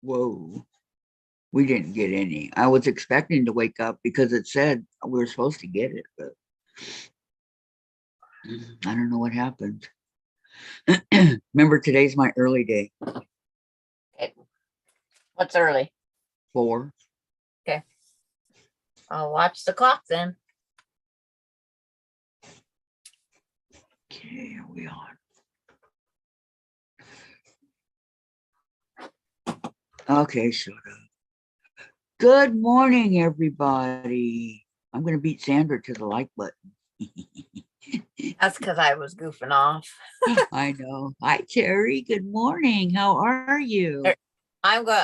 Whoa. We didn't get any. I was expecting to wake up because it said we were supposed to get it, but I don't know what happened. Remember, today's my early day. Okay. What's early? 4. Okay. I'll watch the clock then. Okay, are we on? Okay, shut up. Good morning, everybody. I'm going to beat Sandra to the like button. That's because I was goofing off. I know. Hi, Terry. Good morning. How are you? I'm going.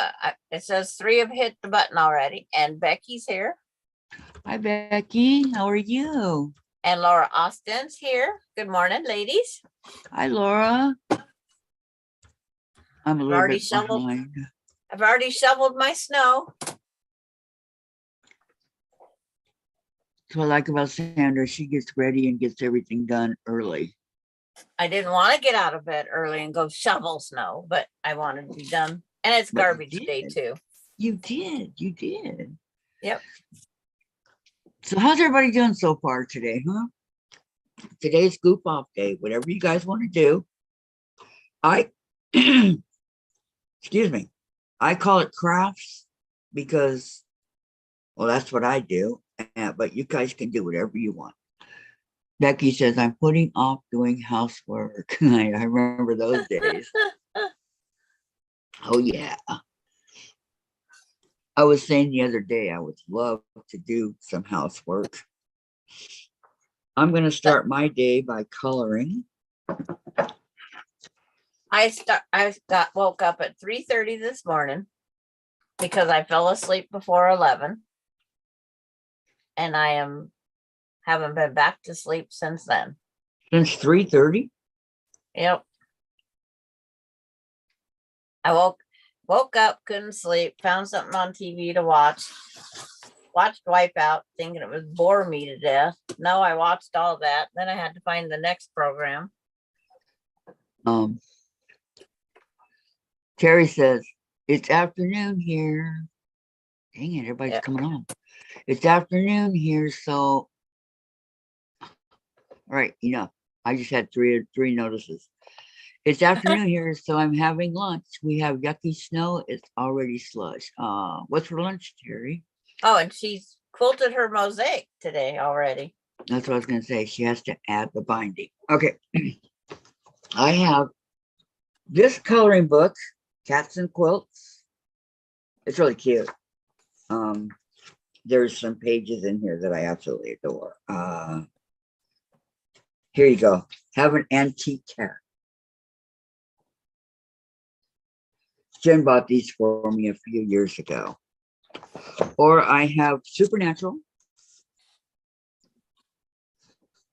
It says 3 have hit the button already, and Becky's here. Hi, Becky. How are you? And Laura Austin's here. Good morning, ladies. Hi, Laura. I'm a little bit behind. I've already shoveled my snow. That's what I like about Sandra. She gets ready and gets everything done early. I didn't want to get out of bed early and go shovel snow, but I wanted to be done. And it's garbage day too. You did. You did. Yep. So how's everybody doing so far today, huh? Today's goof off day. Whatever you guys want to do. Excuse me. I call it crafts because, well, that's what I do. But you guys can do whatever you want. Becky says, I'm putting off doing housework. I remember those days. Oh, yeah. I was saying the other day, I would love to do some housework. I'm going to start my day by coloring. I woke up at 3:30 this morning because I fell asleep before 11. And I haven't been back to sleep since then. Since 3:30? Yep. I woke up, couldn't sleep, found something on TV to watch. Watched Wipeout, thinking it would bore me to death. No, I watched all that. Then I had to find the next program. Terry says, it's afternoon here. Dang it, everybody's coming on. It's afternoon here, so all right, enough. I just had three notices. It's afternoon here, so I'm having lunch. We have yucky snow. It's already slush. What's for lunch, Terry? Oh, and she's quilted her mosaic today already. That's what I was going to say. She has to add the binding. Okay. I have this coloring book, Cats and Quilts. It's really cute. There's some pages in here that I absolutely adore. Here you go. Have an antique cat. Jen bought these for me a few years ago. Or I have Supernatural.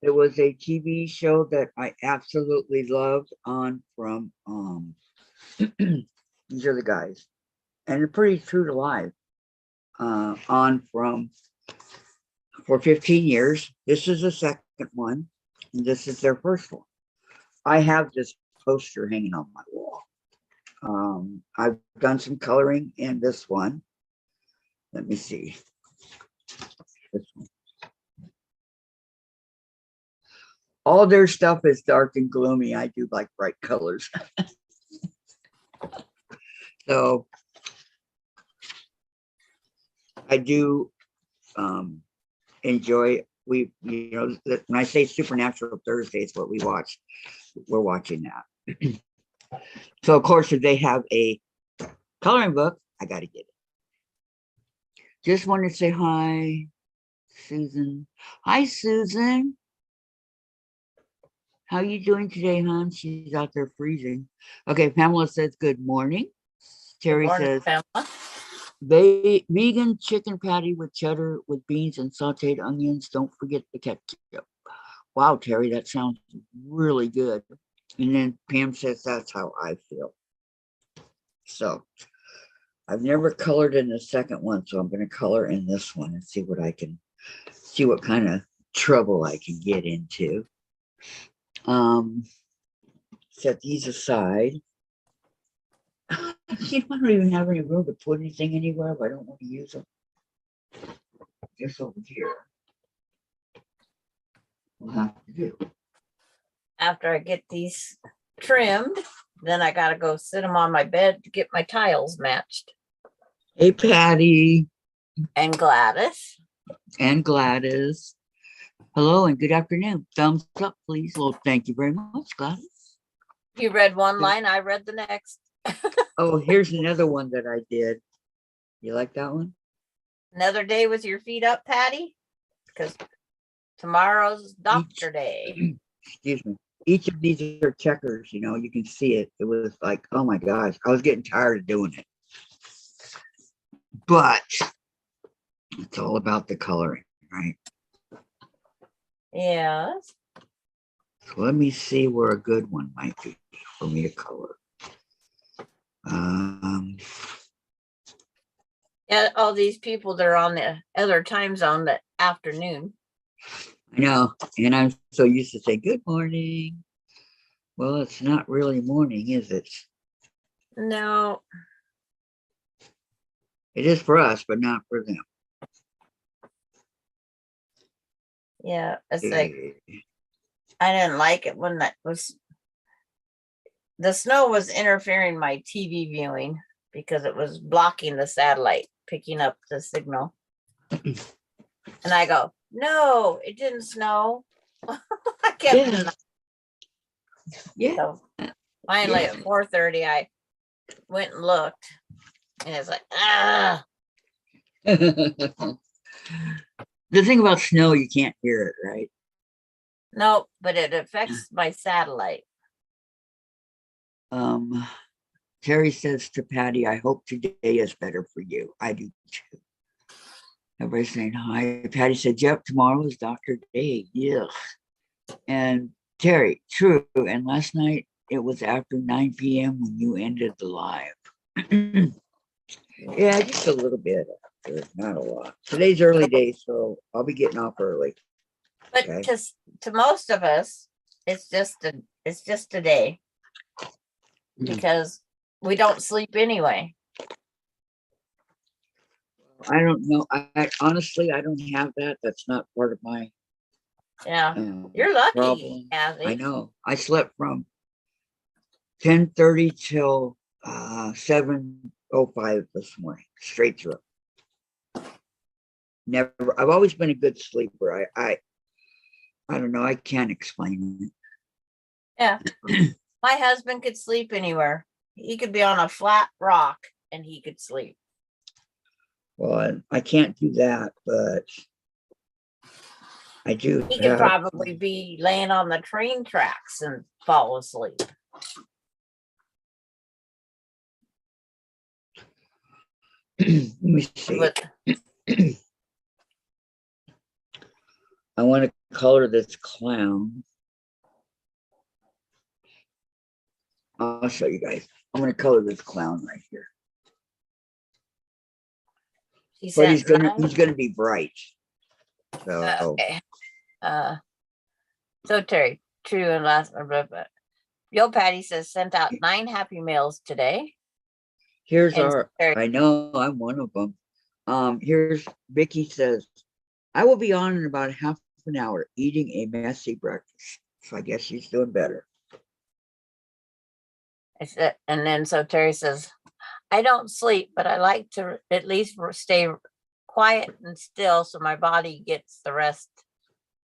It was a TV show that I absolutely loved on from these are the guys. And they're pretty true to life. On from for 15 years. This is the second one. And this is their first one. I have this poster hanging on my wall. I've done some coloring in this one. Let me see. This one. All their stuff is dark and gloomy. I do like bright colors. So I do enjoy, when I say Supernatural Thursday, it's what we watch. We're watching that. So of course, if they have a coloring book, I got to get it. Just wanted to say hi, Susan. Hi, Susan. How you doing today, hon? She's out there freezing. Okay, Pamela says good morning. Terry says, Pamela. Vegan chicken patty with cheddar with beans and sauteed onions. Don't forget the ketchup. Wow, Terry, that sounds really good. And then Pam says, that's how I feel. So I've never colored in the second one, so I'm going to color in this one and see what kind of trouble I can get into. Set these aside. You know, I don't even have any room to put anything anywhere, but I don't want to use them. Just over here. We'll have to do. After I get these trimmed, then I gotta go sit them on my bed to get my tiles matched. Hey, Patty And Gladys. and Gladys. Hello and good afternoon. Thumbs up, please. Well, thank you very much, Gladys. You read one line, I read the next. Oh, here's another one that I did. You like that one? Another day with your feet up, Patty? Because tomorrow's doctor day. Excuse me. Each of these are checkers, you know, you can see it. It was like, oh my gosh, I was getting tired of doing it. But it's all about the coloring, right? Yes. So let me see where a good one might be for me to color. Yeah, all these people that are on the other time zone that afternoon. I know, and I'm so used to say good morning. Well, it's not really morning, is it? No. It is for us, but not for them. Yeah, it's like I didn't like it when the snow was interfering my TV viewing because it was blocking the satellite, picking up the signal. And I go, no, it didn't snow. I kept denying. Yeah. So finally at 4:30, I went and looked, and it's like, The thing about snow, you can't hear it, right? no, but it affects my satellite. Terry says to Patty, I hope today is better for you. I do too. Everybody's saying hi. Patty said, yep, tomorrow is Dr. Day. Yeah. And Terry, true. And last night it was after 9 p.m. when you ended the live. Yeah, just a little bit after, not a lot. Today's early day, so I'll be getting off early. But Okay. to most of us, it's just a day because we don't sleep anyway. I don't know. I honestly, I don't have that. That's not part of my You're lucky, problem. Kathy. I know. I slept from 10:30 till 7:05 this morning, straight through. Never. I've always been a good sleeper. I don't know. I can't explain it. Yeah. My husband could sleep anywhere. He could be on a flat rock and he could sleep. Well, I can't do that, but I do. He could probably be laying on the train tracks and fall asleep. Let me see. I want to color this clown. I'll show you guys. I'm going to color this clown right here. But he's gonna be bright. So okay. So Terry, true and last. Yo, Patty says sent out 9 happy mails today. Here's I know I'm one of them. Here's Vicki says, I will be on in about half an hour eating a messy breakfast. So I guess she's doing better. And then so Terry says, I don't sleep, but I like to at least stay quiet and still so my body gets the rest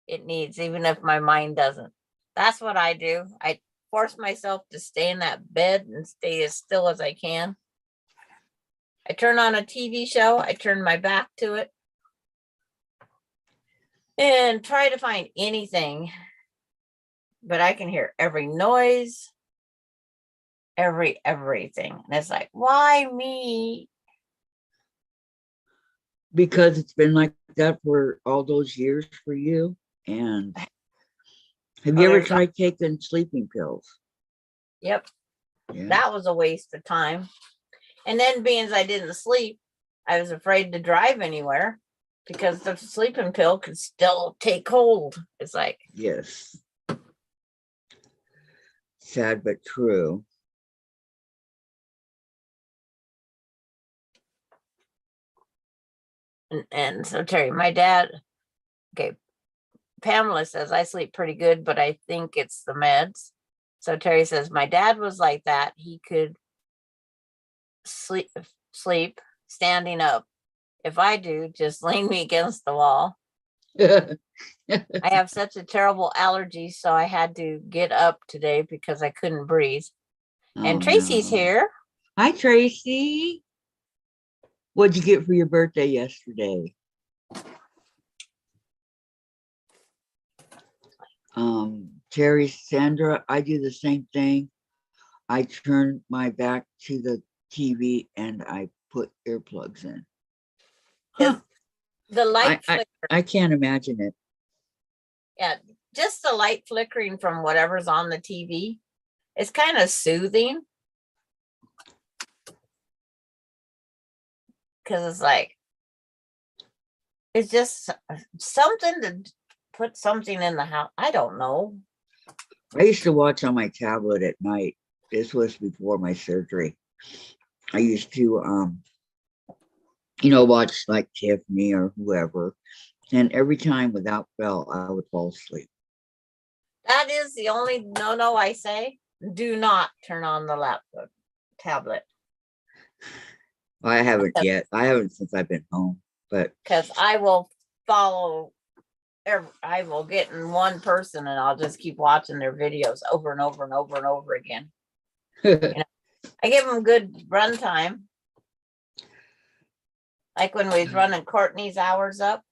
it needs, even if my mind doesn't. That's what I do. I force myself to stay in that bed and stay as still as I can. I turn on a TV show, I turn my back to it, and try to find anything, but I can hear every noise, everything. And it's like, why me? Because it's been like that for all those years for you. And have you ever tried taking sleeping pills? Yep. Yeah. That was a waste of time. And then being as I didn't sleep, I was afraid to drive anywhere because the sleeping pill could still take hold. It's like, yes. Sad but true. And so Terry, my dad, okay, Pamela says I sleep pretty good, but I think it's the meds. So Terry says my dad was like that. He could sleep standing up. If I do, just lean me against the wall. I have such a terrible allergy, so I had to get up today because I couldn't breathe. And Oh, Tracy's no. here. Hi, Tracy. What'd you get for your birthday yesterday? Terry, Sandra, I do the same thing. I turn my back to the TV and I put earplugs in. Huh. The light I can't imagine it. Yeah, just the light flickering from whatever's on the TV. It's kind of soothing. Because it's like, it's just something to put something in the house. I don't know. I used to watch on my tablet at night. This was before my surgery. I used to, watch like Tiffany or whoever. And every time without fail, I would fall asleep. That is the only no I say. Do not turn on the tablet. I haven't yet. I haven't since I've been home. But because I will follow. I will get in one person and I'll just keep watching their videos over and over and over and over again. I give them good run time. Like when we was running Courtney's hours up.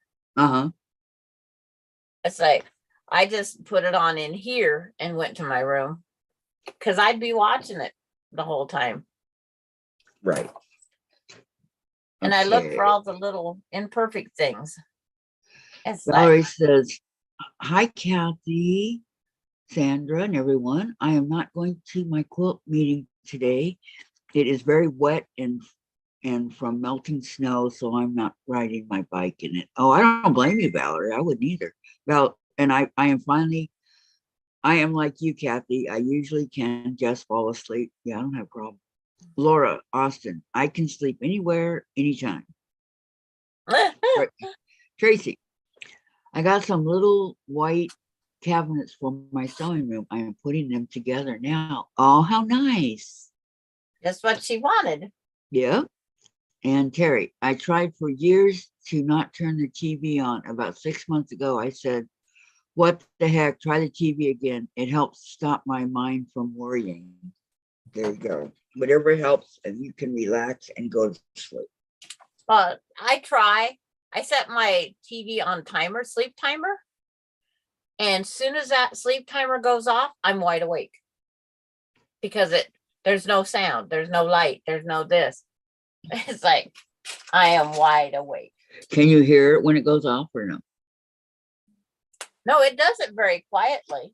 It's like I just put it on in here and went to my room because I'd be watching it the whole time. Right. And I look for all the little imperfect things. Valerie says, hi, Kathy, Sandra, and everyone. I am not going to my quilt meeting today. It is very wet and from melting snow, so I'm not riding my bike in it. Oh, I don't blame you, Valerie. I wouldn't either. And I am like you, Kathy. I usually can just fall asleep. Yeah, I don't have a problem. Laura, Austin, I can sleep anywhere, anytime. Tracy, I got some little white cabinets for my sewing room. I am putting them together now. Oh, how nice. That's what she wanted. Yeah. And Terry, I tried for years to not turn the TV on. About 6 months ago, I said, what the heck, try the TV again. It helps stop my mind from worrying. There you go. Whatever helps, and you can relax and go to sleep. I try. I set my TV on timer, sleep timer. And as soon as that sleep timer goes off, I'm wide awake. Because there's no sound, there's no light, there's no this. It's like I am wide awake. Can you hear it when it goes off or no? No, it does it very quietly.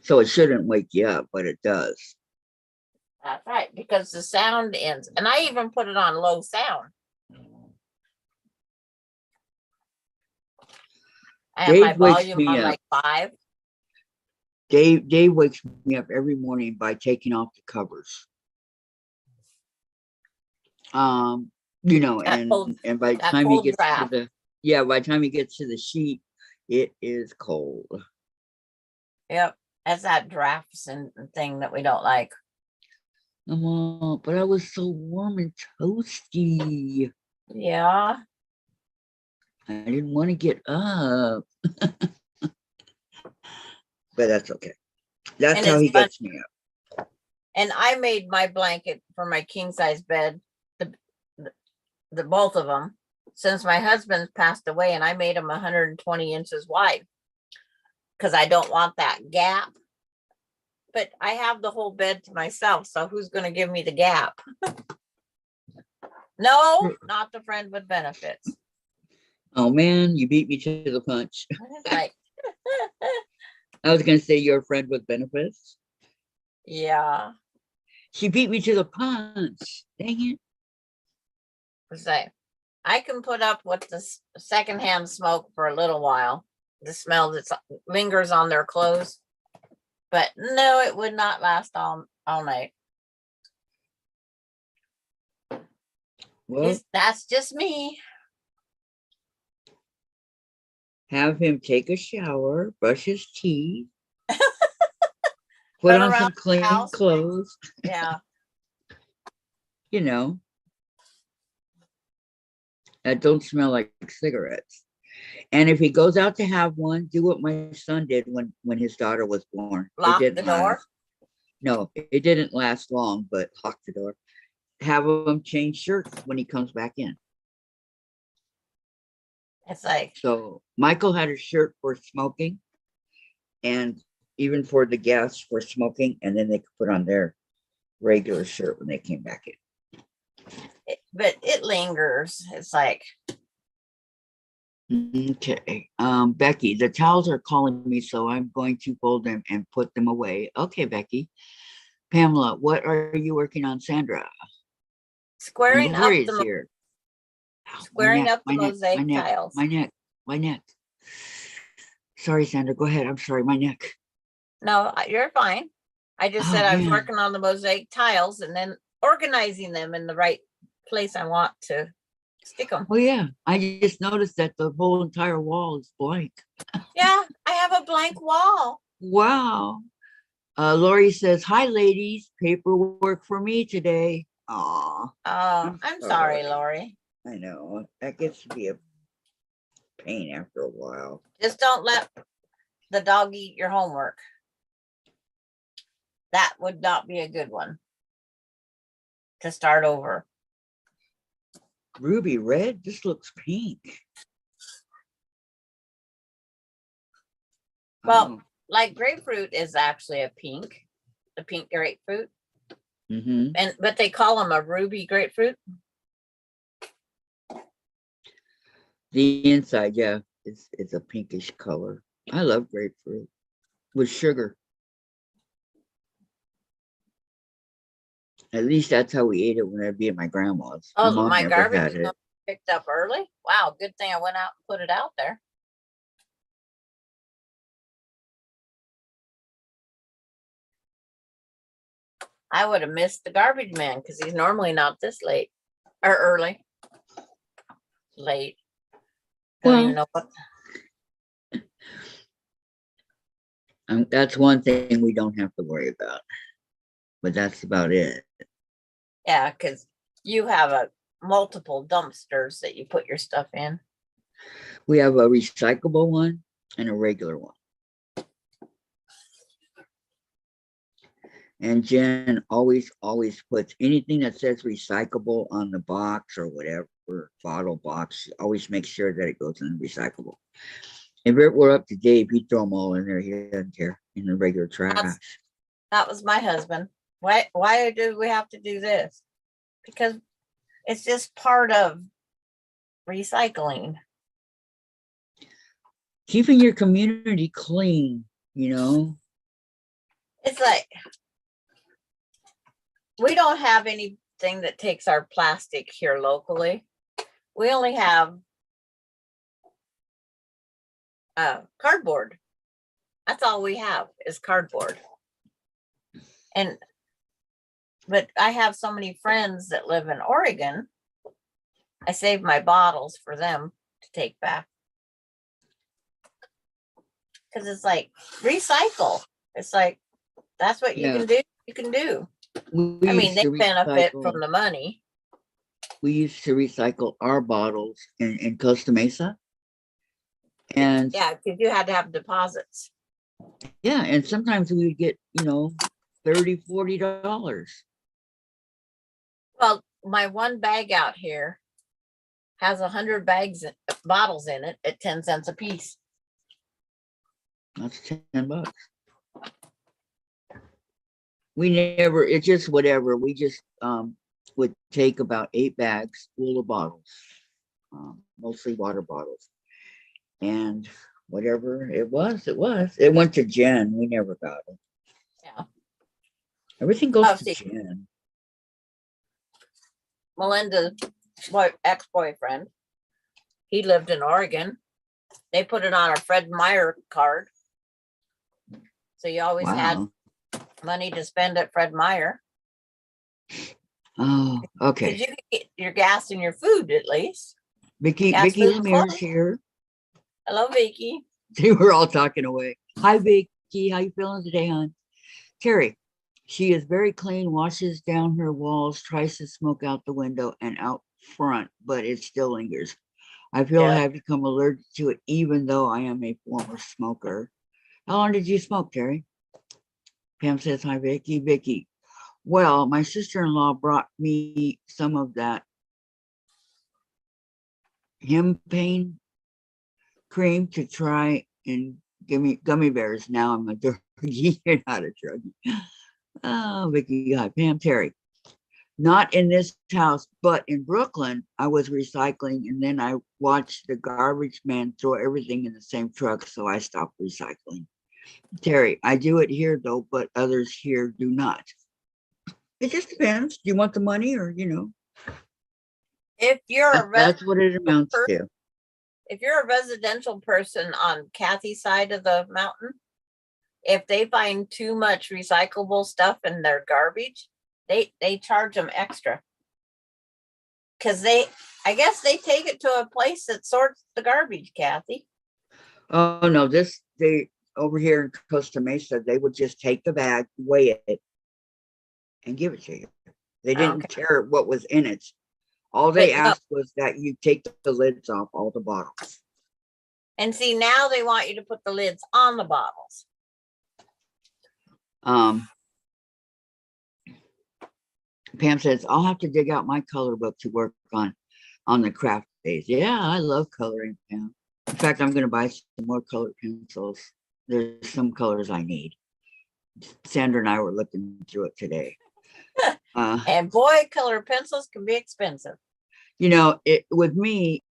So it shouldn't wake you up, but it does. That's right, because the sound ends. And I even put it on low sound. I have my volume on like 5. Dave wakes me up every morning by taking off the covers. And by the time he gets to by the time he gets to the sheet, it is cold. Yep, that's that drafts and thing that we don't like. But I was so warm and toasty. Yeah. I didn't want to get up. But that's okay. That's how he gets me up. And I made my blanket for my king size bed, the both of them, since my husband's passed away, and I made them 120 inches wide because I don't want that gap. But I have the whole bed to myself, so who's going to give me the gap? No, not the friend with benefits. Oh man, you beat me to the punch. Right. I was going to say you're a friend with benefits. Yeah. She beat me to the punch. Dang it. Say, I can put up with the secondhand smoke for a little while. The smell that lingers on their clothes. But no, it would not last all night. Well, That's just me. have him take a shower, brush his teeth, put Run on around some the clean house. clothes, Yeah. you know, that don't smell like cigarettes. And if he goes out to have one, do what my son did when his daughter was born. It Lock the didn't door. last. No, it didn't last long, but lock the door. Have him change shirts when he comes back in. It's like, So Michael had a shirt for smoking and even for the guests for smoking, and then they could put on their regular shirt when they came back in. but it lingers. It's like, Okay. Becky, the towels are calling me, so I'm going to fold them and put them away. Okay, Becky. Pamela, what are you working on, Sandra? squaring up Embroidery is the here. Ow, my squaring neck, up the my neck, my mosaic neck, tiles. my neck, my neck. Sorry, Sandra. Go ahead. I'm sorry, my neck. No, you're fine. I just Oh said I was man. working on the mosaic tiles and then organizing them in the right place I want to stick them. Oh yeah. I just noticed that the whole entire wall is blank. Yeah, I have a blank wall. Wow. Lori says, "Hi, ladies. Paperwork for me today." Aw, Oh, I'm sorry, sorry. Lori. I know that gets to be a pain after a while. Just don't let the dog eat your homework. That would not be a good one to start over. Ruby red. This looks pink. Well, Oh. like grapefruit is actually a pink, the pink grapefruit. Mm-hmm. But they call them a ruby grapefruit. The inside, yeah, it's a pinkish color. I love grapefruit with sugar. At least that's how we ate it when I'd be at my grandma's. My Oh, mom my never garbage had is it. not picked up early. Wow, good thing I went out and put it out there. I would have missed the garbage man because he's normally not this late or early. Late. Don't even Well, know what. that's one thing we don't have to worry about, but that's about it. Yeah, because you have a multiple dumpsters that you put your stuff in. We have a recyclable one and a regular one. And Jen always puts anything that says recyclable on the box or whatever bottle box. Always make sure that it goes in the recyclable. If it were up to Dave, he'd throw them all in there. He doesn't care in the regular trash. That was my husband. Why do we have to do this? Because it's just part of recycling. Keeping your community clean, you know. It's like we don't have anything that takes our plastic here locally. We only have cardboard. That's all we have is cardboard. But I have so many friends that live in Oregon. I save my bottles for them to take back. Because it's like recycle. It's like that's what you can do. You can do. I mean, they benefit from the money. We used to recycle our bottles in Costa Mesa. And yeah, because you had to have deposits. Yeah, and sometimes we would get, $30, $40. Well, my one bag out here has 100 bottles in it at 10 cents a piece. That's $10. It's just whatever. We just would take about 8 bags full of bottles, mostly water bottles. And whatever it was. It went to Jen. We never got it. Yeah. Everything goes to Jen. Melinda's ex-boyfriend, he lived in Oregon. They put it on a Fred Meyer card. So you always had money to spend at Fred Meyer. Oh, okay. your gas and your food at least. Vicki Gas, food, and Lemire's clothes. here. Hello, Vicki. They were all talking away. Hi, Vicki. How you feeling today, hon? Terry, she is very clean, washes down her walls, tries to smoke out the window and out front, but it still lingers. I feel I Yeah. have become allergic to it, even though I am a former smoker. How long did you smoke, Terry? Pam says, hi, Vicki. Vicki, well, my sister-in-law brought me some of that hemp-pain cream to try and give me gummy bears. Now I'm a druggie. You're not a druggie. Oh, Vicki, hi, Pam, Terry. Not in this house, but in Brooklyn, I was recycling and then I watched the garbage man throw everything in the same truck, so I stopped recycling. Terry, I do it here though, but others here do not. It just depends. Do you want the money or, If you're a that's what it amounts person, to. if you're a residential person on Kathy's side of the mountain, if they find too much recyclable stuff in their garbage, they charge them extra. Because I guess they take it to a place that sorts the garbage, Kathy. Oh no, they over here in Costa Mesa, they would just take the bag, weigh it, and give it to you. They didn't care what was in it. All they asked was that you take the lids off all the bottles. And see, now they want you to put the lids on the bottles. Pam says, I'll have to dig out my color book to work on the craft days. Yeah, I love coloring, Pam. In fact, I'm going to buy some more colored pencils. There's some colors I need. Sandra and I were looking through it today. And boy, color pencils can be expensive. With me,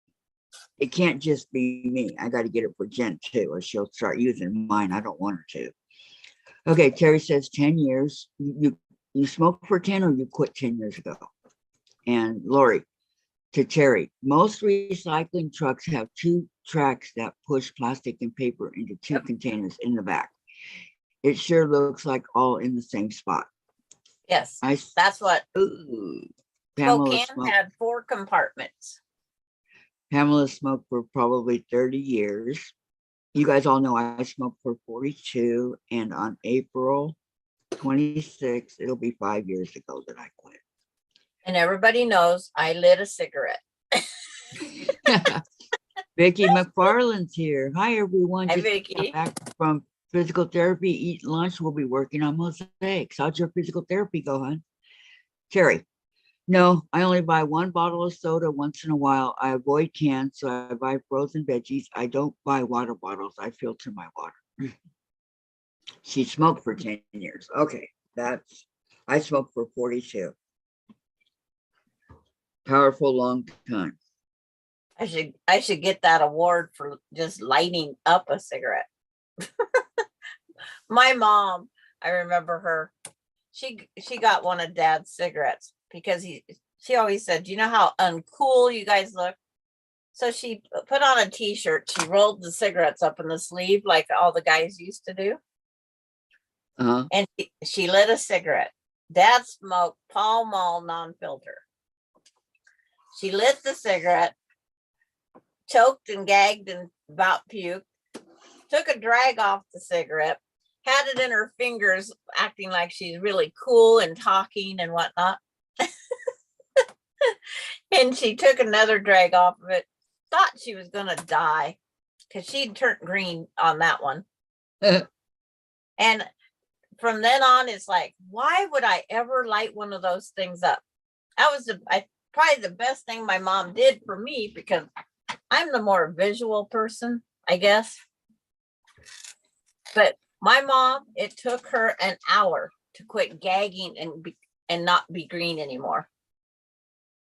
it can't just be me. I got to get it for Jen too, or she'll start using mine. I don't want her to. Okay, Terry says 10 years. You smoked for 10 or you quit 10 years ago? And Lori, to Terry, most recycling trucks have 2 tracks that push plastic and paper into 2 containers in the back. It sure looks like all in the same spot. Yes, that's what Pamela Spokane had 4 compartments. Pamela smoked for probably 30 years. You guys all know I smoked for 42, and on April 26th, it'll be 5 years ago that I quit. And everybody knows I lit a cigarette. Vicki McFarland's here. Hi, everyone. Hi, Vicki. Back from physical therapy, eat lunch. We'll be working on mosaics. How'd your physical therapy go, hon? Terry, no, I only buy 1 bottle of soda once in a while. I avoid cans, so I buy frozen veggies. I don't buy water bottles. I filter my water. She smoked for 10 years. Okay, I smoked for 42. Powerful long time. I should get that award for just lighting up a cigarette. My mom, I remember her. She got one of Dad's cigarettes because she always said, "Do you know how uncool you guys look?" So she put on a t-shirt. She rolled the cigarettes up in the sleeve like all the guys used to do. And she lit a cigarette. Dad smoked Pall Mall non-filter. She lit the cigarette, choked and gagged and about puked, took a drag off the cigarette, had it in her fingers, acting like she's really cool and talking and whatnot. And she took another drag off of it, thought she was going to die because she'd turned green on that one. And from then on, it's like, why would I ever light one of those things up? That was probably the best thing my mom did for me, because I'm the more visual person, I guess. But my mom, it took her an hour to quit gagging and not be green anymore.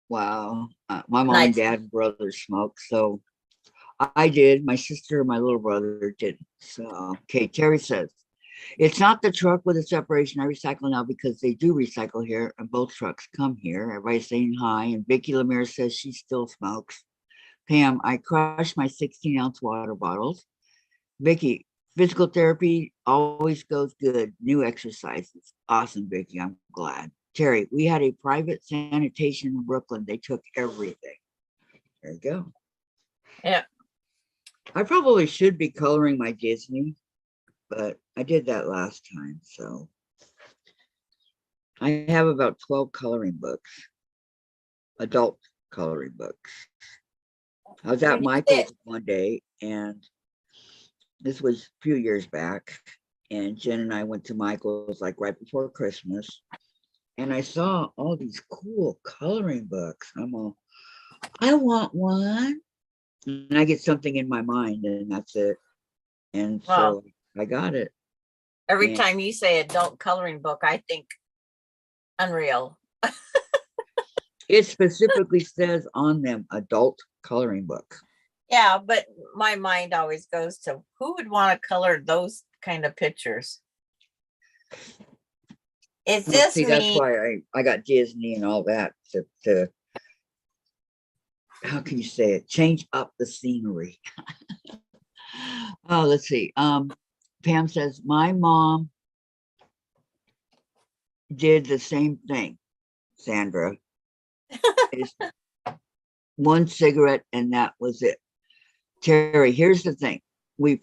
Wow. My mom and dad and brother smoked, so I did. My sister and my little brother didn't. So, okay, Terry says, it's not the truck with a separation. I recycle now because they do recycle here, and both trucks come here. Everybody's saying hi, and Vicki Lemire says she still smokes. Pam, I crush my 16-ounce water bottles. Vicki, physical therapy always goes good. New exercises. Awesome, Vicki. I'm glad. Terry, we had a private sanitation in Brooklyn. They took everything. There you go. Yeah. I probably should be coloring my Disney, but I did that last time. So I have about 12 coloring books, adult coloring books. I was at When you say, Michael's one day, and this was a few years back, and Jen and I went to Michael's like right before Christmas, and I saw all these cool coloring books. I'm all, I want one. And I get something in my mind, and that's it. And well, so I got it. every And time you say adult coloring book, I think unreal. it specifically says on them adult coloring book. Yeah, but my mind always goes to who would want to color those kind of pictures? It's Well, just see, that's me. why I got Disney and all that to how can you say it? Change up the scenery. Oh, let's see. Pam says, my mom did the same thing, Sandra. It's one cigarette and that was it. Terry, here's the thing. We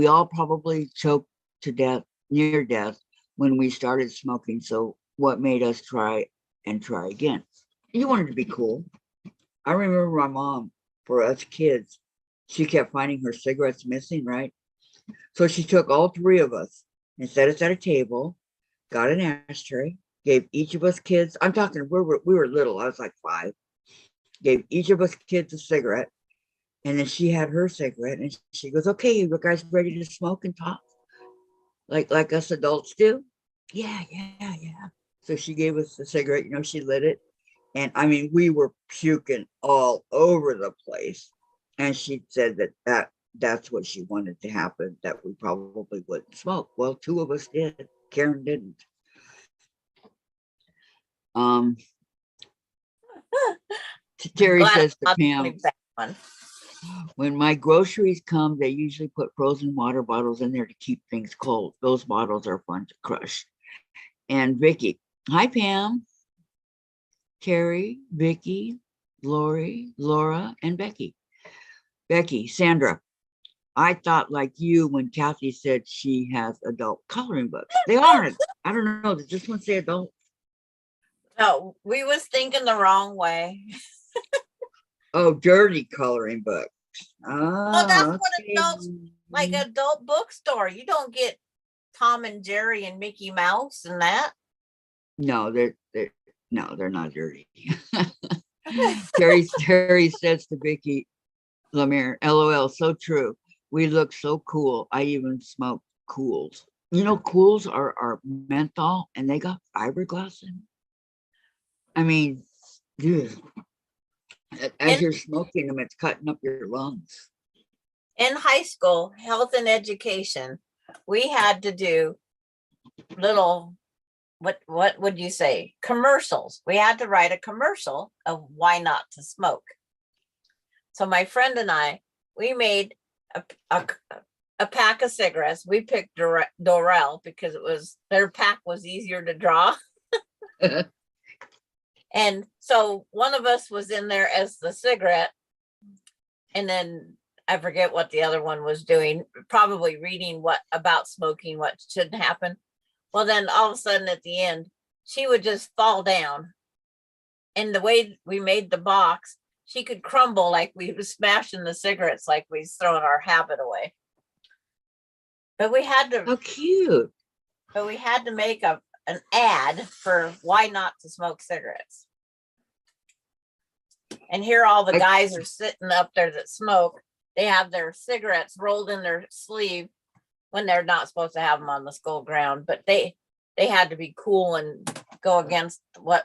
all probably choked to death, near death, when we started smoking. So what made us try and try again? You wanted to be cool. I remember my mom, for us kids, she kept finding her cigarettes missing, right? So she took all three of us and set us at a table, got an ashtray, gave each of us kids, I'm talking, we were little, I was like 5, gave each of us kids a cigarette. And then she had her cigarette and she goes, okay, you guys ready to smoke and talk? Like us adults do? Yeah. So she gave us the cigarette, she lit it. And I mean, we were puking all over the place. And she said that's what she wanted to happen, that we probably wouldn't smoke. Well, 2 of us did. Karen didn't. Um, Terry Glad says to I'm not the Pam, only bad one. when my groceries come, they usually put frozen water bottles in there to keep things cold. Those bottles are fun to crush. And Vicki, hi Pam, Terry, Vicki, Lori, Laura, and Becky. Becky, Sandra, I thought like you when Kathy said she has adult coloring books. They aren't. I don't know. Does this one say adult? No, we was thinking the wrong way. Oh, dirty coloring books. Well, that's what Okay. adults like adult bookstore. You don't get Tom and Jerry and Mickey Mouse and that. No, they're not dirty. Terry says to Vicki Lemire, LOL, so true. We look so cool. I even smoke Cools. Cools are menthol and they got fiberglass in. I mean, dude, as In you're smoking them, it's cutting up your lungs. in high school, health and education, we had to do little what would you say? Commercials. We had to write a commercial of why not to smoke. So my friend and I, we made a pack of cigarettes. We picked Dorel because their pack was easier to draw. And so one of us was in there as the cigarette. And then I forget what the other one was doing, probably reading what about smoking, what shouldn't happen. Well, then all of a sudden at the end, she would just fall down. And the way we made the box, she could crumble like we was smashing the cigarettes, like we was throwing our habit away. But we had to. How cute. But we had to make an ad for why not to smoke cigarettes. And here all the guys are sitting up there that smoke. They have their cigarettes rolled in their sleeve when they're not supposed to have them on the school ground. But they had to be cool and go against what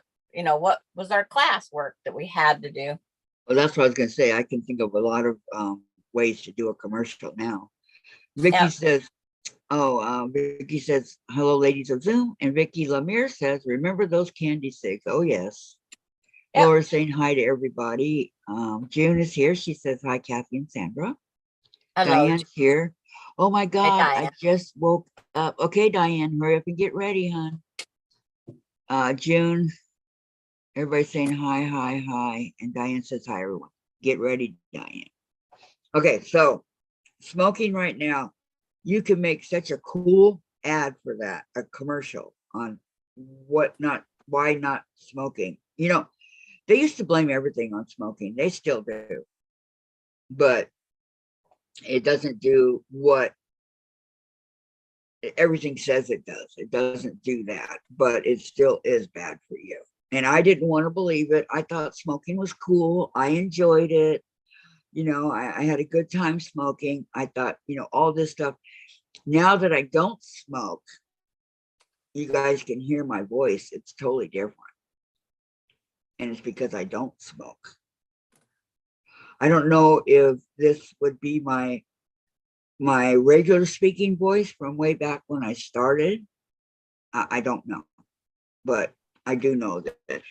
was our class work that we had to do. Well, that's what I was going to say. I can think of a lot of ways to do a commercial now. Vicki says, Vicki says, hello, ladies of Zoom. And Vicki Lemire says, remember those candy cigs? Oh, yes. Yep. Laura's saying hi to everybody. June is here. She says, hi, Kathy and Sandra. Hello, Diane's here. Oh, my God. Hi, I just woke up. Okay, Diane, hurry up and get ready, hon. June, everybody's saying hi, hi, hi. And Diane says hi, everyone. Get ready, Diane. Okay, so smoking right now, you can make such a cool ad for that, a commercial on why not smoking. You know, they used to blame everything on smoking. They still do. But it doesn't do what everything says it does. It doesn't do that, but it still is bad for you. And I didn't want to believe it. I thought smoking was cool. I enjoyed it. You know, I had a good time smoking. I thought, you know, all this stuff. Now that I don't smoke, you guys can hear my voice. It's totally different. And it's because I don't smoke. I don't know if this would be my regular speaking voice from way back when I started. I don't know, but I do know that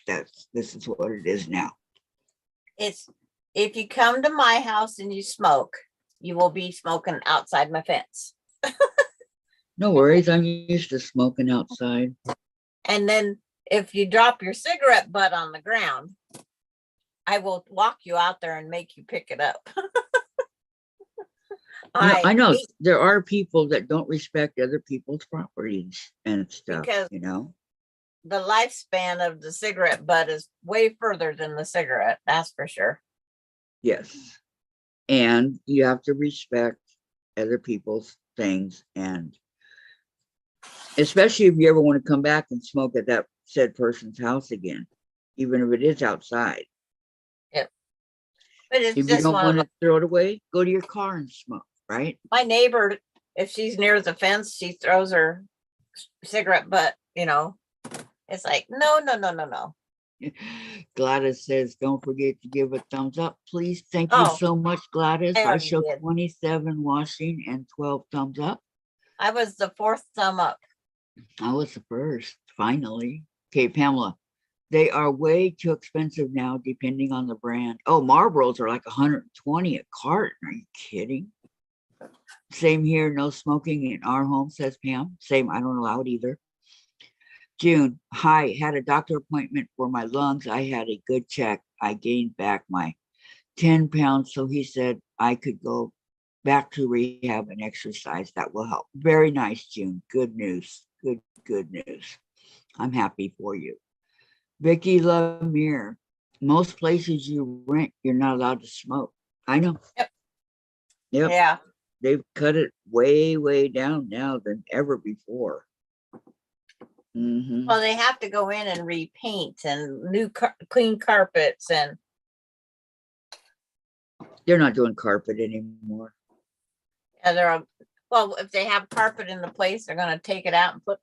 this is what it is now. It's if you come to my house and you smoke, you will be smoking outside my fence. No worries. I'm used to smoking outside. And then if you drop your cigarette butt on the ground, I will walk you out there and make you pick it up. I know there are people that don't respect other people's properties and stuff, because you know. The lifespan of the cigarette butt is way further than the cigarette, that's for sure. Yes. And you have to respect other people's things, and especially if you ever want to come back and smoke at that said person's house again, even if it is outside. Yep. But it's if just you don't want to throw it away, go to your car and smoke, right? My neighbor, if she's near the fence, she throws her cigarette butt, you know. It's like, no. Gladys says, don't forget to give a thumbs up, please. Thank you so much, Gladys. I showed 27 watching and 12 thumbs up. I was the 4th thumb up. I was the first, finally. Okay, Pamela, they are way too expensive now, depending on the brand. Oh, Marlboros are like 120 a carton. Are you kidding? Same here, no smoking in our home, says Pam. Same, I don't allow it either. June, hi, had a doctor appointment for my lungs. I had a good check. I gained back my 10 pounds. So he said I could go back to rehab and exercise. That will help. Very nice, June. Good news. Good news. I'm happy for you. Vicki Lemire, most places you rent, you're not allowed to smoke. I know. Yep. Yeah. They've cut it way down now than ever before. Mm-hmm. Well, they have to go in and repaint and clean carpets, and they're not doing carpet anymore. Yeah, well, if they have carpet in the place, they're going to take it out and put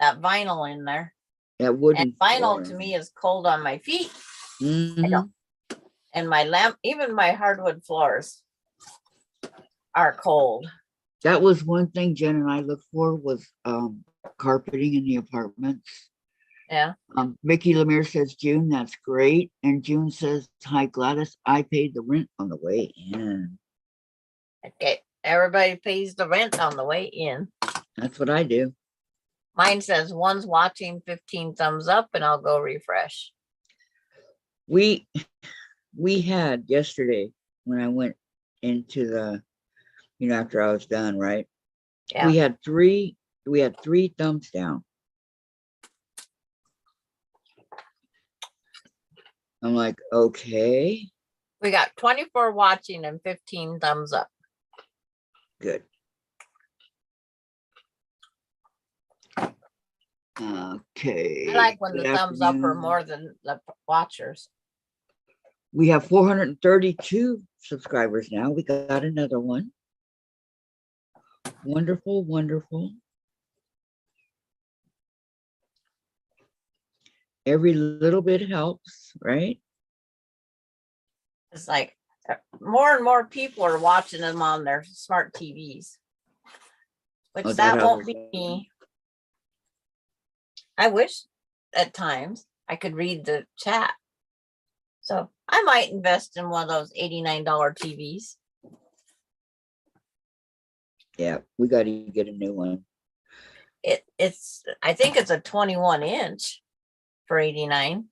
that vinyl in there. That wooden vinyl to me is cold on my feet. Mm-hmm. And my even my hardwood floors are cold. That was one thing Jen and I looked for was carpeting in the apartments. Yeah. Vicki Lemire says, June, that's great. And June says, hi, Gladys, I paid the rent on the way in. Okay. Everybody pays the rent on the way in. That's what I do. Mine says one's watching, 15 thumbs up, and I'll go refresh. We had yesterday when I went into the, after I was done, right? Yeah. We had three thumbs down. I'm like, okay. We got 24 watching and 15 thumbs up. Good. Okay. I like when the thumbs up are more than the watchers. We have 432 subscribers now. We got another one. Wonderful. Every little bit helps, right? It's like more and more people are watching them on their smart TVs, which that won't be me. I wish at times I could read the chat. So I might invest in one of those $89 TVs. Yeah, we got to get a new one. I think it's a 21 inch for 89.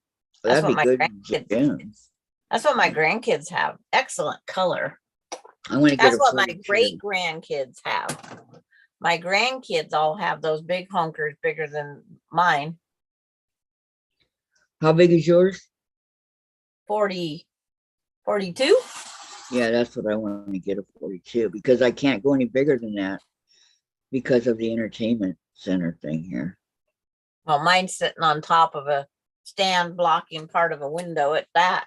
That's That'd what be my good, grandkids, Jen. that's what my grandkids have. Excellent color. I'm gonna get That's a what my 42. great grandkids have. My grandkids all have those big honkers bigger than mine. How big is yours? 40, 42. Yeah, that's what I want to get, a 42, because I can't go any bigger than that because of the entertainment center thing here. Well, mine's sitting on top of a stand blocking part of a window at that.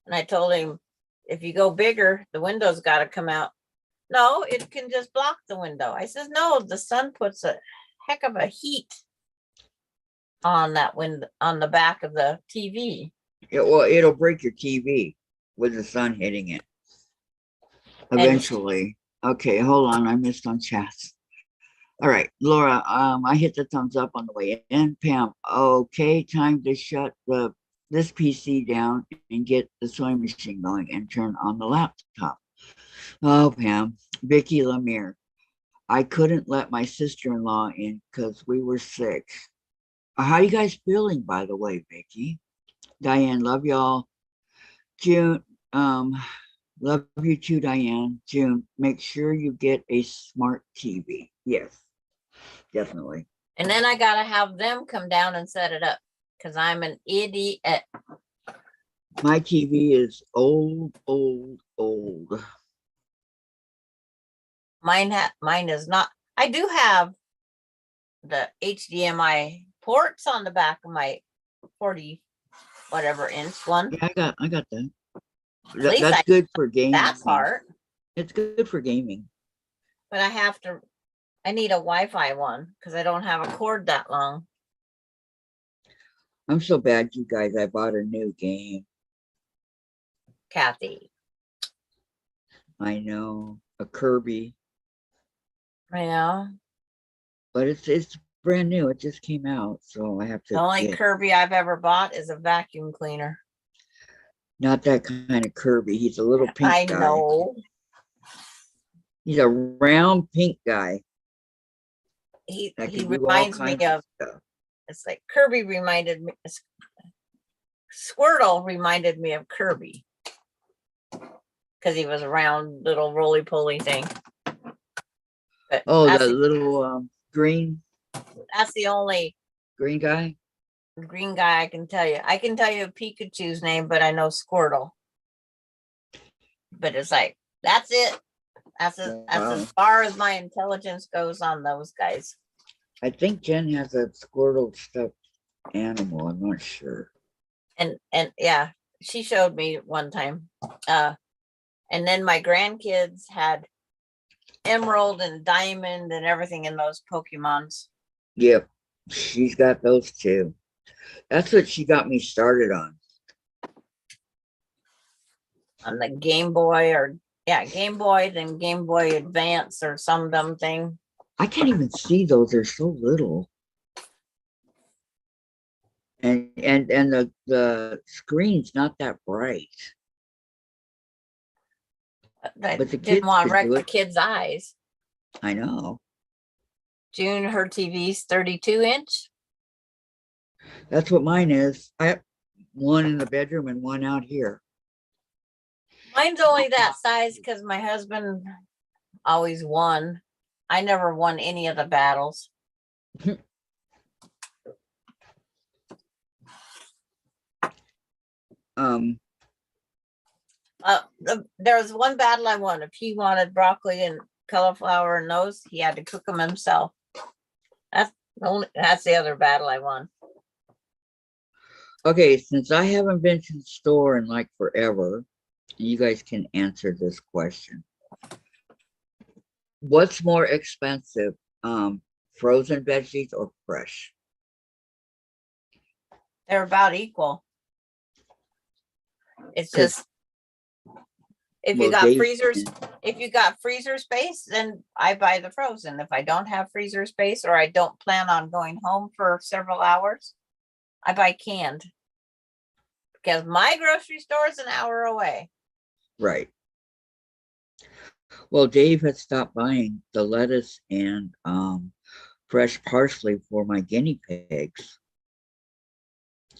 And I told him, if you go bigger, the window's got to come out. No, it can just block the window. I says, no, the sun puts a heck of a heat on that window, on the back of the TV. Well, it'll break your TV with the sun hitting it eventually. Okay, hold on. I missed on chats. All right, Laura, I hit the thumbs up on the way in. Pam, okay, time to shut this PC down and get the sewing machine going and turn on the laptop. Oh, Pam. Vicki Lemire, I couldn't let my sister-in-law in because we were sick. How you guys feeling, by the way, Vicki? Dianne, love y'all. June, love you too, Dianne. June, make sure you get a smart TV. Yes, definitely. And then I got to have them come down and set it up because I'm an idiot. My TV is old, old, old. Mine is not. I do have the HDMI ports on the back of my 40 whatever inch one. Yeah, I got that. At least That's good for gaming. That part. It's good for gaming. But I need a Wi-Fi one because I don't have a cord that long. I'm so bad, you guys. I bought a new game. Kathy. I know, a Kirby. Yeah. But it's brand new. It just came out, so I have to. The only Kirby I've ever bought is a vacuum cleaner. Not that kind of Kirby. He's a little pink guy. I know. He's a round pink guy. He reminds me of stuff. It's like Kirby reminded me. Squirtle reminded me of Kirby because he was a round little roly poly thing. But the little green. That's the only green guy. Green guy I can tell you. I can tell you Pikachu's name, but I know Squirtle. But it's like that's it. That's as far as my intelligence goes on those guys. I think Jen has a Squirtle stuffed animal. I'm not sure. And yeah, she showed me one time. And then my grandkids had Emerald and Diamond and everything in those Pokemons. Yep, she's got those too. That's what she got me started on. On the Game Boy Game Boy, then Game Boy Advance or some dumb thing. I can't even see those. They're so little. And the screen's not that bright. But the didn't want to wreck the kids' eyes. I know. June, her TV's 32 inch. That's what mine is. I have one in the bedroom and one out here. Mine's only that size because my husband always won. I never won any of the battles. There was one battle I won. If he wanted broccoli and cauliflower and those, he had to cook them himself. That's the other battle I won. Okay, since I haven't been to the store in like forever, you guys can answer this question. What's more expensive, frozen veggies or fresh? They're about equal. It's just if you got freezer space, then I buy the frozen. If I don't have freezer space or I don't plan on going home for several hours, I buy canned because my grocery store is an hour away. Right. Well, Dave had stopped buying the lettuce and fresh parsley for my guinea pigs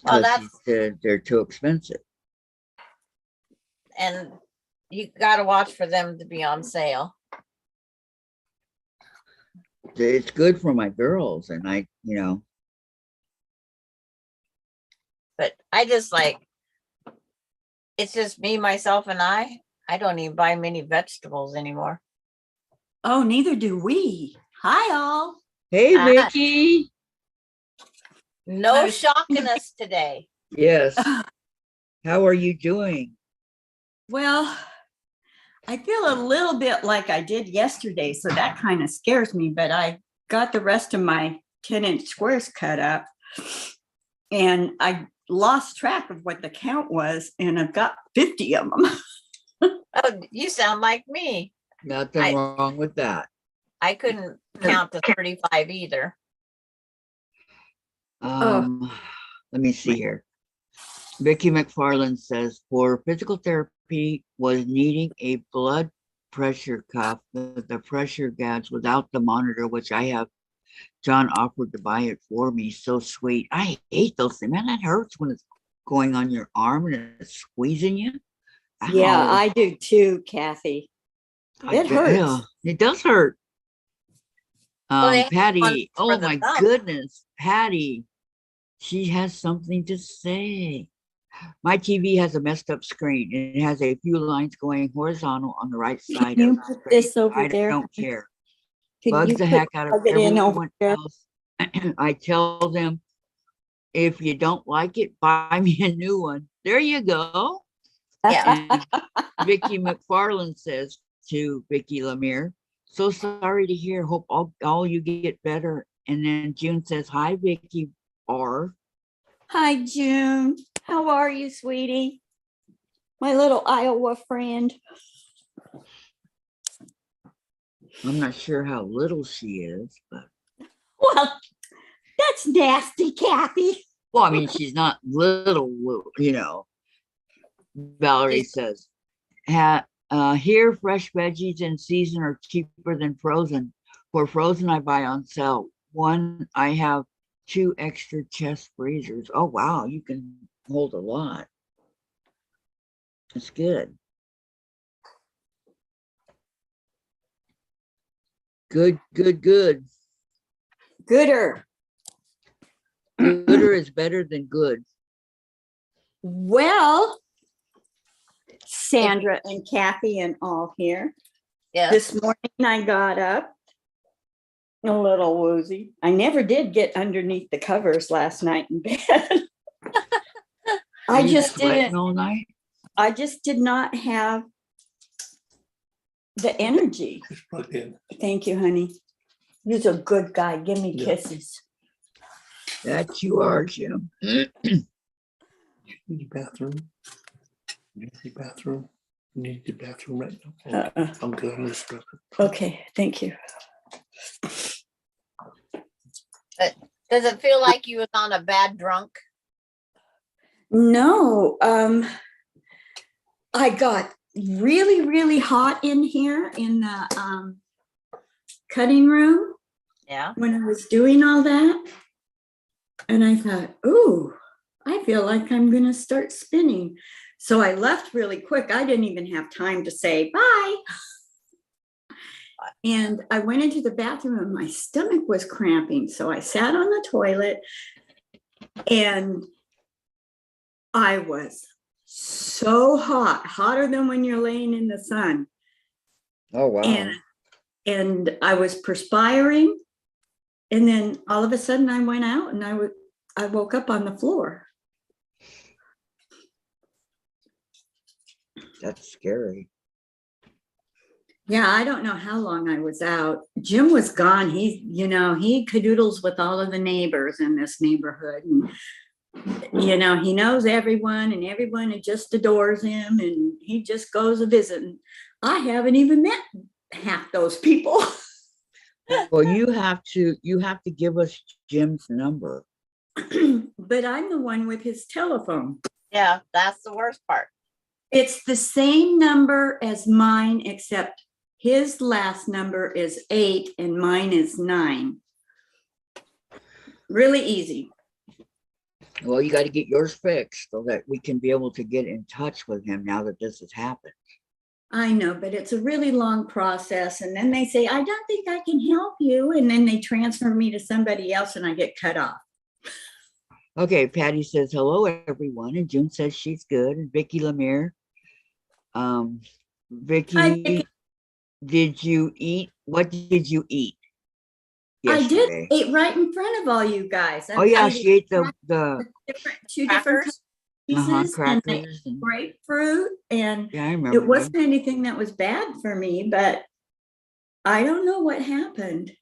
Well, because he said they're too expensive. and you got to watch for them to be on sale. It's good for my girls, and But I just it's just me, myself, and I. I don't even buy many vegetables anymore. Oh, neither do we. Hi, all. Hey, Ah. Vicki. No shocking us today. Yes. How are you doing? Well, I feel a little bit like I did yesterday, so that kind of scares me, but I got the rest of my 10-inch squares cut up, and I lost track of what the count was, and I've got 50 of them. Oh, you sound like me. Nothing wrong with that. I couldn't count to 35 either. Let me see here. Vicki McFarland says, for physical therapy, was needing a blood pressure cuff with the pressure gauge without the monitor, which I have. John offered to buy it for me. So sweet. I hate those things. Man, that hurts when it's going on your arm and it's squeezing you. Yeah, Ow. I do too, Kathy. It hurts. Yeah, it does hurt. Well, Patty, oh the my thumb. goodness, Patty, she has something to say. My TV has a messed up screen. It has a few lines going horizontal on the right side. Can you of the put screen. this over I there? don't care. Can Bugs you the heck out of plug it in over everyone there? else. I tell them, if you don't like it, buy me a new one. There you go. Yeah. And Vicki McFarland says to Vicki Lemire, so sorry to hear. Hope all you get better. And then June says, hi, Vicki R. Hi, June. How are you, sweetie? My little Iowa friend. I'm not sure how little she is, but Well, that's nasty, Kathy. well, I mean, she's not little, Valerie says, here fresh veggies in season are cheaper than frozen. For frozen, I buy on sale. One, I have 2 extra chest freezers. Oh, wow, you can hold a lot. That's good. Good. Gooder. Gooder is better than good. Well, Sandra and Kathy and all here. Yeah. This morning I got up a little woozy. I never did get underneath the covers last night in bed. I just didn't. All night. I just did not have the energy. It's plugged in. Thank you, honey. You're a good guy. Give me kisses. That you are, Jim. You need your bathroom. You need your bathroom. You need your bathroom right now. Okay. I'm good on this. Okay, thank you. Does it feel like you was on a bad drunk? No, I got really, really hot in here in the cutting room. Yeah. When I was doing all that. And I thought, ooh, I feel like I'm going to start spinning. So I left really quick. I didn't even have time to say bye. And I went into the bathroom and my stomach was cramping. So I sat on the toilet and I was so hot, hotter than when you're laying in the sun. Oh, wow. And I was perspiring. And then all of a sudden I went out and I woke up on the floor. That's scary. Yeah, I don't know how long I was out. Jim was gone. He cadoodles with all of the neighbors in this neighborhood. And, he knows everyone and everyone just adores him and he just goes a visit. And I haven't even met half those people. Well, you have to give us Jim's number. But I'm the one with his telephone. Yeah, that's the worst part. It's the same number as mine, except his last number is 8 and mine is 9. really easy. Well, you got to get yours fixed so that we can be able to get in touch with him now that this has happened. I know, but it's a really long process. And then they say, I don't think I can help you. And then they transfer me to somebody else and I get cut off. Okay, Patty says hello, everyone, and June says she's good. And Vicki Lemire, Vicki, Hi, Vicki. did you eat? What did you eat I did yesterday? ate right in front of all you guys. Oh yeah, I she ate the two different Crackers? pieces and I crackers. And, grapefruit, and yeah, I remember. it wasn't anything that was bad for me, but I don't know what happened.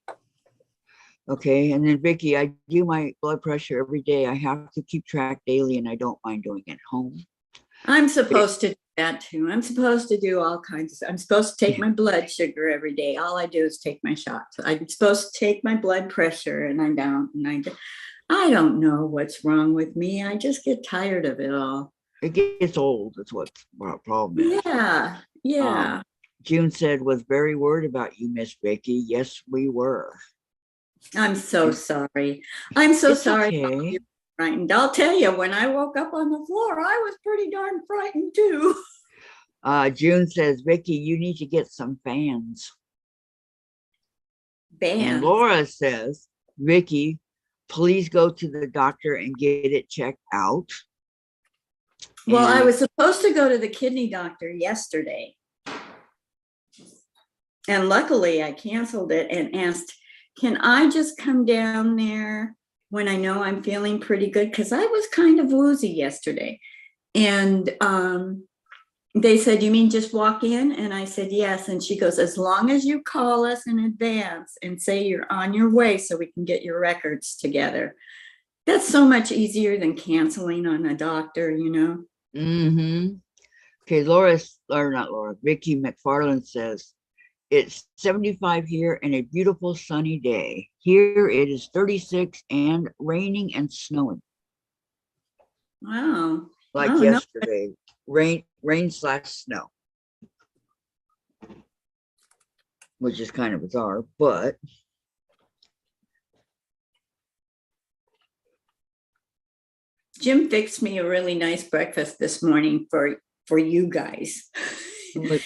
Okay, and then Vicki, I do my blood pressure every day. I have to keep track daily, and I don't mind doing it at home. I'm supposed to do that too. I'm supposed to do all kinds of, I'm supposed to take my blood sugar every day. All I do is take my shots. I'm supposed to take my blood pressure and I don't. And I don't know what's wrong with me. I just get tired of it all. It gets old. That's what the problem is. Yeah. June said was very worried about you, Miss Vicki. Yes, we were. I'm so sorry. I'm so It's sorry. okay. You're frightened. I'll tell you, when I woke up on the floor, I was pretty darn frightened too. June says, Vicki, you need to get some fans. And Bam. Laura says, Vicki, please go to the doctor and get it checked out. Well, I And- was supposed to go to the kidney doctor yesterday. And luckily I canceled it and asked, can I just come down there when I know I'm feeling pretty good? Because I was kind of woozy yesterday. And they said, you mean just walk in? And I said, yes. And she goes, as long as you call us in advance and say you're on your way so we can get your records together. That's so much easier than canceling on a doctor, you know? Mm-hmm. Okay, Vicki McFarland says, it's 75 here and a beautiful sunny day. Here it is 36 and raining and snowing. Wow. Like Oh, no. yesterday, rain/snow. Which is kind of bizarre, but Jim fixed me a really nice breakfast this morning for you guys.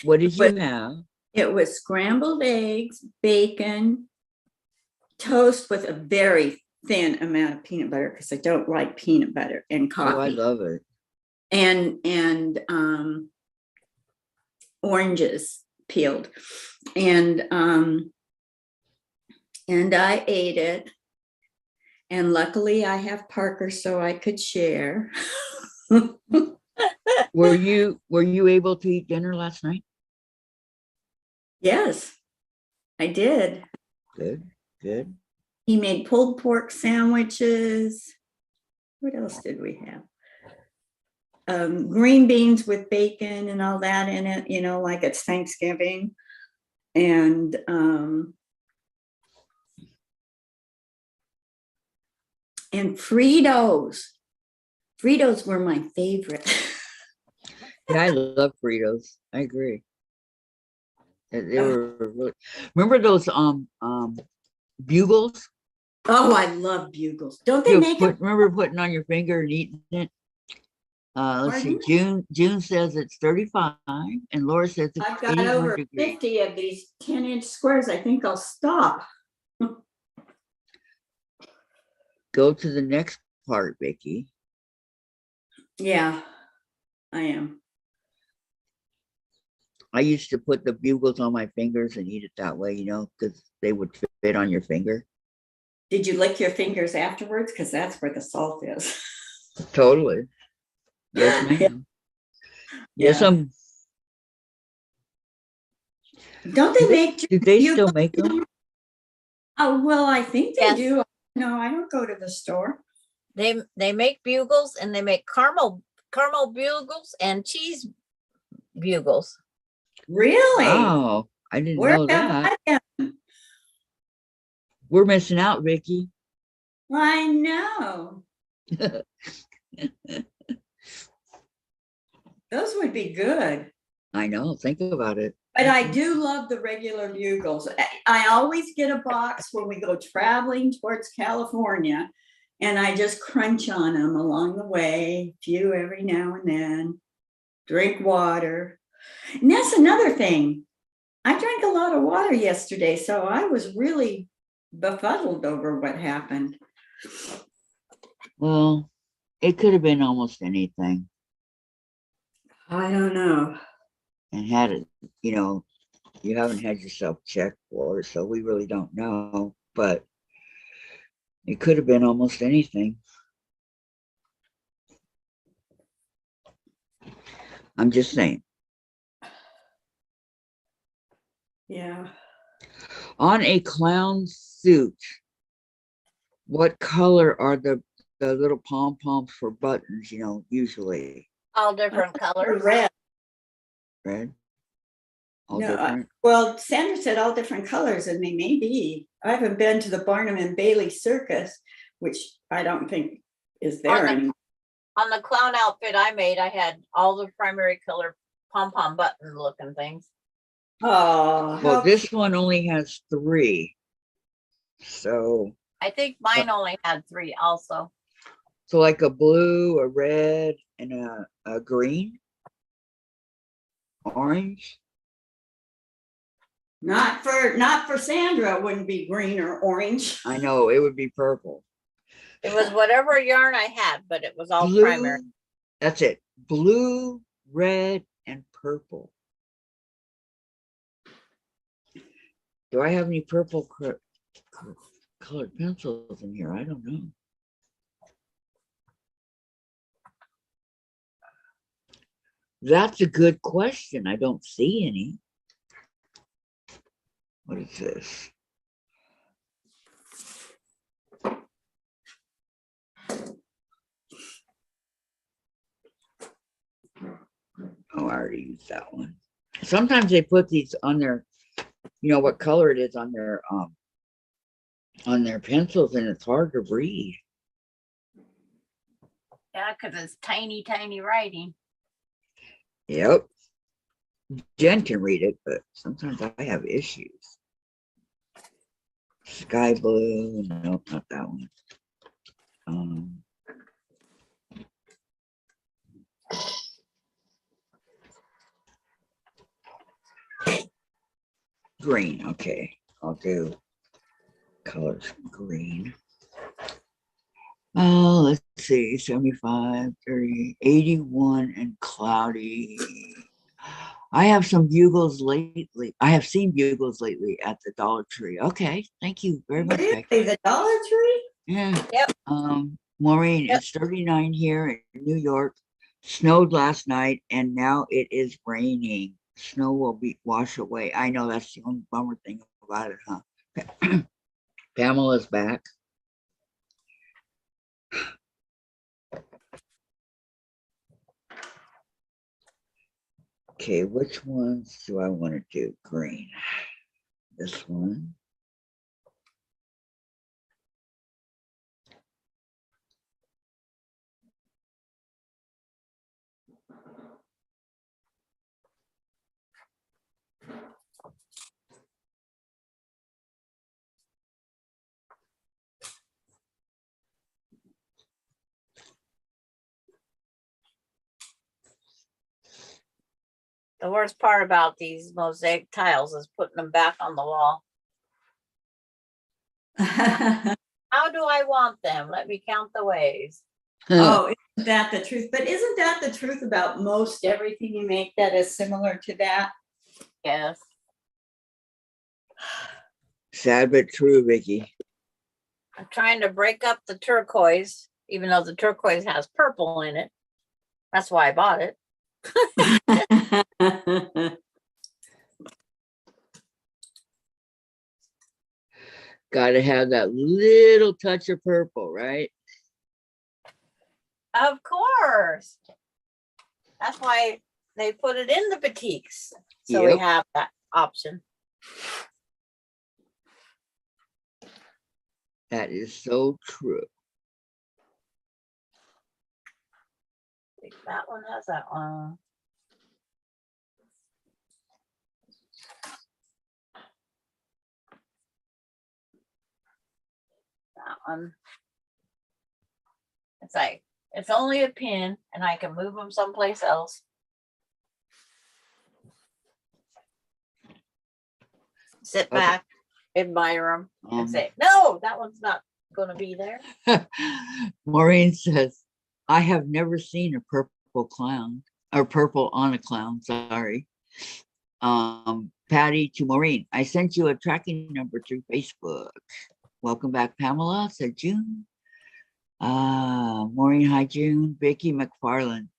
what did you have? It was scrambled eggs, bacon, toast with a very thin amount of peanut butter because I don't like peanut butter, and coffee. Oh, I love it. And oranges peeled. And I ate it. And luckily I have Parker so I could share. Were you able to eat dinner last night? Yes, I did. Good. He made pulled pork sandwiches. What else did we have? Green beans with bacon and all that in it, you know, like it's Thanksgiving. And Fritos. Fritos were my favorite. Yeah, I love Fritos. I agree. They were really, remember those bugles? Oh, I love bugles. Don't they make it? Remember putting on your finger and eating it? Let's see. Pardon? June says it's 35 and Laura says it's I've got 81 over degrees. 50 of these 10-inch squares. I think I'll stop. Go to the next part, Vicki. Yeah, I am. I used to put the bugles on my fingers and eat it that way, you know, because they would fit on your finger. Did you lick your fingers afterwards? Because that's where the salt is. Totally. Yes, ma'am. Yes, Yeah. Don't they make? Do they still make them? Oh, well, I think they Yes. do. No, I don't go to the store. They make bugles and they make caramel bugles and cheese bugles. Really? Wow, I didn't Where know have that. I been? We're missing out, Vicki. I know. Those would be good. I know. Think about it. But I do love the regular bugles. I always get a box when we go traveling towards California And I just crunch on them along the way, few every now and then, drink water. And that's another thing. I drank a lot of water yesterday, so I was really befuddled over what happened. Well, it could have been almost anything. I don't know. And had it, you haven't had yourself checked for it, so we really don't know. But it could have been almost anything. I'm just saying. Yeah. On a clown suit, what color are the little pom-poms for buttons, usually? All different colors. Red. Red? All No, different? well, Sandra said all different colors, and they may be. I haven't been to the Barnum and Bailey Circus, which I don't think is there anymore. On the clown outfit I made, I had all the primary color pom-pom button looking things. Oh, Well, how this one only has 3. So I think mine only had 3 also. like a blue, a red, and a green, orange. not for Sandra. It wouldn't be green or orange. I know it would be purple. It was whatever yarn I had, but it was all Blue, primary. that's it. Blue, red, and purple. Do I have any purple colored pencils in here? I don't know. That's a good question. I don't see any. What is this? Oh, I already used that one. Sometimes they put these on their, what color it is on their pencils, and it's hard to read. Yeah, because it's tiny, tiny writing. Yep. Jen can read it, but sometimes I have issues. Sky blue, nope, not that one. Green, okay. I'll do colors green. Oh, let's see, 75, 30, 81, and cloudy. I have some bugles lately. I have seen bugles lately at the Dollar Tree. Okay, thank you very much, Becky. Really? The Dollar Tree? Yeah. Yep. Maureen, Yep. it's 39 here in New York. Snowed last night, and now it is raining. Snow will be washed away. I know that's the only bummer thing about it, huh? Pamela's back. Okay, which ones do I want to do? Green. This one. The worst part about these mosaic tiles is putting them back on the wall. How do I want them? Let me count the ways. Oh, isn't that the truth? But isn't that the truth about most everything you make that is similar to that? Yes. Sad but true, Vicki. I'm trying to break up the turquoise, even though the turquoise has purple in it. That's why I bought it. Got to have that little touch of purple, right? Of course. That's why they put it in the boutiques. So we Yep. have that option. That is so true. I think that one has that one. That one. It's like, it's only a pin and I can move them someplace else. Sit Okay. back, admire them, and Um, say, no, that one's not going to be there. Maureen says, I have never seen a purple clown or purple on a clown. Sorry. Patty to Maureen, I sent you a tracking number through Facebook. Welcome back, Pamela, said June. Maureen, hi, June. Vicki McFarland.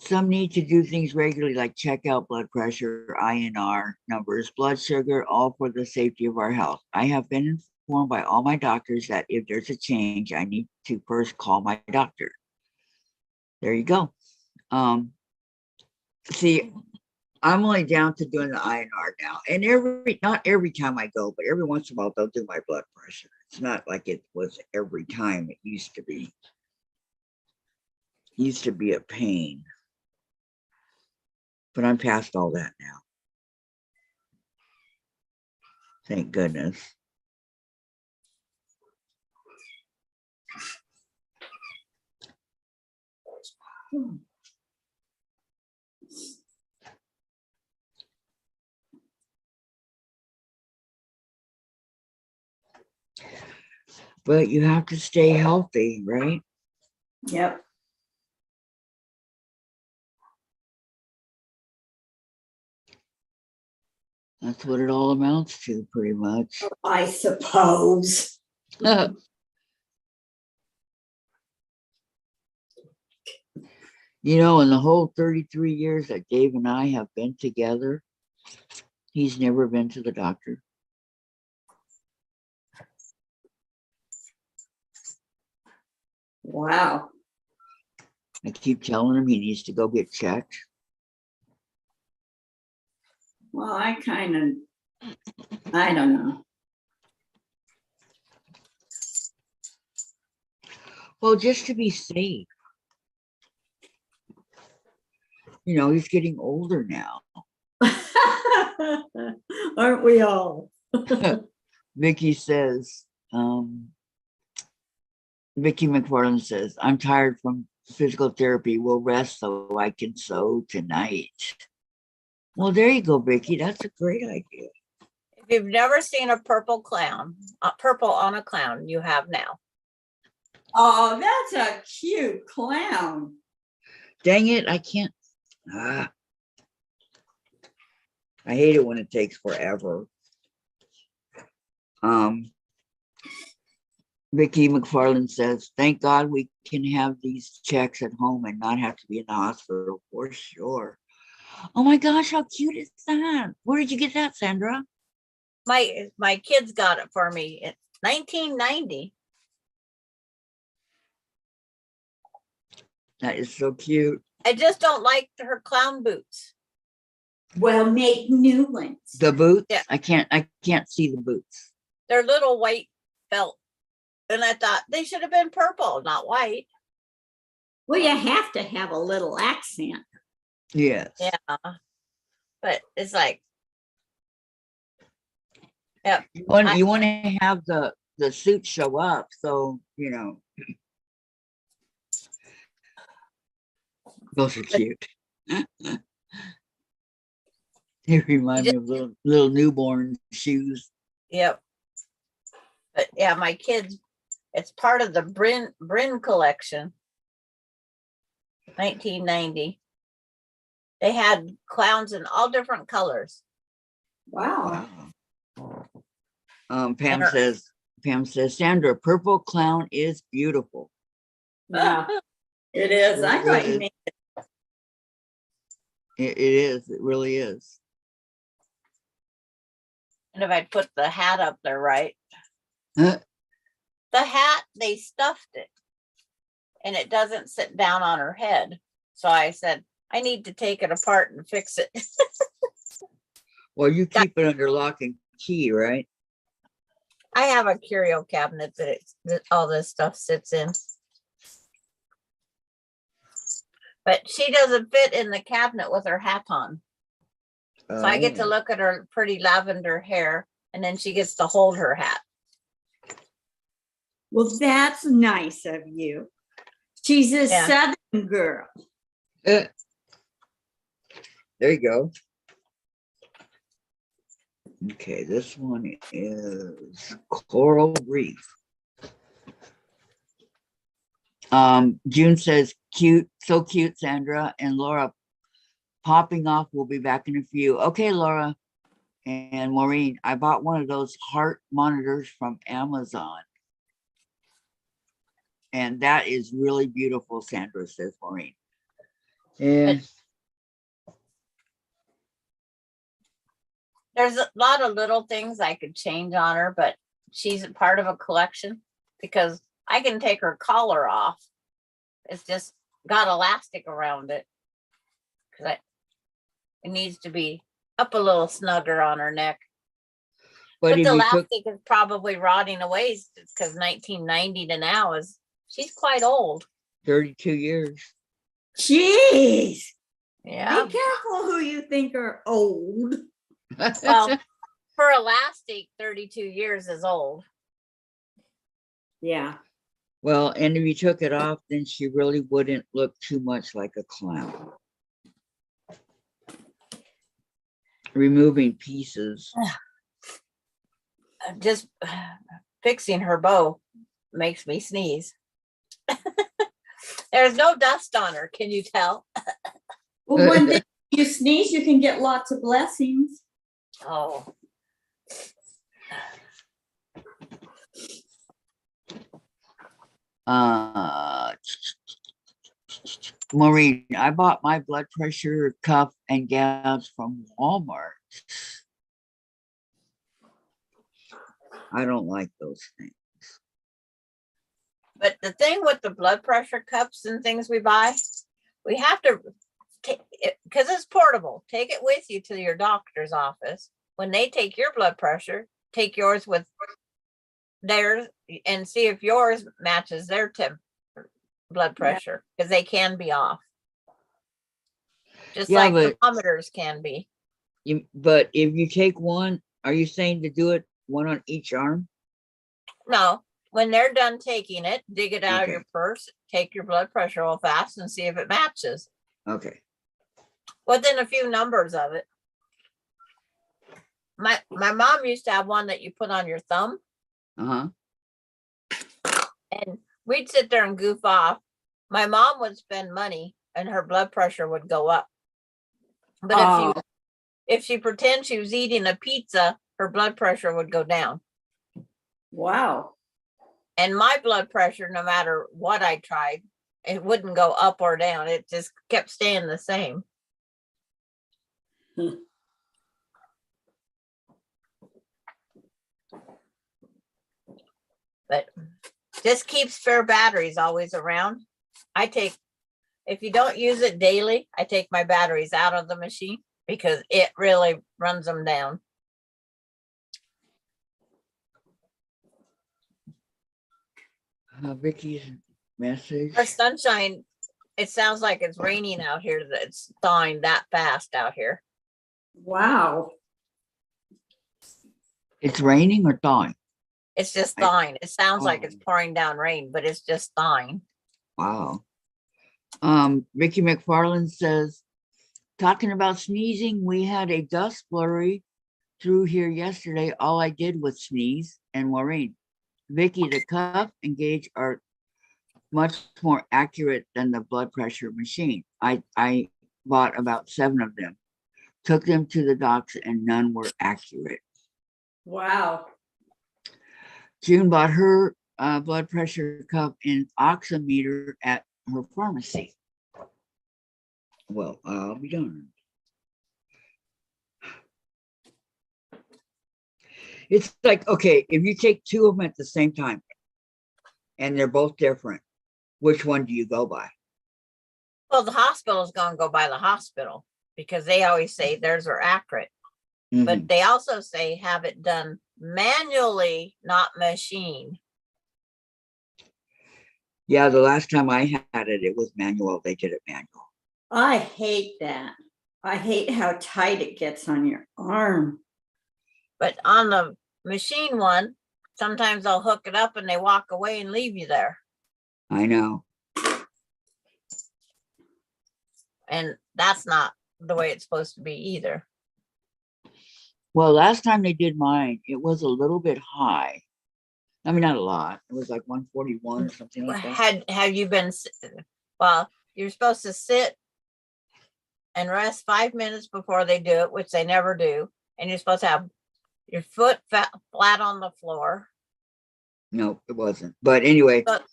Some need to do things regularly, like check out blood pressure, INR numbers, blood sugar, all for the safety of our health. I have been informed by all my doctors that if there's a change, I need to first call my doctor. There you go. See, I'm only down to doing the INR now. And not every time I go, but every once in a while they'll do my blood pressure. It's not like it was every time it used to be. It used to be a pain. But I'm past all that now. Thank goodness. But you have to stay healthy, right? Yep. That's what it all amounts to, pretty much. I suppose. You know, in the whole 33 years that Dave and I have been together, he's never been to the doctor. Wow. I keep telling him he needs to go get checked. Well, I don't know. Well, just to be safe. You know, he's getting older now. Aren't we all? Vicki says, Vicki McFarland says, I'm tired from physical therapy. We'll rest so I can sew tonight. Well, there you go, Vicki. That's a great idea. If you've never seen a purple clown, purple on a clown, you have now. Oh, that's a cute clown. Dang it, I can't. I hate it when it takes forever. Vicki McFarland says, thank God we can have these checks at home and not have to be in the hospital for sure. Oh my gosh, how cute is that? Where did you get that, Sandra? My kids got it for me in 1990. That is so cute. I just don't like her clown boots. Well, make new ones. The boots? Yeah. I can't see the boots. They're little white felt. And I thought they should have been purple, not white. Well, you have to have a little accent. Yes. Yeah. But it's like, yeah. You want to have the suit show up, so you know. Those are cute. They remind me of little newborn shoes. Yep. But yeah, my kids, it's part of the Bryn collection. 1990. They had clowns in all different colors. Wow. Pam says, Sandra, purple clown is beautiful. Yeah, it is. I thought you meant It is. It really is. And if I put the hat up there right, Huh? the hat, they stuffed it and it doesn't sit down on her head. So I said, I need to take it apart and fix it. Well, you keep it under lock and key, right? I have a curio cabinet that all this stuff sits in. But she doesn't fit in the cabinet with her hat on. So I get to look at her pretty lavender hair and then she gets to hold her hat. well, that's nice of you. She's a Yeah. Southern girl. There you go. Okay, this one is Coral Reef. June says, cute, so cute, Sandra. And Laura, popping off, we'll be back in a few. Okay, Laura and Maureen, I bought one of those heart monitors from Amazon. And that is really beautiful, Sandra, says Maureen. And There's a lot of little things I could change on her, but she's a part of a collection because I can take her collar off. It's just got elastic around it because it needs to be up a little snugger on her neck. but But if the you took elastic is probably rotting away because 1990 to now she's quite old. 32 years. Jeez. Yeah. Be careful who you think are old. Well, for elastic, 32 years is old. Yeah. Well, and if you took it off, then she really wouldn't look too much like a clown. Removing pieces. Just fixing her bow makes me sneeze. There's no dust on her. Can you tell? Well, one day you sneeze, you can get lots of blessings. Oh. Maureen, I bought my blood pressure cuff and gauge from Walmart. I don't like those things. But the thing with the blood pressure cups and things we buy, we have to take it because it's portable. Take it with you to your doctor's office. When they take your blood pressure, take yours with theirs and see if yours matches their blood pressure because they can be off. Just Yeah, like but thermometers can be. but if you take one, are you saying to do it one on each arm? No, when they're done taking it, dig it out of Okay. your purse, take your blood pressure real fast and see if it matches. Okay. Within a few numbers of it. My mom used to have one that you put on your thumb, Uh-huh. and we'd sit there and goof off. My mom would spend money and her blood pressure would go up. But if she pretends she was eating a pizza, her blood pressure would go down. Wow. And my blood pressure, no matter what I tried, it wouldn't go up or down. It just kept staying the same. But just keep spare batteries always around. If you don't use it daily, I take my batteries out of the machine because it really runs them down. Vicky's message. For sunshine, it sounds like it's raining out here. That it's thawing that fast out here. Wow. It's raining or thawing? It's just thawing. It sounds like it's Oh. pouring down rain, but it's just thawing. Wow. Vicky McFarland says, talking about sneezing, we had a dust flurry through here yesterday. All I did was sneeze. And Maureen, Vicky, the cuff and gauge are much more accurate than the blood pressure machine. I bought about 7 of them, took them to the docs, and none were accurate. Wow. June bought her blood pressure cuff and oximeter at her pharmacy. Well, I'll be darned. It's like, okay, if you take 2 of them at the same time and they're both different, which one do you go by? Well, the hospital is going to go by the hospital because they always say theirs are accurate. Mhm. But they also say have it done manually, not machine. Yeah, the last time I had it, it was manual. They did it manual. I hate that. I hate how tight it gets on your arm. But on the machine one, sometimes they'll hook it up and they walk away and leave you there. I know. And that's not the way it's supposed to be either. Well, last time they did mine, it was a little bit high. I mean, not a lot. It was like 141 or something like that. Have you been, well, you're supposed to sit and rest 5 minutes before they do it, which they never do. And you're supposed to have your foot flat on the floor. No, it wasn't. But anyway, But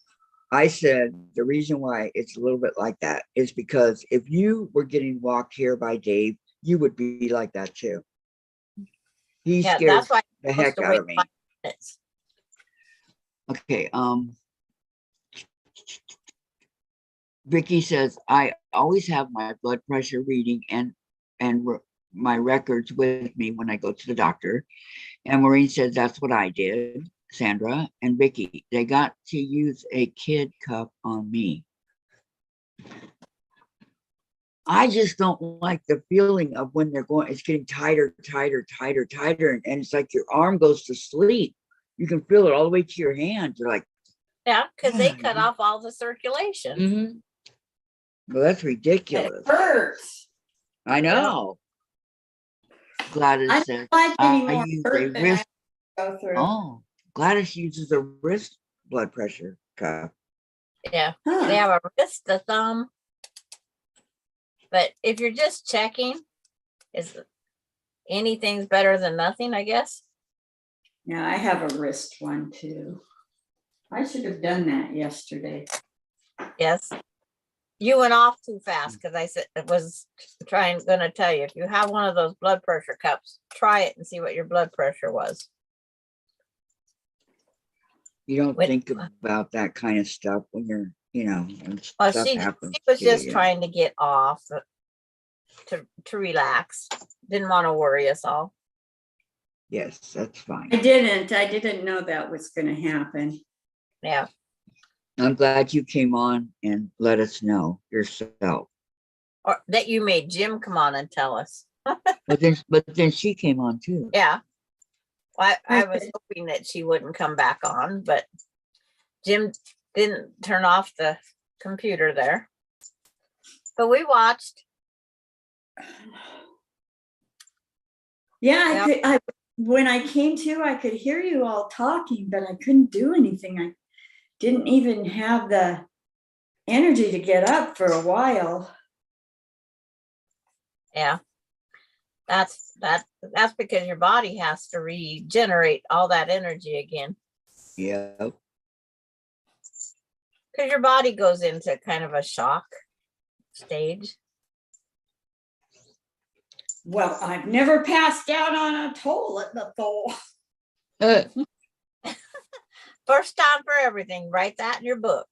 I said the reason why it's a little bit like that is because if you were getting walked here by Dave, you would be like that too. He yeah, scares that's why the you're supposed heck to out wait of me. 5 minutes. Okay. Vicki says I always have my blood pressure reading and my records with me when I go to the doctor. And Maureen says that's what I did. Sandra and Vicki, they got to use a kid cup on me. I just don't like the feeling of when they're going, it's getting tighter, and it's like your arm goes to sleep. You can feel it all the way to your hand. You're like, Yeah, because they cut off all the circulation. mm-hmm. Well, that's ridiculous. It hurts. I know. Gladys I says, don't like any I more use hurt a than I wrist. go through. Oh, Gladys uses a wrist blood pressure cuff. Yeah, Huh. they have a wrist, a thumb. But if you're just checking, is anything's better than nothing, I guess. Yeah, I have a wrist one too. I should have done that yesterday. Yes. You went off too fast because I said it was gonna tell you if you have one of those blood pressure cups, try it and see what your blood pressure was. You don't When- think about that kind of stuff when you're, when Well, stuff she happens. was to just you. trying to get off to relax. Didn't want to worry us all. Yes, that's fine. I didn't know that was going to happen. Yeah. I'm glad you came on and let us know yourself. Or that you made Jim come on and tell us. But then she came on too. Yeah. I was hoping that she wouldn't come back on, but Jim didn't turn off the computer there. But we watched. Yeah, Yep. When I came to, I could hear you all talking, but I couldn't do anything. I didn't even have the energy to get up for a while. Yeah. That's because your body has to regenerate all that energy again. Yeah. Because your body goes into kind of a shock stage. Well, I've never passed out on a toilet before. First time for everything. Write that in your book.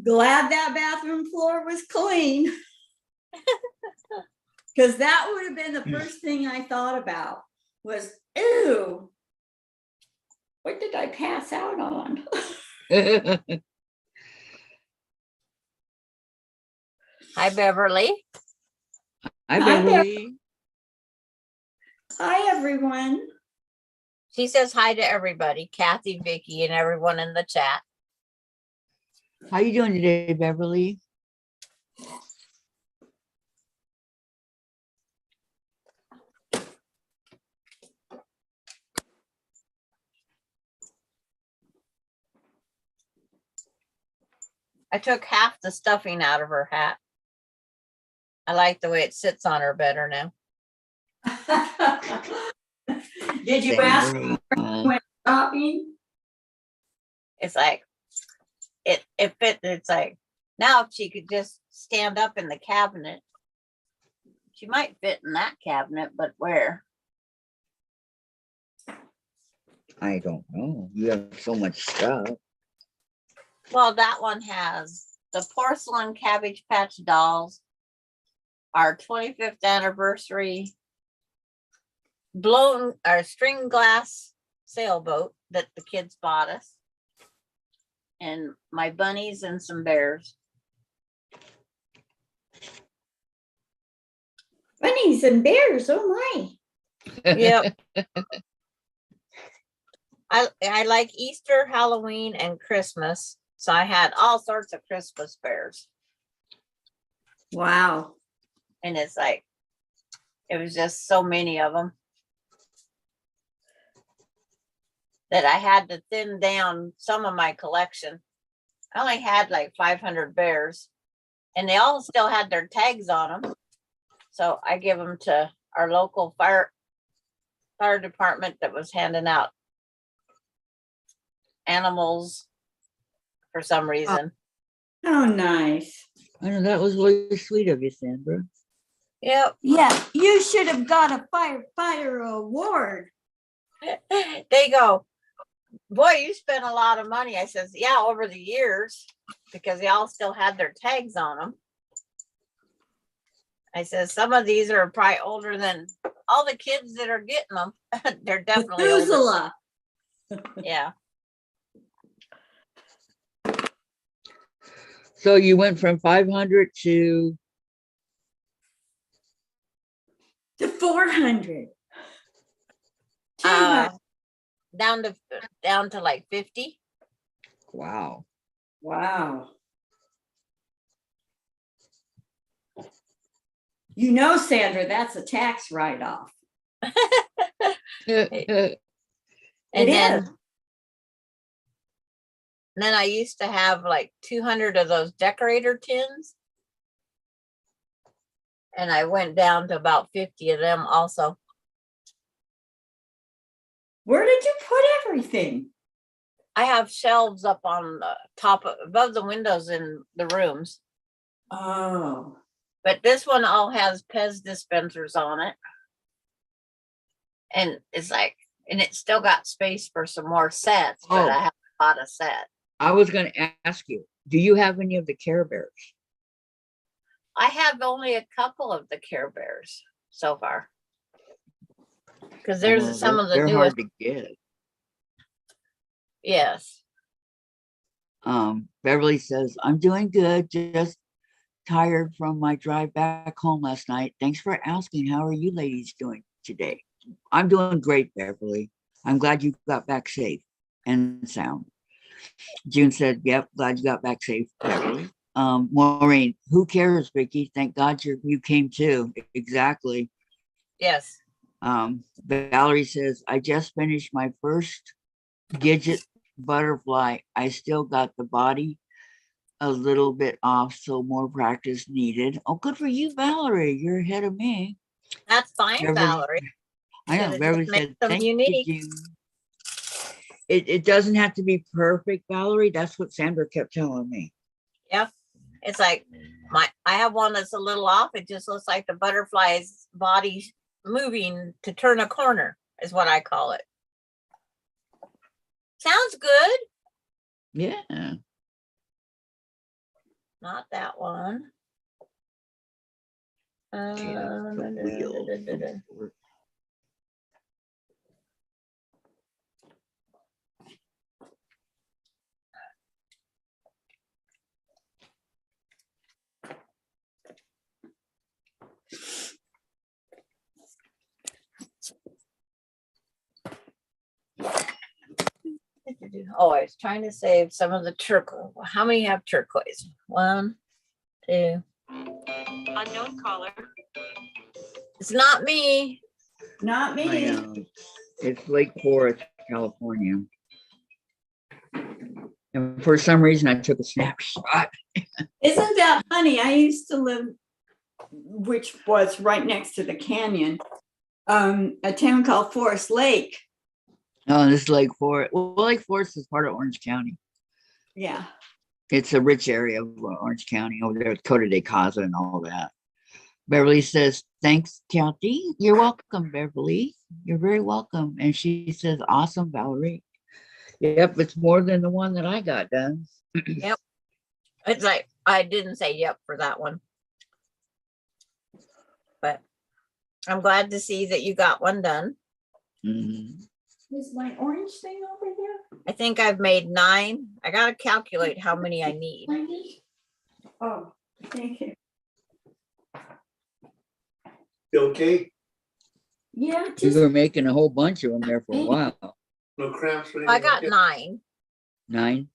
Glad that bathroom floor was clean. Because that would have been the first thing I thought about was, ew, what did I pass out on? Hi, Beverly. Hi, Beverly. Hi, everyone. She says hi to everybody, Kathy, Vicki, and everyone in the chat. How you doing today, Beverly? I took half the stuffing out of her hat. I like the way it sits on her better now. Did you ask when shopping? It's like it fit. It's like now if she could just stand up in the cabinet, she might fit in that cabinet, but where? I don't know. You have so much stuff. Well, that one has the porcelain Cabbage Patch dolls, our 25th anniversary our string glass sailboat that the kids bought us, and my bunnies and some bears. Bunnies and bears, oh my. Yep. I like Easter, Halloween, and Christmas. So I had all sorts of Christmas bears. Wow. And it's like, it was just so many of them that I had to thin down some of my collection. I only had like 500 bears, and they all still had their tags on them. So I give them to our local fire department that was handing out animals for some reason. How nice. I know that was really sweet of you, Sandra. Yep. Yeah, you should have got a firefighter award. They go, boy, you spent a lot of money. I says, yeah, over the years, because they all still had their tags on them. I says, some of these are probably older than all the kids that are getting them. They're definitely older. Methuselah. Yeah. So you went from 500 to To 400. Down to like 50. wow. Wow. You know, Sandra, that's a tax write-off. And It then I used to have like 200 of those decorator tins. And I went down to about 50 of them also. Where did you put everything? I have shelves up on the top above the windows in the rooms. Oh. But this one all has Pez dispensers on it. And it's like, and it's still got space for some more sets, but I haven't bought a set. I was going to ask you, do you have any of the Care Bears? I have only a couple of the Care Bears so far. Because there's Well, some of the they're newest. hard to get. Yes. Beverly says, I'm doing good, just tired from my drive back home last night. Thanks for asking. How are you ladies doing today? I'm doing great, Beverly. I'm glad you got back safe and sound. June said, yep, glad you got back safe, Beverly. Maureen, who cares, Vicki? Thank God you came too. Exactly. Yes. Valerie says, I just finished my first Gidget butterfly. I still got the body a little bit off, so more practice needed. Oh, good for you, Valerie. You're ahead of me. That's fine, Beverly, Valerie. I know. Should've Beverly just made said, them thank unique. you. It doesn't have to be perfect, Valerie. That's what Sandra kept telling me. Yeah. It's like I have one that's a little off. It just looks like the butterfly's body moving to turn a corner, is what I call it. Sounds good. Yeah. Not that one. Okay, the wheel. Oh, I was trying to save some of the turquoise. How many have turquoise? 1, 2. Unknown caller. It's not me. Not I me. know. It's Lake Forest, California. And for some reason, I took a snapshot. Isn't that funny? I used to live, which was right next to the canyon, a town called Forest Lake. Oh, this is Lake Forest. Well, Lake Forest is part of Orange County. Yeah. It's a rich area of Orange County over there with Coda de Casa and all that. Beverly says, thanks, Kathy. You're welcome, Beverly. You're very welcome. And she says, awesome, Valerie. Yep, it's more than the one that I got done. Yep. It's like, I didn't say yep for that one. But I'm glad to see that you got one done. Mhm. Is my orange thing over here? I think I've made 9. I got to calculate how many I need. Oh, thank you. You okay? Yeah, You just were making a whole bunch of them there for a while. No cramps or anything? I got like 9. 9.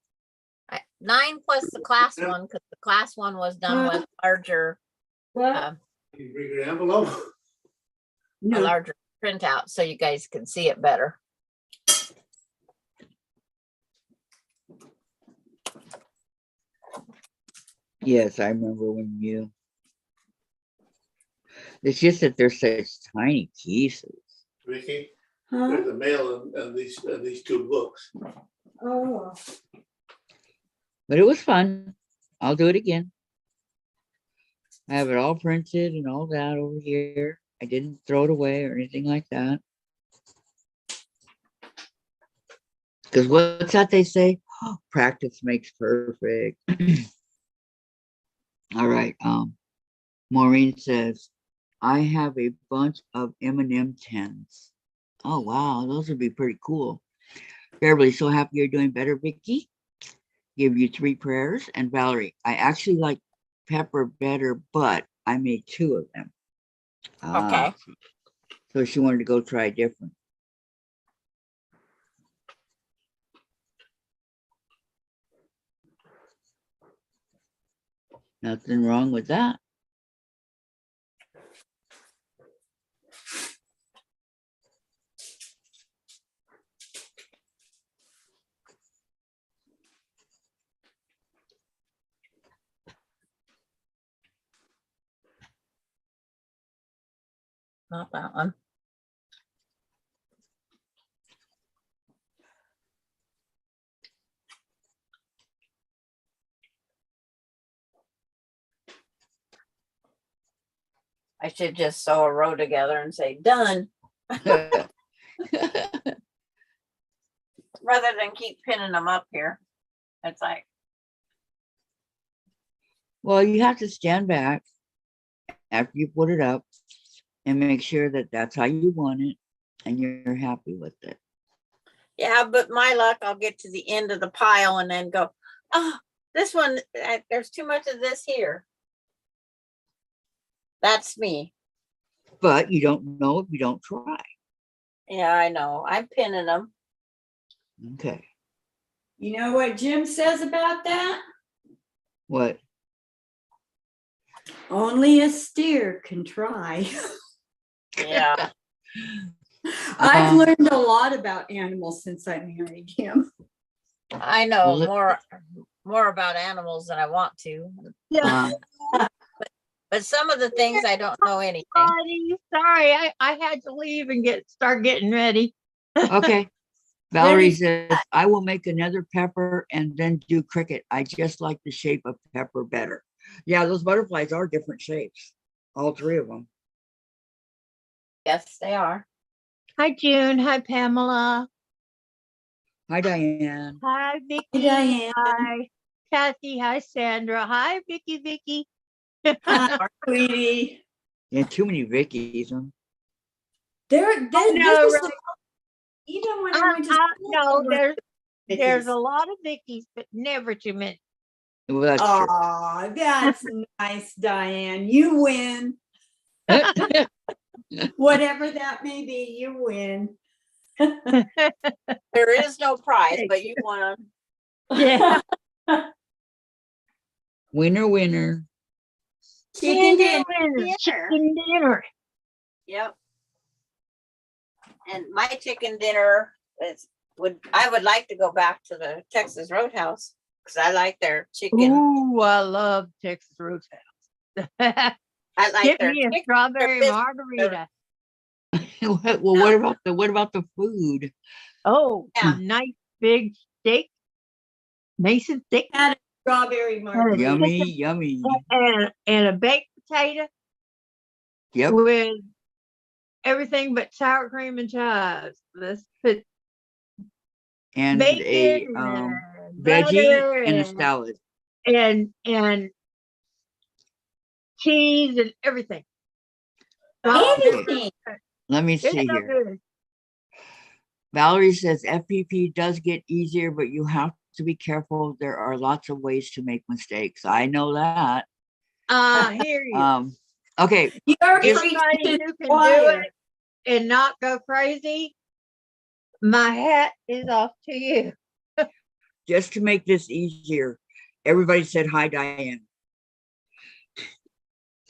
9 plus the class one, because the class one was done with larger what? You bring your envelope? a No. larger printout so you guys can see it better. Yes, I remember when you. It's just that they're such tiny pieces. Vicki, Huh? there's the mail and these two books. Oh. But it was fun. I'll do it again. I have it all printed and all that over here. I didn't throw it away or anything like that. Because what's that they say? Oh, practice makes perfect. All right. Maureen says, I have a bunch of M&M 10s. Oh, wow. Those would be pretty cool. Beverly, so happy you're doing better, Vicki. Give you 3 prayers. And Valerie, I actually like pepper better, but I made 2 of them. Okay. So she wanted to go try different. Nothing wrong with that. Not that one. I should just sew a row together and say done rather than keep pinning them up here. It's like, Well, you have to stand back after you put it up and make sure that that's how you want it and you're happy with it. yeah, but my luck, I'll get to the end of the pile and then go, oh, this one, there's too much of this here. That's me. But you don't know if you don't try. Yeah, I know. I'm pinning them. Okay. You know what Jim says about that? What? Only a steer can try. Yeah. I've learned a lot about animals since I married him. I know Well, more about animals than I want to. Um, But some of the things I don't know anything. Sorry, I had to leave and start getting ready. okay. Valerie says, I will make another pepper and then do cricket. I just like the shape of pepper better. Yeah, those butterflies are different shapes. All 3 of them. Yes, they are. Hi, June. Hi, Pamela. Hi, Diane. Hi, Vicki. Diane. Hi, Kathy. Hi, Sandra. Hi, Vicki. Hi, sweetie. Yeah, too many Vickies. Huh? There, No, this is right. even when I went to No, school, there's a lot of Vickies, but never too many. Well, that's true. oh, that's nice, Diane. You win. Whatever that may be, you win. There is no prize, but you won. Yeah. Winner. Chicken dinner. Chicken dinner. Yep. And my chicken dinner I would like to go back to the Texas Roadhouse because I like their chicken. Ooh, I love Texas Roadhouse. I like Get their me a chicken. strawberry biscuits. margarita. What about the food? Oh, Yeah. nice big steak. Nice and thick. Had a strawberry margarita. Yummy. And a baked potato Yep. with everything but sour cream and chives. Let's put And a bacon and veggie butter and a salad. and cheese and everything. Everything. Let me It's see so here. good. Valerie says FPP does get easier, but you have to be careful. There are lots of ways to make mistakes. I know that. Hear you. Okay. You're Everybody preaching who to can do choir. it and not go crazy, my hat is off to you. Just to make this easier, everybody said hi, Diane.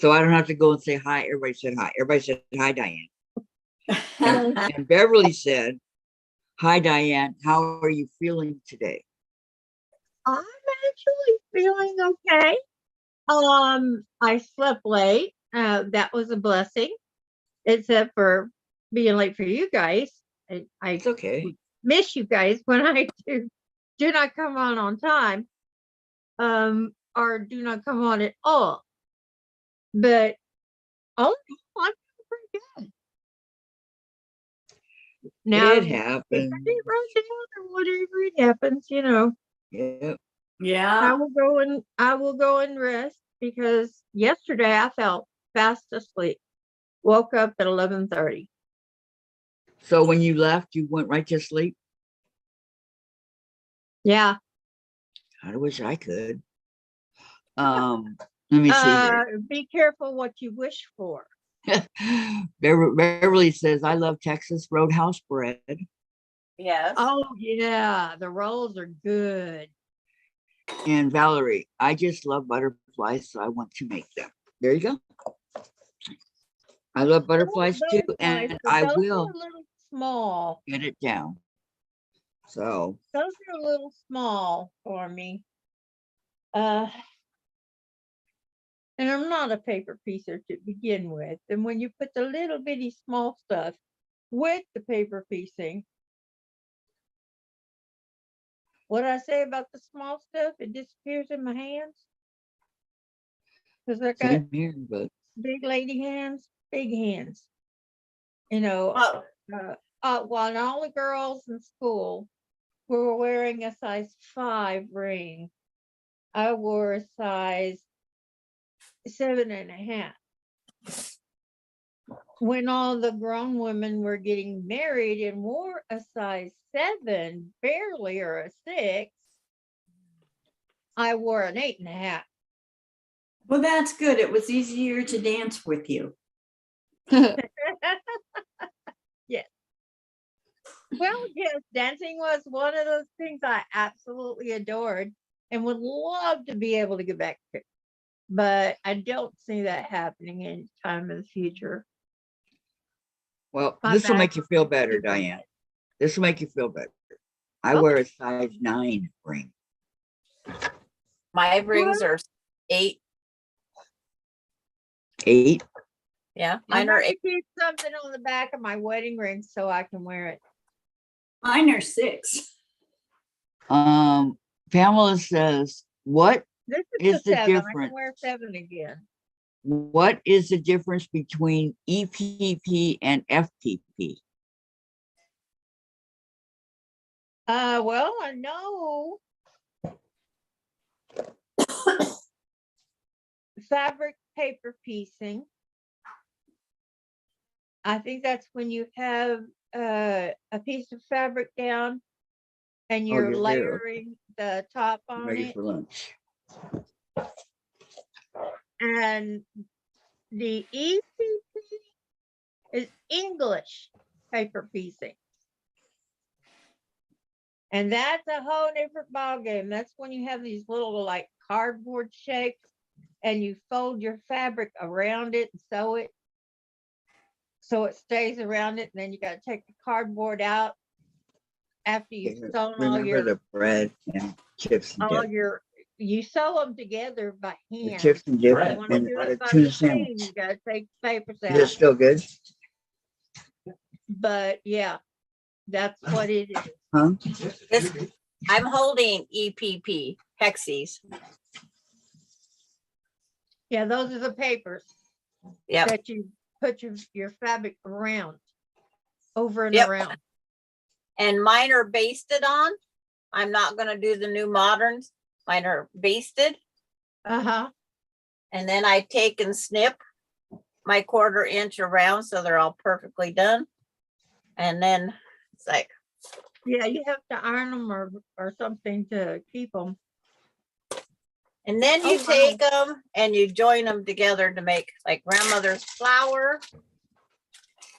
So I don't have to go and say hi. Everybody said hi. Everybody said hi, Diane. And Beverly said, hi, Diane. How are you feeling today? I'm actually feeling okay. I slept late. That was a blessing, except for being late for you guys. I It's okay. miss you guys when I do not come on time, or do not come on at all. But all in all, I'm doing pretty good. Now, It if I happened. get run down or whatever it happens, Yep. Yeah. I will go and rest because yesterday I fell fast asleep. Woke up at 11:30. So when you left, you went right to sleep? Yeah. I wish I could. Let me see here. Be careful what you wish for. Beverly says, I love Texas Roadhouse bread. Yes. Oh yeah, the rolls are good. And Valerie, I just love butterflies, so I want to make them. There you go. I love butterflies too, Butterflies, and but I those will are a little small. get it down. So Those are a little small for me. And I'm not a paper piecer to begin with. And when you put the little bitty small stuff with the paper piecing, what I say about the small stuff, it disappears in my hands. Because I got same here, but big lady hands, big hands. Oh, While all the girls in school were wearing a size 5 ring, I wore a size 7.5. When all the grown women were getting married and wore a size 7, barely, or a 6, I wore an 8.5. Well, that's good. It was easier to dance with you. Yes. Well, yes, dancing was one of those things I absolutely adored and would love to be able to get back to. But I don't see that happening in time in the future. well, My this will back make you feel is better, too bad. Diane. This will make you feel better. I Okay. wear a size 9 ring. my rings are 8. 8. Yeah, I'm mine are going 8. to keep something on the back of my wedding ring so I can wear it. Mine are 6. Pamela says, what This is is the a 7. I difference? can wear 7 again. What is the difference between EPP and FPP? Well, I know fabric paper piecing. I think that's when you have a piece of fabric down and you're you're here. layering the top I'm on ready it. for lunch. And the EPP is English paper piecing. And that's a whole different ballgame. That's when you have these little like cardboard shapes and you fold your fabric around it and sew it so it stays around it. And then you got to take the cardboard out after you've sewn all Remember your the bread and chips and dip. you sew them together by The hand. chips and dip You and want to do a it by tuna machine, sandwich. you got to take the papers Is it out. still good? But yeah, that's what it is. Huh? I'm holding EPP hexes. Yeah, those are the papers Yep. that you put your fabric around, over and Yep. around. And mine are basted on. I'm not going to do the new moderns. Mine are basted. Uh-huh. And then I take and snip my 1/4 inch around so they're all perfectly done. And then it's like, Yeah, you have to iron them or something to keep them. and then you Oh, wow. take them and you join them together to make like grandmother's flower.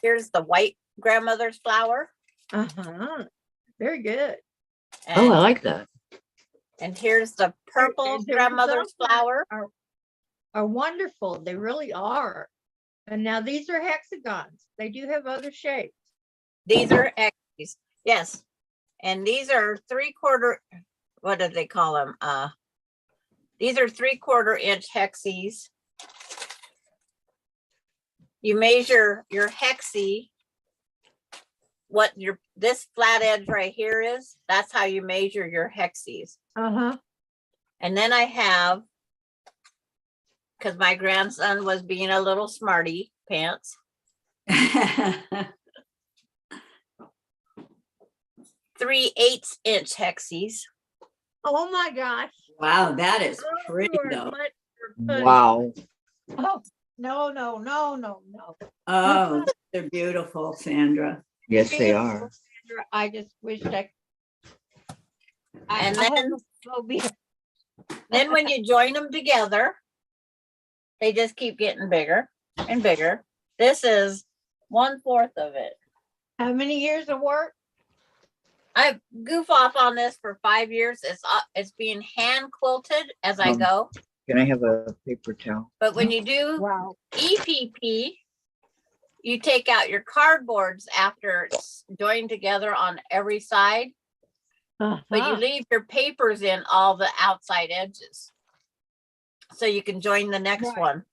Here's the white grandmother's flower. Uh-huh. Very good. And, Oh, I like that. and here's the purple Is there grandmother's some flower. are wonderful. They really are. And now these are hexagons. They do have other shapes. These are X's. Yes. And these are 3/4, what do they call them? These are 3/4 inch hexes. You measure your hexie, what this flat edge right here is, that's how you measure your hexes. Uh-huh. And then I have, because my grandson was being a little smarty pants, 3/8 inch hexes. Oh my gosh. Wow, that is Oh, pretty you are though. much more funny. Wow. Oh, no, no, no, no, no. Oh, they're beautiful, Sandra. Yes, they Beautiful, are. Sandra. I just wish And I have then- a phobia. Then when you join them together, they just keep getting bigger and bigger. This is 1/4 of it. How many years of work? I goof off on this for 5 years. It's being hand quilted as I Um, go. Can I have a paper towel? But when you do Wow. EPP, you take out your cardboards after it's joined together on every side, but you Uh-huh. leave your papers in all the outside edges. So you can join the next Right. one.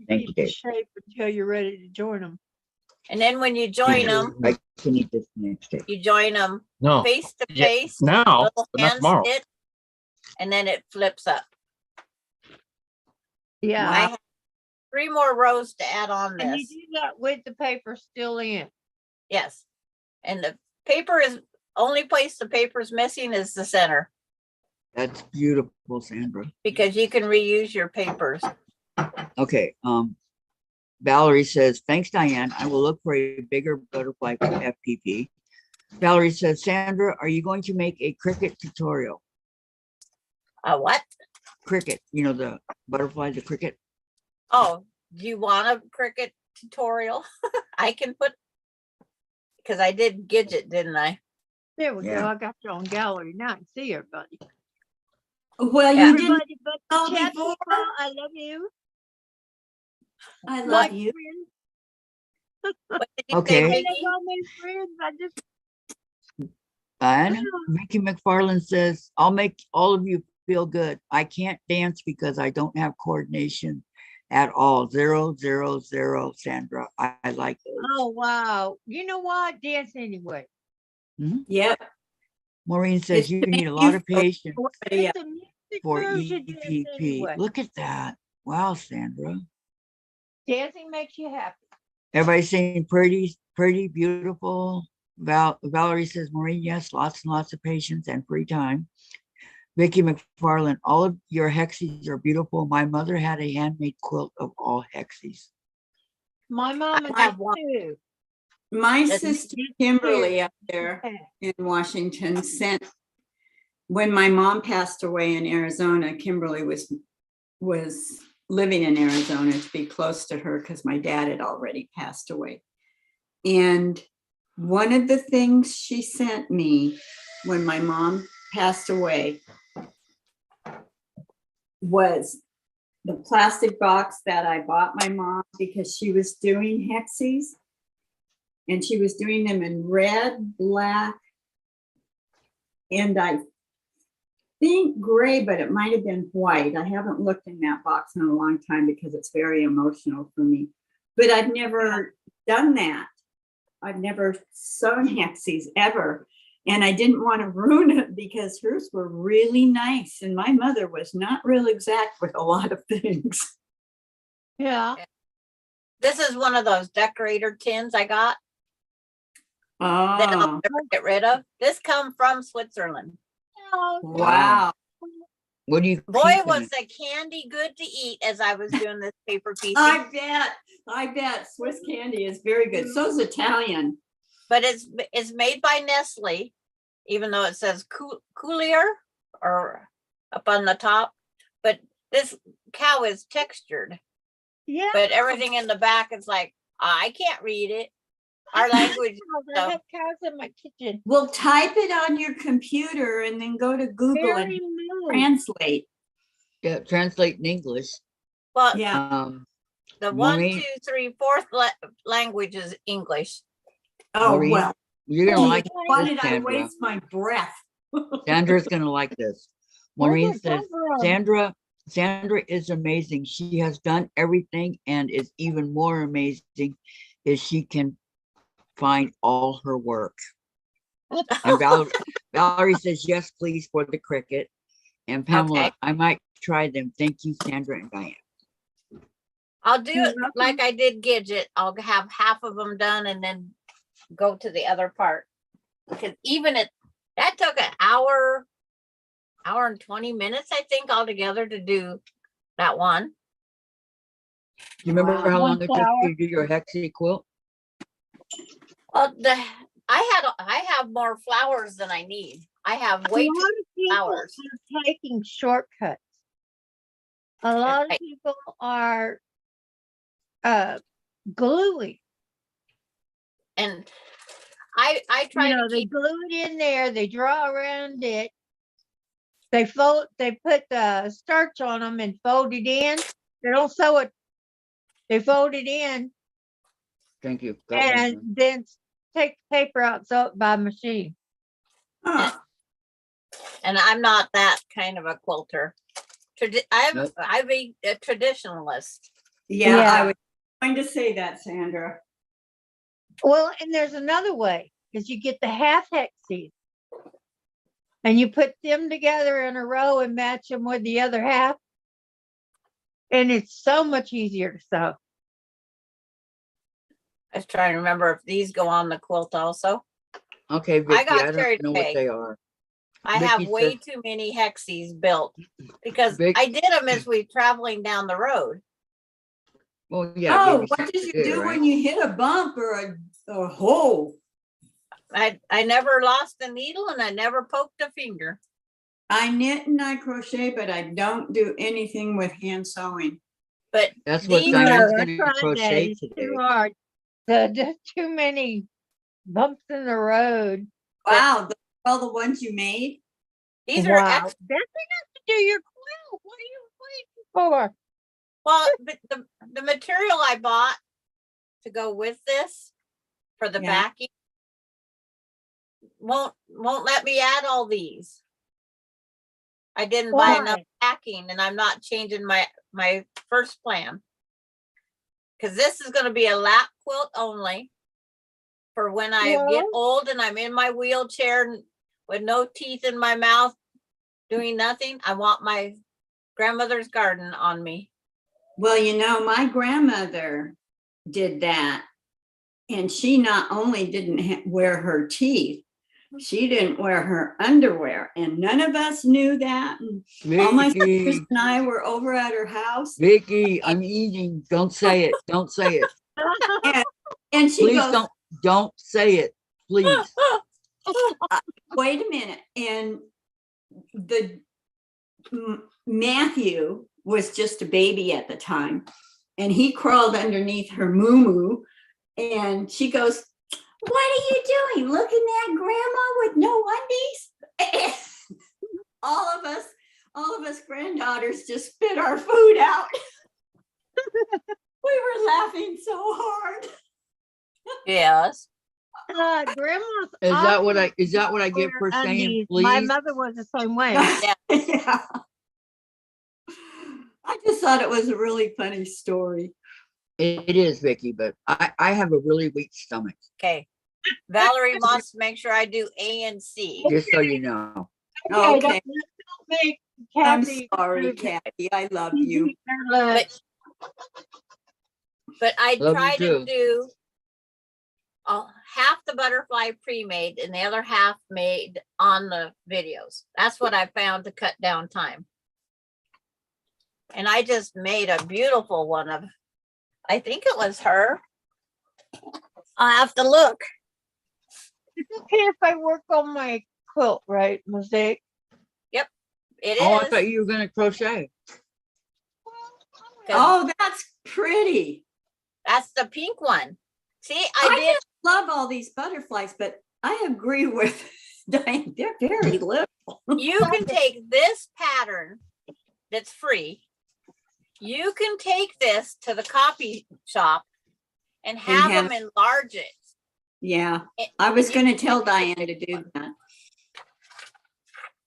Thank you, Keep the Dave. shape until you're ready to join them. And then when you join them, I can eat this next day. you join them No, face to Yeah, face, now, little but not hand tomorrow. stitch, and then it flips up. Yeah. I have 3 more rows to add on And you this. do that with the paper still in. Yes. And the paper is, only place the paper is missing is the center, That's beautiful, Sandra. because you can reuse your papers. Okay, Valerie says, thanks, Diane. I will look for a bigger butterfly for FPP. Valerie says, Sandra, are you going to make a cricket tutorial? A what? Cricket, you know, the butterfly, the cricket. Oh, do you want a cricket tutorial? I can put, because I did Gidget, didn't I? There we Yeah. go. I got you on gallery now. I can see everybody. Well, Yeah. you didn't. Everybody but the know chat before? people, I love you. I My love you. friends. What did you Okay. say, I Vicki? love all my friends. I just And Vicki McFarland says, I'll make all of you feel good. I can't dance because I don't have coordination at all. 0, 0, 0, Sandra. I like those. oh wow. You know what? Dance anyway. Yep. Maureen says It's you to need make a lot you of feel patience Yeah. It's a music for moves you dance EPP. anyway. Look at that. Wow, Sandra. Dancing makes you happy. Everybody's saying pretty, pretty, beautiful. Valerie says, Maureen, yes, lots and lots of patience and free time. Vicki McFarland, all of your hexes are beautiful. My mother had a handmade quilt of all hexes. My mama I have did one. too. My That's- sister Kimberly up there in Washington sent, when my mom passed away in Arizona, Kimberly was living in Arizona to be close to her because my dad had already passed away. And one of the things she sent me when my mom passed away was the plastic box that I bought my mom because she was doing hexes. And she was doing them in red, black, and I think gray, but it might have been white. I haven't looked in that box in a long time because it's very emotional for me. But I've never done that. I've never sewn hexes ever. And I didn't want to ruin it because hers were really nice. And my mother was not real exact with a lot of things. Yeah. This is one of those decorator tins I got that I'll Oh, never get rid of. This come from Switzerland. Oh, wow. What do you Boy, keep in was it? the candy good to eat as I was doing this paper piece. I bet Swiss candy is very good. So's Italian. But it's made by Nestle, even though it says Coulier or up on the top. But this cow is textured, yeah. but everything in the back is like, I can't read it. Our language. I have cows in my kitchen. Well, type it on your computer and then go to Google Very and moved. translate. Yeah, translate in English. Well, Yeah. the one, Maureen, 2, 3, fourth language is English. Oh, Maureen, well. you're gonna Gee, like why this, did I Sandra. waste my breath? Sandra's gonna like this. Where'd Maureen that says, come from? Sandra is amazing. She has done everything and is even more amazing is she can find all her work. And Valerie says, yes, please, for the cricket. And Pamela, Okay. I might try them. Thank you, Sandra and Diane. I'll do You're it like I did Gidget. I'll have half of them done and then go to the other part. Because even that took an hour and 20 minutes, I think, altogether to do that one. Do you remember Wow. how long One it took flower. you to do your hexie quilt? Well, I have more flowers than I need. I have A way lot too of people flowers. are taking shortcuts. A lot of I- people are gluing. and I try to They keep glue it in there, they draw around it. They put the starch on them and fold it in. They don't sew it. They fold it in Thank you. That makes and sense. then take the paper out, sew it by machine. Huh. and I'm not that kind of a quilter. Nope. I'm a traditionalist. Yeah, Yeah. I was going to say that, Sandra. Well, and there's another way, is you get the half hexies and you put them together in a row and match them with the other half. And it's so much easier to sew. I was trying to remember if these go on the quilt also. Okay, Vicki, got I carried don't know what away. they are. I Vicki have way says- too many hexies built because Vic- I did them as we traveling down the road. Well, yeah. Oh, baby what steps did to you do, do right? when you hit a bump or a hole? I never lost a needle and I never poked a finger. I knit and I crochet, but I don't do anything with hand sewing. But That's what these Diane's I gonna tried that. crochet It's today. too hard. There's too many bumps in the road. Wow, all the ones you made? these are Wow. extra. That's enough to do your quilt. What are you waiting for? Well, but the material I bought to go with this for the Yeah. backing won't let me add all these. I didn't buy enough Why? backing and I'm not changing my first plan. Because this is going to be a lap quilt only for when I get Well- old and I'm in my wheelchair with no teeth in my mouth doing nothing. I want my grandmother's garden on me. Well, my grandmother did that. And she not only didn't wear her teeth, she didn't wear her underwear. And none of us knew that. And all my sisters Vicki, and I were over at her house. Vicki, I'm eating. Don't say it. Don't say it. And she Please goes, don't say it. Please. wait a minute. And Matthew was just a baby at the time. And he crawled underneath her moo-moo. And she goes, what are you doing? Looking at grandma with no undies? all of us granddaughters just spit our food out. We were laughing so hard. Yes. Grandma's Is that what often I get for wear saying undies. My please? mother was the same way. Yeah. I just thought it was a really funny story. It is, Vicki, but I have a really weak stomach, Okay. Valerie wants to make sure I do A and C. just so you know. Okay. Don't make I'm Kathy sorry, prove it. Kathy. I love you. But I Love you try to too. do half the butterfly pre-made and the other half made on the videos. That's what I found to cut down time. And I just made a beautiful one of, I think it was her. I'll have to look. It's okay if I work on my quilt, right, Mosaic? It Oh, I is. thought you were gonna crochet. 'Cause Oh, that's pretty. that's the pink one. See, I I did. just love all these butterflies, but I agree with Diane. They're very little. You can take this pattern that's free You can take this to the copy shop and have them enlarge it. Yeah, And- I was and you going to can tell take Diane to do that.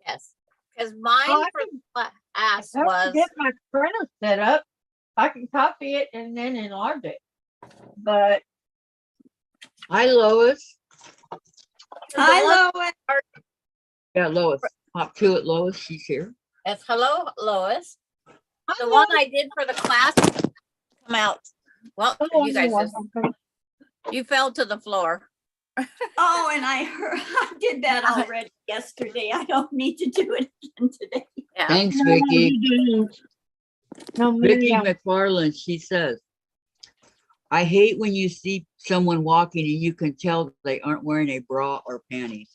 Yes, because mine Oh, I for can- class I have to was, get my printer set up. I can copy it and then enlarge it. But Hi, Lois. Hi, Lois. Yeah, Lois. Hop to it, Lois. She's here. it's hello, Lois. I The know- one I did for the class come out. Well, Oh, you I guys know just, I'm- you fell to the floor. Oh, and I heard, I did that already yesterday. I don't need to do it again today. Yeah. Thanks, No, Vicki. you didn't. No, Vicki Miriam. McFarland, she says, I hate when you see someone walking and you can tell they aren't wearing a bra or panties.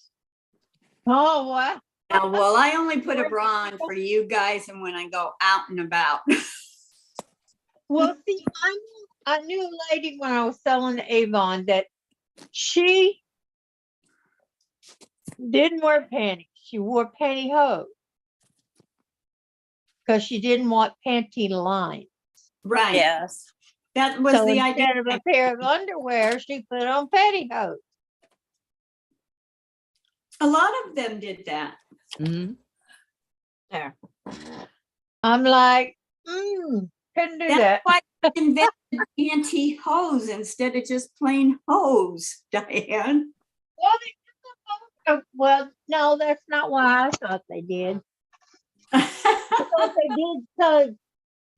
Oh, what? Now, well, I only put a bra on for you guys and when I go out and about. Well, see, I knew a lady when I was selling Avon that she didn't wear panties. She wore pantyhose because she didn't want panty line. Right. Yes. That was So the idea. instead of a pair of underwear, she put on pantyhose. A lot of them did that. Mhm. There. I'm like, couldn't do That's that. why I invented anti-hose instead of just plain hose, Diane. Well, no, that's not why I thought they did. I thought they did so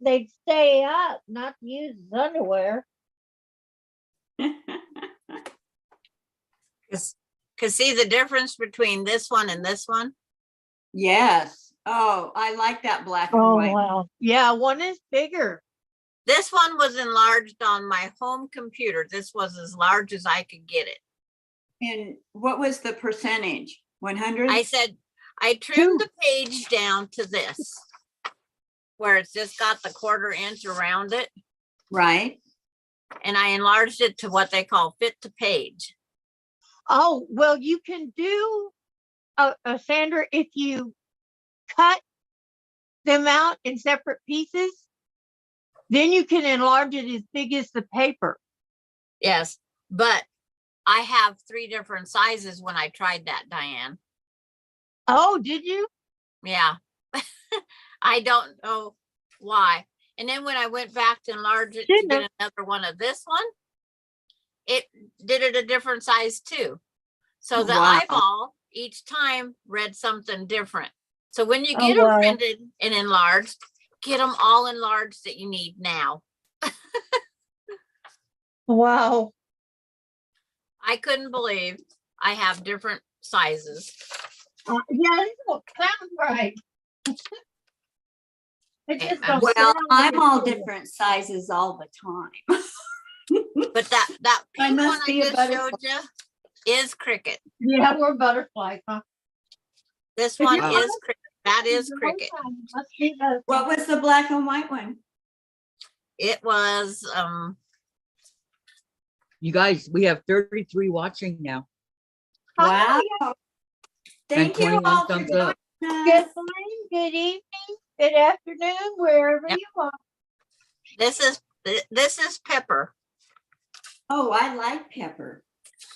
they'd stay up, not use as underwear. Cause see the difference between this one and this one? Yes. Oh, I like that black and Oh white. wow. Yeah, one is bigger. This one was enlarged on my home computer. This was as large as I could get it. And what was the percentage? 100? I said, I trimmed the page down to this, where it's just got the 1/4 inch around it, Right. and I enlarged it to what they call fit to page. Oh, well, you can do Sandra, if you cut them out in separate pieces, then you can enlarge it as big as the paper. Yes, but I have 3 different sizes when I tried that, Diane. Oh, did you? Yeah. I don't know why. And then when I went back to enlarge it to Didn't get another one of this one, it did it a different size too. So the Wow. eyeball each time read something different. So when you Oh, get them wow. printed and enlarged, get them all enlarged that you need now. Wow. I couldn't believe I have different sizes. Yeah, it don't sound right. It just don't Well, sound I'm all right. different sizes all the time. But that I pink one must I be a just butterfly. showed you is cricket. Yeah, we're butterflies, huh? This If one you're is cricket. That is cricket. Must be butterflies. What was the black and white one? It was You guys, we have 33 watching now. Wow. Hi, Thank you 21 all for thumbs joining up. good us. morning, good evening, good afternoon, wherever Yep. you are. this is Pepper. Oh, I like pepper.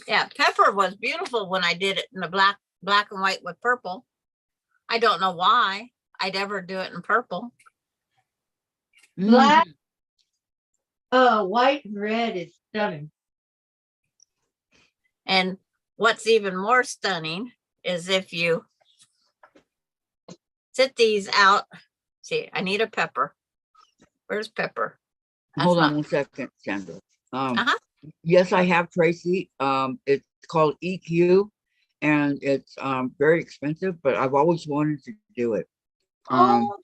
Yeah, Pepper was beautiful when I did it in the black and white with purple. I don't know why I'd ever do it in purple. Black, Mhm. white and red is stunning. And what's even more stunning is if you sit these out. See, I need a pepper. Where's Pepper? That's Hold on not- 1 second, Sandra. Uh-huh. Yes, I have Tracy. It's called EQ and it's very expensive, but I've always wanted to do it. Oh,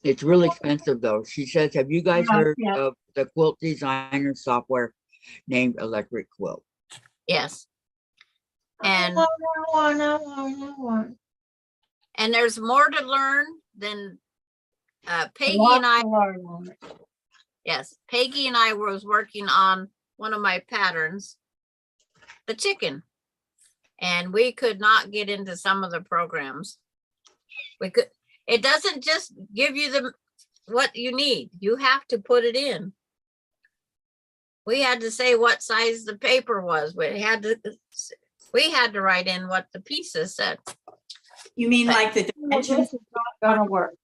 It's really expensive though. She says, have you guys Yeah, heard yeah. of the quilt designer software named Electric Quilt? Yes. And one. and there's more to learn than Peggy Lots and I. to learn on it. Yes, Peggy and I was working on one of my patterns, the chicken, and we could not get into some of the programs. We could. It doesn't just give you what you need. You have to put it in. We had to say what size the paper was. We had to write in what the pieces said. You mean like the Well, this dimensions? is not gonna work.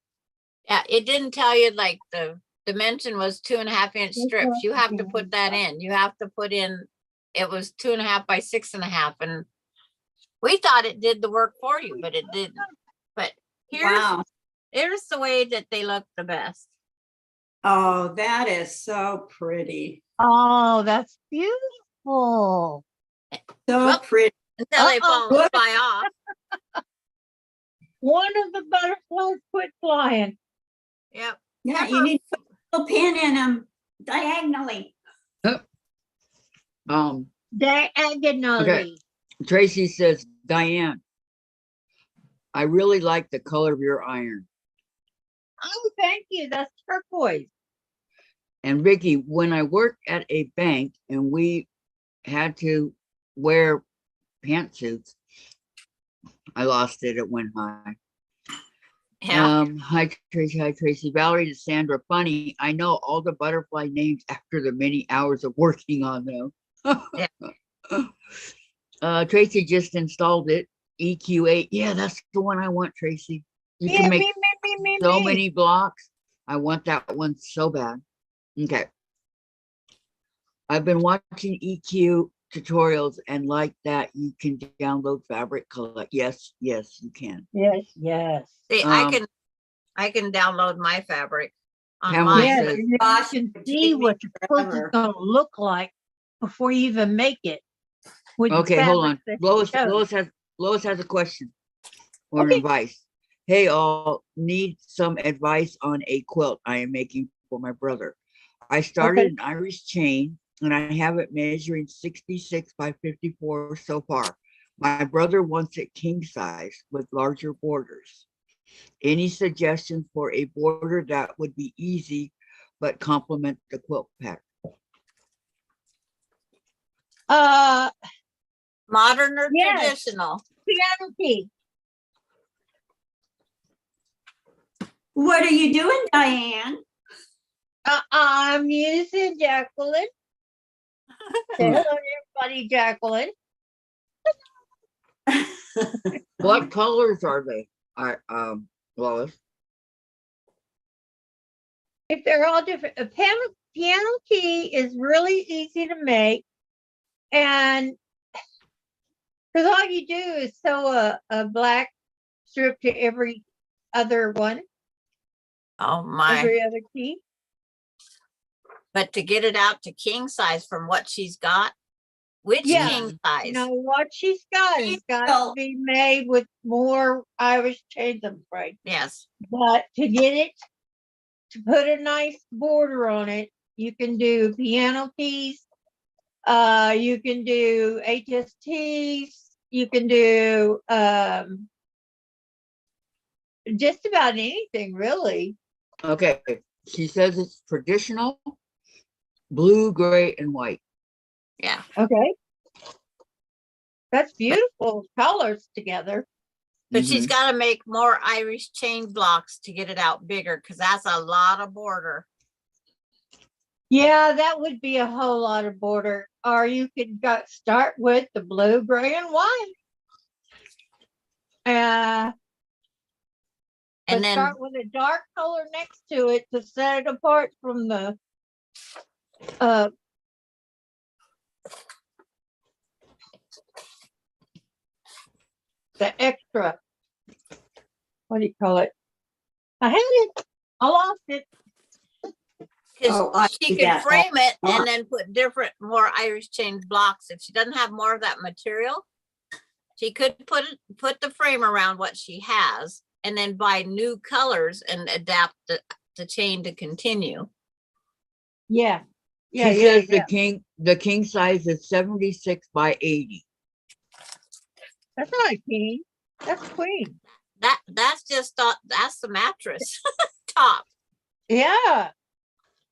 Yeah, it didn't tell you like the dimension was 2.5-inch That's strips. what You I'm have to doing. put that in. You have to put in, it was 2.5 by 6.5. And we thought it did the work for you, but it didn't. But Wow. here's the way that they look the best. Oh, that is so pretty. Oh, that's beautiful. So Well, pretty. Until they Uh-oh. fly off. One of the butterflies quit flying. Yep. Yeah, you need to put a little pin in them diagonally. Diagonally. Tracy says, Diane, I really like the color of your iron. Oh, thank you. That's turquoise. And Vicki, when I worked at a bank and we had to wear pantsuits, I lost it. It went high. Yeah. Hi Tracy. Hi Tracy. Valerie to Sandra. Funny, I know all the butterfly names after the many hours of working on them. Tracy just installed it. EQ8. Yeah, that's the one I want, Tracy. You Yeah, can make me, so me. many blocks. I want that one so bad. Okay. I've been watching EQ tutorials and like that you can download fabric color. Yes, yes, you can. Yes, yes. See, Um, I can download my fabric on Pamela mine. Yes, says- and then Gosh, you it can would see take me what the quilt is forever. gonna look like before you even make it. With the Okay, hold on. fabric that you chose. Lois has a question or an Okay. advice. Hey, all need some advice on a quilt I am making for my brother. I started an Irish chain and I have it measuring 66 by 54 so far. My brother wants it king size with larger borders. Any suggestions for a border that would be easy but complement the quilt pattern? Modern or Yes. traditional? Piano key. What are you doing, Diane? I'm using Jacqueline. Say hello to everybody, Jacqueline. What colors are they? Lois. If they're all different, a piano key is really easy to make. And because all you do is sew a black strip to every other one, Oh my. every other key. But to get it out to king size from what she's got, which Yeah. king size? You know what she's got has got to Well- be made with more Irish chains, I'm afraid. Yes. But to get it, to put a nice border on it, you can do piano keys, you can do HSTs, you can do just about anything really. Okay, she says it's traditional, blue, gray, and white. Yeah. Okay. That's beautiful colors together. But she's Mhm. got to make more Irish chain blocks to get it out bigger because that's a lot of border. Yeah, that would be a whole lot of border. Or you could start with the blue, gray, and white. But And then start with a dark color next to it to set it apart from the extra. What do you call it? I had it. I lost it. because Oh, I she see could that. frame it Oh. and then put different, more Irish chain blocks. If she doesn't have more of that material, she could put the frame around what she has and then buy new colors and adapt the chain to continue. Yeah. She Yeah. says the king size is 76 by 80. That's not a king. That's queen. That's just that's the mattress top. Yeah.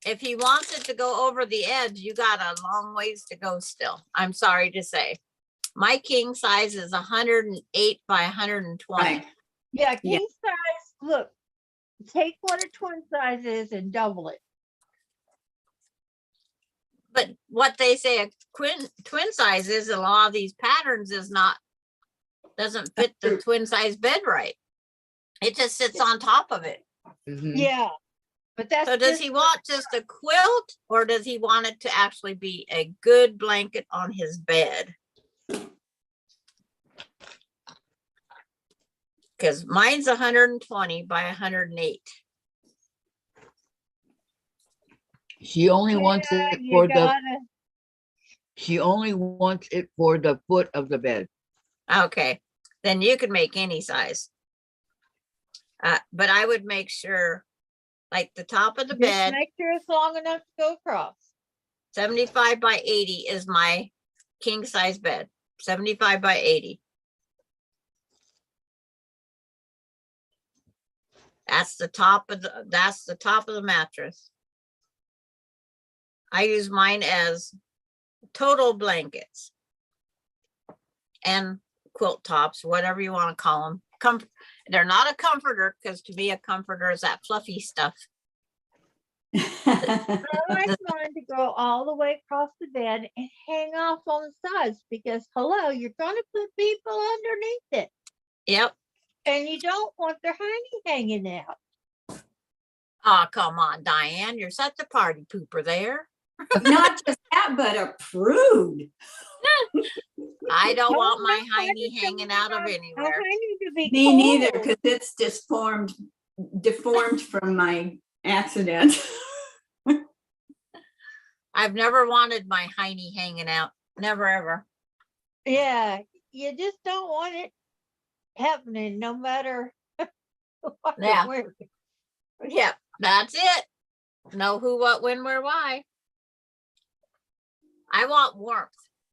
If he wants it to go over the edge, you got a long ways to go still. I'm sorry to say. My king size is 108 by 120. Right. Yeah. King Yeah. size. Look, take what a twin size is and double it. But what they say a twin size is, a lot of these patterns is not, doesn't fit the twin size bed right. It just sits on top of it. Mhm. Yeah. But that's So does just he want just a quilt, or does he want it to actually be a good blanket on his bed? Because mine's 120 by 108. She only wants Yeah, it you for the, gotta, she only wants it for the foot of the bed. Okay, then you can make any size. But I would make sure, like the top of the just bed, make sure it's long enough to go across. 75 by 80 is my king size bed. 75 by 80. That's the top of the mattress. I use mine as total blankets and quilt tops, whatever you want to call them. They're not a comforter, because to be a comforter is that fluffy stuff. I like mine to go all the way across the bed and hang off on the sides because, hello, you're going to put people underneath it. Yep. And you don't want their hiney hanging out. Oh, come on, Diane. You're such a party pooper there. Not just that, but a prude. I don't No, want my no, I hiney just hanging don't out of want anywhere. a hiney to be Me neither, cold. because it's deformed from my accident. I've never wanted my hiney hanging out. Never, ever. Yeah, you just don't want it happening no matter what you're Yeah. wearing. Yep, that's it. Know who, what, when, where, why. I want warmth.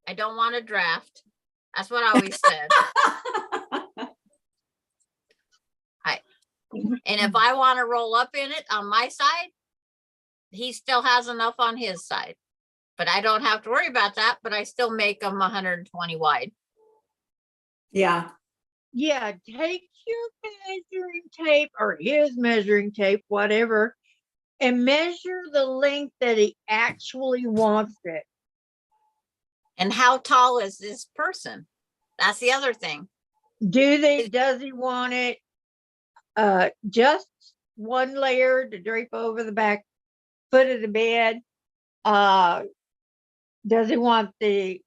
I don't want a draft. That's what I always said. And if I want to roll up in it on my side, he still has enough on his side. But I don't have to worry about that, but I still make them 120 wide. Yeah. Yeah, take your measuring tape or his measuring tape, whatever, and measure the length that he actually wants it. And how tall is this person? That's the other thing. Does he want it just one layer to drape over the back foot of the bed? Does he want it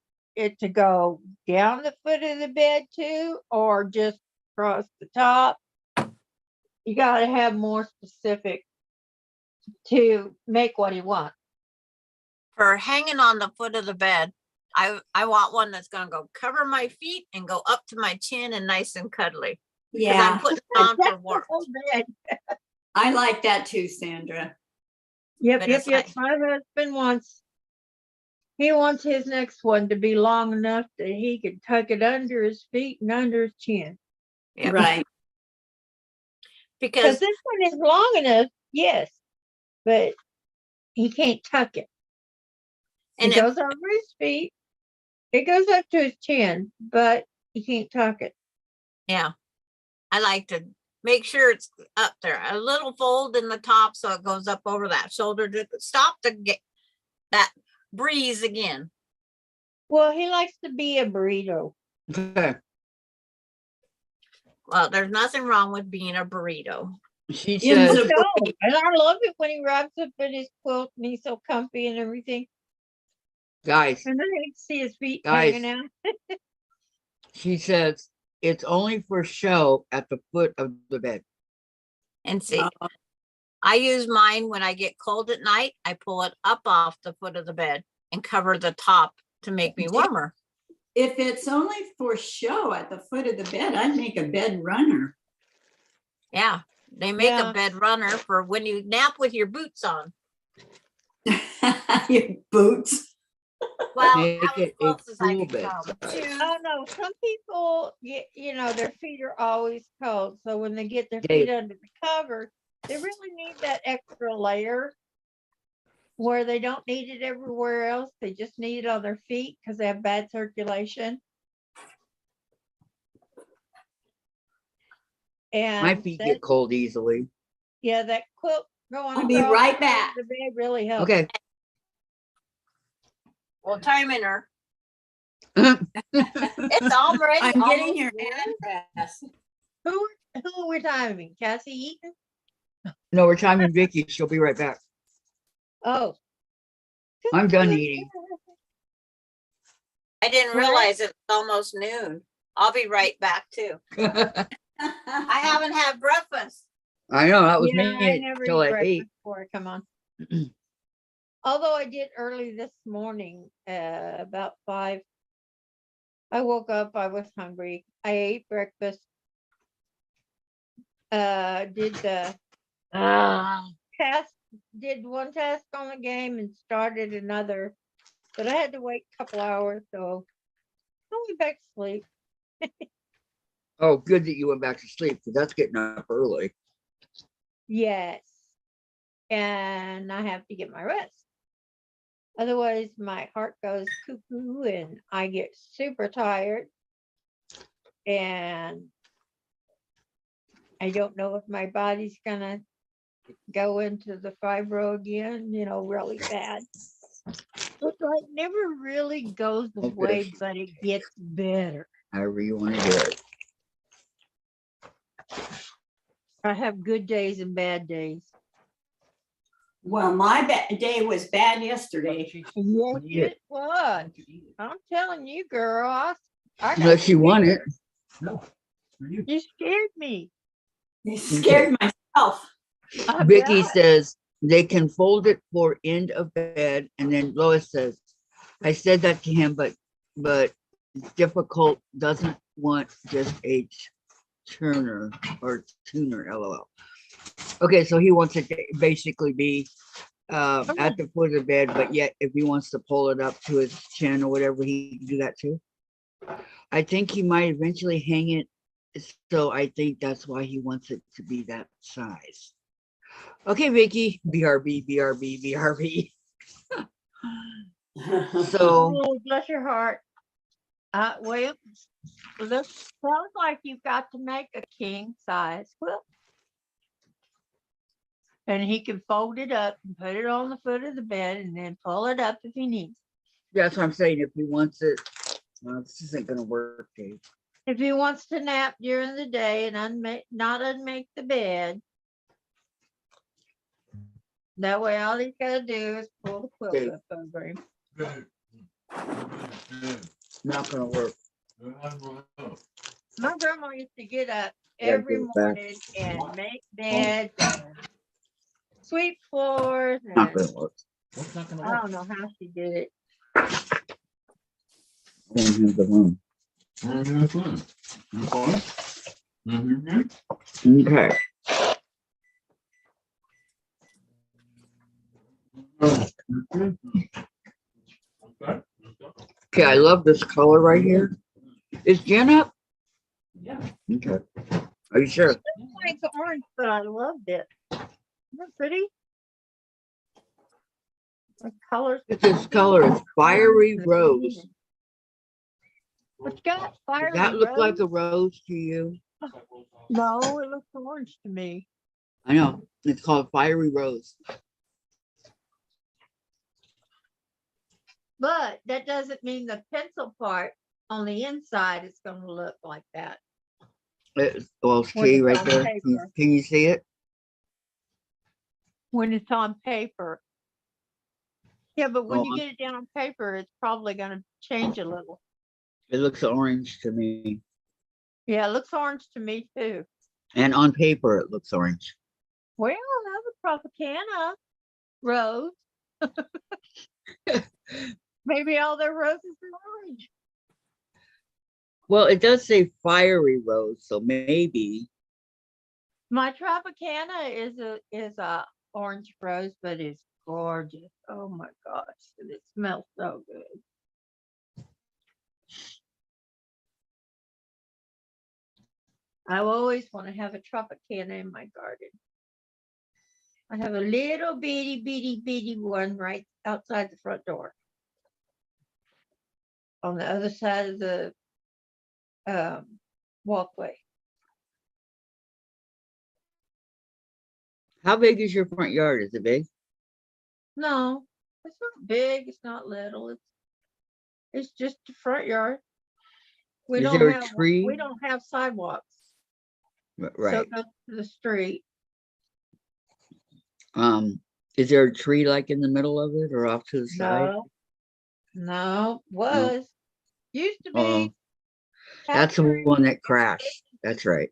to go down the foot of the bed too, or just across the top? You got to have more specific to make what he wants. For hanging on the foot of the bed, I want one that's going to go cover my feet and go up to my chin and nice and cuddly. Because I'm Yeah. putting it on for That's the warmth. whole bed. I like that too, Sandra. Yep, But yep, it's yep. like- My husband wants his next one to be long enough that he could tuck it under his feet and under his chin. Yep. Right. Because Because this one is long enough, yes, but he can't tuck it. and It goes over his feet. It goes up to his chin, but he can't tuck it. yeah, I like to make sure it's up there. A little fold in the top so it goes up over that shoulder to stop to get that breeze again. Well, he likes to be a burrito. Okay. Well, there's nothing wrong with being a burrito. She Jim's says, a- No, and I love it when he wraps up in his quilt and he's so comfy and everything. guys, And then you see his feet Guys. hanging out. she says, it's only for show at the foot of the bed. And see, Oh. I use mine when I get cold at night. I pull it up off the foot of the bed and cover the top to make me warmer. If it's only for show at the foot of the bed, I'd make a bed runner. Yeah, they make Yeah. a bed runner for when you nap with your boots on. Your boots. Well, Make that was it a close as I cool could bed. come. Shoes. Oh no, some people, you know, their feet are always cold. So when they get their Dave. feet under the cover, they really need that extra layer where they don't need it everywhere else. They just need it on their feet because they have bad circulation. And My feet get cold easily. Yeah, that quilt going I'll be across right back. the bed really helps. Okay. Well, timing her. It's already I'm getting almost your noon. address. Who are we timing? Cassie Eaton? No, we're timing Vicki. She'll be right back. Oh. I'm done eating. I didn't Where? realize it was almost noon. I'll be right back too. I haven't had breakfast. I know, that was Yeah, I me never till eat I breakfast ate. before I come on. Although I did early this morning, about 5. I woke up, I was hungry. I ate breakfast. Did the task, did one task on the game and started another, but I had to wait a couple hours, so I went back to sleep. Oh, good that you went back to sleep, because that's getting up early. Yes. And I have to get my rest. Otherwise, my heart goes cuckoo and I get super tired. And I don't know if my body's gonna go into the fibro again, really bad. But it never really goes away, Okay. but it gets better. However you want to do it. I have good days and bad days. Well, my day was bad yesterday. Yes, Yeah. it was. I'm telling you, girl. I got Unless you want it. You scared me. I scared myself. I Vicki bet. says they can fold it for end of bed, and then Lois says, I said that to him, but it's difficult, doesn't want just a tuner or tuner, LOL. Okay, so he wants it to basically be at the foot of the bed, but yet if he wants to pull it up to his chin or whatever, he can do that too. I think he might eventually hang it, so I think that's why he wants it to be that size. Okay, Vicki, BRB, BRB, BRB. So, Oh, bless your heart. Well, looks sounds like you've got to make a king size quilt. And he can fold it up and put it on the foot of the bed and then pull it up if he needs. that's what I'm saying. If he wants it, this isn't going to work, Dave. If he wants to nap during the day and not unmake the bed, that way all he's got to do is pull the quilt Okay. up over him. Not going to work. My grandma used to get up Yeah, every give it back. morning and make beds and sweep floors. Not And going to work. I don't know how she did it. I want him to run. Okay. Okay, I love this color right here. Is Jen up? Yeah. Okay. Are you sure? Like the orange, but I loved it. Isn't that pretty? The colors. This color is fiery rose. What you got? Fiery Does that look rose? like a rose to you? No, it looks orange to me. I know. It's called fiery rose. But that doesn't mean the pencil part on the inside is going to look like that. Well, When see it's right on there. paper. Can you see it? When it's on paper. Yeah, but when Oh, you get it down on paper, it's probably going to change a little. It looks orange to me. Yeah, it looks orange to me too. And on paper, it looks orange. Well, that's a Tropicana rose. Maybe all their roses are orange. Well, it does say fiery rose, so maybe. My Tropicana is a orange rose, but it's gorgeous. Oh my gosh, and it smells so good. I always want to have a Tropicana in my garden. I have a little bitty one right outside the front door. On the other side of the walkway. How big is your front yard? Is it big? No, it's not big, it's not little, it's just the front yard. We Is don't there a have, tree? we don't have sidewalks, so Right. it goes to the street. Is there a tree like in the middle of it or off to the side? No, was, used to Oh, be. Had a that's the tree. one that crashed. That's right.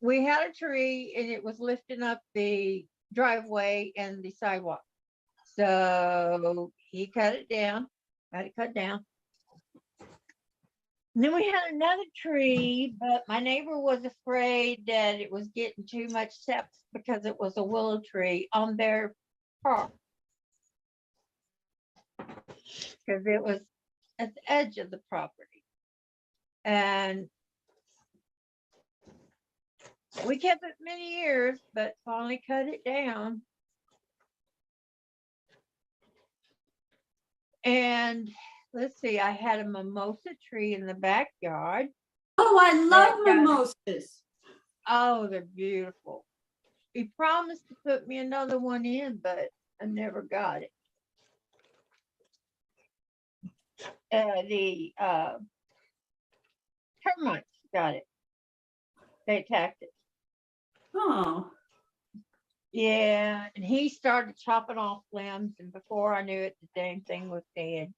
We had a tree and it was lifting up the driveway and the sidewalk. So he cut it down, had it cut down. And then we had another tree, but my neighbor was afraid that it was getting too much steps because it was a willow tree on their park. Because it was at the edge of the property. And we kept it many years, but finally cut it down. And let's see, I had a mimosa tree in the backyard. Oh, I love Yeah. mimosas. Oh, they're beautiful. He promised to put me another one in, but I never got it. The termites got it. They attacked it. Oh, Yeah, and he started chopping off limbs, and before I knew it, the dang thing was dead.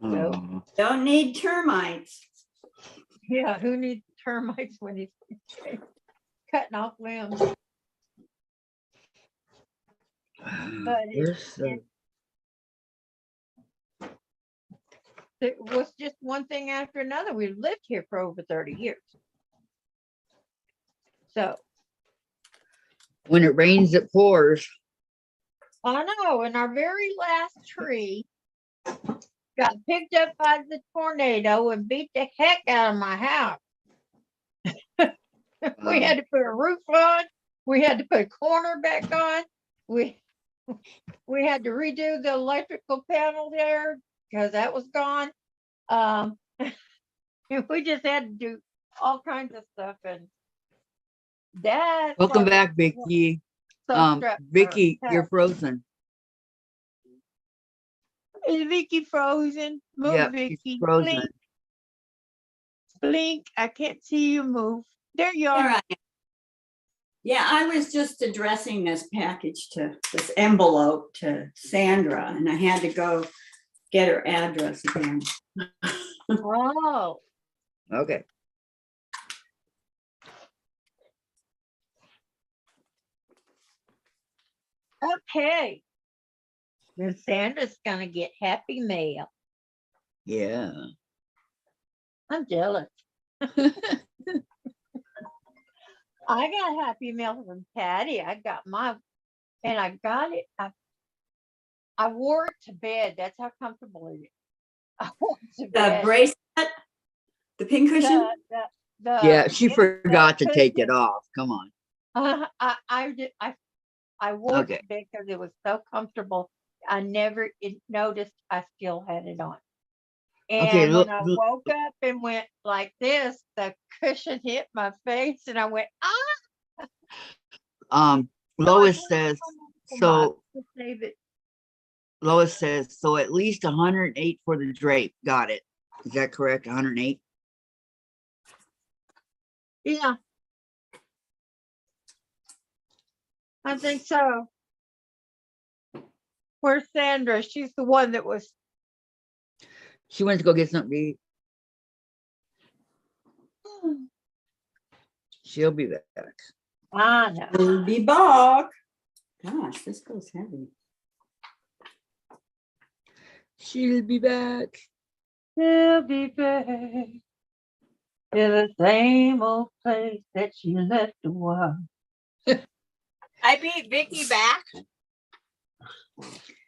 So, Oh, don't need termites. yeah, who needs termites when he's cutting off limbs? But where's the, it was just one thing after another. We've lived here for over 30 years. So when it rains, it pours. I know, and our very last tree got picked up by the tornado and beat the heck out of my house. We had to put a roof on. We had to put a corner back on. We had to redo the electrical panel there because that was gone. We just had to do all kinds of stuff, and that's Welcome why back, Vicki. we're so strapped for Vicki, you're help. frozen. Is Vicky frozen? Move, Yep, she's Vicky. frozen. Blink, blink. I can't see you move. There you There are. I am. Yeah, I was just addressing this package to this envelope to Sandra, and I had to go get her address again. Oh, Okay. okay. Then Sandra's gonna get happy mail. Yeah. I'm jealous. I got happy mail from Patty. I got my, and I got it. I wore it to bed. That's how comfortable it is. I wore it to The bed. bracelet, the pincushion. Yeah, she yeah, forgot to take it cushion. off. Come on. I wore it Okay. to bed because it was so comfortable. I never noticed I still had it on. Okay, And look, when I woke up and went like this, the cushion hit my face, and I went, ah! Lois So I says, put it on my box to save it. Lois says, so at least 108 for the drape. Got it. Is that correct? 108? Yeah. I think so. Where's Sandra? She's the one that was. She went to go get something to eat. She'll be back. I know. We'll be back. Gosh, this goes heavy. She'll be back. She'll be back in the same old place that she left a while. I beat Vicky back.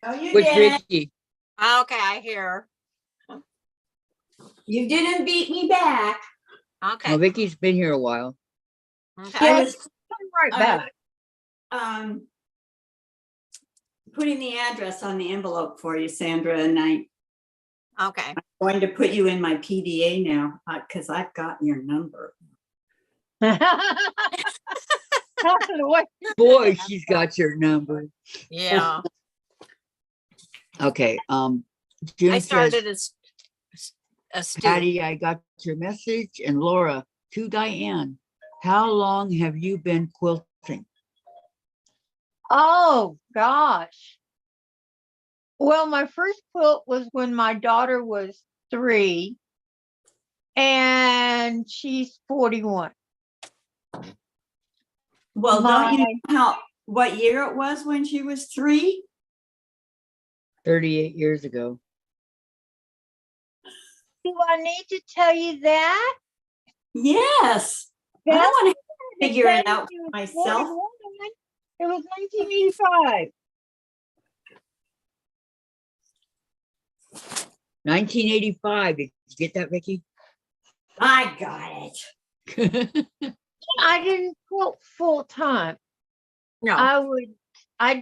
Oh, you Which didn't. Vicki? Okay, I hear. You didn't beat me back. Okay. Well, Vicky's been here a while. Okay. I was Come right back. putting the address on the envelope for you, Sandra, and I'm Okay. going to put you in my PDA now because I've got your number. The way- Boy, she's got your number. Yeah. Okay, I Jim says, started as a student. Patty, I got your message, and Laura, to Diane, how long have you been quilting? Oh, gosh. Well, my first quilt was when my daughter was 3 and she's 41. Well, don't you My- know what year it was when she was 3? 38 years ago. Do I need to tell you that? Yes. I That's don't want to figure it tell out you for she was myself. 41. It was 1985. 1985. Did you get that, Vicki? I got it. I didn't quilt full time. No. I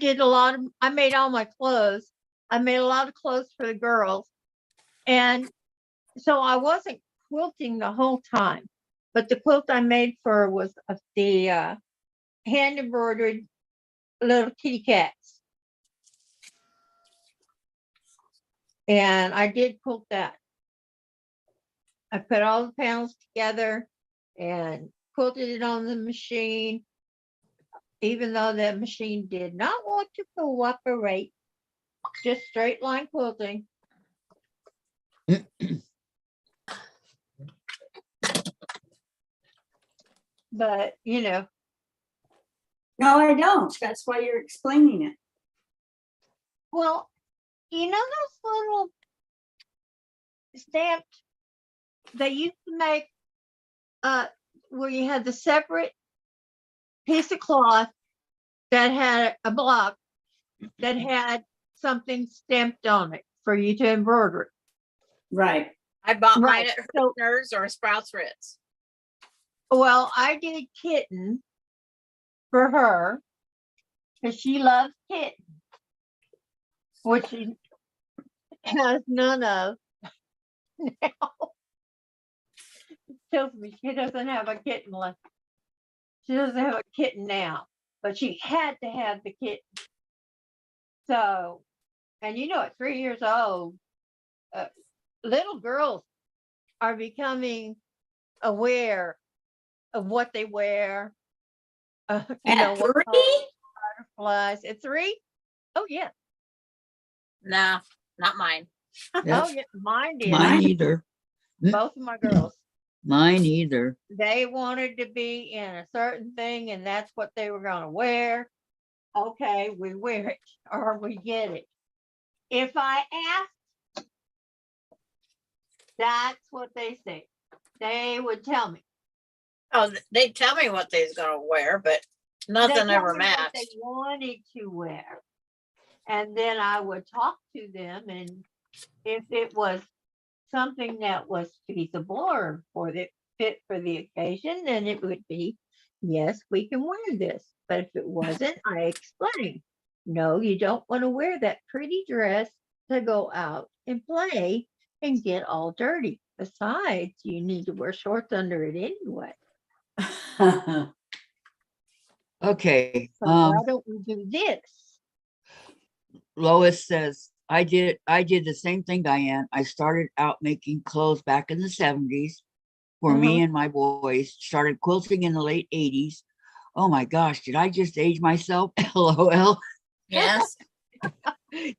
made all my clothes. I made a lot of clothes for the girls. And so I wasn't quilting the whole time. But the quilt I made for her was of the hand embroidered little kitty cats. And I did quilt that. I put all the panels together and quilted it on the machine, even though the machine did not want to cooperate. Just straight line quilting. But, No, I don't. That's why you're explaining it. well, those little stamped, they used to make where you had the separate piece of cloth that had a block that had something stamped on it for you to embroider. Right. I bought Right, mine at so- Hooters or Sprouts Ritz. Well, I did kitten for her because she loves kitten, which she has none of now. Tells me she doesn't have a kitten left. She doesn't have a kitten now, but she had to have the kitten. So, and at 3 years old, little girls are becoming aware of what they wear. At What 3? color butterflies. At 3? Oh yeah. Nah, not mine. Oh That's yeah. Mine did. mine either. Both of my girls. Mine either. They wanted to be in a certain thing, and that's what they were going to wear. Okay, we wear it or we get it. If I ask, that's what they say. They would tell me. Oh, they'd tell me what they was gonna wear, but They nothing told ever me what they matched. wanted to wear. And then I would talk to them, and if it was something that was feasible or for the fit for the occasion, then it would be, yes, we can wear this. But if it wasn't, I explained, no, you don't want to wear that pretty dress to go out and play and get all dirty. Besides, you need to wear shorts under it anyway. Okay. So why don't we do this? Lois says, I did the same thing, Diane. I started out making clothes back in the 70s for me and my boys, started quilting in the late 80s. Oh my gosh, did I just age myself? LOL. Yes.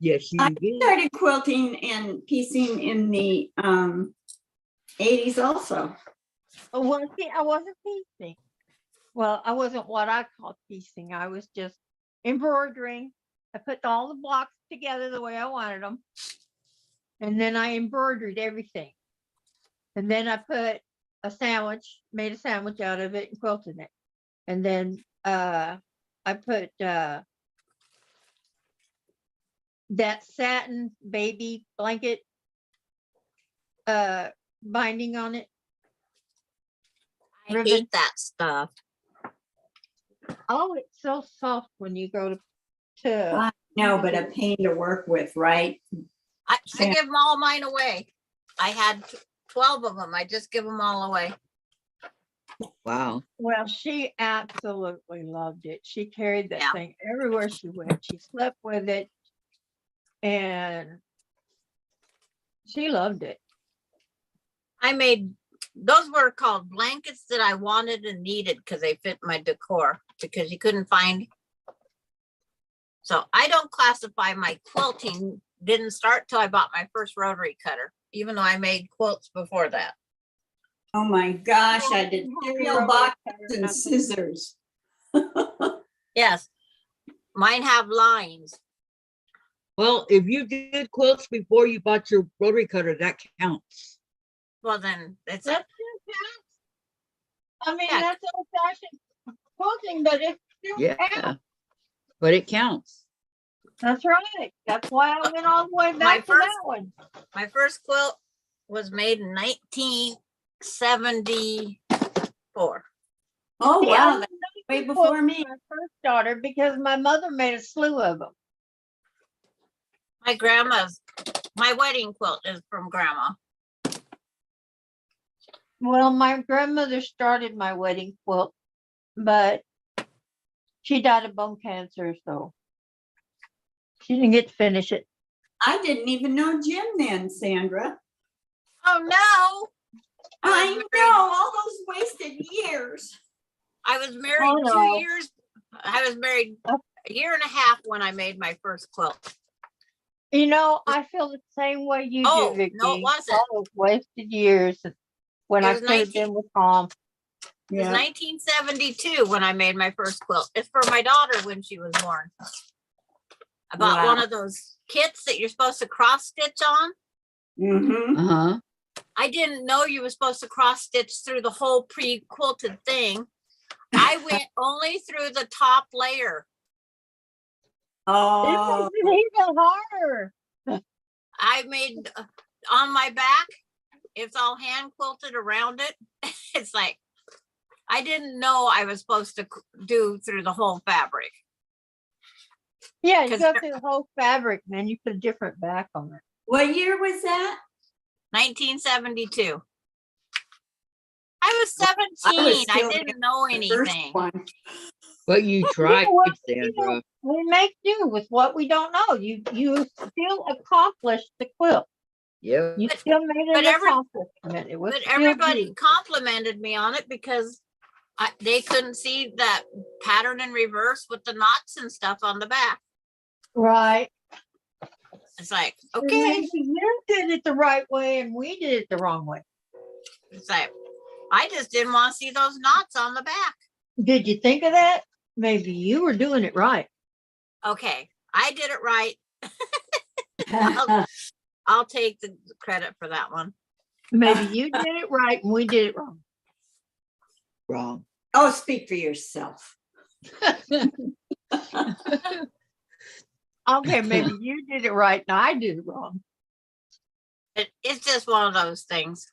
Yes, you I did. started quilting and piecing in the 80s also. Well, see, I wasn't piecing. Well, I wasn't what I call piecing. I was just embroidering. I put all the blocks together the way I wanted them. And then I embroidered everything. And then I put made a sandwich out of it and quilted it. And then I put that satin baby blanket binding on it. I Ribbon. hate that stuff. Oh, it's so soft when you go to No, but a pain to work with, right? I Yeah. give them all mine away. I had 12 of them. I just give them all away. Wow. Well, she absolutely loved it. She carried that Yeah. thing everywhere she went. She slept with it and she loved it. I made, those were called blankets that I wanted and needed because they fit my decor because you couldn't find. So I don't classify my quilting, didn't start till I bought my first rotary cutter, even though I made quilts before that. Oh my gosh, I Yeah, did you had cereal your boxes cutter, and nothing. scissors. Yes, mine have lines. Well, if you did quilts before you bought your rotary cutter, that counts. Well, then it's, That's still counts. I mean, Yeah. that's old fashioned quilting, but it still Yeah, counts. but it counts. That's right. That's why I went all the way back to that one. my first quilt was made in 1974. Oh, See, I wow, didn't that's know way this before was me. my first daughter because my mother made a slew of them. My wedding quilt is from grandma. Well, my grandmother started my wedding quilt, but she died of bone cancer, so she didn't get to finish it. I didn't even know Jim then, Sandra. Oh no. I was married- know, all those wasted years. I was married Oh, no. 2 years. I was married a year and a half when I made my first quilt. You know, I feel the same way you Oh, do, Vicki. no, it wasn't. All those wasted years when It I was could have 19 been with Tom. It was 1972 when I made my first quilt. It's for my daughter when she was born. I bought Wow. one of those kits that you're supposed to cross stitch on. Mm-hmm. Uh-huh. I didn't know you were supposed to cross stitch through the whole pre-quilted thing. I went only through the top layer. It Oh, makes it even harder. I made on my back, it's all hand quilted around it. It's like, I didn't know I was supposed to do through the whole fabric. Yeah, you 'Cause go through the whole fabric, man. You put a different back on it. what year was that? 1972. I was 17. I still didn't know The first anything. one. But you tried, what? Sandra. We make do with what we don't know. You still accomplished the quilt. Yep. You still made but an every- accomplishment. It was But still everybody you. complimented me on it because they couldn't see that pattern in reverse with the knots and stuff on the back. Right. It's like, And okay. maybe you did it the right way and we did it the wrong way. It's like, I just didn't want to see those knots on the back. Did you think of that? Maybe you were doing it right. Okay, I did it right. I'll take the credit for that one. Maybe you did it right and we did it wrong. Wrong. Oh, speak for yourself. Okay, maybe you did it right and I did it wrong. It's just one of those things.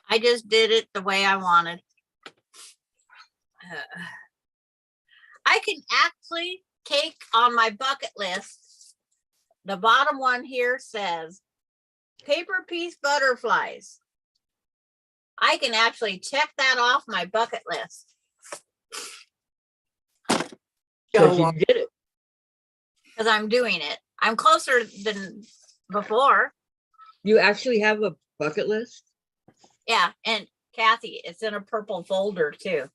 I just did it the way I wanted. I can actually take on my bucket list. The bottom one here says paper piece butterflies. I can actually check that off my bucket list. Because you did it. Because I'm doing it. I'm closer than before. You actually have a bucket list? Yeah, and Kathy, it's in a purple folder too.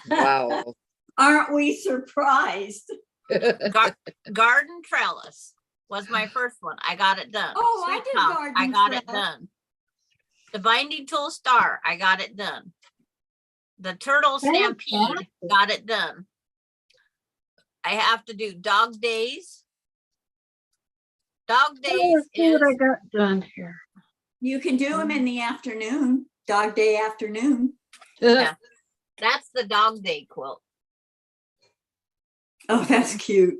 Wow. Aren't we surprised? Garden trellis was my first one. I got it done. Oh, I Sweet did top, garden I got it trellis. done. The binding tool star, I got it done. The turtle stampede, Fantastic. got it done. I have to do dog days. Dog days Let's see is what I got done here. You can do them in the afternoon, dog day afternoon. Yeah. That's the dog day quilt. Oh, that's cute.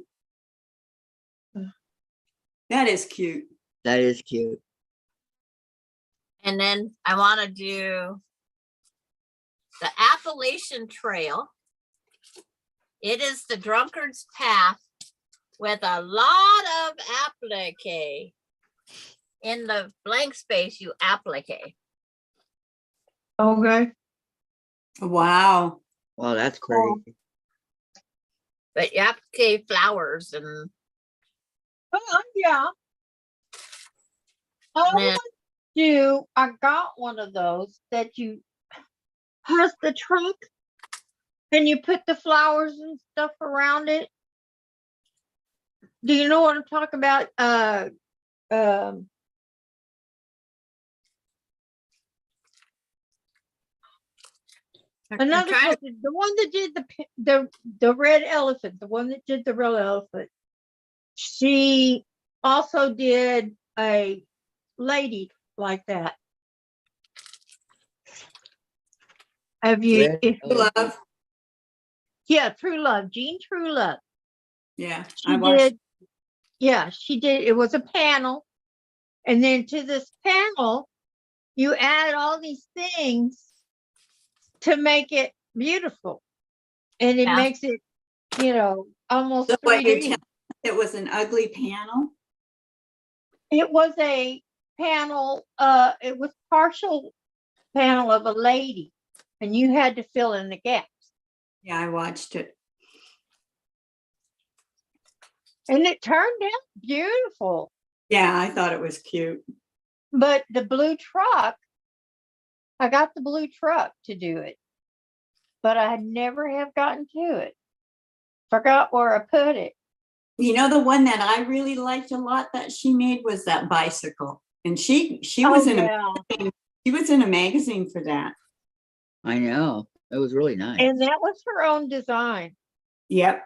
That is cute. That is cute. And then I want to do the Appalachian Trail. It is the drunkard's path with a lot of applique. In the blank space, you applique. Okay. Wow. Wow, that's crazy. But applique flowers and Yeah. I then want to. I got one of those that you has the trunk and you put the flowers and stuff around it. Do you know what I'm talking about? Um, I'm Another trying to, person, the one that did the red elephant, the one that did the red elephant. She also did a lady like that. Have you? Red If, elephant. Love. yeah, True Love, Jean True Love. Yeah. She I watched. did. Yeah, she did. It was a panel, and then to this panel, you add all these things to make it beautiful, and it yeah. makes it, almost So what you're 3D. telling us, it was an ugly panel? It was a panel, it was partial panel of a lady, and you had to fill in the gaps. Yeah, I watched it. And it turned out beautiful. Yeah, I thought it was cute. But the blue truck, I got the blue truck to do it, but I never have gotten to it. Forgot where I put it. You know, the one that I really liked a lot that she made was that bicycle. And she was in she was in a magazine for that. I know. It was really nice. And that was her own design. Yep.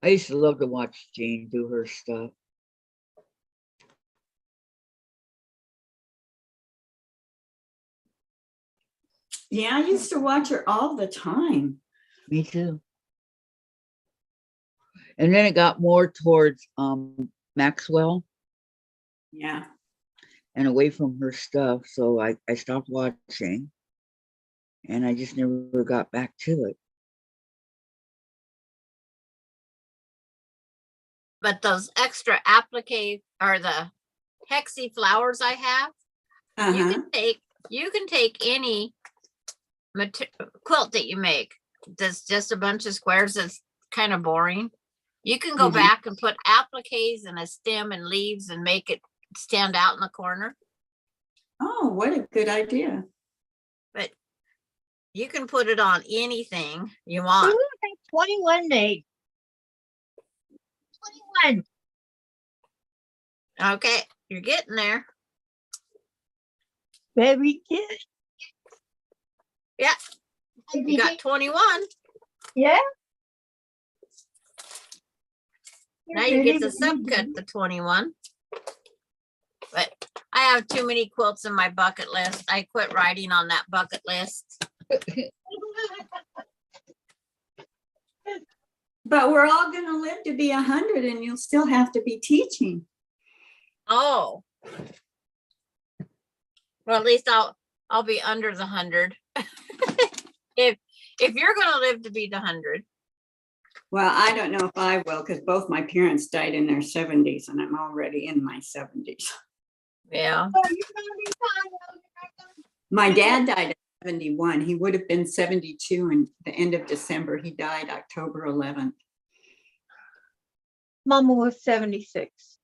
I used to love to watch Jane do her stuff. Yeah, I used to watch her all the time. Me too. And then it got more towards Maxwell Yeah. and away from her stuff. So I stopped watching and I just never got back to it. But those extra applique or the hexy flowers I have, Uh-huh. you can take any quilt that you make that's just a bunch of squares that's kind of boring. You can go Mhm. back and put appliques and a stem and leaves and make it stand out in the corner. Oh, what a good idea. But you can put it on anything you Ooh, want. I got 21 made. 21. Okay, you're getting there. Very good. Yeah, you got 21. Yeah. Now you get the subcut the 21. But I have too many quilts in my bucket list. I quit writing on that bucket list. But we're all going to live to be 100 and you'll still have to be teaching. Oh. Well, at least I'll be under the 100. if you're going to live to be the 100. Well, I don't know if I will because both my parents died in their 70s and I'm already in my 70s. Yeah. My dad died at 71. He would have been 72 in the end of December. He died October 11th. Mama was 76.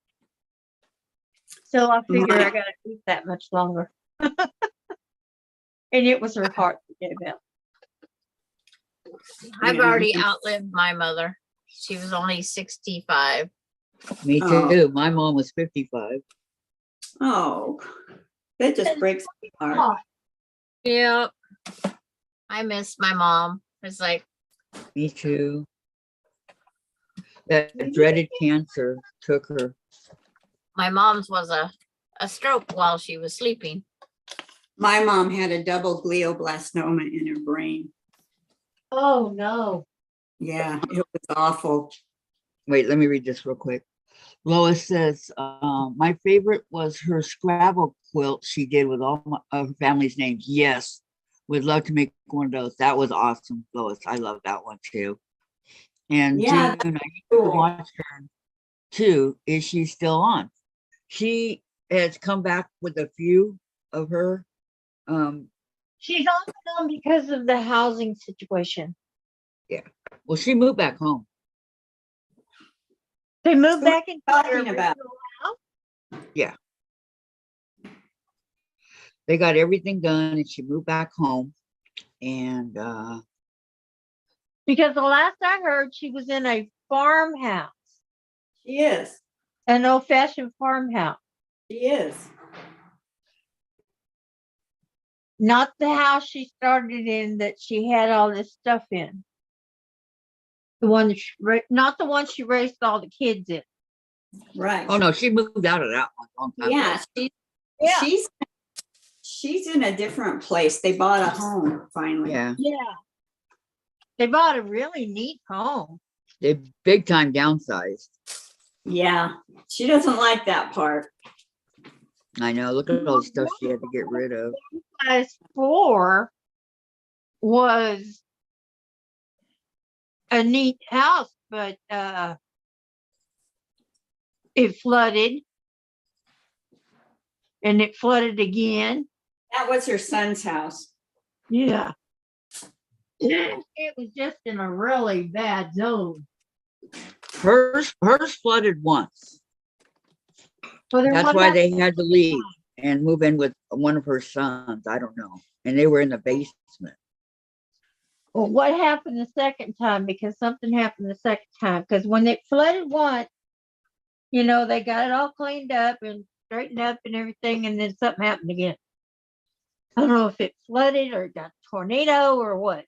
So I figure I got to keep that much longer. And it was her heart that gave out. I've Yeah. already outlived my mother. She was only 65. Me Oh. too. My mom was 55. Oh, that just breaks my heart. Yeah. I miss my mom. It's like, Me too. That dreaded cancer took her. my mom's was a stroke while she was sleeping. My mom had a double glioblastoma in her brain. Oh, no. Yeah, it was awful. Wait, let me read this real quick. Lois says, my favorite was her Scrabble quilt she did with all her family's names. Yes, would love to make one of those. That was awesome, Lois. I love that one too. And Yeah, June, I used to cool. watch her too. Is she still on? She has come back with a few of her. She's off and on because of the housing situation. Well, she moved back home. They moved Who back into their talking about? original house. They got everything done, and she moved back home. And Because the last I heard, she was in a farmhouse, She is. an old-fashioned farmhouse, She is. not the house she started in that she had all this stuff in. The one that not the one she raised all the kids in. Right. oh no, she moved out of that one a long time Yeah, ago. Yeah. she's in a different place. They bought a home finally. Yeah, Yeah. They bought a really neat home. they big time downsized. Yeah. She doesn't like that part. I know. Look at all the stuff she had to get rid of. Size 4 was a neat house, but it flooded and it flooded again. That was her son's house. Yeah. It was just in a really bad zone. Hers flooded once. So there That's was why that- they had to leave and move in with one of her sons. I don't know. And they were in the basement. Well, what happened the second time? Because something happened the second time. Because when it flooded once, you know, they got it all cleaned up and straightened up and everything, and then something happened again. I don't know if it flooded or got a tornado or what.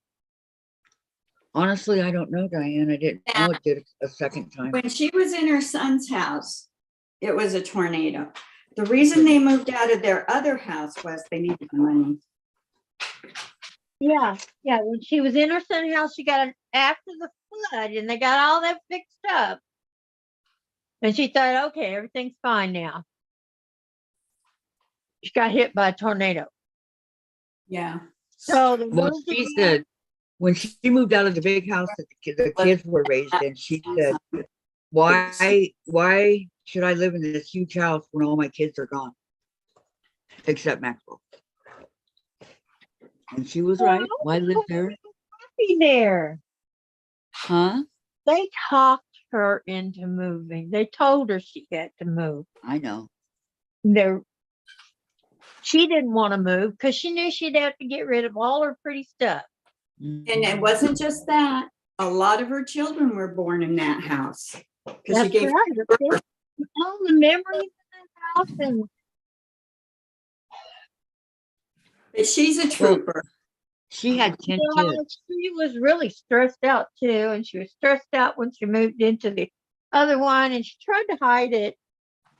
Honestly, I don't know, Diane. I didn't know it did a second time. When she was in her son's house, it was a tornado. The reason they moved out of their other house was they needed the money. Yeah, yeah. When she was in her son's house, she got it after the flood, and they got all that fixed up. And she thought, okay, everything's fine now. She got hit by a tornado. Yeah. So they Well, moved she again. said when she moved out of the big house that the kids were raised in, she said, why should I live in this huge house when all my kids are gone? Except Maxwell. And she was right. Why live there? Happy there. Huh? They talked her into moving. They told her she had to move. I know. She didn't want to move because she knew she'd have to get rid of all her pretty stuff. And it wasn't just that. A lot of her children were born in that house. Because she That's gave right. All the memories in that house, and but she's a trooper. She had 10 well, kids. she was really stressed out too, and she was stressed out when she moved into the other one, and she tried to hide it,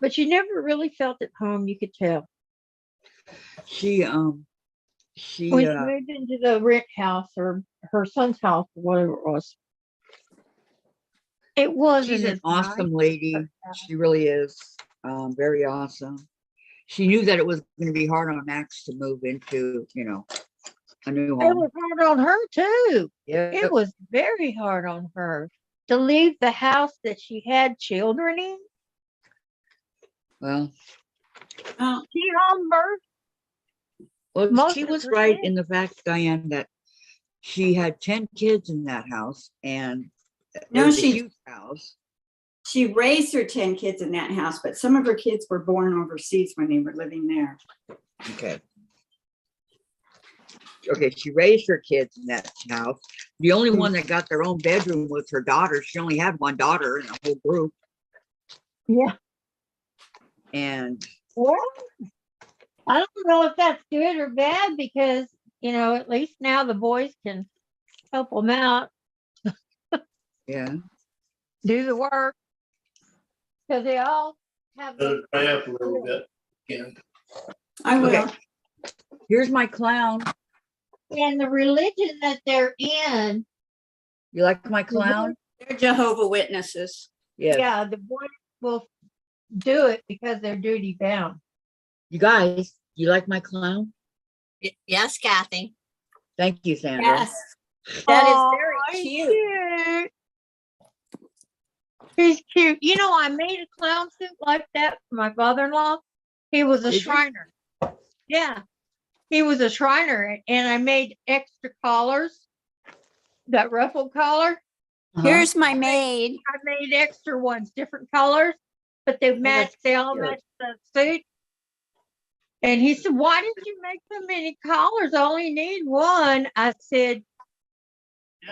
but she never really felt at home. You could tell She when she moved into the rent house or her son's house or whatever it was. It wasn't she's an as awesome nice. lady. She really is. Very awesome. She knew that it was going to be hard on Max to move into, a new It home. was hard on her too. Yeah. It was very hard on her to leave the house that she had children in. Well, She home birthed. well, Most she of was her right kids. in the fact, Diane, that she had 10 kids in that house, and No, it was a she- huge house. She raised her 10 kids in that house, but some of her kids were born overseas when they were living there. Okay. Okay, she raised her kids in that house. The only one that got their own bedroom was her daughter. She only had one daughter in the whole group. Yeah. And Well, I don't know if that's good or bad because, at least now the boys can help them out, yeah, do the work. Because they all have. Dry up a little bit. Again. I will. Okay. Here's my clown. And the religion that they're in, You like my clown? They're Jehovah Witnesses. Yes. yeah, the boys will do it because they're duty bound. You guys, you like my clown? Yes, Kathy. Thank you, Sandra. Yes. That Aw, is very cute. He's cute. You know, I made a clown suit like that for my father-in-law. He was a Did you? Shriner. Yeah, he was a Shriner, and I made extra collars, that ruffled collar. Uh-huh. Here's my maid. I made extra ones, different colors, but they matched. They all cute. matched the suit. And he said, "Why did you make so many collars? I only need one." I said,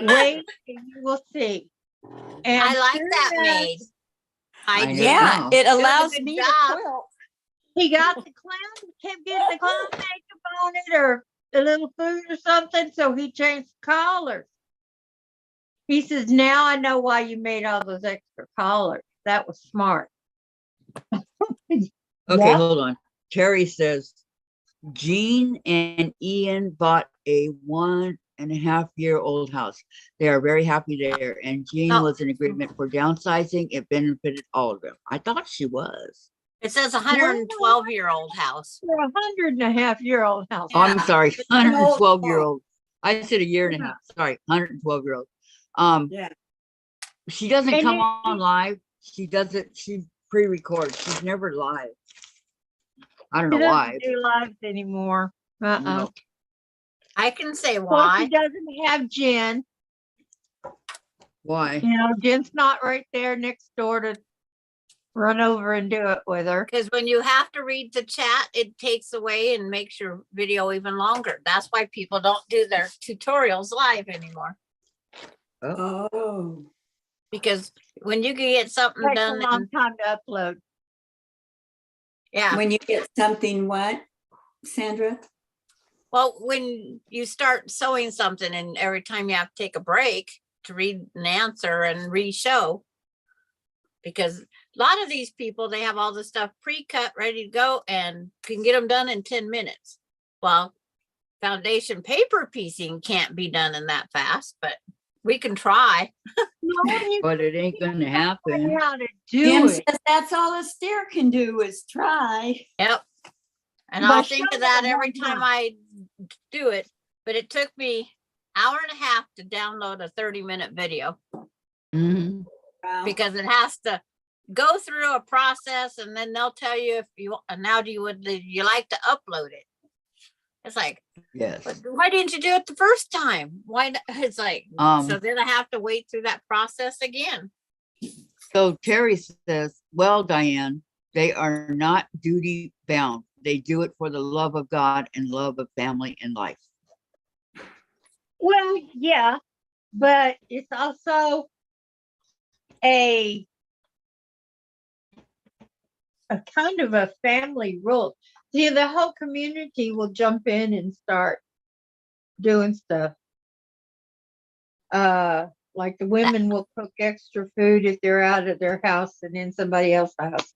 "Wait, and you will see." And I like sure that enough, maid. I I do. know. Yeah, it Doing a allows good me job. to quilt. he got the clown, kept getting the clown makeup on it or a little food or something, so he changed the collars. He says, "Now I know why you made all those extra collars. That was smart." Okay, Yeah. hold on. Terry says Jean and Ian bought a 1.5-year-old house. They are very happy there. And Jean Oh. was in agreement for downsizing. It benefited all of them. I thought she was. It says 112-year-old house. For 1.5-year-old house. Oh, I'm Yeah. sorry, It's an old 112-year-old. I said a year and a half. Sorry, 112-year-old. Yeah. She doesn't And come it- on live. She doesn't. She pre-records. She's never live. I don't She know why. doesn't do lives anymore. No. I can say Well, she why. doesn't have Jen. Why? You know, Jen's not right there next door to run over and do it with her. Because when you have to read the chat, it takes away and makes your video even longer. That's why people don't do their tutorials live anymore. Oh. Because when you can get something Takes a done, long time to upload. yeah. When you get something, what, Sandra? Well, when you start sewing something and every time you have to take a break to read an answer and re-show, because a lot of these people, they have all the stuff pre-cut, ready to go and can get them done in 10 minutes. Well, foundation paper piecing can't be done in that fast, but we can try. No, you But it ain't gonna find happen. how to do Jim it. says that's all a steer can do is try. Yep. And But I'll think show of that them every one time time. I do it, but it took me hour and a half to download a 30-minute video Mhm. Wow. because it has to go through a process and then they'll tell you if you, and now do you would you like to upload it? It's like, Yes. but why didn't you do it the first time? Why not? It's like, so then I have to wait through that process again. So Terry says, well, Diane, they are not duty bound. They do it for the love of God and love of family and life. Well, yeah, but it's also a kind of a family rule. See, the whole community will jump in and start doing stuff. Like the women will cook extra food if they're out of their house and in somebody else's house,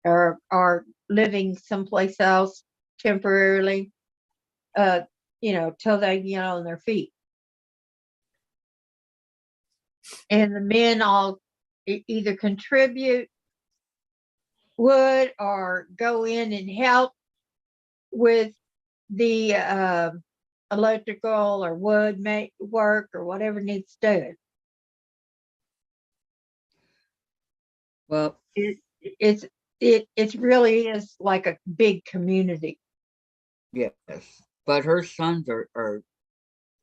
or are living someplace else temporarily. Till they get on their feet. And the men all either contribute wood or go in and help with the electrical or wood work or whatever needs doing. Well, It really is like a big community. yes, but her sons are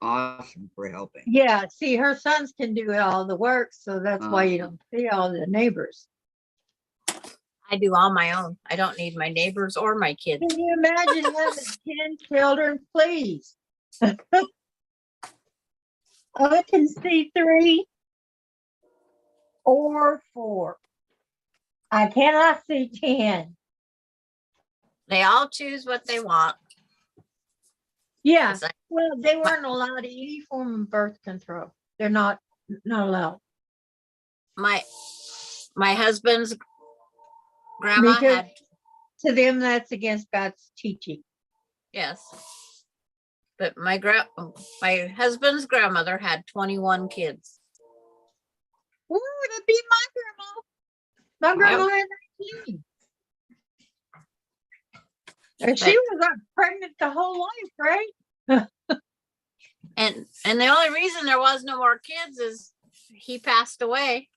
awesome for helping. Yeah, see, her sons can do all the work, so that's why you don't see all the neighbors. I do all my own. I don't need my neighbors or my kids. Can you imagine having 10 children, please? I can see 3 or 4. I cannot see 10. They all choose what they want. Yeah, It's like, well, they weren't allowed any form of birth control. They're not allowed. my husband's grandma Because had, to them, that's against God's teaching. yes. But my husband's grandmother had 21 kids. Ooh, that'd be my grandma. My grandma had 19. And she was pregnant the whole life, right? And the only reason there was no more kids is he passed away.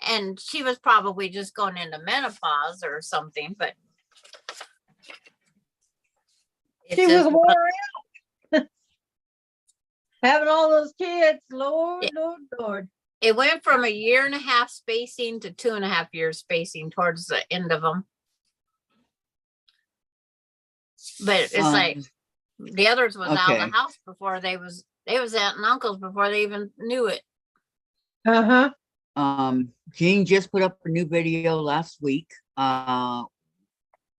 and she was probably just going into menopause or something, but it She says was wore out. Having all those kids, Lord, Yeah. Lord, Lord. it went from a year and a half spacing to 2.5 years spacing towards the end of them. But it's like the others was out of okay. the house before they was aunt and uncles before they even knew it. Jean just put up a new video last week. And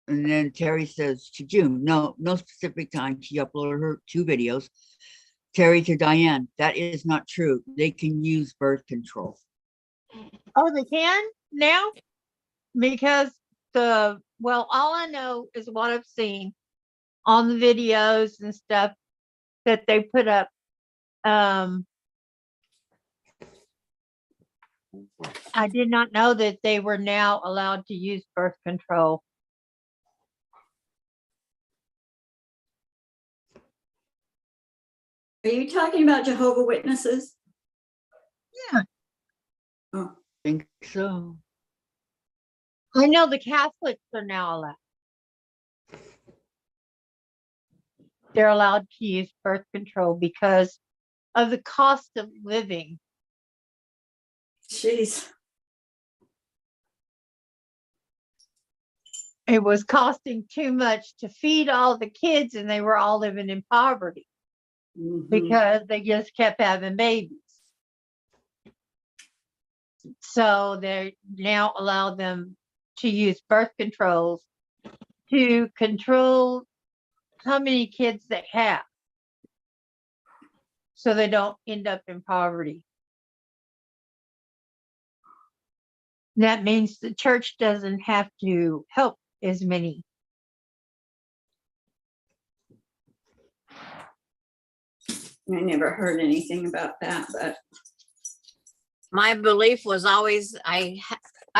then Terry says to June, no specific time. She uploaded her 2 videos. Terry to Dianne, that is not true. They can use birth control. Oh, they can now? Because all I know is what I've seen on the videos and stuff that they put up. I did not know that they were now allowed to use birth control. Are you talking about Jehovah Witnesses? Yeah. Oh, I think so. I know the Catholics are now allowed. They're allowed to use birth control because of the cost of living. jeez. It was costing too much to feed all the kids, and they were all living in poverty Mhm. because they just kept having babies. So they now allow them to use birth controls to control how many kids they have, so they don't end up in poverty. That means the church doesn't have to help as many. I never heard anything about that, but My belief was always I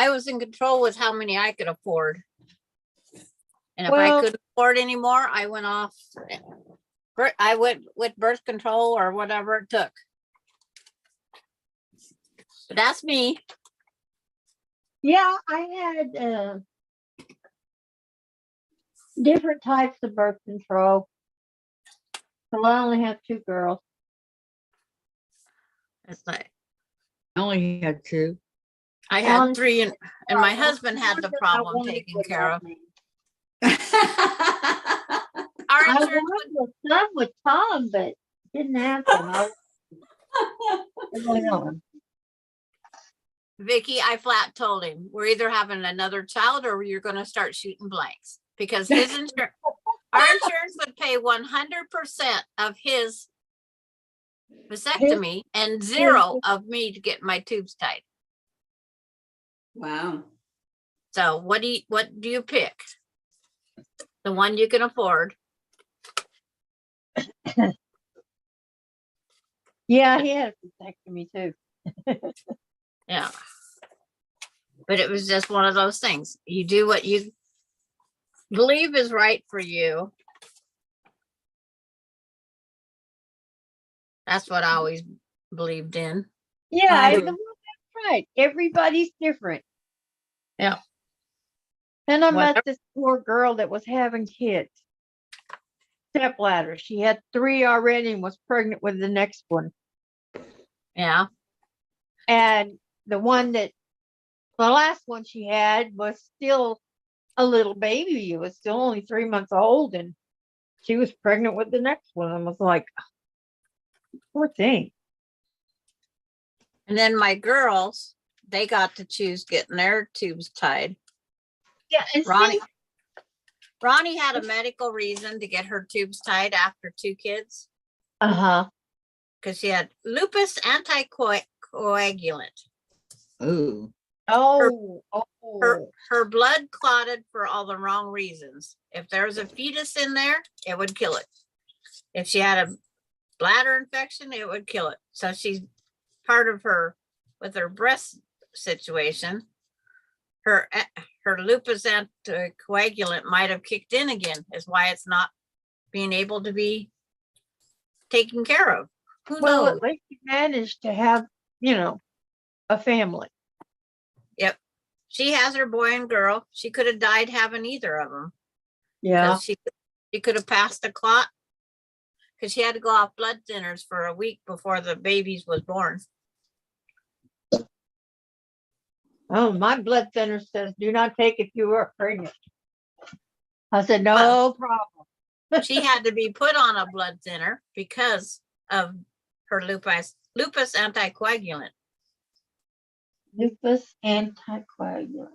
was in control with how many I could afford. And if I Well- couldn't afford any more, I went off. I went with birth control or whatever it took. But that's me. Yeah, I had different types of birth control. So I only have 2 girls. It's like I only had 2. I had Um, 3 and my husband had the I problem wanted taken with care that of. man. Our I insurance wanted with some with Tom, but didn't happen. Vicki, I flat told him, we're either having another child or you're going to start shooting blanks because his insurance, our insurance would pay 100% of his vasectomy and 0 of me to get my tubes tied. wow. So what do you pick? The one you can afford. Yeah, he had a vasectomy too. Yeah. But it was just one of those things. You do what you believe is right for you. That's what I always believed in. Yeah, I- that's right. Everybody's different. Yeah. And I Whatever. met this poor girl that was having kids. Stepladder. She had 3 already and was pregnant with the next one. Yeah. And the last one she had was still a little baby. It was still only 3 months old, and she was pregnant with the next one. And was like, poor thing. And then my girls, they got to choose getting their tubes tied. Yeah, and Ronnie had a medical reason to get her tubes tied after 2 kids uh-huh. because she had lupus anticoagulant. Oh, Her blood clotted for all the wrong reasons. If there was a fetus in there, it would kill it. If she had a bladder infection, it would kill it. So she's part of her, with her breast situation, her lupus anticoagulant might have kicked in again, is why it's not being able to be taken care of. Who Well, knows? at least you managed to have, a family. Yep. She has her boy and girl. She could have died having either of them. Yeah. She could have passed a clot because she had to go off blood thinners for a week before the babies was born. Oh, my blood thinner says do not take if you are pregnant. I said, no problem. She had to be put on a blood thinner because of her lupus anticoagulant. Lupus anticoagulant.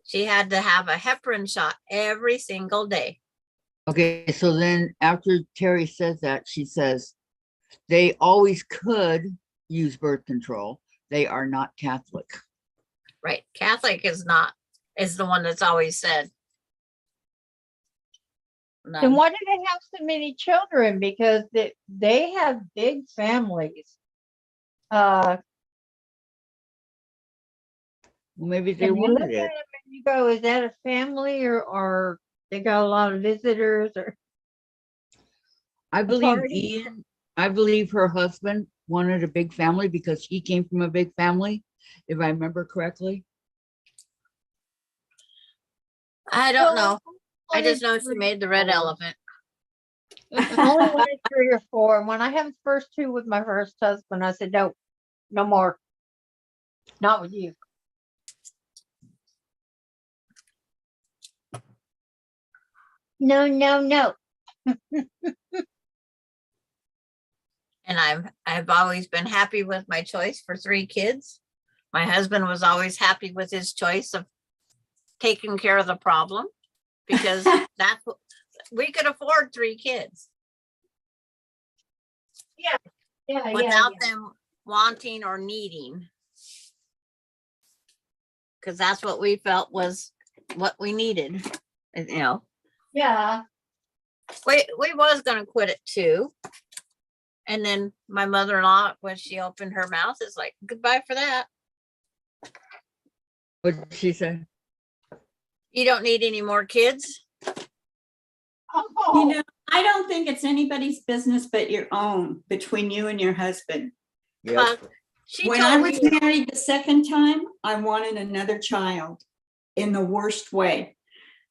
She had to have a heparin shot every single day. Okay, so then after Terry says that, she says they always could use birth control. They are not Catholic. Right. Catholic is the one that's always said. Then None. why do they have so many children? Because they have big families. Well, maybe they And you look wanted at it. them and you go, is that a family or they got a lot of visitors or I believe party? Ian, I believe her husband wanted a big family because he came from a big family, if I remember correctly. I don't know. I Only just know she made the red elephant. only wanted 3 or 4. And when I had the first 2 with my first husband, I said, no, no more. Not with you. No, no, no. And I've always been happy with my choice for 3 kids. My husband was always happy with his choice of taking care of the problem because we could afford 3 kids Yeah, without them wanting or needing. Because that's what we felt was what we needed. And, Yeah. we was gonna quit it too. And then my mother-in-law, when she opened her mouth, is like, goodbye for that. What did she say? You don't need any more kids. You know, I don't think it's anybody's business but your own, between you and your husband. Yep. She When I told was me, married the second time, I wanted another child in the worst way.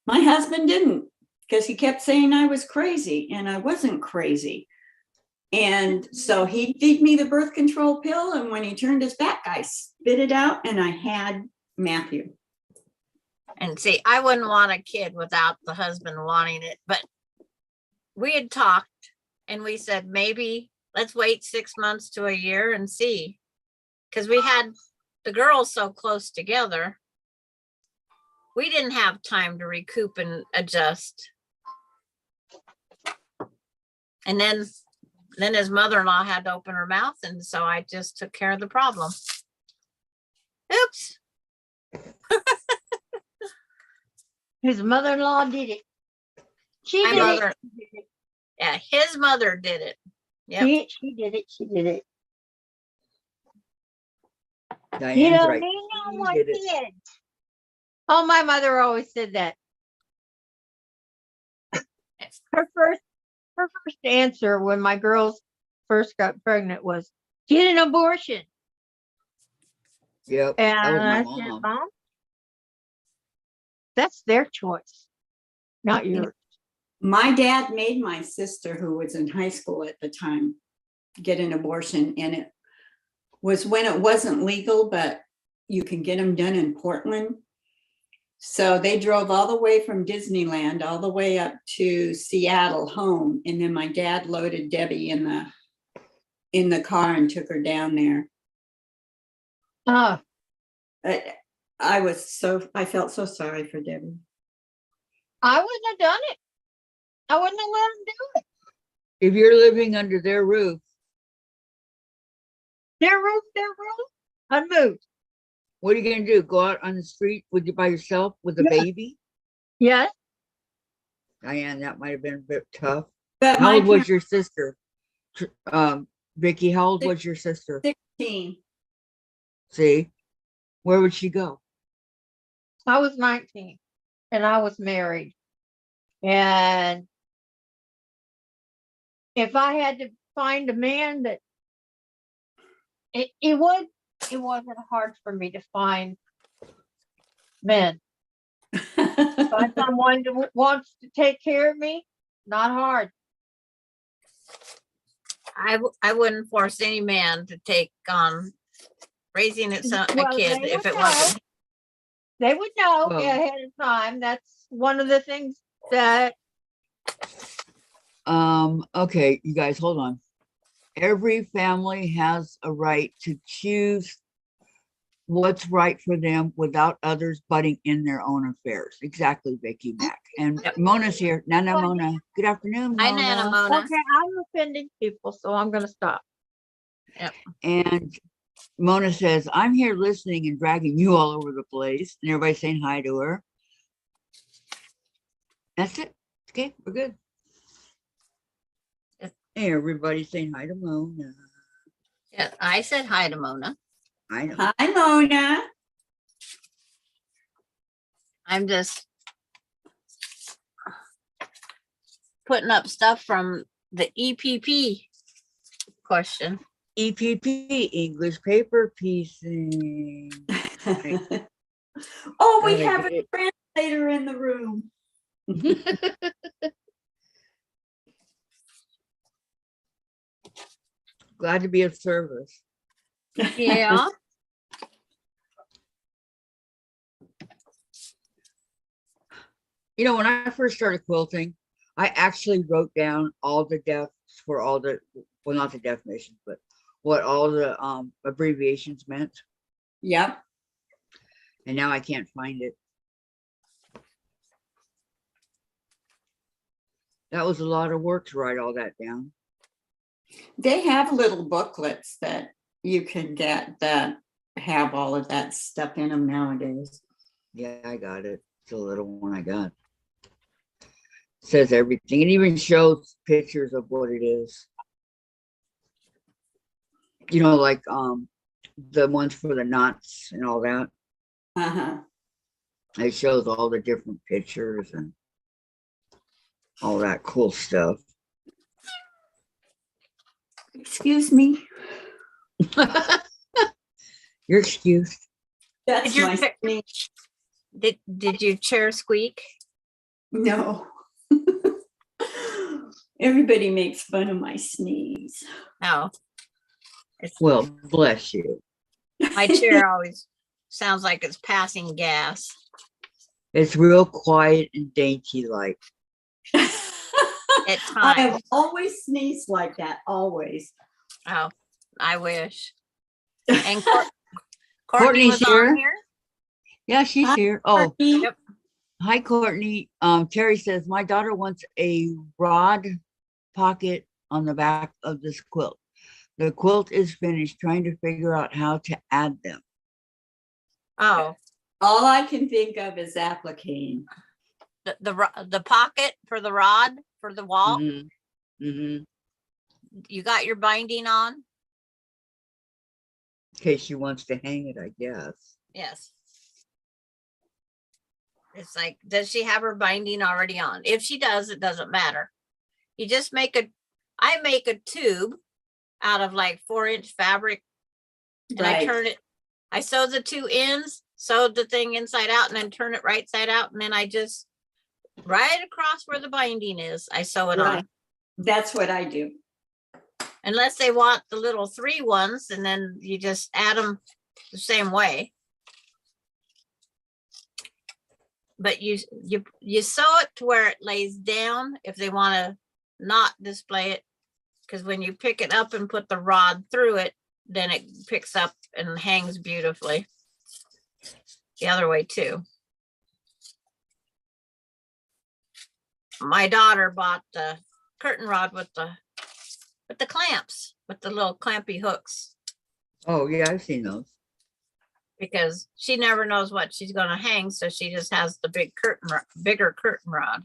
My husband didn't, because he kept saying I was crazy, and I wasn't crazy. And so he'd feed me the birth control pill, and when he turned his back, I spit it out, and I had Matthew. and see, I wouldn't want a kid without the husband wanting it, but we had talked and we said, maybe let's wait 6 months to a year and see. Because we had the girls so close together. We didn't have time to recoup and adjust. And then his mother-in-law had to open her mouth, and so I just took care of the problem. Oops. His mother-in-law did it. She My did mother, it. She did it. yeah, his mother did it. Yep. She did it. She did it. Diane's You don't right. need no She more did it. kids. Oh, my mother always said that. Her first answer when my girls first got pregnant was, get an abortion. Yep. And That was my I said, mom. Mom, that's their choice, not yours. My dad made my sister, who was in high school at the time, get an abortion, and it was when it wasn't legal, but you can get them done in Portland. So they drove all the way from Disneyland all the way up to Seattle home, and then my dad loaded Debbie in the car and took her down there. Oh, I felt so sorry for Debbie. I wouldn't have done it. I wouldn't have let them do it. If you're living under their roof, Their roof, unmoved. what are you gonna do? Go out on the street with you by yourself with a Yeah. baby? Yes. Diane, that might have been a bit tough. But How my old was your sister? Vicki, how old Six- was your sister? 16. See, where would she go? I was 19 and I was married. And if I had to find a man that it wasn't hard for me to find men. Find someone that wants to take care of me, not hard. I wouldn't force any man to take on raising a Well, kid they if would it wasn't. They would know Well- ahead of time. That's one of the things that Okay, you guys, hold on. Every family has a right to choose what's right for them without others butting in their own affairs. Exactly, Vicki Mac. And Yep. Mona's here. Nana Well, Mona. Good afternoon, Hi, Nana Mona. Mona. okay, I'm offending people, so I'm gonna stop. And Mona says, I'm here listening and dragging you all over the place. And everybody's saying hi to her. That's it. Okay, we're good. Hey, everybody's saying hi to Mona. Yeah, I said hi to Mona. I know. Hi, Mona. I'm just putting up stuff from the EPP question. EPP, English paper piecing. Oh, we Gotta have a get translator in the room. Glad to be of service. Yeah. You know, when I first started quilting, I actually wrote down all the defs for all the, well, not the definitions, but what all the abbreviations meant. Yep. And now I can't find it. That was a lot of work to write all that down. They have little booklets that you can get that have all of that stuff in them nowadays. Yeah, I got it. It's a little one I got. Says everything. It even shows pictures of what it is. You know, like the ones for the knots and all that. Uh-huh. It shows all the different pictures and all that cool stuff. Excuse me. You're excused. That's Did your my chair- sneeze. Did your chair squeak? No. Everybody makes fun of my sneeze. No. It's, Well, bless you. my chair always sounds like it's passing gas. It's real quiet and dainty like. At I have times. always sneezed like that, always. Oh, I wish. And Courtney Courtney's was here. on here. Yeah, she's Hi, here. Oh, Courtney. Yep. hi, Courtney. Terry says, my daughter wants a rod pocket on the back of this quilt. The quilt is finished, trying to figure out how to add them. Oh, All I can think of is applicating. the pocket for the rod for the wall. Mhm. Mhm. You got your binding on? In case she wants to hang it, I guess. Yes. It's like, does she have her binding already on? If she does, it doesn't matter. You just I make a tube out of like 4-inch fabric. And I Right. turn it, I sew the two ends, sew the thing inside out, and then turn it right side out. And then I just, right across where the binding is, I sew it Right. on. That's what I do. Unless they want the little 3 ones, and then you just add them the same way. But you sew it to where it lays down if they want to not display it. Because when you pick it up and put the rod through it, then it picks up and hangs beautifully. The other way too. My daughter bought the curtain rod with the clamps, with the little clampy hooks, Oh, yeah, I've seen those. because she never knows what she's going to hang, so she just has the bigger curtain rod.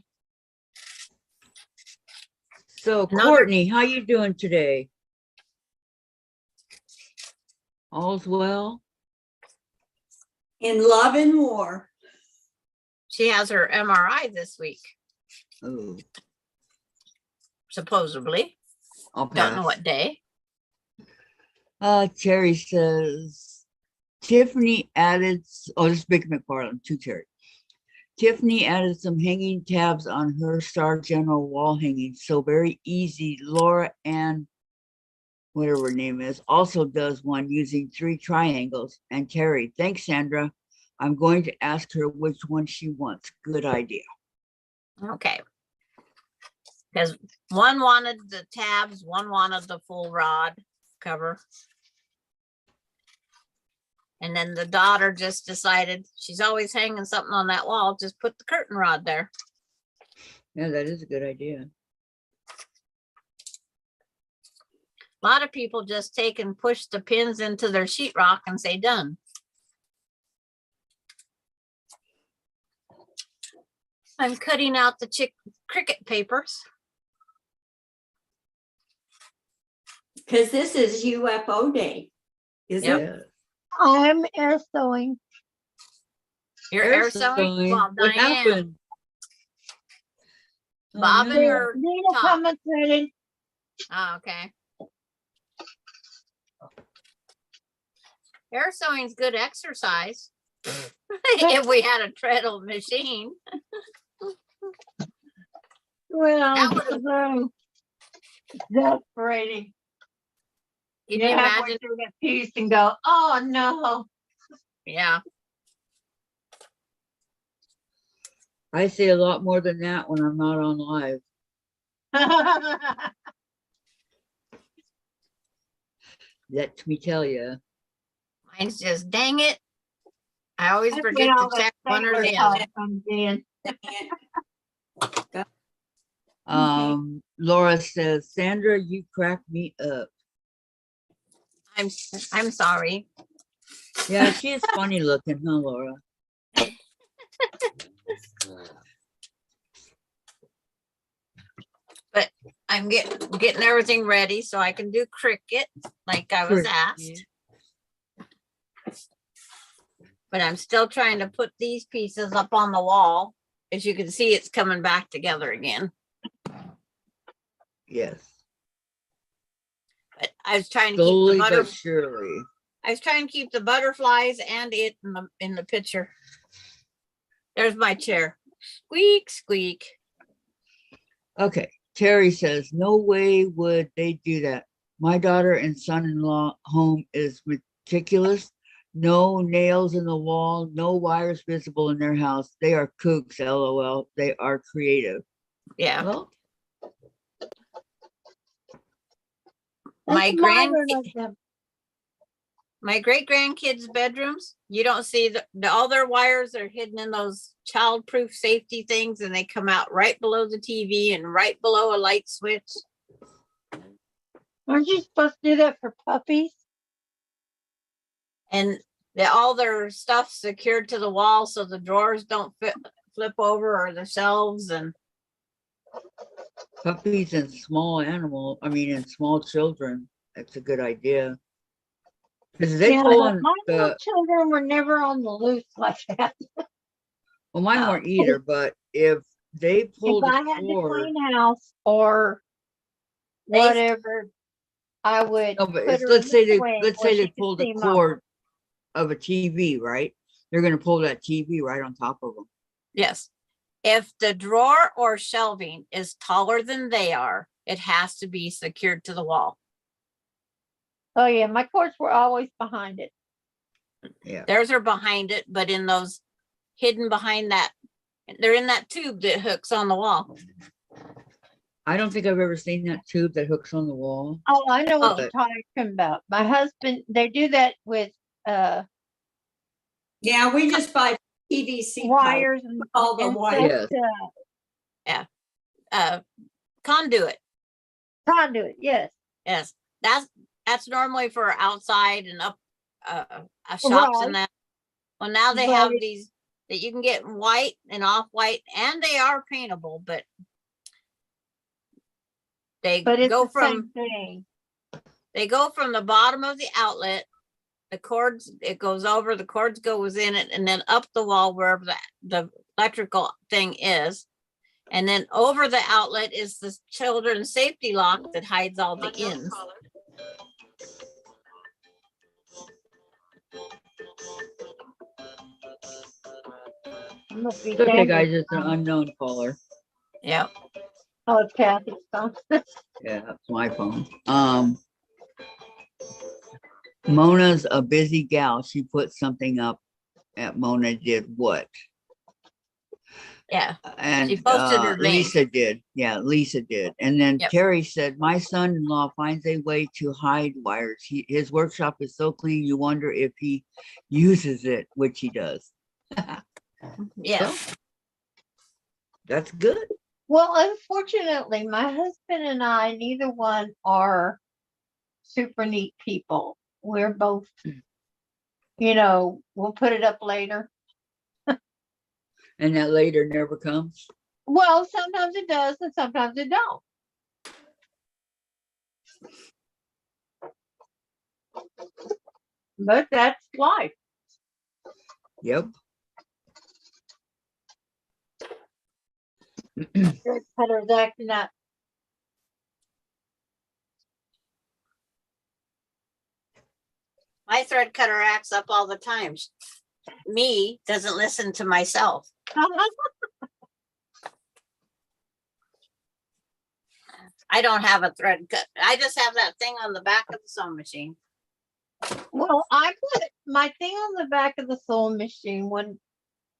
So, Another- Courtney, how you doing today? All's well? In love and war. She has her MRI this week, Oh, supposedly. I'll Don't know pass. what day. Terry says, Tiffany added, oh, this is Vicky McFarland, to Terry. Tiffany added some hanging tabs on her Star General wall hanging, so very easy. Laura Ann, whatever her name is, also does one using 3 triangles. And Terry, thanks, Sandra. I'm going to ask her which one she wants. Good idea. Okay. Because one wanted the tabs, one wanted the full rod cover. And then the daughter just decided she's always hanging something on that wall. Just put the curtain rod there. Yeah, that is a good idea. A lot of people just take and push the pins into their sheetrock and say done. I'm cutting out the cricket papers. Because this is UFO day, is Yep. it? Yeah. I'm air sewing. You're air sewing? Well, What Dianne, happened? Oh, bobbing no. or Nina top? commented. Oh, okay. Air sewing's good exercise. If we had a treadle machine. Well, That would've- exasperating. Can You you have imagine? through that piece and go, oh no. Yeah. I say a lot more than that when I'm not on live. Let me tell you. Mine's just, dang it. I always That's forget when to all that check one or sailor the talk other. comes in. Laura says, Sandra, you crack me up. I'm sorry. Yeah, she is funny looking, huh, Laura? But I'm getting everything ready so I can do cricket like I was Cricket. asked. But I'm still trying to put these pieces up on the wall. As you can see, it's coming back together again. Yes. But I was trying to Slowly keep the but surely. I was trying to keep the butterflies and it in the picture. There's my chair. Squeak, squeak. Okay. Terry says, no way would they do that. My daughter and son-in-law home is meticulous. No nails in the wall, no wires visible in their house. They are kooks, LOL. They are creative. Yeah. Well, My That's modern of them. my great grandkids' bedrooms, you don't see all their wires are hidden in those child-proof safety things, and they come out right below the TV and right below a light switch. Aren't you supposed to do that for puppies? And all their stuff secured to the wall so the drawers don't flip over, or the shelves. And puppies and small and small children. That's a good idea. Because they Yeah, pull but on my little the, children were never on the loose like that. well, mine Oh. weren't either, but if they pull If the I had to cord, clean house or They- whatever, I would no, but put it's, her let's in say the they swing let's where say she they could pull the see Mama. cord of a TV, right? They're gonna pull that TV right on top of them. yes, if the drawer or shelving is taller than they are, it has to be secured to the wall. Oh yeah, my cords were always behind it. Yeah. Theirs are behind it, but in those hidden behind that, they're in that tube that hooks on the wall. I don't think I've ever seen that tube that hooks on the wall. Oh, I know what Oh. you're talking about. My husband, they do that with Yeah, we just buy PVC pipe. wires and All the and wires. Yes. Conduit. conduit. Yes, Yes, that's normally for outside and up shops Right. and that. Well, now they have Right. these that you can get in white and off white, and they are paintable, but they but it's go the from same thing. the bottom of the outlet. The cords, it goes over, the cords goes in it, and then up the wall wherever the electrical thing is. And then over the outlet is the children's safety lock that hides all the ends. Must be It's okay, Sandra. guys. It's an unknown caller. Yep. Oh, it's Kathy's phone. Yeah, that's my phone. Mona's a busy gal. She put something up at Mona did what? Yeah. And posted her name. Lisa did. Yeah, Lisa did. And then Yep. Terry said, my son-in-law finds a way to hide wires. His workshop is so clean, you wonder if he uses it, which he does. Yeah. Well, that's good. Well, unfortunately, my husband and I, neither one are super neat people. We're both, we'll put it up later. And that later never comes. Well, sometimes it does and sometimes it don't. But that's life. Yep. Cutter's acting up. My thread cutter acts up all the time. Me doesn't listen to myself. I don't have a thread cut. I just have that thing on the back of the sewing machine. Well, I put my thing on the back of the sewing machine when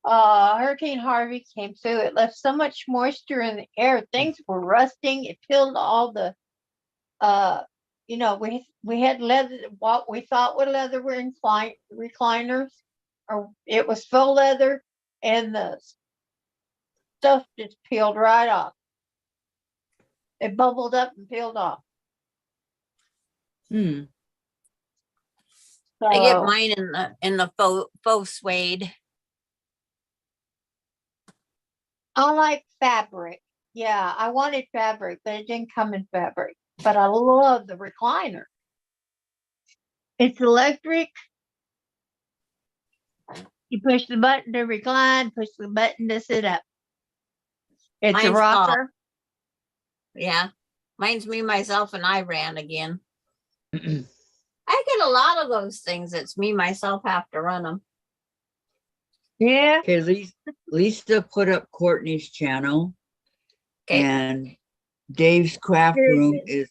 Hurricane Harvey came through. It left so much moisture in the air. Things were rusting. It peeled all the we had leather, what we thought were leather were recliners, or it was faux leather, and the stuff just peeled right off. It bubbled up and peeled off. Hmm. I get So, mine in the faux suede. I like fabric. Yeah, I wanted fabric, but it didn't come in fabric. But I love the recliner. It's electric. You push the button to recline, push the button to sit up. It's a Mine's not. rocker. Yeah. Mine's me, myself, and I ran again. I get a lot of those things. It's me, myself, have to run them. Yeah. Okay, Lisa put up Courtney's channel. Okay. And Dave's craft Very room good. is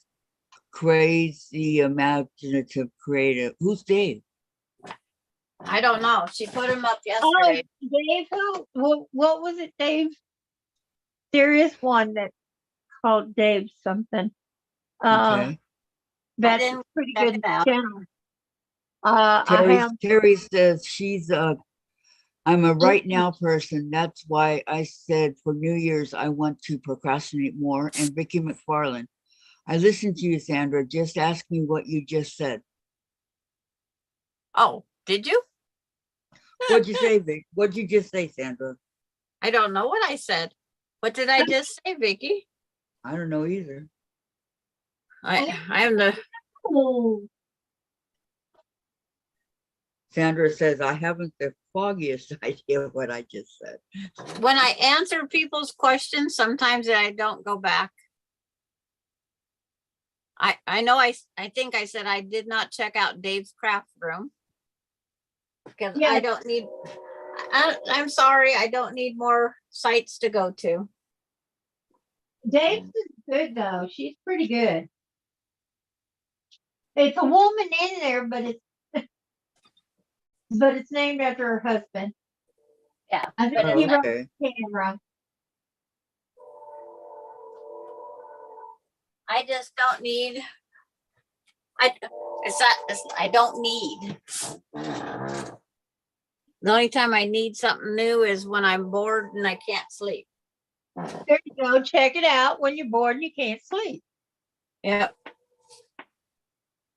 crazy imaginative creative. Who's Dave? I don't know. She put them up Oh, yesterday. Dave, what was it, Dave? There is one that's called Dave something. Okay. That's didn't a pretty check good it out. channel. I have. Terry says I'm a right now person. That's why I said for New Year's I want to procrastinate more. And Vicki McFarland, I listened to you, Sandra. Just ask me what you just said. Oh, did you? What'd you say, Vic? What'd you just say, Sandra? I don't know what I said. What did I just say, Vicki? I don't know either. I am the Oh, Sandra says I haven't the foggiest idea of what I just said. when I answer people's questions, sometimes I don't go back. I know I think I said I did not check out Dave's craft room because I yes. don't need. I'm sorry, I don't need more sites to go to. Dave's is good though. She's pretty good. It's a woman in there, but it's named after her husband. Yeah, I think but he it's wrote Okay. the camera. I just don't need. I don't need. The only time I need something new is when I'm bored and I can't sleep. There you go. Check it out when you're bored and you can't sleep. Yep.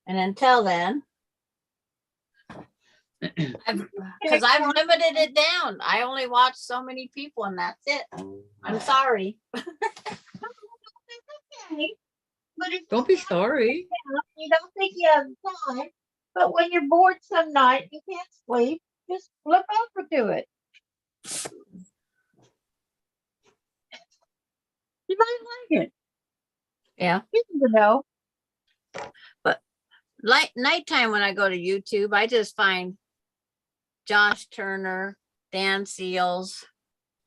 And until then, because I've limited it down. I only watch so many people and that's it. I'm sorry. Okay. But if Don't be sorry. you don't think you have time, but when you're bored some night, you can't sleep, just flip over to it. You might like it. Yeah. You never know. Like nighttime when I go to YouTube, I just find Josh Turner, Dan Seals,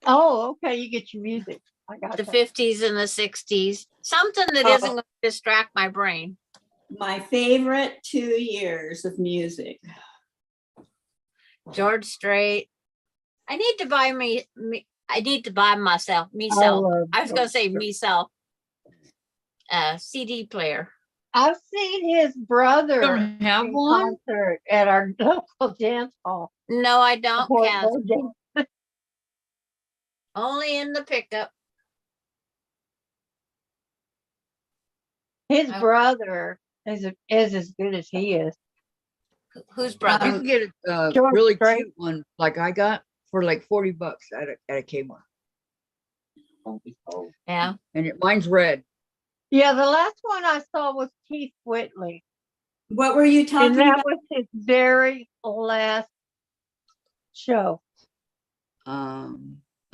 Oh, okay. You get your music. I got the that. 50s and the 60s. Something that Oh. isn't going to distract my brain. My favorite 2 years of music. George Strait. I need to buy I need to buy myself, love I was going to say George myself, a CD player. I've seen his brother Don't have in one? concert at our local dance hall. No, I don't, Fort Cass. Bojangles. Only in the pickup. His Oh. brother is as good as he is. Whose You brother? can get a George really Strait. cute one like I got for like $40 at a Kmart. Yeah. And mine's red. Yeah, the last one I saw was Keith Whitley. What were you And talking that about? was his very last show. Okay,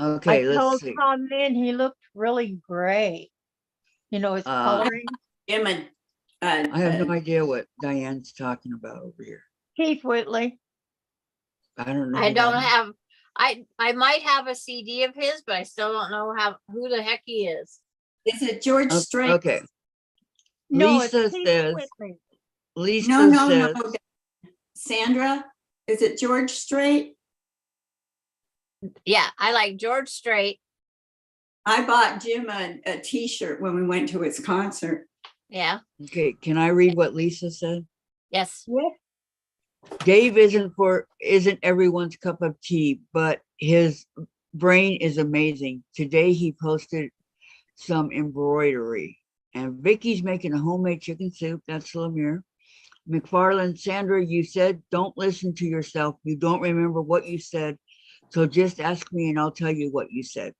I let's told see. Tom then he looked really gray. You know, his coloring. Jim and, I have no idea what Diane's talking about over here. Keith Whitley. I don't know. I who don't that is. have, I might have a CD of his, but I still don't know who the heck he is. is it George Strait? Okay. No, Lisa it's Keith says, Whitley. Lisa No, says, no. Sandra, is it George Strait? Yeah, I like George Strait. I bought Jim a t-shirt when we went to his concert. Yeah. okay, can I read what Lisa said? Yes. Yeah. Dave isn't everyone's cup of tea, but his brain is amazing. Today he posted some embroidery. And Vicky's making a homemade chicken soup. That's Lemire. McFarland, Sandra, you said don't listen to yourself. You don't remember what you said. So just ask me and I'll tell you what you said.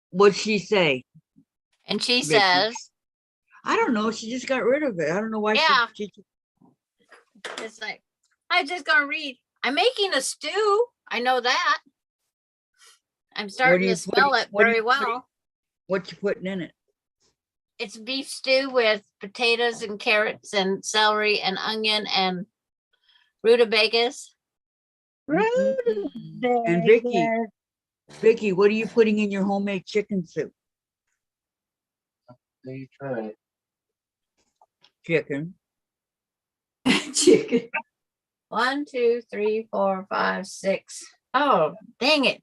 What'd she say? And she Vicky? says, I don't know. She just got rid of it. I don't know why. Yeah. She it's like, I'm just going to read. I'm making a stew. I know that. I'm starting you to smell putting- it what are very you well. what you putting in it? It's beef stew with potatoes and carrots and celery and onion and rutabagas. And Vicky, what are you putting in your homemade chicken soup? Chicken. Chicken. 1, 2, 3, 4, 5, 6. Oh, dang it.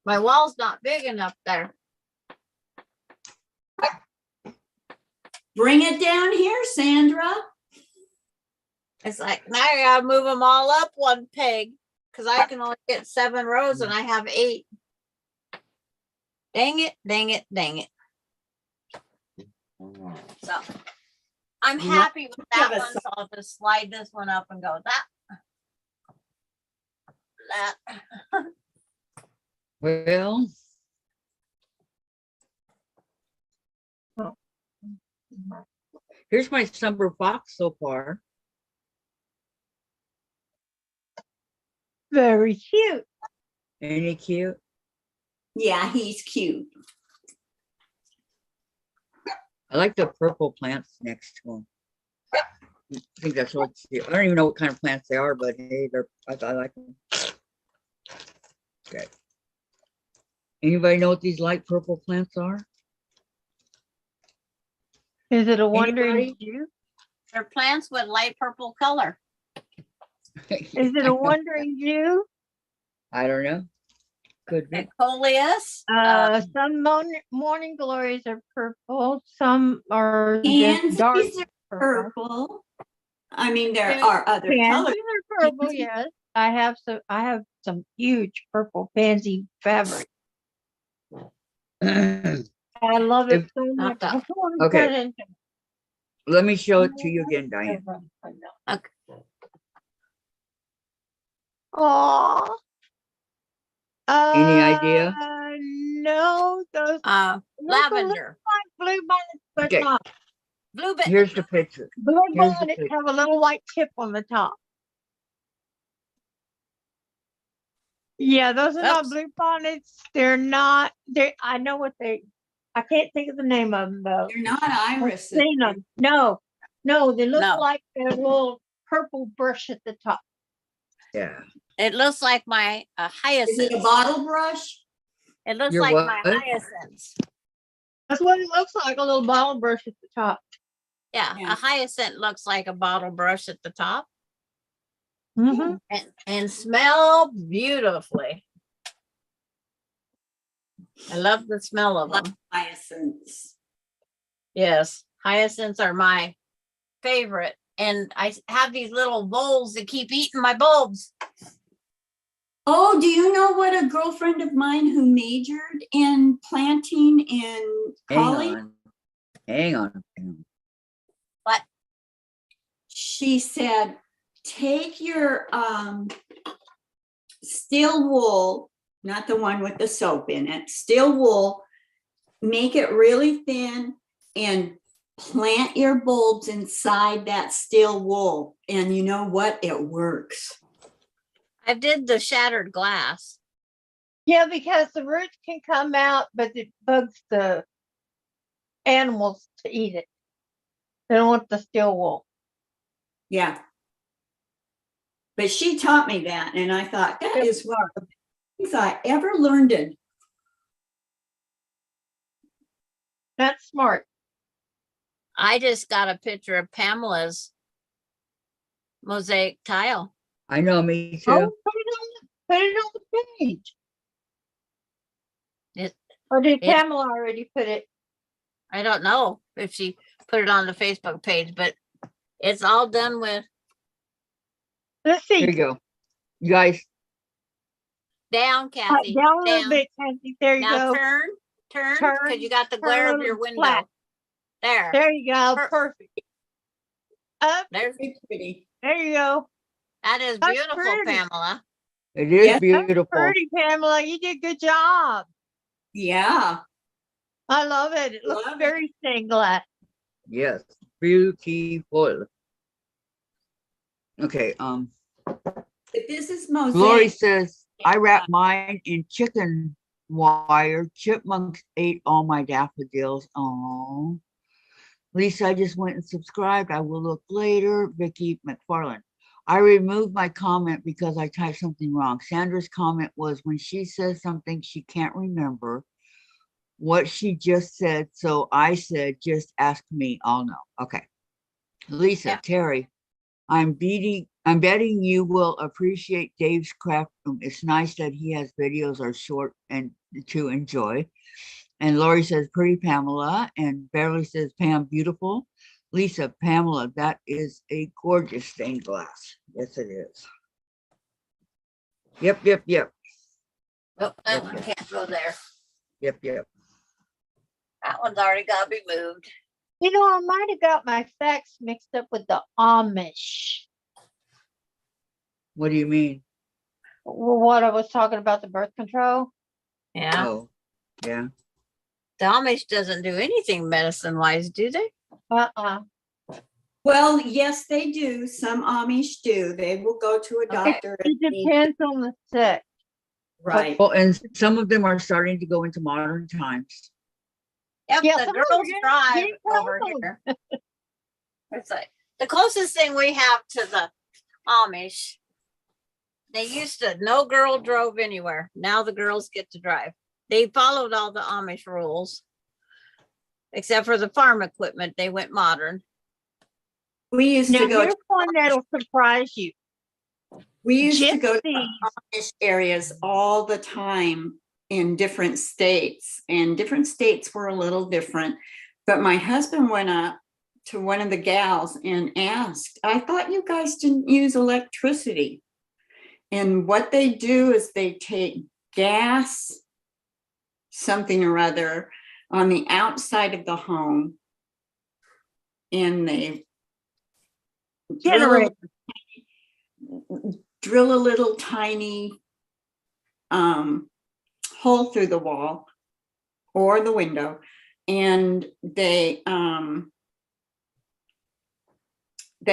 My wall's not big enough there. Bring it down here, Sandra. It's like, now I gotta move them all up one peg because I can only get 7 rows and I have 8. Dang it, dang it, dang it. So I'm You happy with that give us one. So I'll just slide this one up and go that. Well, here's my summer fox so far. Very cute. Ain't he cute? Yeah, he's cute. I like the purple plants next to him. I think that's what I don't even know what kind of plants they are, but hey, I like them. Okay. Anybody know what these light purple plants are? Is it a wandering Anybody? Jew? They're plants with light purple color. Is it a wandering Jew? I don't know. Could be. Coleus. Some morning glories are purple. Some are just dark Pansies are purple. purple. I mean, there Yeah. are other Pansies colors. are purple. Yes, I have some huge purple pansy fabric. Let I love it If- so much. Not I that- want to Okay. put it in- me show it to you again, Diane. Okay. Aw. Any idea? No, those look a little Lavender. like blue bonnets, but Okay. not. Blue bit. Here's the picture. Blue Here's the bonnets picture. have a little white tip on the top. Yeah, those are not Oops. blue bonnets. They're not. I know what they. I can't think of the name of them though. They're not I've irises. seen them. No, they look No. like a little purple brush at the top. Yeah. It looks like my Is it a hyacinth. bottle brush? It looks Your like what? my hyacinths. That's what it looks like, a little bottle brush at the top. Yeah, Yeah. a hyacinth looks like a bottle brush at the top Mm-hmm. and smell beautifully. I love the smell of them. Hyacinths. Yes, hyacinths are my favorite. And I have these little voles that keep eating my bulbs. Oh, do you know what a girlfriend of mine who majored in planting in college? Hang on. What? She said, take your steel wool, not the one with the soap in it, steel wool, make it really thin and plant your bulbs inside that steel wool. And you know what? It works. I did the shattered glass. Yeah, because the roots can come out, but it bugs the animals to eat it. They don't want the steel wool. Yeah. But she taught me that. And I thought, that is one of the things I ever learned. That's smart. I just got a picture of Pamela's mosaic tile. I know, me too. Oh, put it on the page. It- Or did it- Pamela already put it? I don't know if she put it on the Facebook page, but it's all done with Let's Here you see. go. You guys, down, Kathy. Down a little down. bit, Kathy. There you Now go. turn, Turn, because you got the turn glare a of your little window. flat. There. There you go. Per- Perfect. Up. There's Pretty. There you go. that is That's beautiful, pretty. Pamela. it is Yes, That's beautiful. pretty, Pamela. You did a good job. Yeah. I love it. It looks Love it. very stained glass. Yes, beautiful. Okay, If this is mosaic. Lori says, I wrapped mine in chicken wire. Chipmunks ate all my daffodils. Oh, Lisa, I just went and subscribed. I will look later. Vicki McFarland. I removed my comment because I typed something wrong. Sandra's comment was when she says something she can't remember what she just said. So I said, just ask me. I'll know. Okay. Lisa, Yeah. Terry, I'm betting you will appreciate Dave's craft room. It's nice that he has videos are short and to enjoy. And Lori says, pretty Pamela. And Beverly says, Pam, beautiful. Lisa, Pamela, that is a gorgeous stained glass. Yes, it is. Yep. Oh, that one can't go there. Yep. That one's already got to be moved. You know, I might have got my facts mixed up with the Amish. What do you mean? What I was talking about, the birth control. Yeah. Oh, yeah. The Amish doesn't do anything medicine wise, do they? Well, yes, they do. Some Amish do. They will go to a Okay. doctor. It depends on the sex. Right. Well, and some of them are starting to go into modern times. Yep, Yeah, the some of them girls are drive getting over cold. here. It's like the closest thing we have to the Amish. They used to, no girl drove anywhere. Now the girls get to drive. They followed all the Amish rules, except for the farm equipment. They went modern. We used Now, to go here's one that'll surprise you. we used to go to Gypsies. Amish areas all the time in different states, and different states were a little different. But my husband went up to one of the gals and asked, I thought you guys didn't use electricity. And what they do is they take gas, something or other, on the outside of the home, and they Generator. drill a little tiny hole through the wall or the window, and they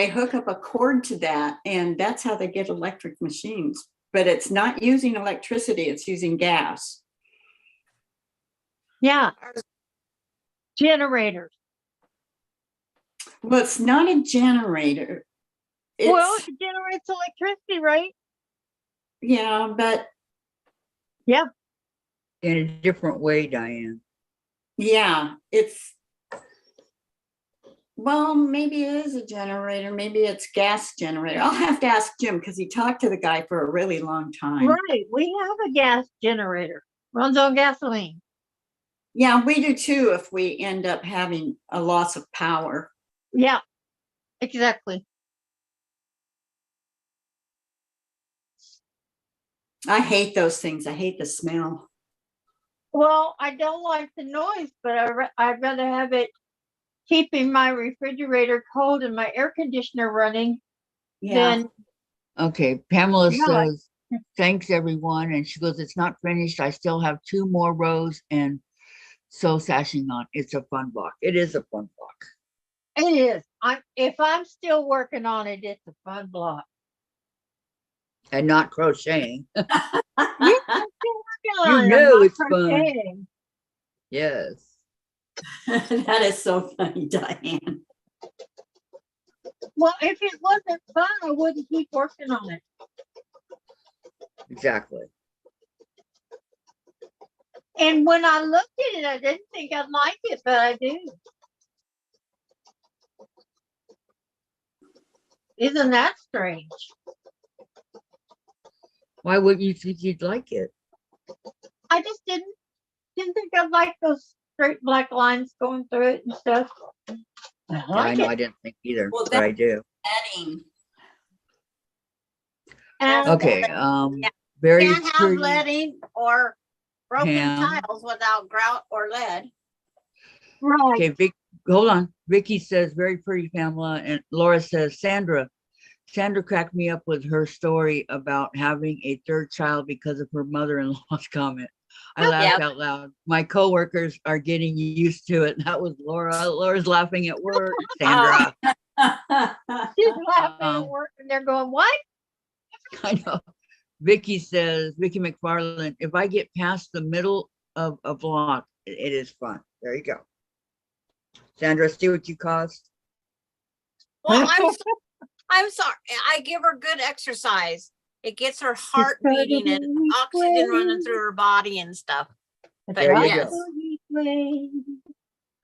hook up a cord to that, and that's how they get electric machines. But it's not using electricity, it's using gas. Yeah. Generators. Well, it's not a generator. Well, It's it generates electricity, right? but In a different way, Diane. yeah, well, maybe it is a generator. Maybe it's gas generator. I'll have to ask Jim because he talked to the guy for a really long time. Right, we have a gas generator, runs on gasoline. Yeah, we do too if we end up having a loss of power. Yeah, exactly. I hate those things. I hate the smell. Well, I don't like the noise, but I'd rather have it keeping my refrigerator cold and my air conditioner running Yeah. than. Okay, Pamela Yeah, like- says, thanks everyone. And she goes, it's not finished. I still have 2 more rows and so sashing on. It's a fun block. It is a fun block. It is. If I'm still working on it, it's a fun block. And not crocheting. Yeah, I'm still working on it. I'm know not it's fun. crocheting. Yes. That is so funny, Diane. Well, if it wasn't fun, I wouldn't keep working on it. Exactly. And when I looked at it, I didn't think I'd like it, but I do. Isn't that strange? Why wouldn't you think you'd like it? I just didn't think I'd like those straight black lines going through it and stuff. I Yeah, I like know it. I didn't think either, Well, but I do. Netting. And Okay. Very Can't have pretty. leading or broken Pam. tiles without grout or lead. right. Okay, hold on. Vicki says, very pretty, Pamela. And Laura says, Sandra cracked me up with her story about having a 3rd child because of her mother-in-law's comment. I laughed out loud. My coworkers are getting used to it. That was Laura. Laura's laughing at work, Sandra. She's laughing at Um, work and they're going, what? I know. Vicki says, Vicki McFarland, if I get past the middle of a block, it is fun. There you go. Sandra, see what you caused? Well, I'm sorry. I give her good exercise. It gets her heart beating and oxygen running through her body and stuff. But There you yes,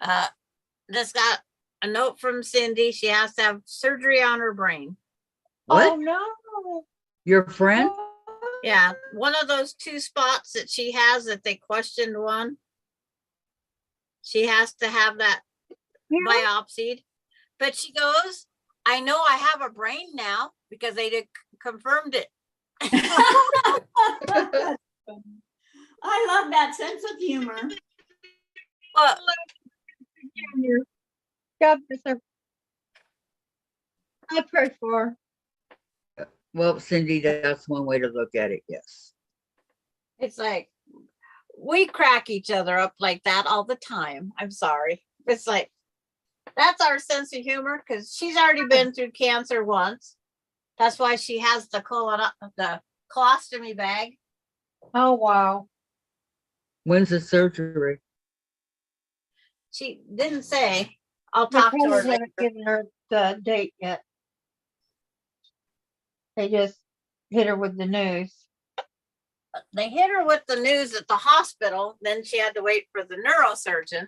go. just got a note from Cindy. She has to have surgery on her brain. What? Oh no. Your friend? Yeah, one of those 2 spots that she has that they questioned one. She has to have that biopsied. But she goes, I know I have a brain now because they confirmed it. I love that sense of humor. But God bless her. I pray for her. Well, Cindy, that's one way to look at it. Yes. it's like we crack each other up like that all the time. I'm sorry. It's like that's our sense of humor because she's already been through cancer once. That's why she has the colostomy bag. Oh wow. When's the surgery? She didn't say. I'll They talk to her probably later. haven't given her the date yet. They just hit her with the news. They hit her with the news at the hospital. Then she had to wait for the neurosurgeon.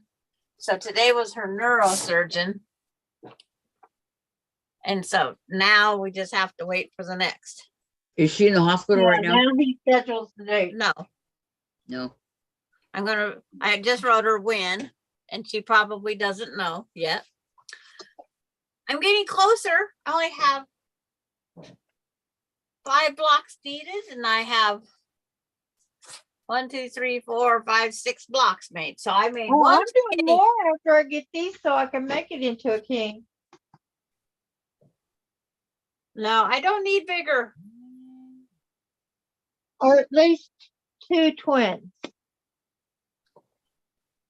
So today was her neurosurgeon. And so now we just have to wait for the next. Is she in the hospital right now? Now he schedules the date. No, No. I just wrote her when, and she probably doesn't know yet. I'm getting closer. I only have 5 blocks needed, and I have 1, 2, 3, 4, 5, 6 blocks made. So I made Oh, one. I'm doing more after I get these so I can make it into a king. No, I don't need bigger. Or at least 2 twins.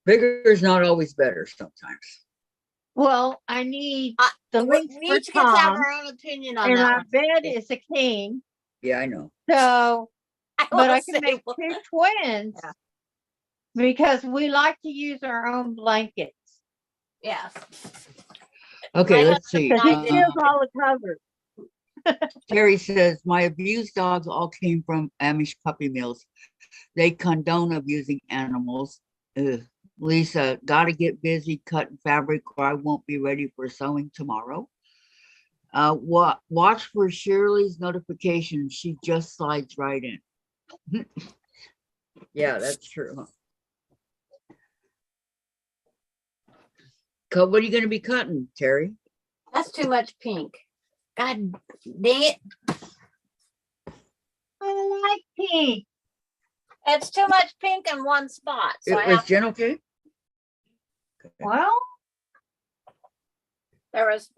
Bigger is not always better sometimes. Well, I need Uh, the We length for each get to have Tom, our own opinion on and that our one. bed is a king. Yeah, I know. So, but will I can say, make 2 twins Yeah. because we like to use our own blankets. yes. Okay, My let's see. Because he I feels all the covers. Terry says, my abused dogs all came from Amish puppy mills. They condone abusing animals. Ugh. Lisa, gotta get busy cutting fabric or I won't be ready for sewing tomorrow. Watch for Shirley's notification. She just slides right in. Yeah, that's true. Huh? What are you going to be cutting, Terry? That's too much pink. God dang it. I like pink. It's too much pink in one spot. So I Was have, Jen okay? Well, there was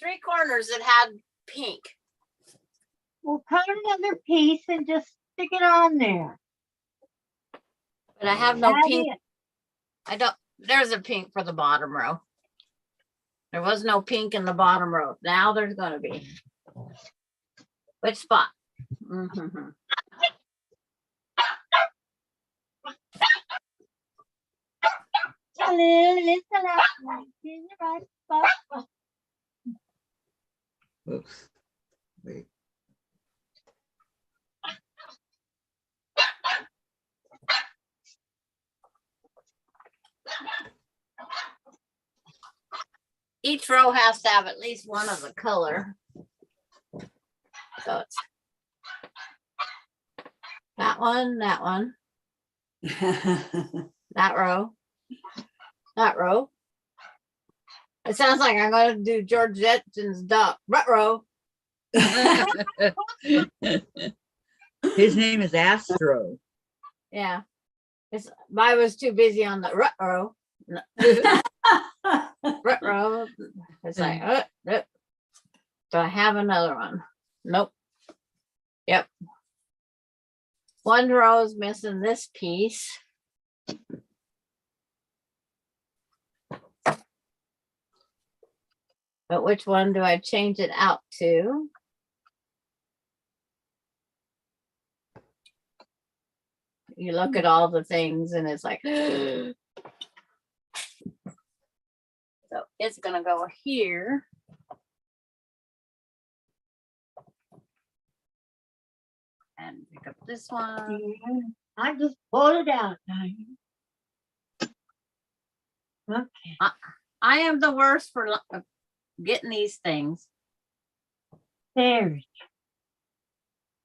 three corners that had pink. we'll cut another piece and just stick it on there. But I have no Add pink. it. I don't, there's a pink for the bottom row. There was no pink in the bottom row. Now there's gonna be. Which spot? Mhm. Hello, listen up. Like in the right spot. Oops. Wait. Each row has to have at least one of the color. So it's that one, that row, that row. It sounds like I'm going to do George Jetson's duck. Row. His name is Astro. Yeah. I was too busy on the row. Row. It's like, do I have another one? Nope. Yep. One row is missing this piece. But which one do I change it out to? You look at all the things and it's like, so it's gonna go here. And pick up this one. Yeah, I just pulled it out. Okay. I am the worst for getting these things. There.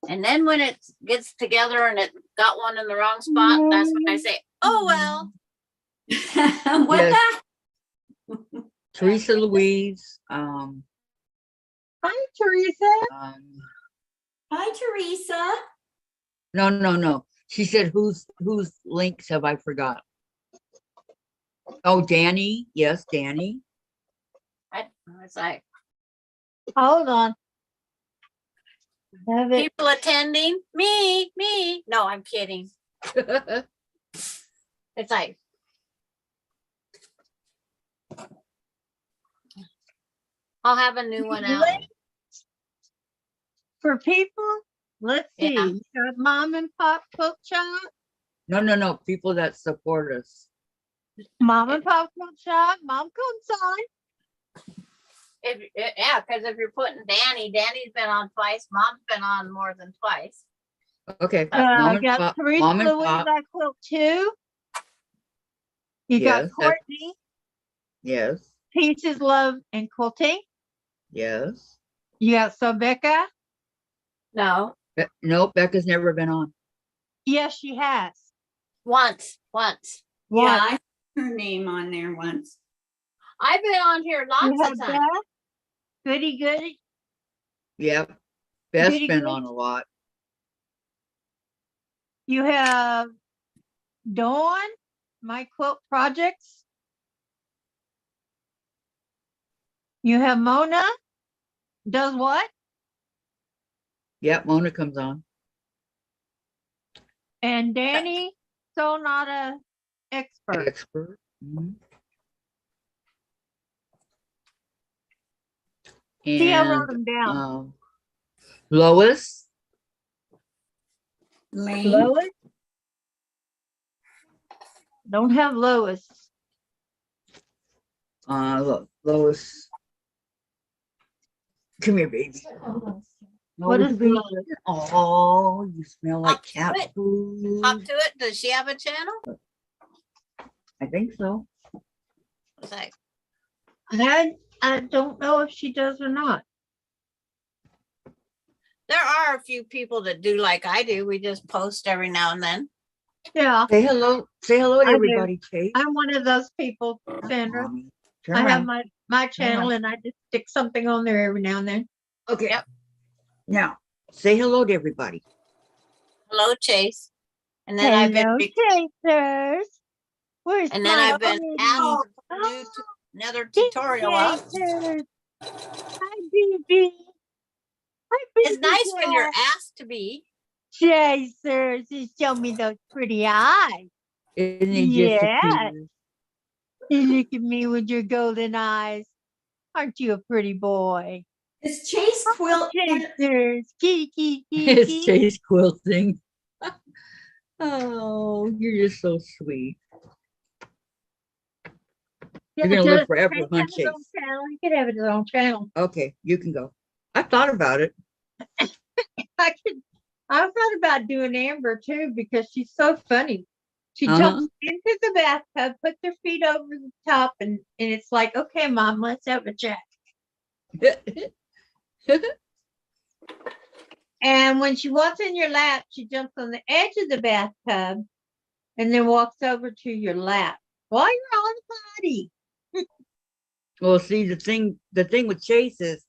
And then when it gets together and it got one in the wrong spot, that's when I say, oh, well. What Yes. the? Teresa Louise. Hi, Teresa. Hi, Teresa. No. She said, whose links have I forgot? Oh, Danny. Yes, Danny. I was like, Hold on. Have it. people attending, me. No, I'm kidding. It's like, I'll have a new one out. For people, let's see. Yeah. You got mom and pop quilt shop, No. People that support us. mom and pop quilt shop, mom comes on. Yeah, because if you're putting Danny's been on twice, mom's been on more than twice. Okay. Mom and Got pop. Teresa Mom and Louise pop. I quilt too. You got Yes, Courtney, Yes. Pieces Love and Quilting. Yes. You got Sobeka. No, No, Becca's never been on. Yes, she has. once. Yeah, I saw her name on there once. I've been on here You lots have of Beth, times. Goody. Yep. Beth's Goody been good. on a lot. You have Dawn, My Quilt Projects. You have Mona. Does what? Yep, Mona comes on. And Danny, so not a expert. Expert. Mhm. See, I wrote And them down. Lois. Lane. Lois. Don't have Lois. Lois. Come here, baby. What is baby? blood? Oh, you smell like Hop to cat it. food. Hop to it. Does she have a channel? I think so. It's like, I don't know if she does or not. there are a few people that do like I do. We just post every now and then. Yeah, Say hello. Say hello to I do. everybody, Chase. I'm one of those people, Sandra. Mommy. Turn I have around. my channel and I just stick something on there every now and then. Okay. Yep. Now, say hello to everybody. Hello, Chase. And then I've been Chasers. Where's and then my I've been pretty- asked to do another tutorial up. Chasers. Hi, baby. Hi, It's baby nice when you're girl. asked to be. Chasers. Just show me those pretty eyes. Isn't he just a Yeah. cutie? You look at me with your golden eyes. Aren't you a pretty boy? Is Chase Quilt? Chasers. Kitty, kitty, kitty, It's kitty. Chase quilting. Oh, you're just so sweet. You're gonna live forever, Chase huh, has his own Chase? channel. He could have his own channel. Okay, you can go. I thought about it. I thought about doing Amber too because she's so funny. She Uh-huh. jumps into the bathtub, puts her feet over the top, and it's like, okay, Mom, let's have a chat. And when she walks in your lap, she jumps on the edge of the bathtub and then walks over to your lap while you're on the potty. Well, see, the thing with Chase is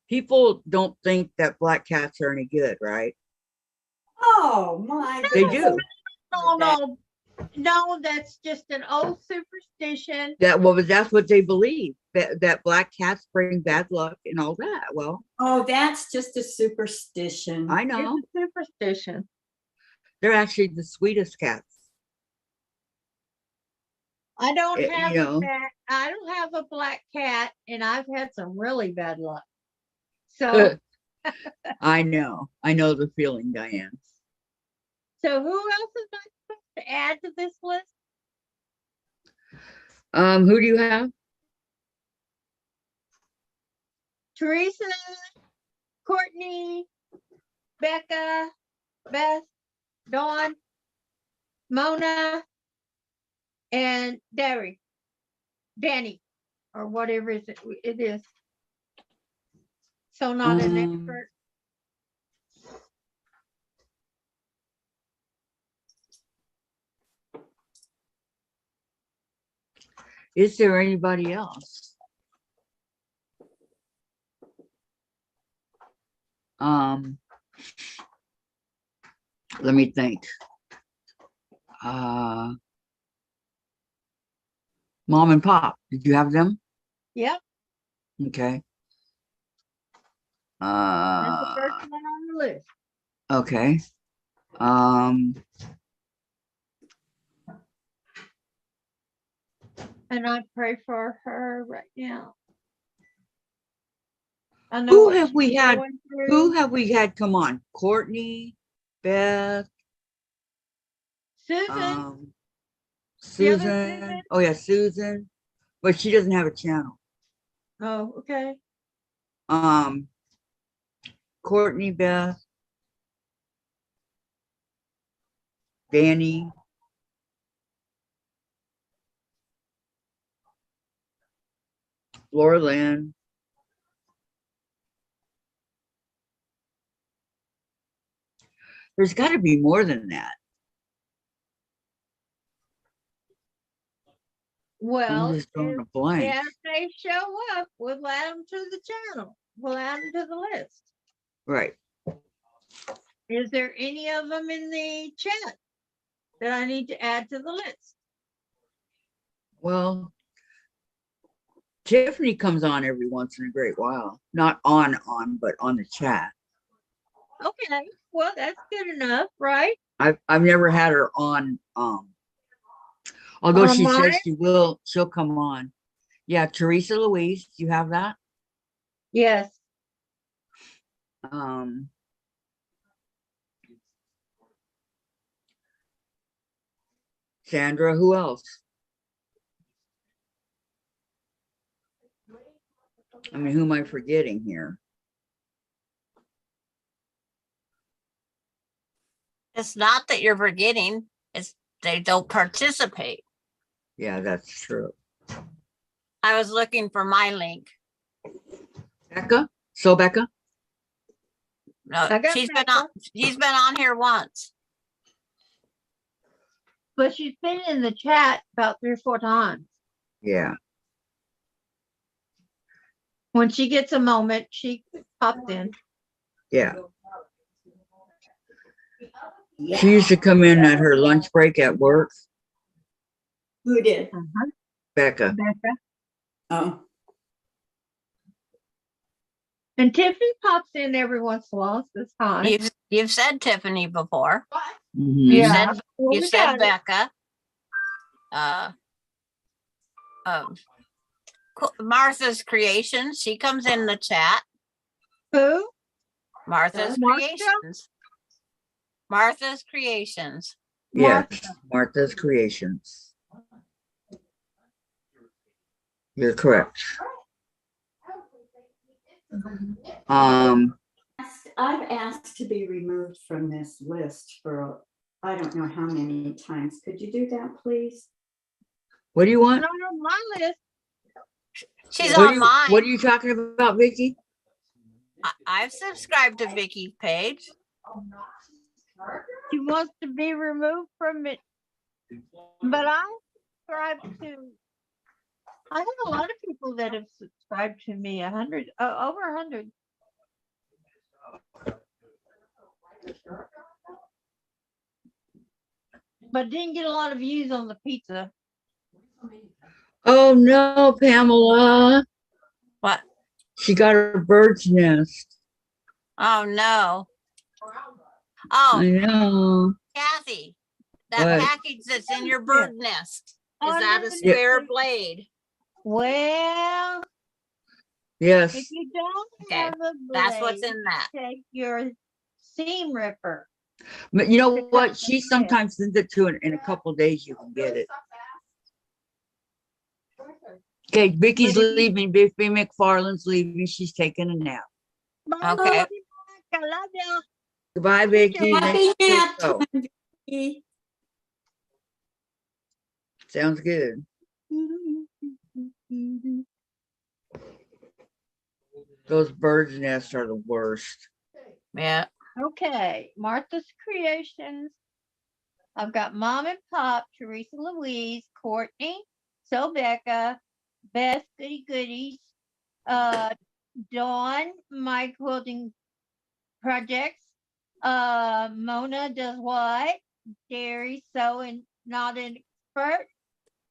people don't think that black cats are any good, right? Oh my They goodness. do. No, that's just an old superstition. That's what they believe, that black cats bring bad luck and all that. Well, Oh, that's just a superstition. I know. It's a superstition. They're actually the sweetest cats. I don't You have know. a cat. I don't have a black cat, and I've had some really bad luck. So, I know the feeling, Diane. so who else is I supposed to add to this list? Who do you have? Teresa, Courtney, Becca, Beth, Dawn, Mona, and Danny, or whatever it is. So not an expert. Is there anybody else? Let me think. Mom and Pop, did you have them? Yep, Okay. that's the first one on the list. Okay. And I pray for her right now. I know Who what have she's we had? going through. Who have we had come on? Courtney, Beth, Susan. Susan. Susan? Oh yeah, Susan. But she doesn't have a channel. Oh, okay. Courtney, Beth, Danny, Laura Lynn. There's got to be more than that. Well, I'm just drawing a blank. if they show up, we'll add them to the channel. We'll add them to the list. Right. Is there any of them in the chat that I need to add to the list? Well, Tiffany comes on every once in a great while. Not on, but on the chat. Okay, well, that's good enough, right? I've never had her on. Although she says Online? she'll come on. Yeah, Teresa Louise, do you have that? Yes. Sandra, who else? I mean, who am I forgetting here? It's not that you're forgetting, it's they don't participate. Yeah, that's true. I was looking for my link. Becca? So Becca? No, I got she's been Becca. on, she's been on here once. But she's been in the chat about 3 or 4 times. Yeah. When she gets a moment, she pops in. Yeah. She used to come in at her lunch break at work. Who did? Becca. Becca. Oh, And Tiffany pops in every once in a while. Says hi. You've said Tiffany before. Mhm. You Yeah. said Well, you we said got it. Becca. Martha's Creations. She comes in the chat. Who? Martha's Martha? Creations. Martha's Creations. Yes. Martha's Creations. You're correct. I've asked to be removed from this list for, I don't know how many times. Could you do that, please? What do you want? Not on my list. She's What on are mine. you talking about, Vicki? I've subscribed to Vicky's page. She wants to be removed from it. But I subscribe to, I have a lot of people that have subscribed to me, 100, over 100. But didn't get a lot of views on the pizza. Oh no, Pamela. What? She got her bird's nest. Oh no. I Oh, know. Kathy, that What? package that's in your bird nest, is Oh, that no, a no, spare no. blade? Well, Yes. if you don't Okay, have a that's what's blade, in that. take your seam ripper. But you know to cut what? the She thread. sometimes sends it to in a couple days. You can get it. Okay, Vicky's But if you- leaving. Vicky McFarland's leaving. She's taking a nap. Bye, Okay. Vicky. I love you. Goodbye, Vicky. Happy Make sure nap so. time, Vicki. Sounds good. Those birds' nests are the worst. Yeah. Okay, Martha's Creations. I've got Mom and Pop, Teresa Louise, Courtney, So Becca, Beth Goody Goodies, Dawn, My Quilting Projects, Mona Does What, Jerry So and Not an Expert,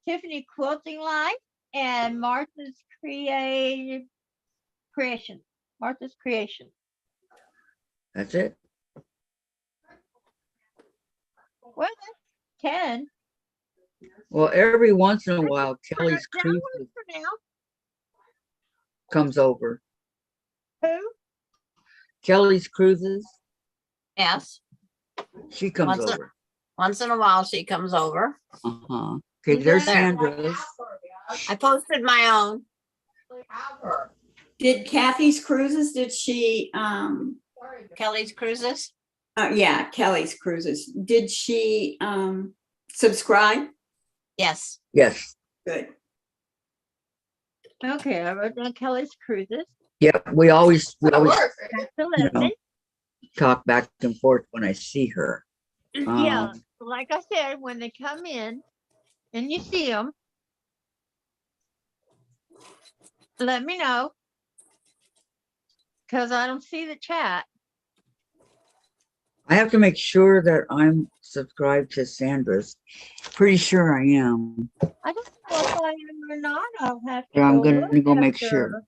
Tiffany Quilting Life, and Martha's Creation. Martha's Creation. That's it. Well, that's 10. Well, every once in a while, Kelly's That Cruise one for now. comes over. Who? Kelly's Cruises, Yes. she comes Once over. Once in a while she comes over. Uh-huh. Okay, Is there's that- Sandra's. I posted my own. Did Kathy's Cruises, did she, Kelly's Cruises. yeah, Kelly's Cruises, did she, subscribe? Yes. Yes. Good. Okay, I wrote down Kelly's Cruises. Yep. We always That's know. 11. talk back and forth when I see her. Yeah, like I said, when they come in and you see them, let me know. Because I don't see the chat. I have to make sure that I'm subscribed to Sandra's. Pretty sure I am. I don't know if I am or not. I'll have to Yeah, I'm go gonna look go make after. sure.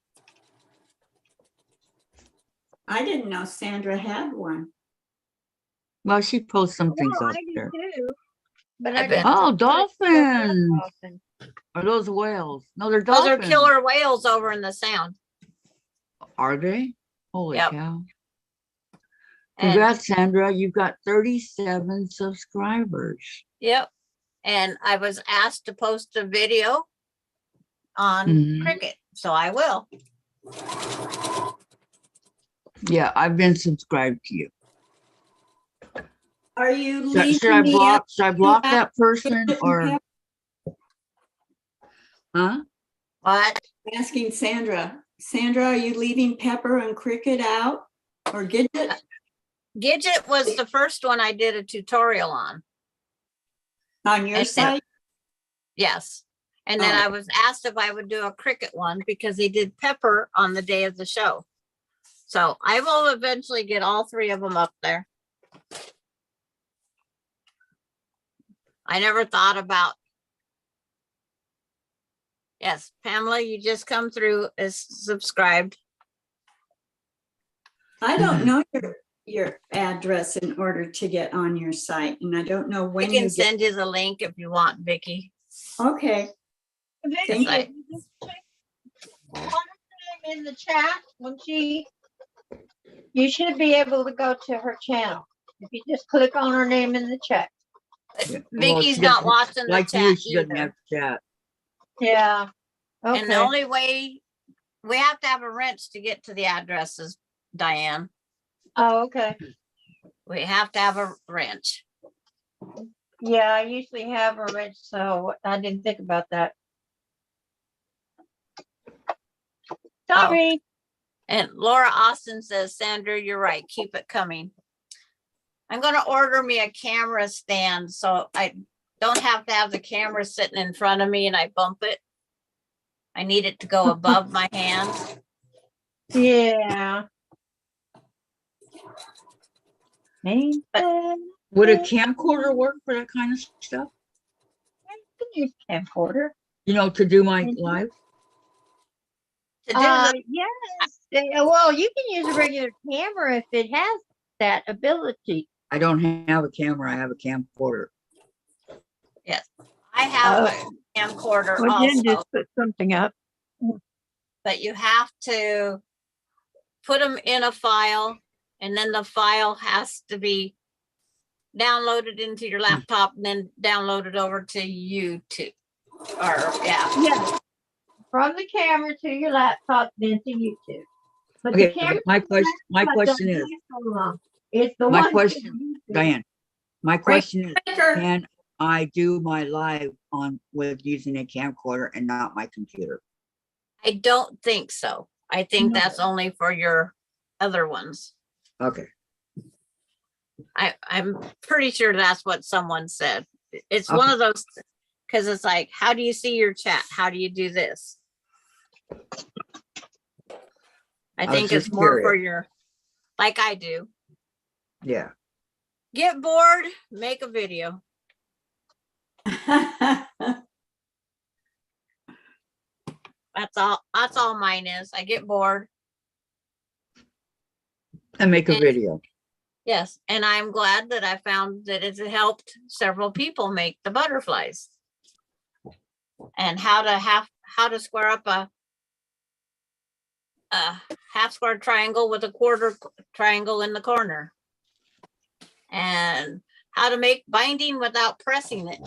I didn't know Sandra had one. Well, she posts some things Well, up I do there. too. But I I bet. didn't Oh, know if I spoke up dolphins. often. Are those whales? No, they're Those are dolphins. killer whales over in the sound. Are they? Holy Yep. cow. And Congrats, Sandra. You've got 37 subscribers. yep. And I was asked to post a video on Mhm. cricket, so I will. Yeah, I've been subscribed to you. Are you Should I leaving me out? block that person and or, Pepper? huh? What? Asking Sandra. Sandra, are you leaving Pepper and Cricket out or Gidget? Gidget was the first one I did a tutorial on. On your And then- site? Yes. And then Oh. I was asked if I would do a Cricket one because they did Pepper on the day of the show. So I will eventually get all three of them up there. I never thought about. Yes, Pamela, you just come through as subscribed. I don't know your address in order to get on your site, and I don't know I when can you get. send you the link if you want, Vicki. Okay, Thank you. Vicky, just check Connor's name in the chat when you should be able to go to her channel. If you just click on her name in the chat. Yeah. Well, Vicky's she not doesn't- watching the Like chat you, she doesn't either. have chat. Yeah. And the Okay. only way we have to have a wrench to get to the addresses, Diane. Oh, okay. We have to have a wrench. Yeah, I usually have her rich, so I didn't think about that. Sorry. And Laura Austin says, Sandra, you're right. Keep it coming. I'm going to order me a camera stand so I don't have to have the camera sitting in front of me and I bump it. I need it to go above my hands. Yeah. Ain't But- that- Would a camcorder work for that kind of stuff? You can use camcorder. You know, to do my live? To do the, Yes. Well, you can use a regular camera if it has that ability. I don't have a camera. I have a camcorder. I have a camcorder also, put something up. but you have to put them in a file and then the file has to be downloaded into your laptop and then downloaded over to YouTube. Or Yeah. From the camera to your laptop, then to YouTube. But Okay, the camera. my question is, It's the my one. question, Diane, my question is, Breaker. can I do my live on with using a camcorder and not my computer? I don't think so. I think that's only for your other ones. Okay. I'm pretty sure that's what someone said. It's one Okay. of those, because it's like, how do you see your chat? How do you do this? I was think it's just more for curious. your, like I do. Yeah. Get bored, make a video. That's all mine is. I get bored. And make a And- video. Yes, and I'm glad that I found that it's helped several people make the butterflies. And how to square up a half square triangle with a quarter triangle in the corner. And how to make binding without pressing it.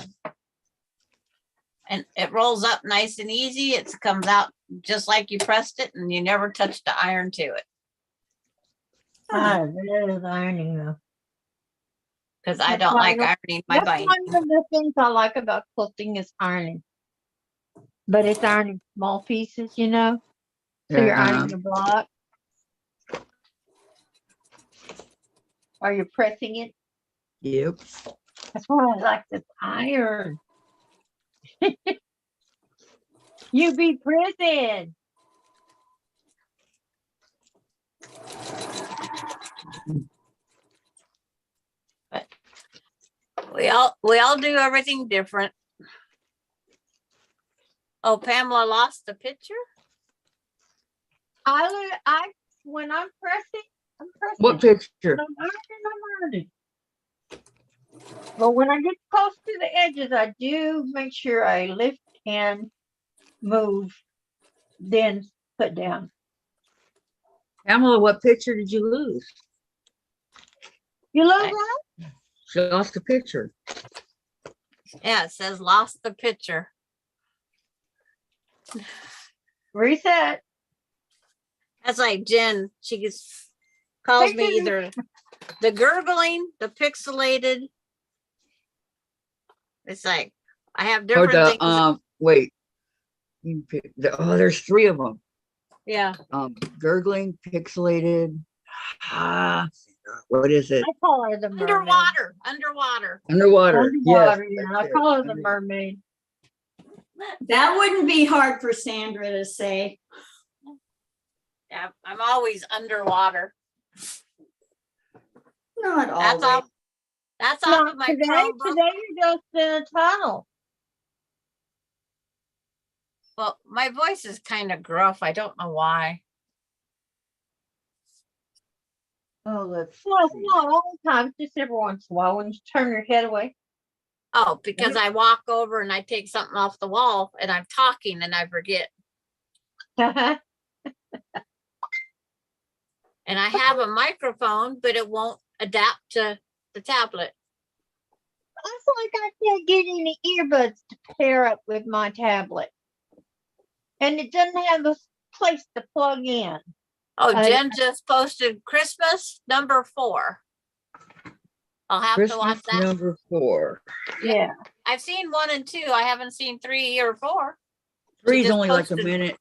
And it rolls up nice and easy. It comes out just like you pressed it and you never touched the iron to it. That is ironing though. Because I That's don't why I like don't- ironing my That's binding. one of the things I like about quilting is ironing. But it's ironing small pieces, you know? So you're ironing the block. Or you're pressing it. Yep. That's why I like this iron. You be prison. We all do everything different. Oh, Pamela lost the picture? When I'm pressing, I'm pressing. What picture? I'm ironing. But when I get close to the edges, I do make sure I lift and move, then put down. Pamela, what picture did you lose? You love I- that? She lost a picture. Yeah, it says lost the picture. Reset. That's like Jen. She calls me Picture- either The gurgling, the pixelated. It's like, I have Or different the, things. wait. You can pick oh, there's 3 of them. Yeah, Gurgling, pixelated. Ah, what is it? I call her the mermaid. underwater. Underwater. Yes. Underwater, yeah. I that's it, call her the underwater. mermaid. That wouldn't be hard for Sandra to say. Yeah, I'm always underwater. Not That's always. off. That's off Not of my today. Chromebook. Today you're just in a tunnel. Well, my voice is kind of gruff. I don't know why. Oh, let's No, see. not all the time. Just every once in a while when you turn your head away. Oh, because I walk over and I take something off the wall and I'm talking and I forget. I And I have a microphone, but it won't adapt to the tablet. feel like I can't get any earbuds to pair up with my tablet. And it doesn't have a place to plug in. Oh, I- Jen just posted Christmas number 4. I'll have to watch Christmas that. number 4. Yeah. I've seen 1 and 2. I haven't seen 3 or 4. 3's just only like a posted- minute.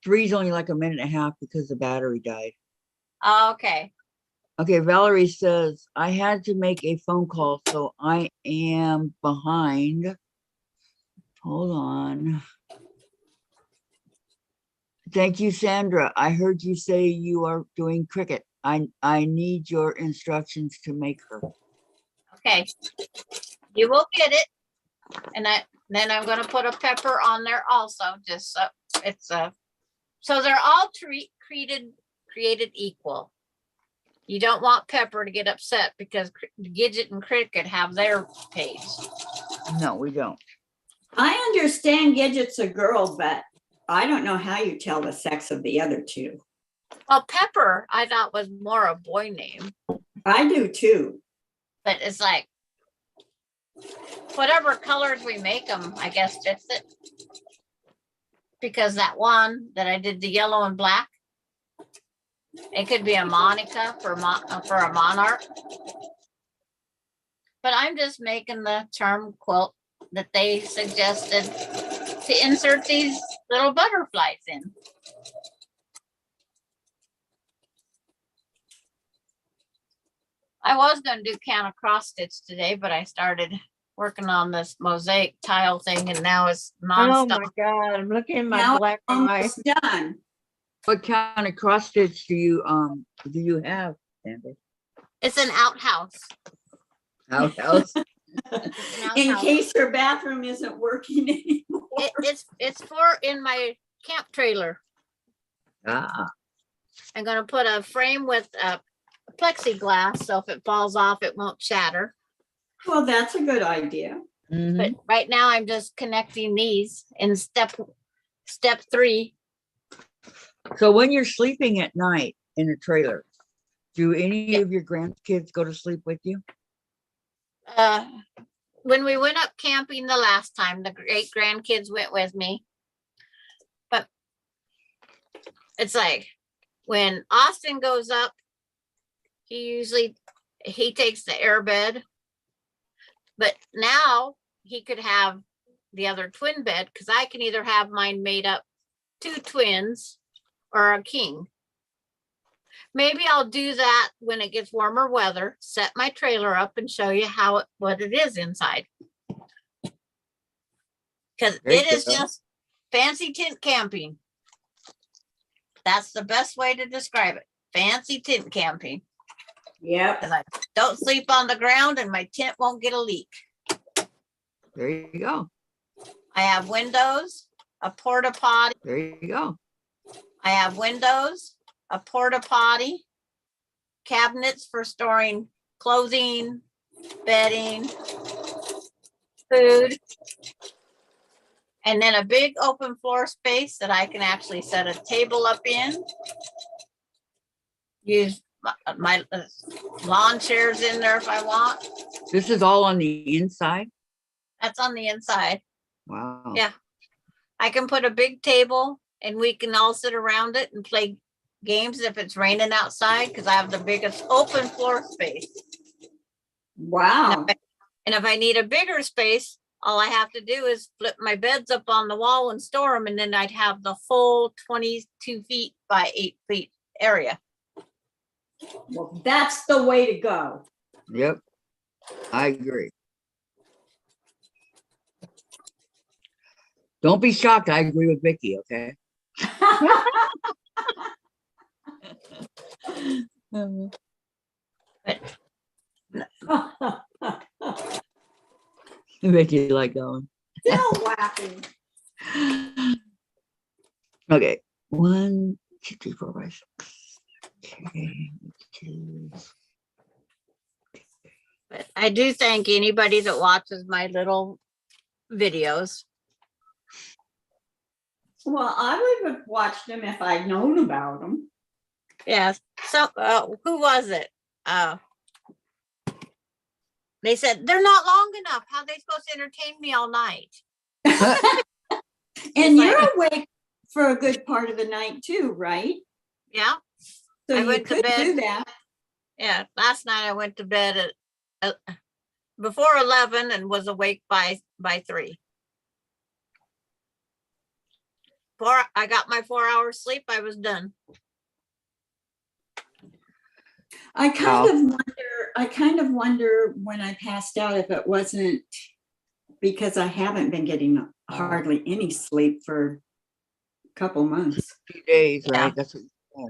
3's only like a minute and a half because the battery died. Oh, okay. Okay, Valerie says, I had to make a phone call, so I am behind. Hold on. Thank you, Sandra. I heard you say you are doing cricket. I need your instructions to make her. Okay. You will get it. And then I'm gonna put a pepper on there also, just so it's so they're all created equal. You don't want Pepper to get upset because Gidget and Cricket have their page. No, we don't. I understand Gidget's a girl, but I don't know how you tell the sex of the other 2. Well, Pepper, I thought was more a boy name, I do too. but it's like whatever colors we make them, I guess fits it. Because that one that I did the yellow and black, it could be a Monica for a monarch. But I'm just making the charm quilt that they suggested to insert these little butterflies in. I was going to do can of cross stitch today, but I started working on this mosaic tile thing and now it's Oh my nonstop. God. I'm looking at my Now black eye. Almost done. What kind of cross stitch do you have, Sandra? It's an outhouse. Outhouse? It's an In outhouse. case her bathroom isn't working anymore. It's for in my camp trailer. Ah, I'm gonna put a frame with a plexiglass, so if it falls off, it won't shatter. Well, that's a good idea. mhm. But right now, I'm just connecting these in step 3. So when you're sleeping at night in a trailer, do any Yeah. of your grandkids go to sleep with you? When we went up camping the last time, the great grandkids went with me. But it's like when Austin goes up, he takes the airbed. But now he could have the other twin bed because I can either have mine made up 2 twins or a king. Maybe I'll do that when it gets warmer weather, set my trailer up and show you what it is inside. Because There you it is go. just fancy tent camping. That's the best way to describe it. Fancy tent camping. Yep. Because I don't sleep on the ground and my tent won't get a leak. There you go. I have windows, a porta potty. There you go. I have windows, a porta potty, cabinets for storing clothing, bedding, food, and then a big open floor space that I can actually set a table up in. Use my lawn chairs in there if I want. This is all on the inside? That's on the inside. Wow. Yeah. I can put a big table and we can all sit around it and play games if it's raining outside because I have the biggest open floor space. Wow. And if I need a bigger space, all I have to do is flip my beds up on the wall and store them, and then I'd have the full 22 feet by 8 feet area. Well, that's the way to go. Yep. I agree. Don't be shocked. I agree with Vicki, okay? Vicki like going. Still laughing. Okay. 1, 2, 3, 4, 5, 6. Okay. 2. But I do thank anybody that watches my little videos. Well, I would have watched them if I'd known about them. Yes. So who was it? They said they're not long enough. How are they supposed to entertain me all night? And like- you're awake for a good part of the night too, right? Yeah. So I you went to could bed. do that. Yeah. Last night I went to bed at before 11 and was awake by 3. I got my 4 hours sleep. I was done. I kind of wonder when I passed out if it wasn't because I haven't been getting hardly any sleep for a couple months. Few days, Yeah. right? That's what you're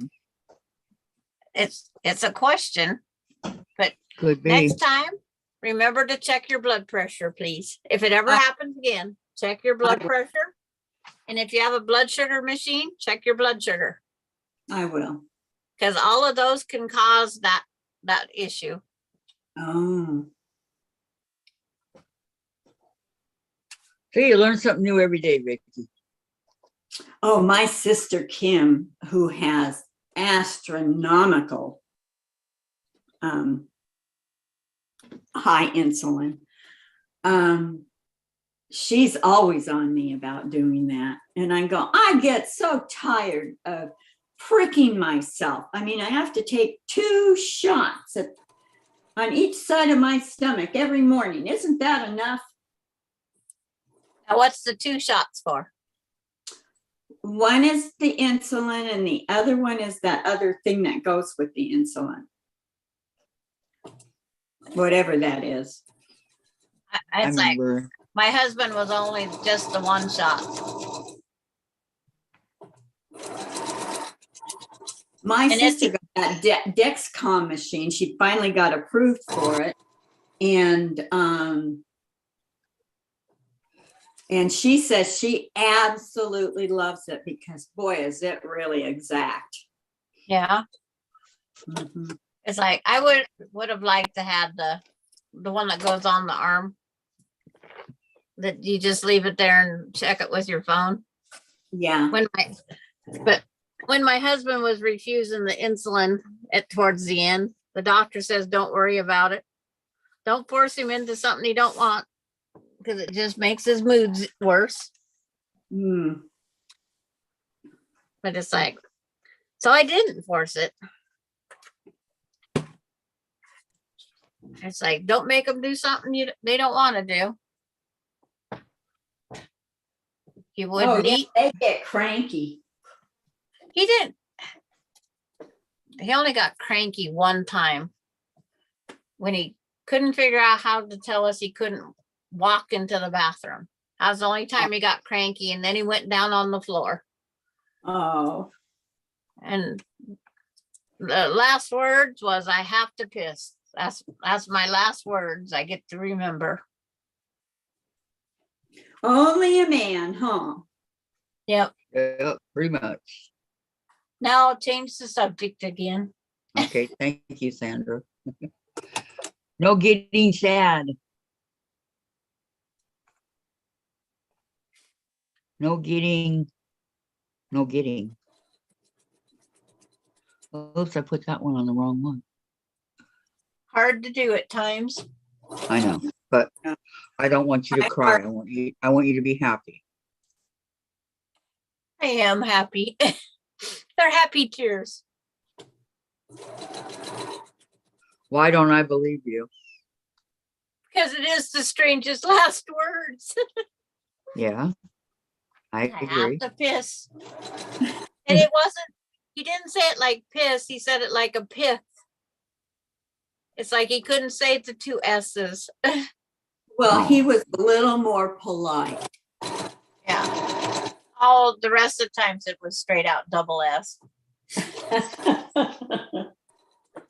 saying. It's a question. Could be. Next time, remember to check your blood pressure, please. If it ever happens again, check your blood pressure. And if you have a blood sugar machine, check your blood sugar. I will. Because all of those can cause that issue. Oh. See, you learn something new every day, Vicki. Oh, my sister Kim, who has astronomical high insulin, she's always on me about doing that. And I go, I get so tired of pricking myself. I mean, I have to take 2 shots on each side of my stomach every morning. Isn't that enough? Now, what's the 2 shots for? One is the insulin and the other one is that other thing that goes with the insulin. Whatever that is. I It's like remember. my husband was only just the 1 shot. My And it's- sister got that Dexcom machine. She finally got approved for it. And she says she absolutely loves it because boy, is it really exact. Yeah. Mhm. It's like I would have liked to have the one that goes on the arm. That you just leave it there and check it with your phone. Yeah. When my husband was refusing the insulin towards the end, the doctor says, don't worry about it. Don't force him into something he don't want because it just makes his moods worse. Mm. But it's like, so I didn't force it. It's like, don't make them do something they don't want to do. He wouldn't Oh, yeah, eat. they get cranky. He didn't. He only got cranky one time when he couldn't figure out how to tell us he couldn't walk into the bathroom. That was the only time he got cranky, and then he went down on the floor. Oh. And the last words was, I have to piss. That's my last words I get to remember. Only a man, huh? Yep. Yeah, pretty much. Now I'll change the subject again. Okay, thank you, Sandra. No getting sad. No getting. Oops, I put that one on the wrong one. Hard to do at times. I know, but I don't want you to cry. I want you to be happy. I am happy. They're happy tears. Why don't I believe you? Because it is the strangest last words. Yeah, I I have agree. to piss. And it wasn't, he didn't say it like piss, he said it like a pith. It's like he couldn't say the two S's. Well, he Oh. was a little more polite. Yeah. All the rest of the times it was straight out double S.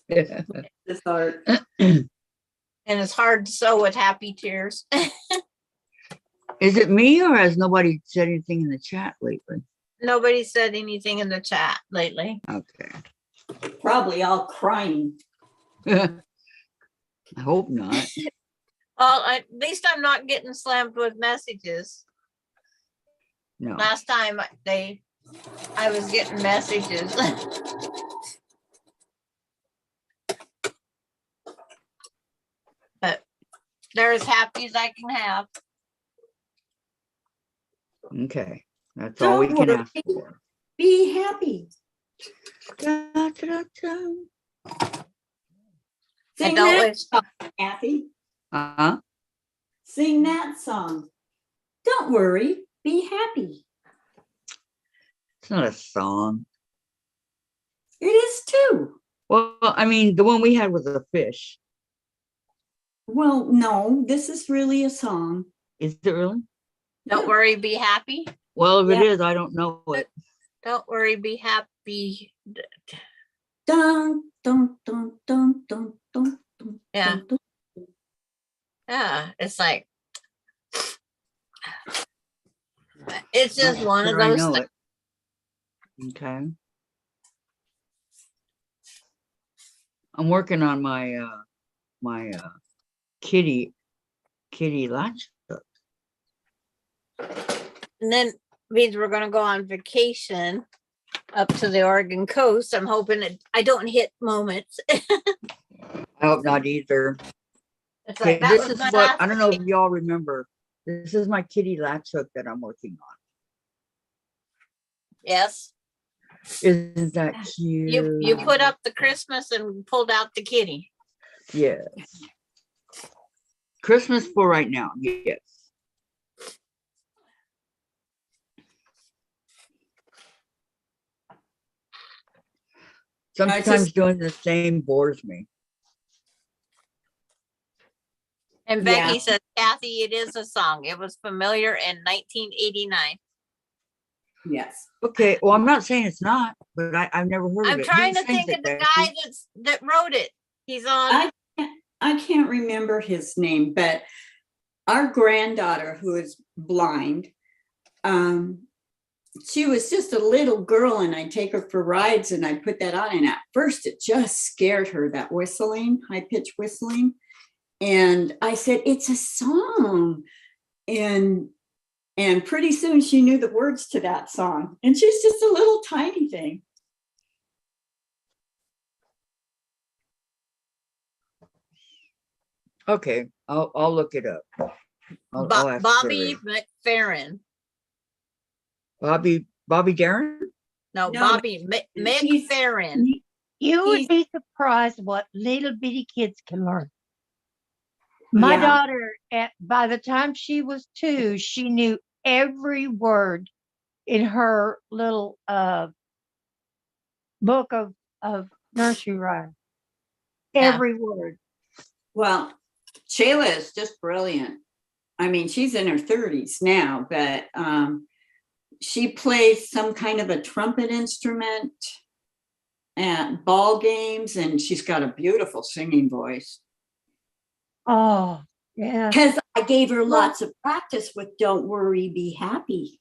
It's hard. And it's hard to sew with happy tears. Is it me or has nobody said anything in the chat lately? Nobody said anything in the chat lately. Okay. Probably all crying. I hope not. Well, at least I'm not getting slammed with messages. No. Last time I was getting messages. But they're as happy as I can have. Okay. That's all we Don't can worry. ask for. Be happy. Da, da, da, da. Sing don't that wish- song, Kathy. Uh-huh. Sing that song. Don't worry. Be happy. It's not a song. It is too. Well, I mean, the one we had was a fish. Well, no, this is really a song. Is it really? Don't worry, be happy. Well, if Yeah. it is, I don't know it. Don't worry, be happy. Dun, dun, dun, dun, dun, dun, dun, Yeah. dun, dun. Yeah, it's like it's just Not one of sure I those know things. it. Okay. I'm working on my kitty latch. And then means we're gonna go on vacation up to the Oregon coast. I'm hoping I don't hit moments. I hope not either. It's Okay, like that this was is my what last I don't know if y'all remember. This is my kitty latch hook that I'm working on. Yes. Isn't that cute? You put up the Christmas and pulled out the kitty. Yes. Christmas for right now. Yes. Sometimes doing the same bores me. And Yeah. Becky said, Kathy, it is a song. It was familiar in 1989. Yes. Okay, well, I'm not saying it's not, but I've never heard of I'm it. trying Who to sings think it, of the Becky? guy that wrote it. He's on. I can't remember his name, but our granddaughter, who is blind, she was just a little girl, and I'd take her for rides and I'd put that on. And at first it just scared her, that whistling, high-pitched whistling. And I said, it's a song. And pretty soon she knew the words to that song. And she's just a little tiny thing. Okay, I'll look it up. I'll ask Bobby Sherry. McFerrin. Bobby Darren? No, No, Bobby he's- McFerrin. You would He's- be surprised what little bitty kids can learn. My Yeah. daughter, by the time she was 2, she knew every word in her little book of nursery rhyme. Yeah. Every word. Well, Shayla is just brilliant. I mean, she's in her 30s now, but she plays some kind of a trumpet instrument at ball games, and she's got a beautiful singing voice. Oh, yeah. Because I gave her lots of practice with Don't Worry, Be Happy.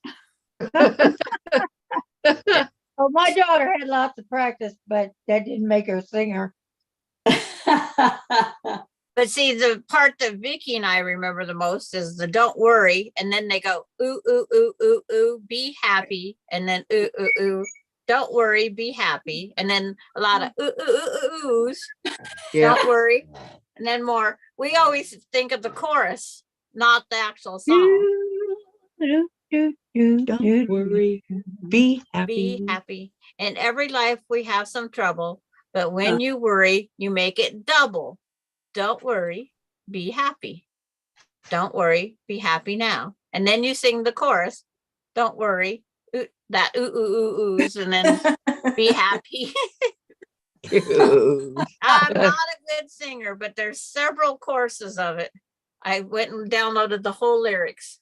Well, my daughter had lots of practice, but that didn't make her a singer. But see, the part that Vicki and I remember the most is the don't worry. And then they go, ooh, ooh, ooh, ooh, ooh, be happy. And then, ooh, ooh, ooh, don't worry, be happy. And then a lot of ooh, ooh, ooh, ooh, oohs, Yeah. don't worry. And then more. We always think of the chorus, not the actual song. Don't worry. Be happy. Be happy. In every life, we have some trouble, but when you worry, you make it double. Don't worry. Be happy. Don't worry. Be happy now. And then you sing the chorus. Don't worry. That ooh, ooh, ooh, oohs, and then be happy. I'm not a good singer, but there's several courses of it. I went and downloaded the whole lyrics.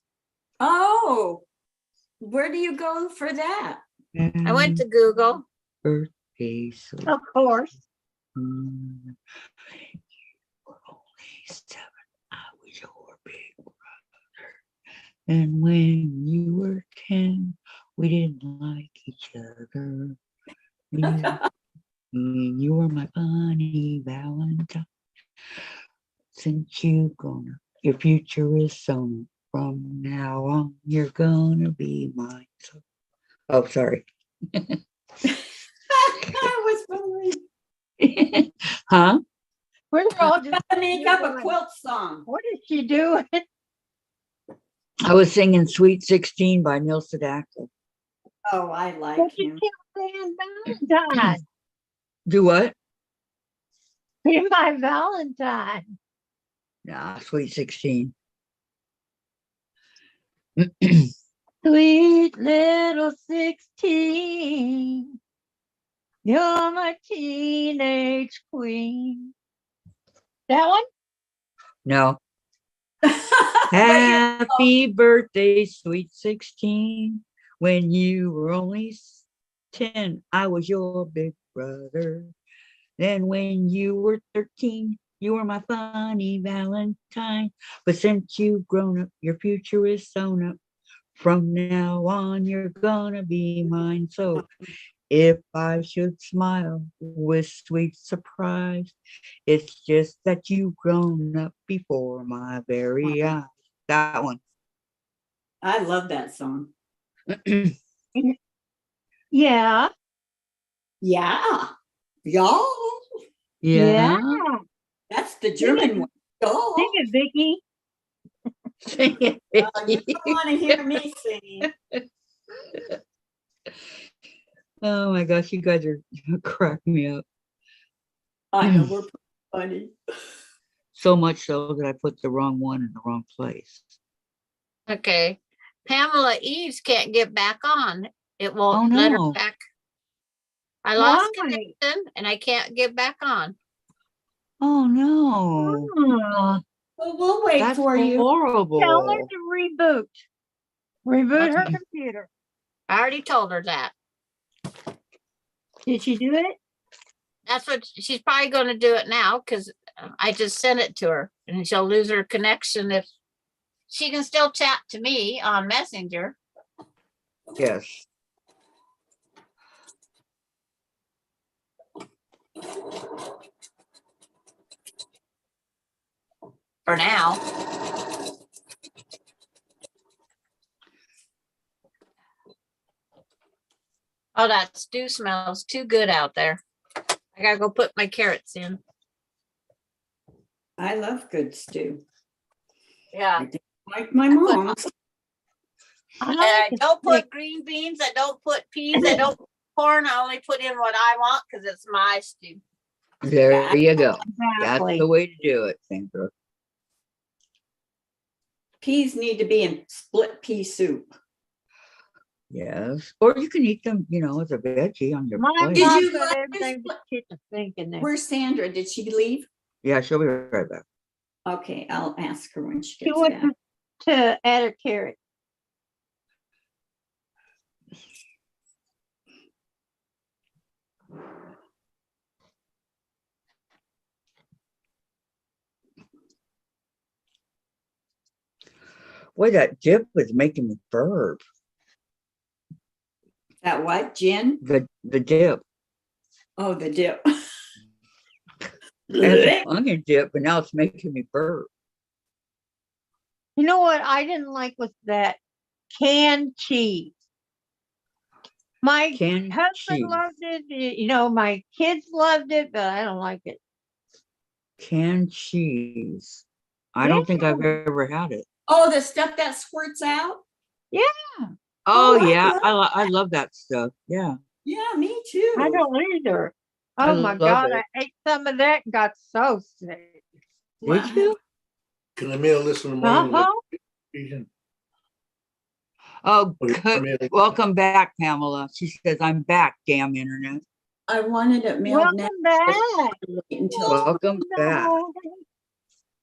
Oh, where do you go for that? I went to Google. Birthday. So Of course. you were only 7. I was your big brother. And when you were 10, we didn't like each other. You were my funny Valentine. Since you gonna, your future is sewn. From now on, you're gonna be mine. So, oh, sorry. I was wondering. Huh? We're all just Make up a quilt song. what is she doing? I was singing Sweet 16 by Neil Sedaka. Oh, I like But you him. can't say Valentine. Do what? Be my Valentine. Nah, Sweet 16. Sweet little 16. You're my teenage queen. That one? No. But Happy birthday, Sweet 16. When you were only 10, I was your big brother. Then when you were 13, you were my funny Valentine. But since you've grown up, your future is sewn up. From now on, you're gonna be mine. So if I should smile with sweet surprise, it's just that you've grown up before my very eyes. That one. I love that song. Yeah. Yeah. Yeah. Yeah. That's the German one. Yeah. Sing it, Vicki. Sing it, You Vicki. don't want to hear me sing. Oh my gosh, you guys are cracking me up. I know we're funny. So much so that I put the wrong one in the wrong place. Okay. Pamela Eves can't get back on. It Oh, won't let her no. back. I lost Why? connection and I can't get back on. Oh no. Oh, Well, we'll wait That's for you. tell her horrible. to reboot. Reboot her Okay. computer. I already told her that. Did she do it? That's what she's probably going to do it now because I just sent it to her and she'll lose her connection if she can still chat to me on Messenger. Yes. For now. Oh, that stew smells too good out there. I gotta go put my carrots in. I love good stew. Yeah. Like my mom's. And I don't put green beans. I don't put peas. I don't put corn. I only put in what I want because it's my stew. There you go. That's Exactly. the way to do it, Sandra. Peas need to be in split pea soup. Yes. Or you can eat them, as a veggie on your My plate. Did mom you put like everything this? but kitchen sink in there. Where's Sandra? Did she leave? Yeah, she'll be right back. Okay, I'll ask her when she She gets went back. to add a carrot. Boy, that dip was making me burp. That what, gin? The dip. Oh, the dip. That's an onion dip, but now it's making me burp. You know what I didn't like was that canned cheese. My Canned husband cheese. loved it. My kids loved it, but I don't like it. Canned cheese. I don't think I've ever had it. Oh, the stuff that squirts out? Oh I yeah, love I love that stuff. Yeah, Yeah, me too. I don't either. I Oh my love God, it. I ate some of that and got so sick. Did Wow. you? Can I mail this in the morning? Uh-huh. Oh, Or you want me to- welcome back, Pamela. She says, "I'm back, damn internet." I wanted it mailed now. Welcome back. Wait until Welcome back.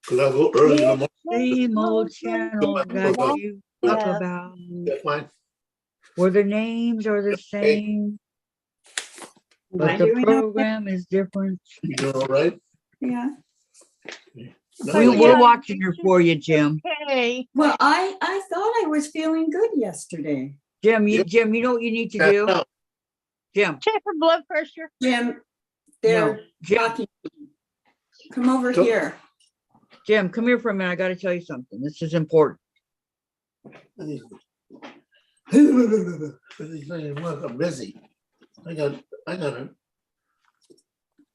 Cause I'll go early in the morning. Same old channel that you talk Yeah. about, That's fine. where the names are the Okay. same, Am but I the doing okay? program is different. You doing all right? Yeah. No, So, We're yeah, watching you her for you, Jim. Okay. Well, I thought I was feeling good yesterday. Jim, Yep. you know what you need to Yeah, do? no, Jim, Check her blood pressure. Jim, no, they're Jim, talking. Come over So- here. Jim, come here for a minute. I got to tell you something. This is important. I'm busy. I got it.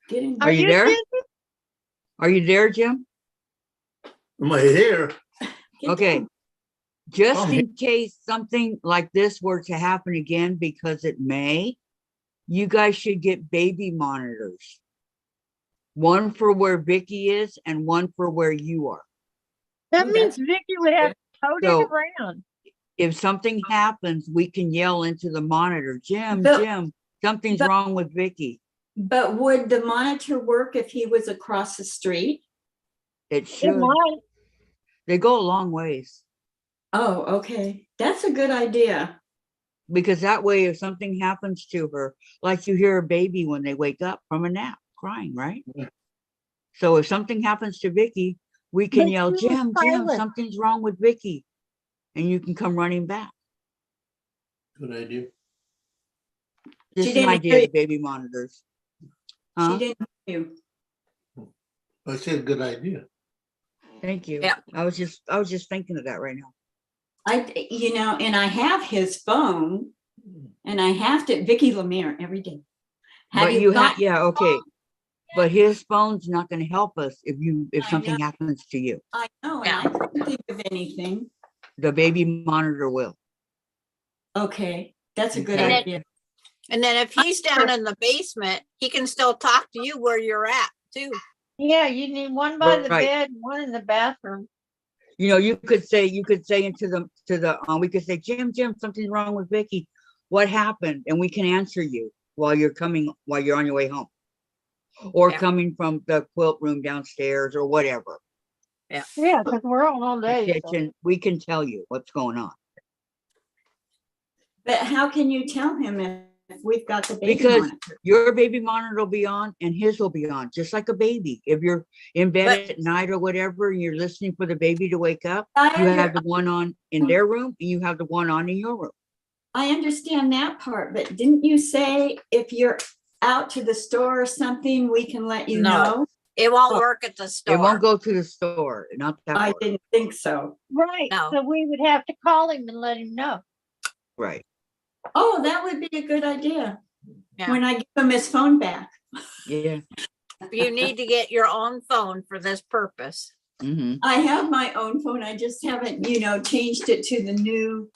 Get in. Are you there? busy? Are you there, Jim? Am I here? Get Okay. down. Just I'm in case something like this were to happen again, because it may, you guys should get baby monitors. One for where Vicki is and one for where you are. That Oh, means that's- Vicki would have to tote So- it around. If something happens, we can yell into the monitor, Jim, But- Jim, something's but- wrong with Vicki. But would the monitor work if he was across the street? It It should. might. They go a long ways. Oh, okay. That's a good idea. Because that way, if something happens to her, like you hear a baby when they wake up from a nap crying, right? Yeah. So if something happens to Vicki, we can But yell, she was Jim, Jim, silent. something's wrong with Vicki. And you can come running back. Good idea. This She is my didn't hear idea you. of baby monitors. She Huh? didn't hear you. I said good idea. Thank you. Yeah. I was just thinking of that right now. And I have his phone and I have to, Vicki Lemire every day. Have But you you have, got? yeah, okay. But his phone's not gonna help us if I something know. happens to you. I know, and Yeah. I couldn't think of anything. The baby monitor will. Okay, that's a good And then- idea. And then if he's down in the basement, he can still talk to you where you're at too. Yeah, you need one by the Right. bed, one in the bathroom. You know, you could say into the we could say, Jim, something's wrong with Vicki. What happened? And we can answer you while you're on your way home. Or Yeah. coming from the quilt room downstairs or whatever. Yeah, because we're on all The day. so- kitchen, we can tell you what's going on. But how can you tell him if we've got the baby Because monitor? your baby monitor will be on and his will be on, just like a baby. If you're in bed But- at night or whatever, and you're listening for the baby to wake up, I you under- have the one on in their room and you have the one on in your room. I understand that part, but didn't you say if you're out to the store or something, we can let you No. know? It won't Oh. work at the store. It won't go to the store, not that I part. didn't think so. Right, No. so we would have to call him and let him know. Right. Oh, that would be a good idea. Yeah. When I give him his phone back. Yeah. You need to get your own phone for this purpose. Hmm. I have my own phone. I just haven't, changed it to the new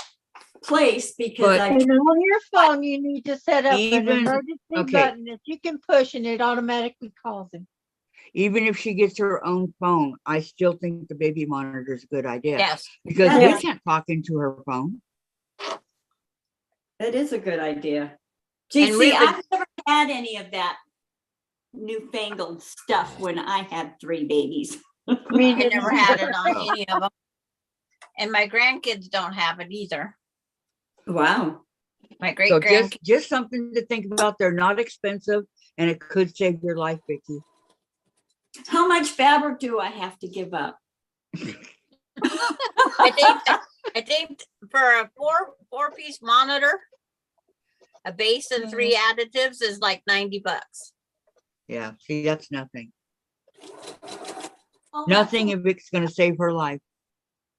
place because But- I, And on your phone, you need to set up an Even- emergency okay. button that you can push and it automatically calls him. Even if she gets her own phone, I still think the baby monitor is a good idea. Yes. Because Yeah. we can't talk into her phone. that is a good idea. Gee, And see, we would- I've never had any of that newfangled stuff when I had 3 babies. Me I never had it on Oh. any of them. And my grandkids don't have it either. Wow. My great So grandkids. just something to think about. They're not expensive and it could save your life, Vicki. How much fabric do I have to give up? I think for a four-piece monitor, a base and 3 additives is like $90. Yeah, see, that's nothing. Oh, Nothing if it's gonna save her life.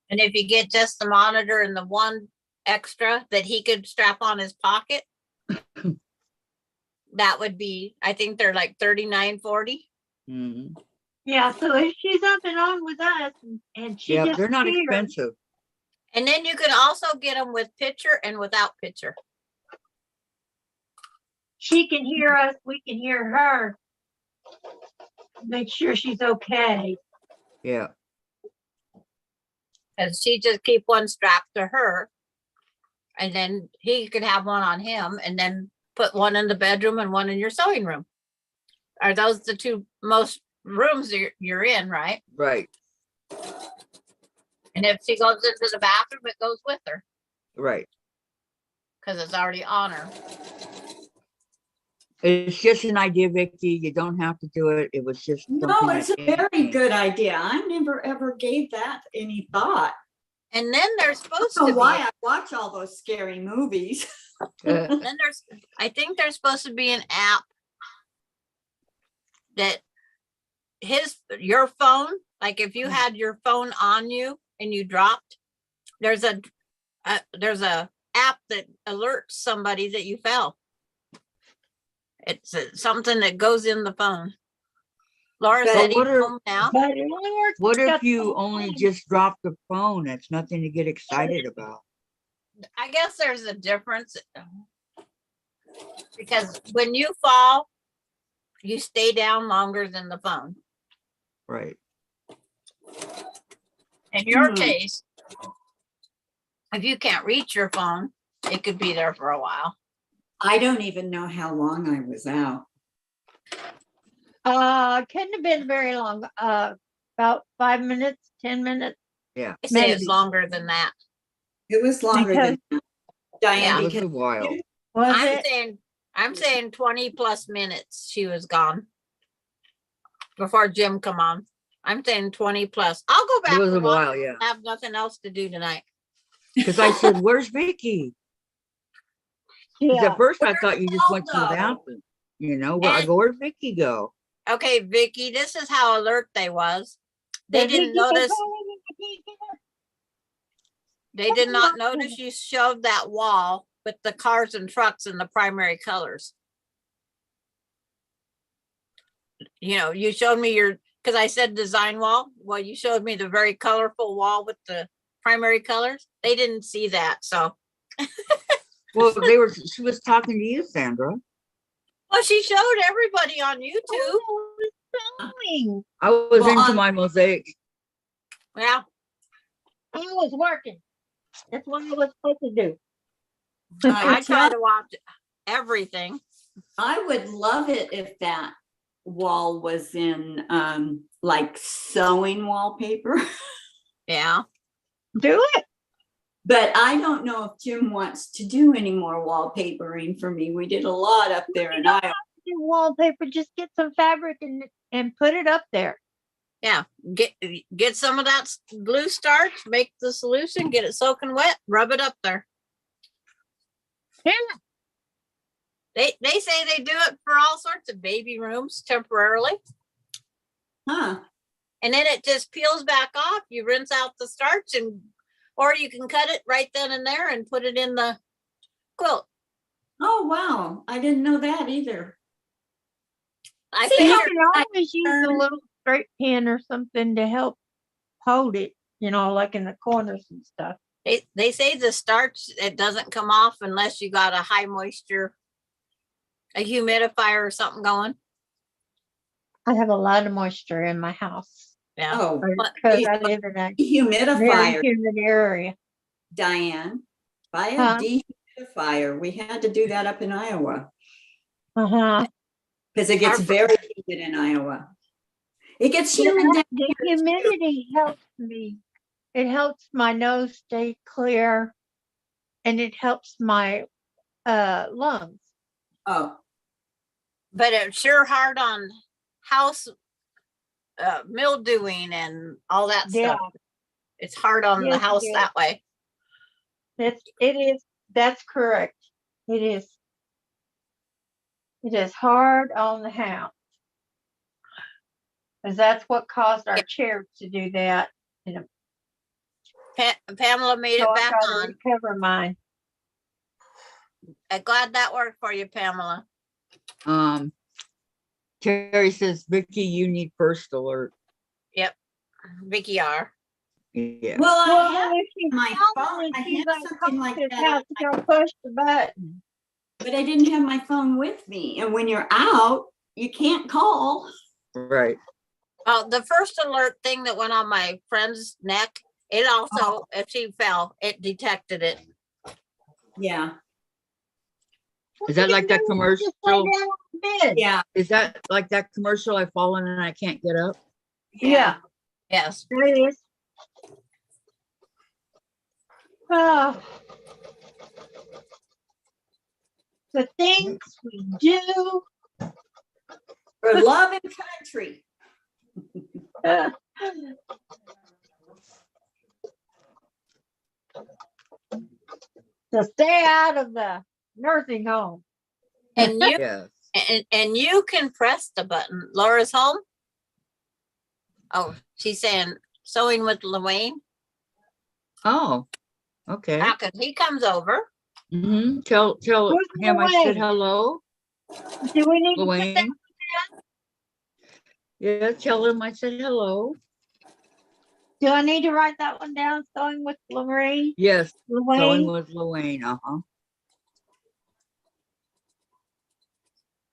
And if you get just the monitor and the one extra that he could strap on his pocket, that would be, I think they're like $39.40. Mhm. Yeah, so if she's up and on with us and she Yeah, just they're not here, expensive. And then you can also get them with picture and without picture. She can hear us, we can hear her. Make sure she's okay. Yeah. And she just keep one strapped to her. And then he could have one on him and then put one in the bedroom and one in your sewing room. Are those the two most rooms you're in, right? Right. And if she goes into the bathroom, it goes with her Right. because it's already on her. It's just an idea, Vicki. You don't have to do it. It was just No, something it's that a came to very me. good idea. I never ever gave that any thought. And then there's supposed I don't to know why be, I watch all those scary movies. I think there's supposed to be an app that your phone, like if you had your phone on you and you dropped, there's a app that alerts somebody that you fell. It's something that goes in the phone. Laura But said he's what are- home now. But it only works. What got if the you whole only thing. just drop the phone? That's nothing to get excited about. I guess there's a difference because when you fall, you stay down longer than the phone. Right. In your Hmm. case, if you can't reach your phone, it could be there for a while. I don't even know how long I was out. Couldn't have been very long. About 5 minutes, 10 minutes. I say it's Maybe. longer than that. It was longer than that. Diane, Yeah. It was because a while. Was I'm it? saying 20 plus minutes she was gone before Jim come on. I'm saying 20 plus. I'll go back. It was a and watch while, it. yeah. I have nothing else to do tonight. Because I said, "Where's Vicki?" Because Yeah. at first I thought you just went to the Waldo? bathroom. You know, well, I And- go, "Where'd Vicki go?" Okay, Vicki, this is how alert they was. They Did didn't Vicki get notice. home? Vicki get up? They did not notice you showed that wall with the cars and trucks in the primary colors. You know, you showed me because I said design wall. Well, you showed me the very colorful wall with the primary colors. They didn't see that. So, Well, she was talking to you, Sandra. well, she showed everybody on YouTube. Oh, it's sewing. I was Well, into on- my mosaic. Yeah. I was working. That's what I was supposed to do. I try to watch everything. I would love it if that wall was in like sewing wallpaper. Yeah. Do it. But I don't know if Jim wants to do any more wallpapering for me. We did a lot up there in Iowa. Do wallpaper. Just get some fabric and put it up there. Yeah. Get some of that blue starch, make the solution, get it soaking wet, rub it up there. Yeah. They say they do it for all sorts of baby rooms temporarily. Huh. And then it just peels back off. You rinse out the starch or you can cut it right then and there and put it in the quilt. Oh, wow. I didn't know that either. I See, You figured can always use a little straight pin or something to help hold it, like in the corners and stuff. they say the starch, it doesn't come off unless you got a high moisture, a humidifier or something going. I have a lot of moisture in my house Yeah. Oh, because I live in a very dehumidifier, humid area. Diane. Buy a Huh? dehumidifier. We had to do that up in Iowa Uh-huh. because it gets Our- very humid in Iowa. It gets humid down The humidity helps me. It helps my nose stay clear and it helps my lungs. Oh, But it's sure hard on house mildewing and all that Yeah. stuff. It's hard on the Yes, it house is. that way. It is. That's correct. It is. It is hard on the house. Because that's what caused our chairs to do that. Pamela made So it I back gotta on. recover mine. I'm glad that worked for you, Pamela. Terry says, "Vicki, you need first alert." Vicki R. Yeah. Well, I have if she's my calling phone. and I she's have something like unconscious, that, how she gonna push the button? but I didn't have my phone with me. And when you're out, you can't call. Right. Oh, the first alert thing that went on my friend's neck, it also, if she fell, it detected it. Yeah. What Is that you like that gonna do? Just lay commercial? down on the bed. Yeah. Is that like that commercial? I've fallen and I can't get up. Yeah, Yes. there it is. Oh. The things we do. For love and country. uh, to stay out of the nursing home. And you Yes. and you can press the button. Laura's home. Oh, she's saying sewing with Luane. Oh, okay. How could he comes over? Tell Who's him I said Luane? hello, Do we need to put that? Luane. Yeah, tell him I said hello. Do I need to write that one down? Sewing with Lorraine. Yes, sewing Luane. with Luane. Uh-huh.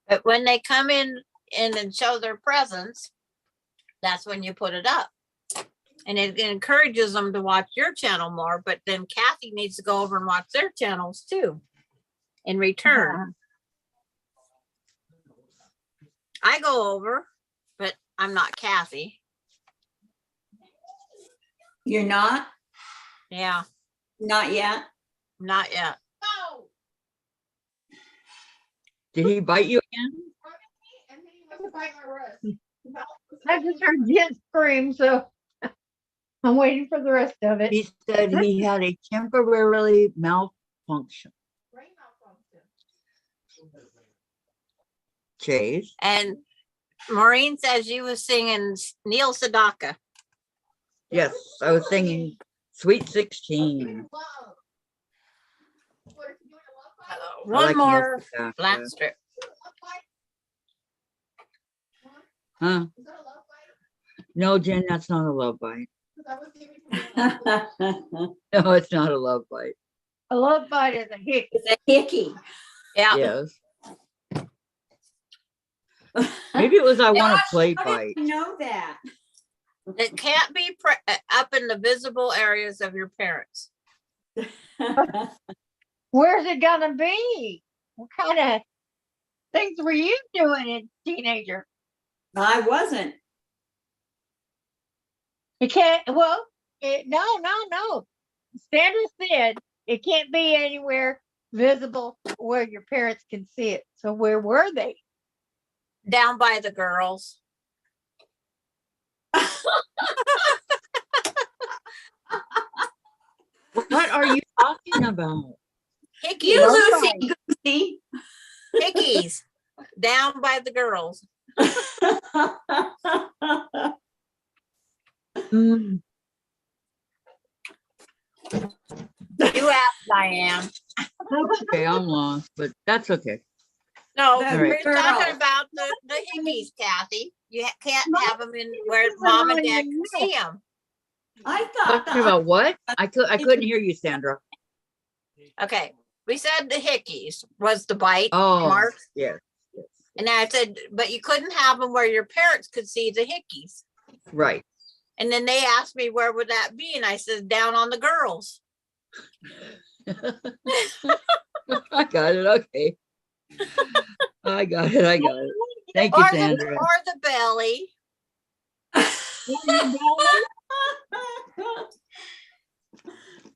But when they come in and show their presence, that's when you put it up. And it encourages them to watch your channel more, but then Kathy needs to go over and watch their channels too. In return. I go over, but I'm not Kathy. You're not? Yeah, Not yet? not yet. Did he bite you again? I just heard Jen scream, so I'm waiting for the rest of it. He said he had a temporarily malfunction. Chase. And Maureen says you was singing Neil Sedaka. Yes, I was singing Sweet 16. I One like Neil more Sedaka. flat strip. Huh? No, Jen, that's not a love bite. No, it's not a love bite. A love bite is a hickey. It's a hickey. Yeah. Yes. Maybe it was I want to play How bite. did you know that? It can't be up in the visible areas of your parents. Where's it gonna be? What kind of things were you doing as a teenager? I wasn't. It can't, well, no. Sandra said it can't be anywhere visible where your parents can see it. So where were they? Down by the girls. What are you talking about? Hickeys. You Lucy Goosey. Hickeys. Down by the girls. Mm, You ask Diane. okay, I'm lost, but that's okay. No, The we're girls. talking about the hickeys, Kathy. You can't have them in where mom and dad can see them. I thought Talking about what? I couldn't hear you, Sandra. Okay, we said the hickeys was the bite Oh, mark, yes, and I said, but you couldn't have them where your parents could see the hickeys. right. And then they asked me where would that be, and I said down on the girls. I got it. Okay. I got it. Thank you, Or Sandra. the belly.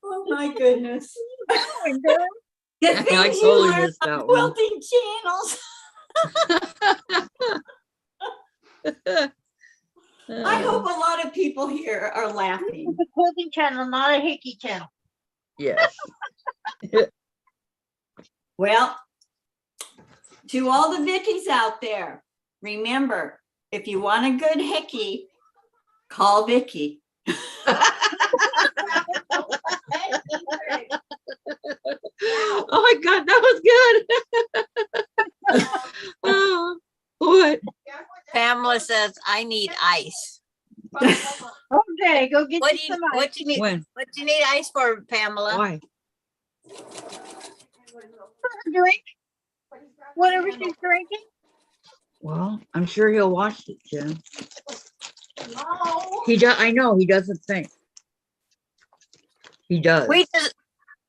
Oh my goodness. Going, girl. Good I thing you totally learned missed that one. quilting channels. I hope a lot of people here are laughing. It's a quilting channel, not a hickey channel. Yes. Well, to all the Vickies out there, remember, if you want a good hickey, call Vicki. Oh my God, that was good. Oh, what? Pamela says I need ice. Okay, go get What you do you some ice. what do you need? When? What do you need ice for, Pamela? Why? Drink whatever she's drinking. Well, I'm sure he'll watch it, Jen. He does. I know he doesn't think. He does.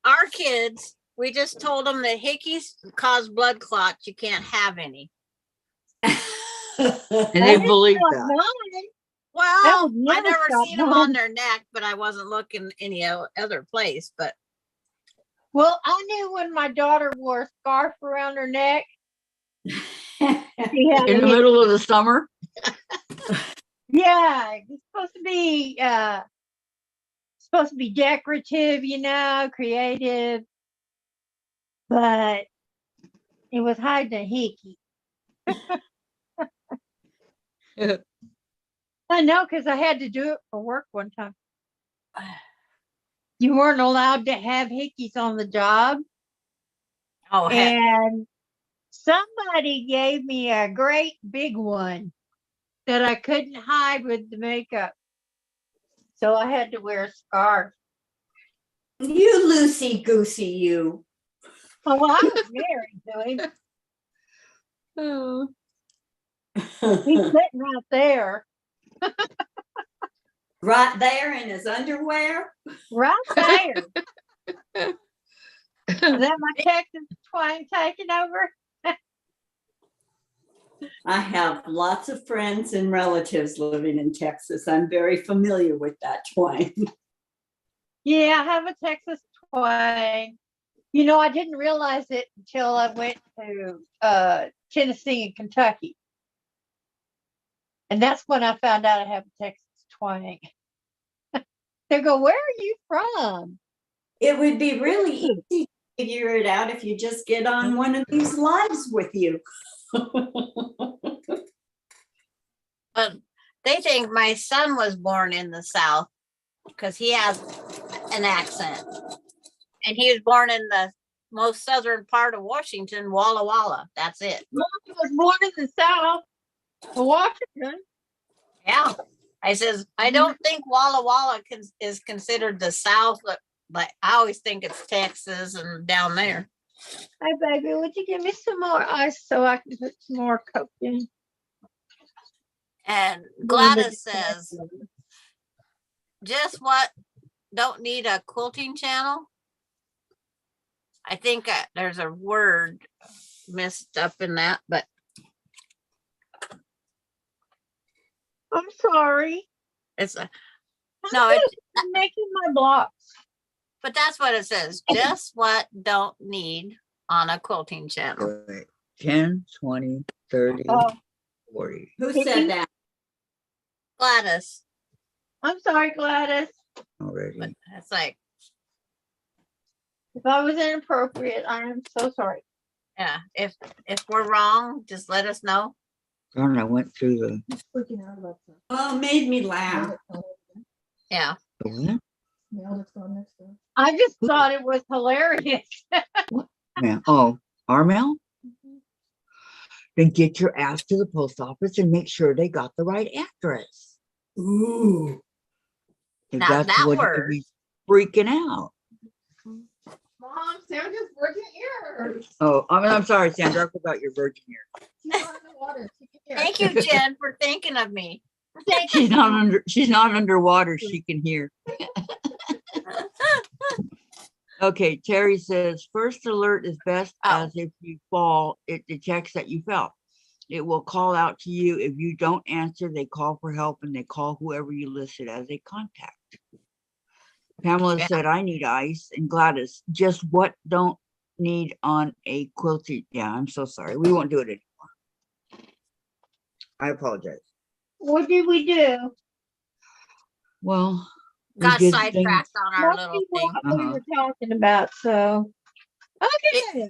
Our kids, we just told them that hickeys cause blood clots. You can't have any. And they believe Not that. mine. Well, would I never never stop seen them mine. on their neck, but I wasn't looking any other place. But Well, I knew when my daughter wore a scarf around her neck. She had In a the middle of the summer. Yeah, it's supposed to be decorative, creative, but it was hiding a hickey. I know, because I had to do it for work one time. You weren't allowed to have hickeys on the job, oh heck, and somebody gave me a great big one that I couldn't hide with the makeup. So I had to wear a scarf. You loosey goosey, you. Oh, well, I was married to him. Oh. He's sitting right there. Right there in his underwear. Right there. Is that my Texas twang taking over? I have lots of friends and relatives living in Texas. I'm very familiar with that twang. Yeah, I have a Texas twang. I didn't realize it until I went to Tennessee and Kentucky. And that's when I found out I have a Texas twang. They go, "Where are you from?" It would be really easy to figure it out if you just get on one of these lives with you. but they think my son was born in the South because he has an accent, and he was born in the most southern part of Washington, Walla Walla. That's it. Mom was born in the South, Washington. Yeah. I says, I don't think Walla Walla is considered the South, but I always think it's Texas and down there. Hi, baby. Would you give me some more ice so I can put some more Coke in? And Gladys says, just what? Don't need a quilting channel? I think there's a word messed up in that, but I'm sorry. it's a No, no, it's making my blocks. but that's what it says. Just what don't need on a quilting channel. Wait, 10, 20, 30, Oh, 40. Who said that? Gladys. I'm sorry, Gladys. Already. But it's like, If I was inappropriate, I am so sorry. yeah, if we're wrong, just let us know. Darn, I went through the. Oh, made me laugh. Yeah. What? I just thought it was hilarious. Man, oh, our mail? Then get your ass to the post office and make sure they got the right address. Ooh. If Now that's that what word. you'd be freaking out. Mom, Sandra's virgin ears. Oh, I'm sorry, Sandra. I forgot your virgin ear. She's on the water. She can hear. Thank you, Jen, for thinking of me. She's not underwater. She can hear. Okay, Terry says first alert is best Oh. as if you fall, it detects that you fell. It will call out to you. If you don't answer, they call for help and they call whoever you listed as a contact. Pamela Yeah. said, I need ice. And Gladys, just what don't need on a quilted. Yeah, I'm so sorry. We won't do it anymore. I apologize. What did we do? Well, we Got did sidetracked on our Most little people thing. what we were talking about. So, okay,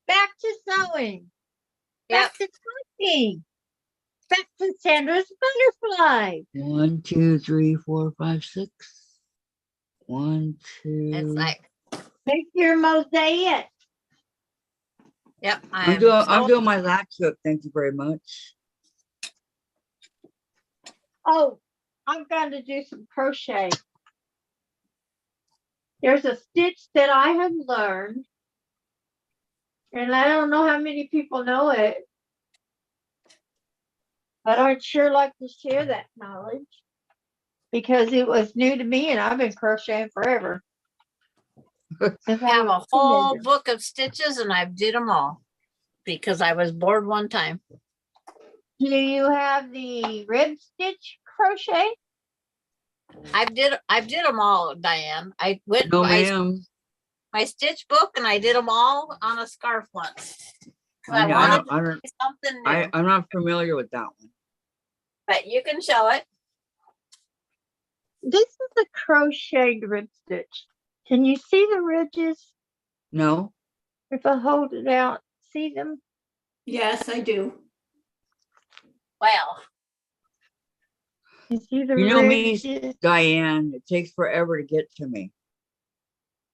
back to sewing. Back to cooking. Back to Sandra's butterfly. 1, 2, 3, 4, 5, 6. 1, 2. It's like, Make your mosaic. yep. I'm doing my latch hook. Thank you very much. Oh, I'm going to do some crochet. There's a stitch that I have learned, and I don't know how many people know it, but I'd sure like to share that knowledge because it was new to me and I've been crocheting forever. Since I I have was a whole teenager. book of stitches and I've did them all because I was bored one time. Do you have the rib stitch crochet? I did them all, Diane. I went No, by ma'am. my stitch book and I did them all on a scarf once. 'Cause I I wanted don't, to I don't, do something new, I'm not familiar with that one. but you can show it. This is a crocheted rib stitch. Can you see the ridges? No, If I hold it out, see them? Yes, I do. Well, You see the you know me, ridges? Diane, it takes forever to get to me.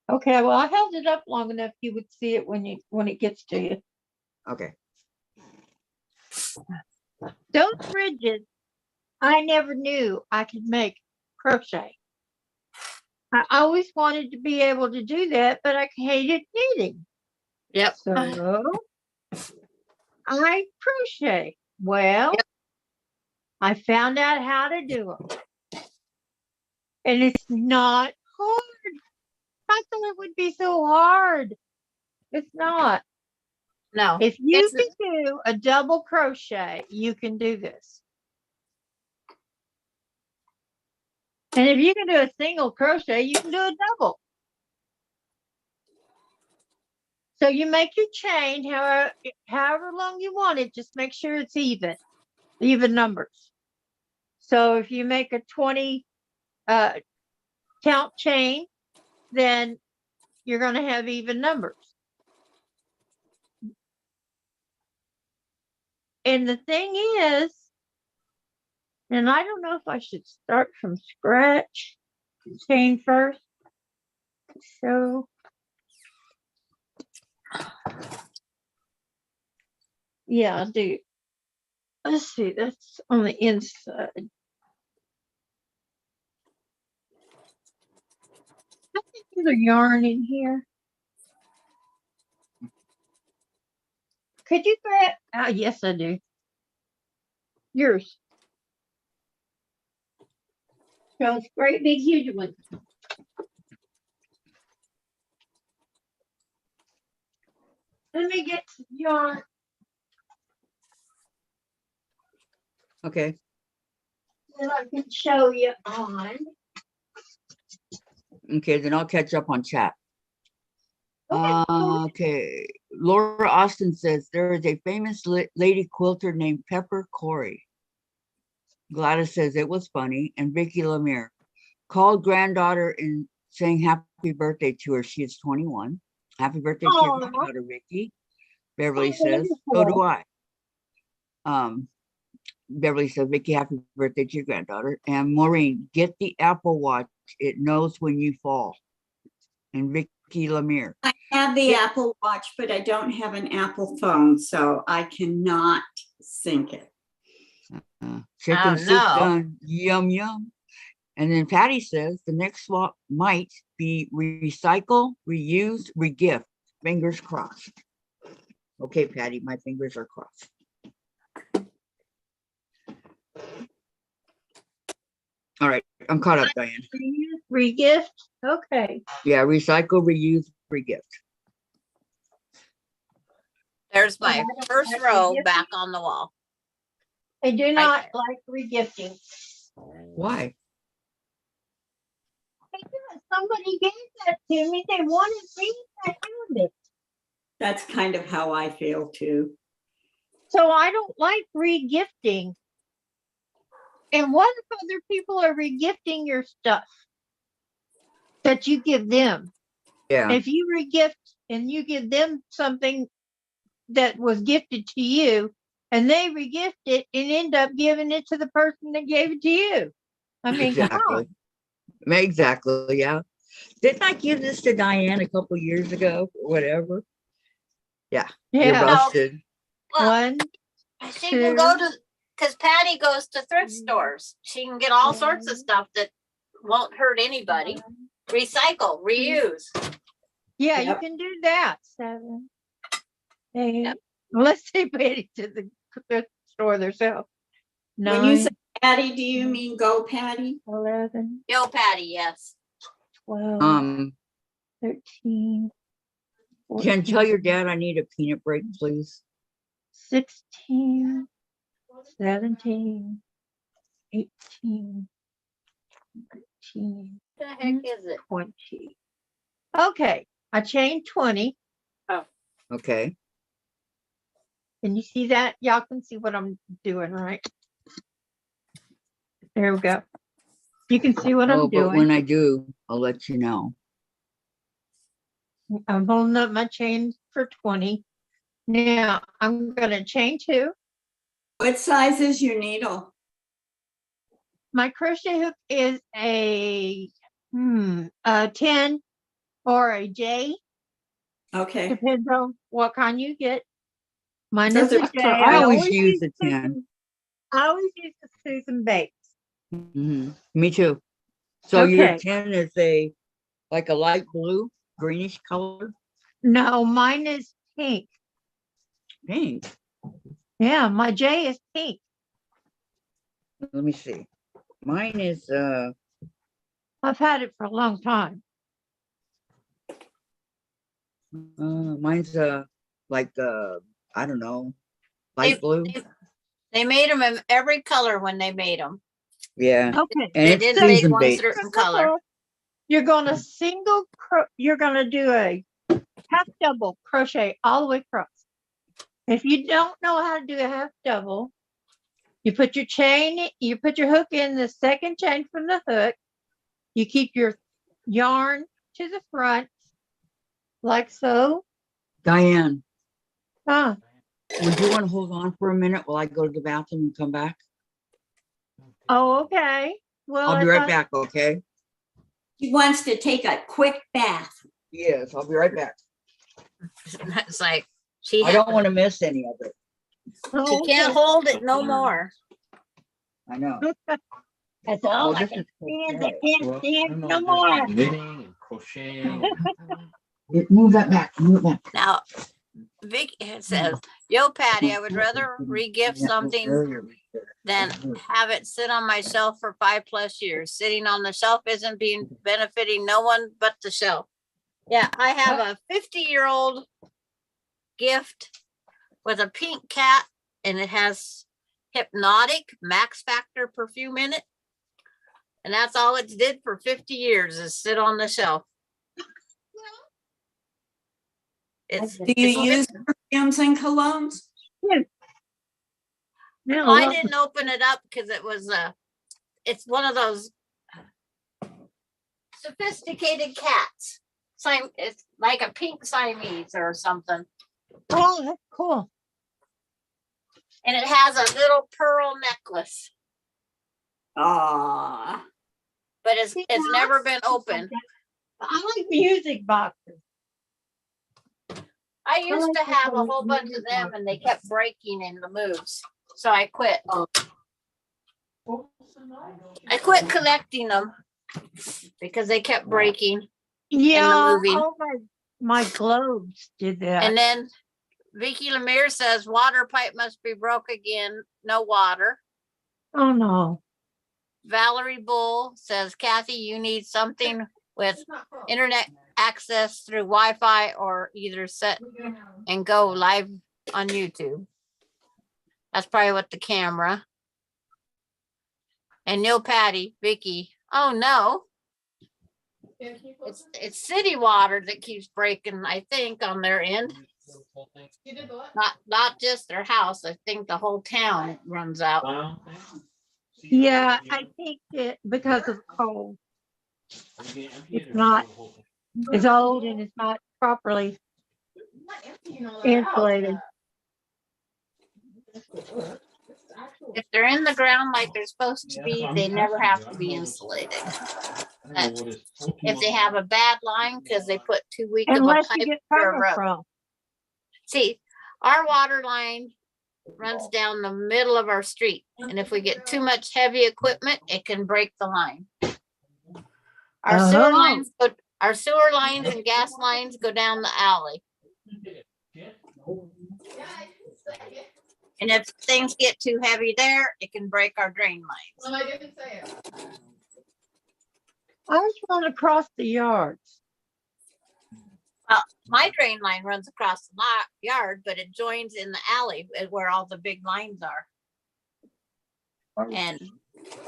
Okay, well, I held it up long enough you would see it when it gets to you. Okay. Those ridges, I never knew I could make crochet. I always wanted to be able to do that, but I hated knitting. yep. So I crochet. Well, Yep. I found out how to do them. And it's not hard. I thought it would be so hard. It's not. No, If you it's can do a double crochet, you can do this. And if you can do a single crochet, you can do a double. So you make your chain however long you want it, just make sure it's even numbers. So if you make a 20 count chain, then you're going to have even numbers. And the thing is, and I don't know if I should start from scratch, chain first. So, yeah, I'll do. Let's see, that's on the inside. I think there's a yarn in here. Could you grab? Ah, yes, I do. Yours. So it's great big huge one. Let me get some yarn. Okay. That I can show you on. Okay, then I'll catch up on chat. Okay. Okay. Laura Austin says there is a famous lady quilter named Pepper Corey. Gladys says it was funny. And Vicki Lemire called granddaughter and saying happy birthday to her. She is 21. Happy birthday to your Aw. granddaughter, Vicki. Beverly Oh, says, so do wonderful. I. Beverly said, Vicki, happy birthday to your granddaughter. And Maureen, get the Apple Watch. It knows when you fall. And Vicki Lemire. I have the Apple Watch, but I don't have an Apple phone, so I cannot sync it. Chicken Oh, soup no. done. Yum, yum. And then Patty says the next swap might be recycle, reuse, regift. Fingers crossed. Okay, Patty, my fingers are crossed. All right, I'm caught up, Diane. Regift. Okay. Yeah, recycle, reuse, regift. There's my don't first like row regifting. back on the wall. I do not like regifting. Why? Because somebody gave that to me. They wanted me to have it. That's kind of how I feel too. So I don't like regifting. And what if other people are regifting your stuff that you give them? Yeah, If you regift and you give them something that was gifted to you, and they regift it and end up giving it to the person that gave it to you. I mean, come exactly. on. Exactly, yeah. Didn't I give this to Diane a couple years ago or whatever? Yeah, you're Yeah. busted. Well, One, I think we'll go to because Patty goes to thrift stores. She can get all sorts of stuff that won't hurt anybody. Recycle, reuse. Yeah, Yep. you can do that. 7, 8. Yep. Let's say Patty to the thrift store themselves. When you 9, say Patty, do you mean go Patty? 11, Yo, Patty, yes. 12, 13, Jen, tell your 14, dad I need a peanut break, please. 16, 17, 18, 19, What the heck is it? 20. Okay, I chained 20. Okay. Can you see that? Y'all can see what I'm doing, right? There we go. You can see what Oh, I'm but when doing. I do, I'll let you know. I'm holding up my chain for 20. Now I'm gonna chain 2. What size is your needle? My crochet hook is a 10 or a J, Okay. depends on what kind you get. Mine Those is a are J. correct. I always use the 10. I always use the Susan Bates. Me too. So your Okay. 10 is like a light blue, greenish color? No, mine is pink. Pink. Yeah, my J is pink. Let me see. Mine is I've had it for a long time. mine's like I don't know, They, light blue. they made them in every color when they made them. Yeah. Okay. And They it's didn't make season one based. certain color. You're gonna you're gonna do a half double crochet all the way across. If you don't know how to do a half double, you put your hook in the second chain from the hook. You keep your yarn to the front, like so. Diane, Huh. would you want to hold on for a minute while I go to the bathroom and come back? Oh, okay. Well, I'll be right back, okay? He wants to take a quick bath. Yes, I'll be right back. It's like she I don't want to miss any of it. Oh, can't hold it no more. I know. That's all I this can is stand. okay. I can't stand no more. Knitting and crocheting. Move that back. Move it back. Now, Vicki says, "Yo, Patty, I would rather regift Yeah, something earlier. than have it sit on my shelf for 5+ years. Sitting on the shelf isn't benefiting no one but the shelf." Yeah, I have a 50-year-old gift with a pink cat, and it has Hypnotic Max Factor perfume in it. And that's all it did for 50 years is sit on the shelf. It's, Do you use perfumes and colognes? No, I didn't open it up because it was it's one of those sophisticated cats. It's like a pink Siamese or something. Oh, that's cool. And it has a little pearl necklace, Ah, but it's never been open. I like music boxes. I used to have a whole bunch of them and they kept breaking in the moves. So I quit. I quit collecting them because they kept breaking. Yeah, moving. all my globes did that. And then Vicki Lemire says water pipe must be broke again. No water. Oh no. Valerie Bull says, Kathy, you need something with internet access through Wi-Fi or either set and go live on YouTube. That's probably what the camera. And Neil Patty, Vicki. Oh no. It's city water that keeps breaking, I think, on their end. Not just their house. I think the whole town runs out. Yeah, I think it because of cold. It's old and it's not properly insulated. If they're in the ground like they're supposed to be, they never have to be insulated. But if they have a bad line because they put too weak of a Unless pipe you get through a rope. permafrost. See, our water line runs down the middle of our street. And if we get too much heavy equipment, it can break the line. Our sewer Oh. lines, our sewer lines and gas lines go down the alley. And if things get too heavy there, it can break our drain lines. Ours run across the yards. My drain line runs across the yard, but it joins in the alley where all the big lines are. And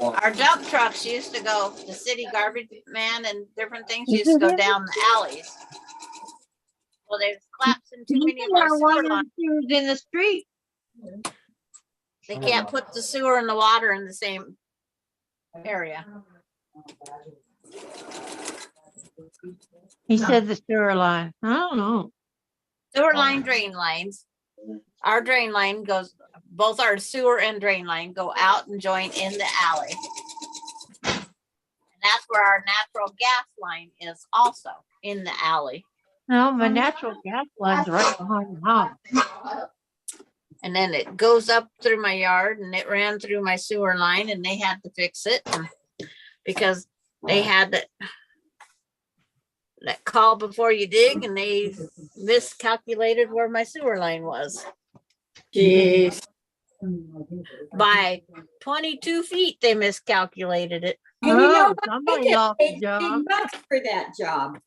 our dump trucks used to go, the city garbage man and different things used to go down the alleys. Well, there's collapsing too many of our sewer lines. In the street. They can't put the sewer and the water in the same area. He said the sewer line. I don't know. Sewer line, drain lines. Our drain line goes, both our sewer and drain line go out and join in the alley. And that's where our natural gas line is also, in the alley. No, my natural gas line's right behind the house. And then it goes up through my yard and it ran through my sewer line and they had to fix it because they had that call before you dig and they miscalculated where my sewer line was. Jeez. By 22 feet, they miscalculated it. And you know Oh, what? somebody They get lost a paid job. big bucks for that job.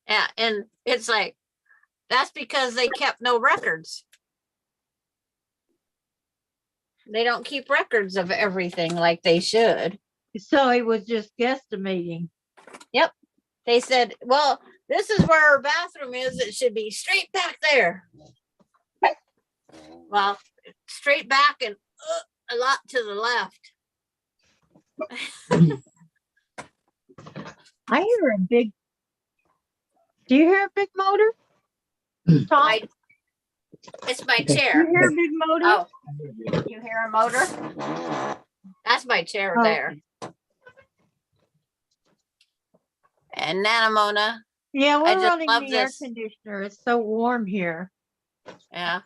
Yeah, and it's like, that's because they kept no records. They don't keep records of everything like they should. So he was just guesstimating. Yep. They said, well, this is where our bathroom is. It should be straight back there. Well, straight back and a lot to the left. I hear a big. Do you hear a big motor? Tom, It's my do you chair. hear a big motor? Oh, you hear a motor? That's my chair Oh. there. And Nanamona, Yeah, I we're just running love the air this. conditioner. It's so warm here. Yeah.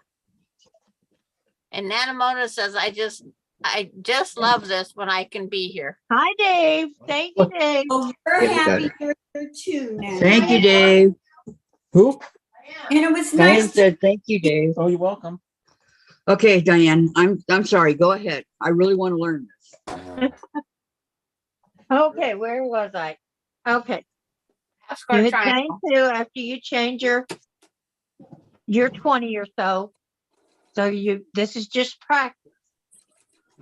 And Nanamona says, I just love this when I can be here. Hi, Dave. Thank you, Dave. Oh, we're Yeah, happy you're here too now. Thank you, Dave. Who? And it was Diane nice to said, thank you, Dave. Oh, you're welcome. Okay, Diane, I'm sorry. Go ahead. I really want to learn this. Okay, where was I? Okay. Ask You our hit triangle. chain 2 after you change your 20 or so. So this is just practice.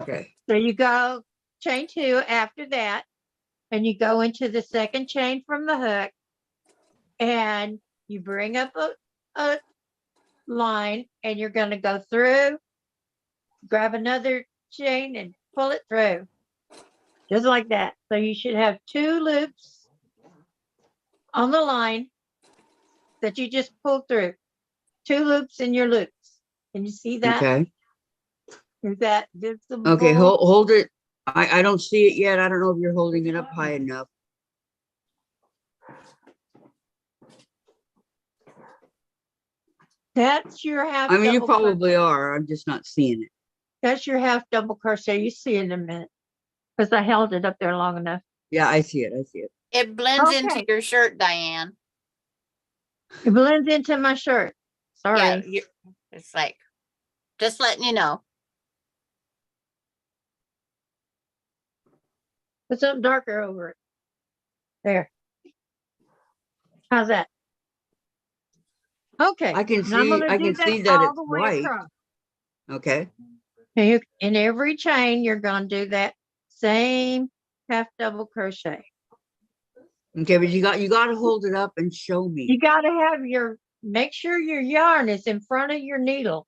Okay. So you go chain 2 after that, and you go into the second chain from the hook, and you bring up a line, and you're going to go through, grab another chain and pull it through, just like that. So you should have 2 loops on the line that you just pulled through. 2 loops in your loops. Can you see that? Okay. Is that visible? Okay. Hold it. I don't see it yet. I don't know if you're holding it up high enough. That's your half. I mean, you double crochet. probably are. I'm just not seeing it. That's your half double crochet. You see it in a minute because I held it up there long enough. Yeah, I see it. I see it. It blends into Okay. your shirt, Diane. It blends into my shirt. Sorry. Yeah, it's like, just letting you know. Put something darker over it. There. How's that? Okay. I can and I'm see. gonna I do can see that all it's the way white. across. Okay. And in every chain, you're going to do that same half double crochet. Okay, but you got to hold it up and show You me. got to have make sure your yarn is in front of your needle,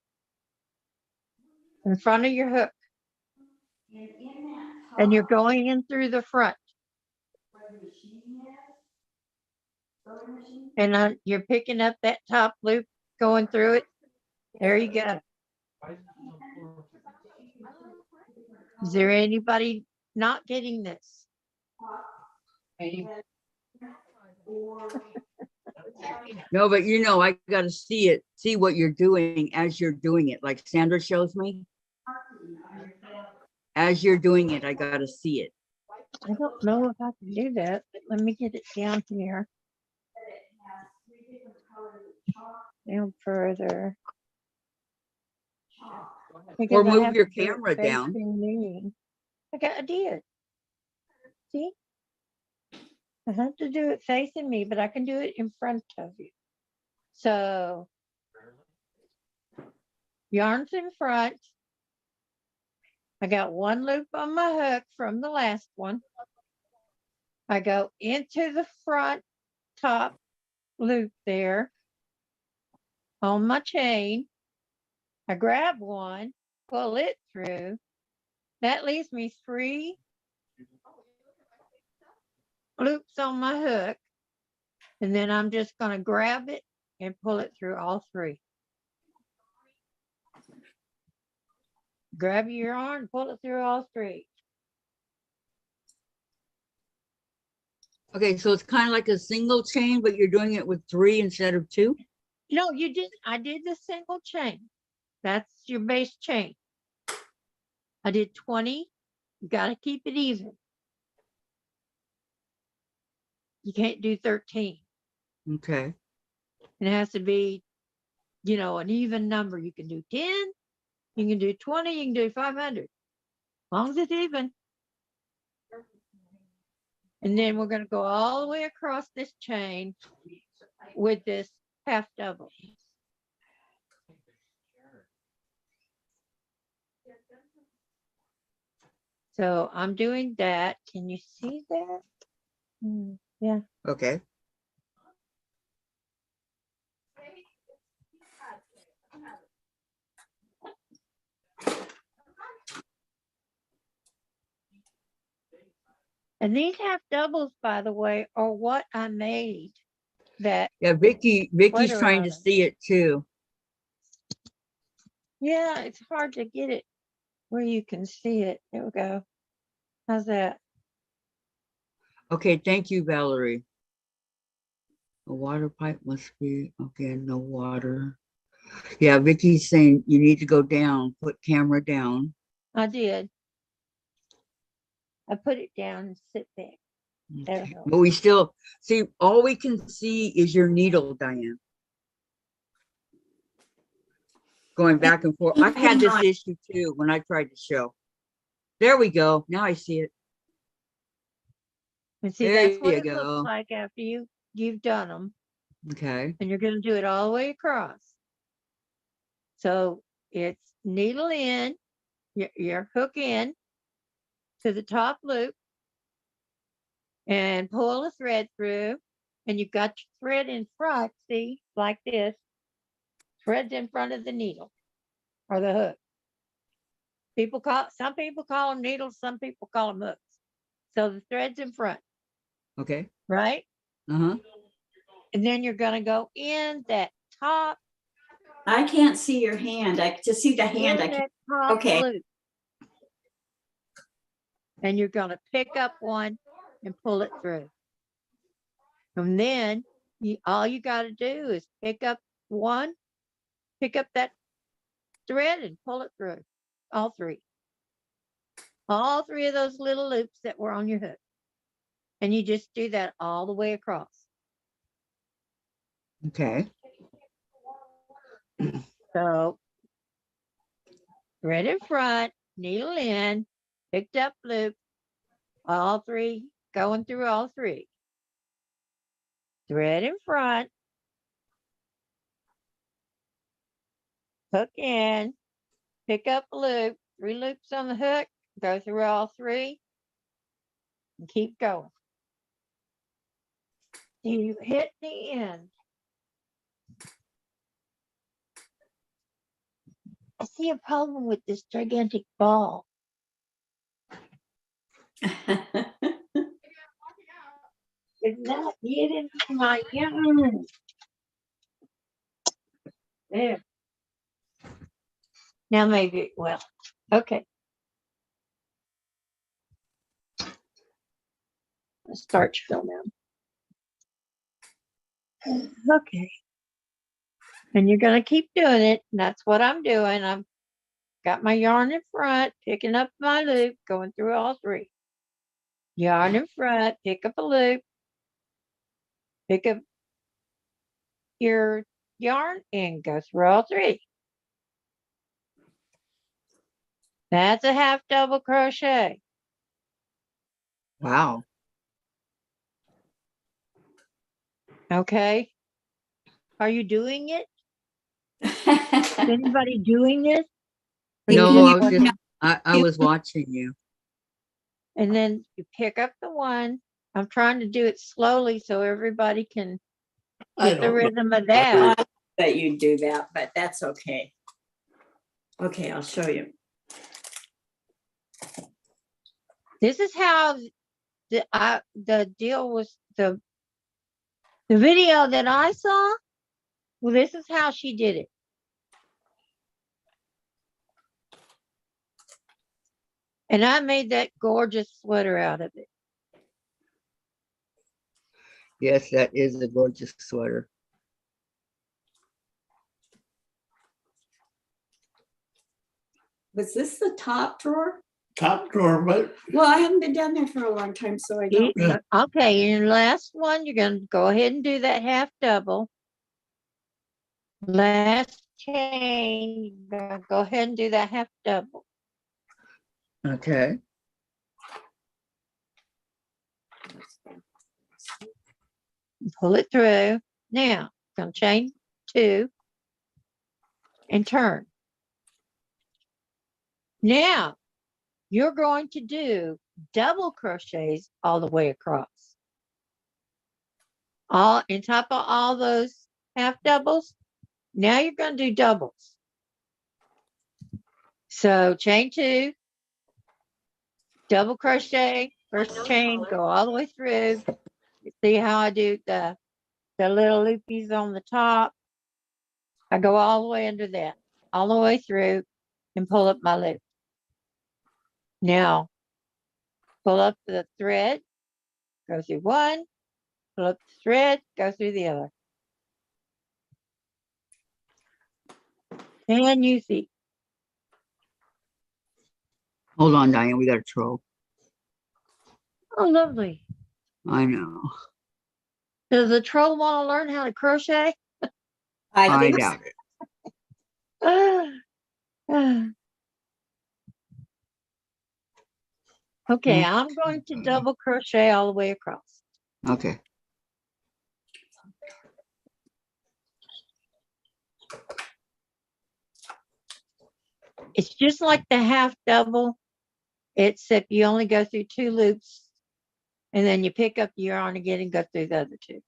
in front of your hook, and you're going in through the front. And you're picking up that top loop, going through it. There you go. Is there anybody not getting this? No, but I got to see what you're doing as you're doing it. Like Sandra shows me. As you're doing it, I got to see it. I don't know if I can do that, but let me get it down here. Down further. Because Or I move have your to do it camera down. facing me. I did. See? I have to do it facing me, but I can do it in front of you. So yarn's in front. I got one loop on my hook from the last one. I go into the front top loop there on my chain. I grab one, pull it through. That leaves me 3 loops on my hook. And then I'm just going to grab it and pull it through all 3. Grab your yarn, pull it through all 3. Okay, so it's kind of like a single chain, but you're doing it with 3 instead of 2. No, you did. I did the single chain. That's your base chain. I did 20. You got to keep it even. You can't do 13. Okay. It has to be, an even number. You can do 10, you can do 20, you can do 500. As long as it's even. And then we're going to go all the way across this chain with this half double. So I'm doing that. Can you see that? Yeah. Okay. And these half doubles, by the way, are what I made. That Yeah, Vicky's sweater trying out to of. see it too. Yeah, it's hard to get it where you can see it. There we go. How's that? Okay, thank you, Valerie. A water pipe must be, okay, no water. Yeah, Vicky's saying you need to go down, put camera down. I did. I put it down and sit back. That'll Okay. help. But we still see, all we can see is your needle, Diane. Going back and forth. I had this issue too when I tried to show. There we go. Now I see it. And see, There that's what you it looks go. like after you've done them. Okay. And you're going to do it all the way across. So it's needle in, your hook in to the top loop, and pull a thread through. And you've got your thread in front, see, like this. Thread's in front of the needle or the hook. Some people call them needles, some people call them hooks. So the thread's in front, Okay. right? Uh-huh. And then you're going to go in that top. I can't see your hand. I just see the hand. In that top Okay. loop. And you're going to pick up one and pull it through. And then all you got to do is pick up that thread and pull it through. All 3. All 3 of those little loops that were on your hook. And you just do that all the way across. Okay. So thread in front, needle in, picked up loop, all 3, going through all 3. Thread in front, hook in, pick up a loop, 3 loops on the hook, go through all 3, and keep going. You hit the end. I see a problem with this gigantic ball. It's not getting my yarn. There. Now maybe it will. Okay. Let's start filming. Okay. And you're going to keep doing it. And that's what I'm doing. I've got my yarn in front, picking up my loop, going through all three. Yarn in front, pick up a loop, pick up your yarn and go through all three. That's a half double crochet. Wow. Okay. Are you doing it? Is anybody doing this? Or you No, just I was want- just, I was watching you. And then you pick up the one. I'm trying to do it slowly so everybody can I get the don't know. rhythm of that. I bet you do that, but that's okay. Okay, I'll show you. This is how the deal was the video that I saw. Well, this is how she did it. And I made that gorgeous sweater out of it. Yes, that is a gorgeous sweater. Was this the top drawer? Top drawer, but Well, I haven't been down there for a long time, so I don't. Yeah. Okay, in your last one, you're going to go ahead and do that half double. Last chain, you're going to go ahead and do that half double. Okay. Pull it through. Now, going to chain 2 and turn. Now, you're going to do double crochets all the way across. All in top of all those half doubles. Now you're going to do doubles. So chain 2, double crochet, first chain, go all the way through. You see how I do the little loopies on the top? I go all the way under that, all the way through and pull up my loop. Now, pull up the thread, go through one, pull up the thread, go through the other. And you see, Hold on, Diane. We got a troll. oh, lovely. I know. Does the troll want to learn how to crochet? I I think doubt it. Okay, I'm going to double crochet all the way across. Okay. It's just like the half double, except you only go through 2 loops and then you pick up your yarn again and go through the other 2.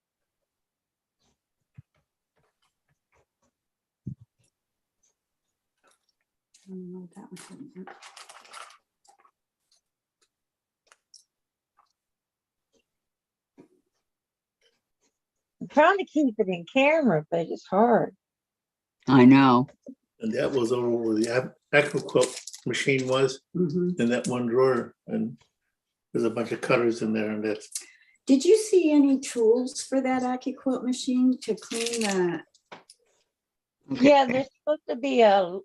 I'm trying to keep it in camera, but it's hard. I know. and that was over where the actual quilt machine was Mhm. in that one drawer, and there's a bunch of cutters in there, and that's Did you see any tools for that AccuQuilt machine to clean the Okay. Yeah, there's supposed to be a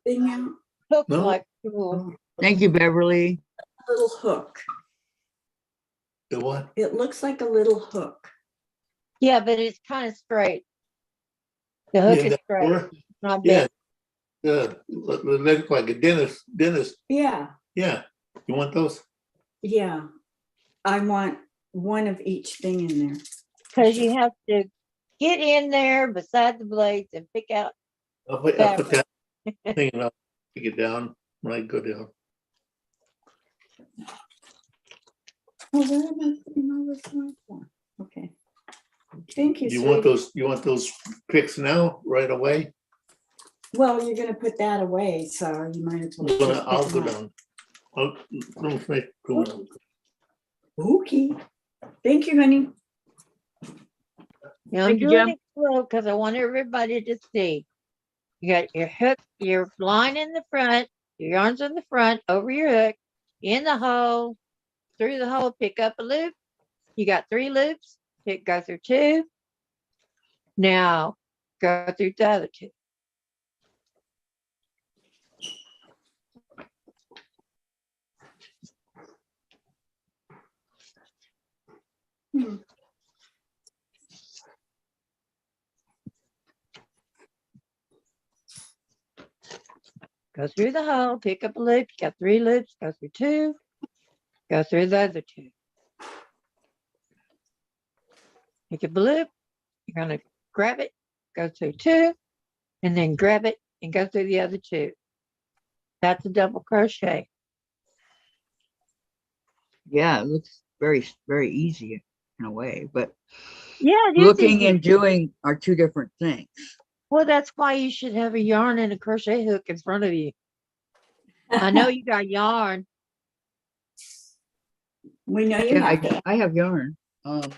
thing out? hook No. like tool. Thank you, Beverly. A little hook. the what? It looks like a little hook. Yeah, but it's kind of straight. The hook Yeah, is that straight, drawer? not Yeah, big. look like a dentist. Yeah, Yeah, you want those? yeah. I want one of each thing in there. Because you have to get in there beside the blades and pick out. I'll put that thing and I'll take it down when I go down. Oh, where am I putting all this one for? Okay. Thank you, You want sweetie. those? You want those picks now, right away? Well, you're gonna put that away, so you might as well. just I'll pick go them up. down. Don't finish doing it. Okay. Thank you, honey. Now I'm Thank you, doing Jim. it slow because I want everybody to see. You got your hook, your line in the front, your yarns in the front, over your hook, in the hole, through the hole, pick up a loop. You got 3 loops, go through 2, Now go through the other two. Go through the hole, pick up a loop. You got 3 loops. Go through 2. Go through the other 2. Pick up a loop. You're gonna grab it, go through 2, and then grab it and go through the other 2. That's a double crochet. Yeah, it looks very, very easy in a way, but Yeah, it is looking easy. and doing are 2 different things. Well, that's why you should have a yarn and a crochet hook in front of you. I know you got yarn. We know you Yeah, have to. I have yarn. And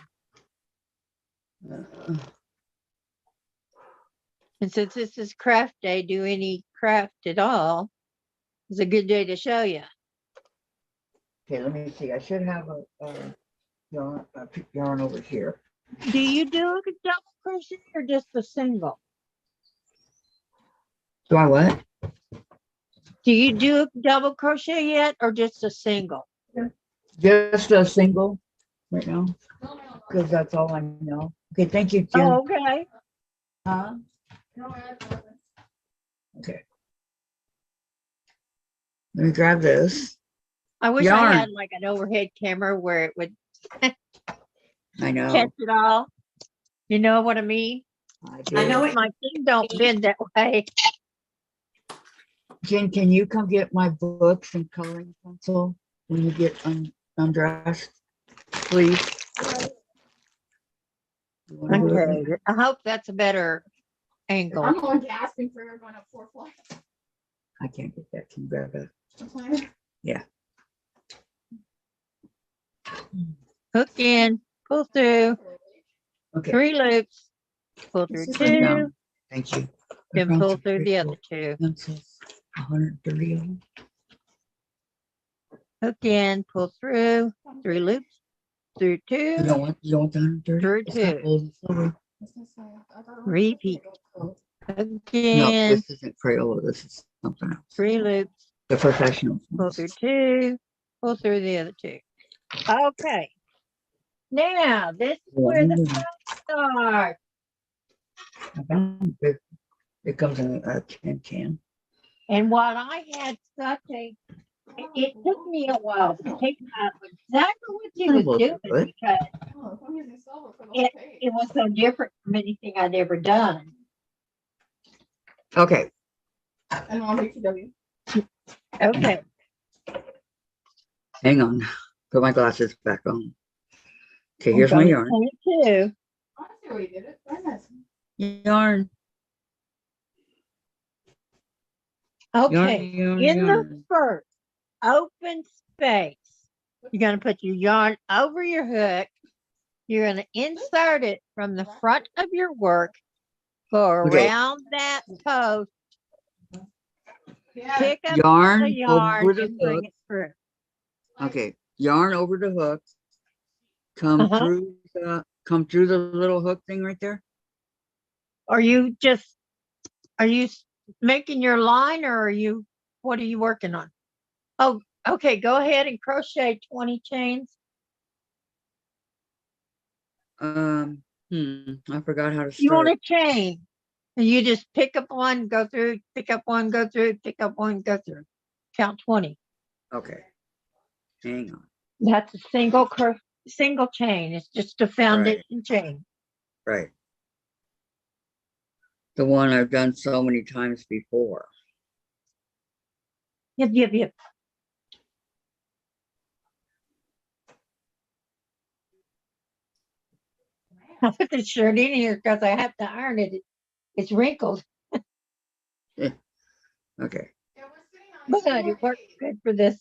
since this is craft day, do any craft at all, it's a good day to show you. Okay, let me see. I should have a yarn over here. Do you do a double crochet or just a single? Do I what? Do you do a double crochet yet or just a single? Just a single right now, because that's all I know. Okay, thank you, Jen. Oh, okay. Huh? Okay. Let me grab this. I wish Yarn. I had like an overhead camera where it would I know. catch it all. You know what I mean? I know it. My thing don't bend that way. Jen, can you come get my books and coloring pencil when you get undressed, please? You wanna do it? Okay. I hope that's a better angle. I'm going to asking for everyone up 4 flights. I can't get that. Can you grab that? Hook in, pull through, Okay. 3 loops, pull through I 2, found- Thank you. I then found pull some through the pretty other cool 2. pencils, 130 of them. Hook in, pull through, 3 loops, through 2, You don't want the 130? Through It's got 2. gold and silver. Repeat. Hook No, in, this isn't Crayola. This is something else. 3 loops, The professional. pull through 2, pull through the other 2. Okay. Now, this is where the fun starts. It comes in a tin can. And while I had such a, it took me a while to pick up exactly what he was Well, doing good. because Oh, I'm using silver for the whole page. it was so different from anything I'd ever done. Okay. And on BTW. Okay. Hang on. Put my glasses back on. Okay, here's my yarn. Point 2. I see where you did it. Very nice. Yarn. Okay. Yarn, In the yarn. first open space, you're going to put your yarn over your hook. You're going to insert it from the front of your work, go Okay. around that post, Yeah. pick up Yarn the yarn over the and bring hook. it through. Okay. Yarn over the hook. Come Uh-huh. through the little hook thing right there. Are you making your line or what are you working on? Oh, okay. Go ahead and crochet 20 chains. I forgot how to You want start. a chain. And you just pick up one, go through, pick up one, go through, pick up one, go through. Count 20. Okay. Hang on. That's a single chain. It's just a foundation chain. Right. The one I've done so many times before. Yep, yep, yep. I put this shirt in here because I have to iron it. It's wrinkled, Okay. Yeah, we're sitting on but this it worked page. good for this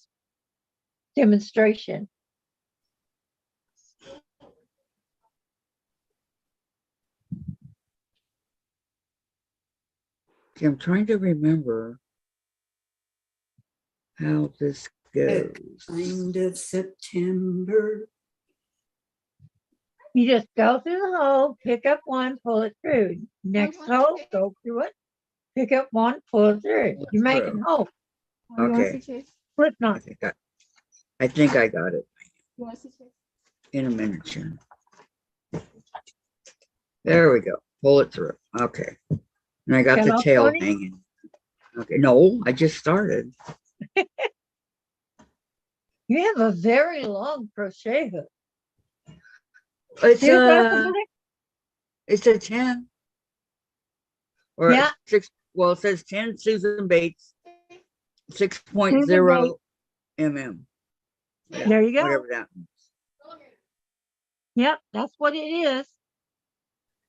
demonstration. Okay, I'm trying to remember how this goes. End of September. You just go through the hole, pick up one, pull it through. Next want to hole, take- go through it, pick up one, pull it through. You're making Through. holes. Oh, you want to Okay. see Chase? Flip I knot. think I got it You want to see Chase? in a miniature. There we go. Pull it through. Okay. And I got Got the all tail 20? hanging. Okay. No, I just started. You have a very long crochet hook. It's See what that's a about? it's a 10 or Yeah. 6. Well, it says 10 Susan Bates, Susan 6.0 mm. There you go. Whatever that means. Yep, that's what it is.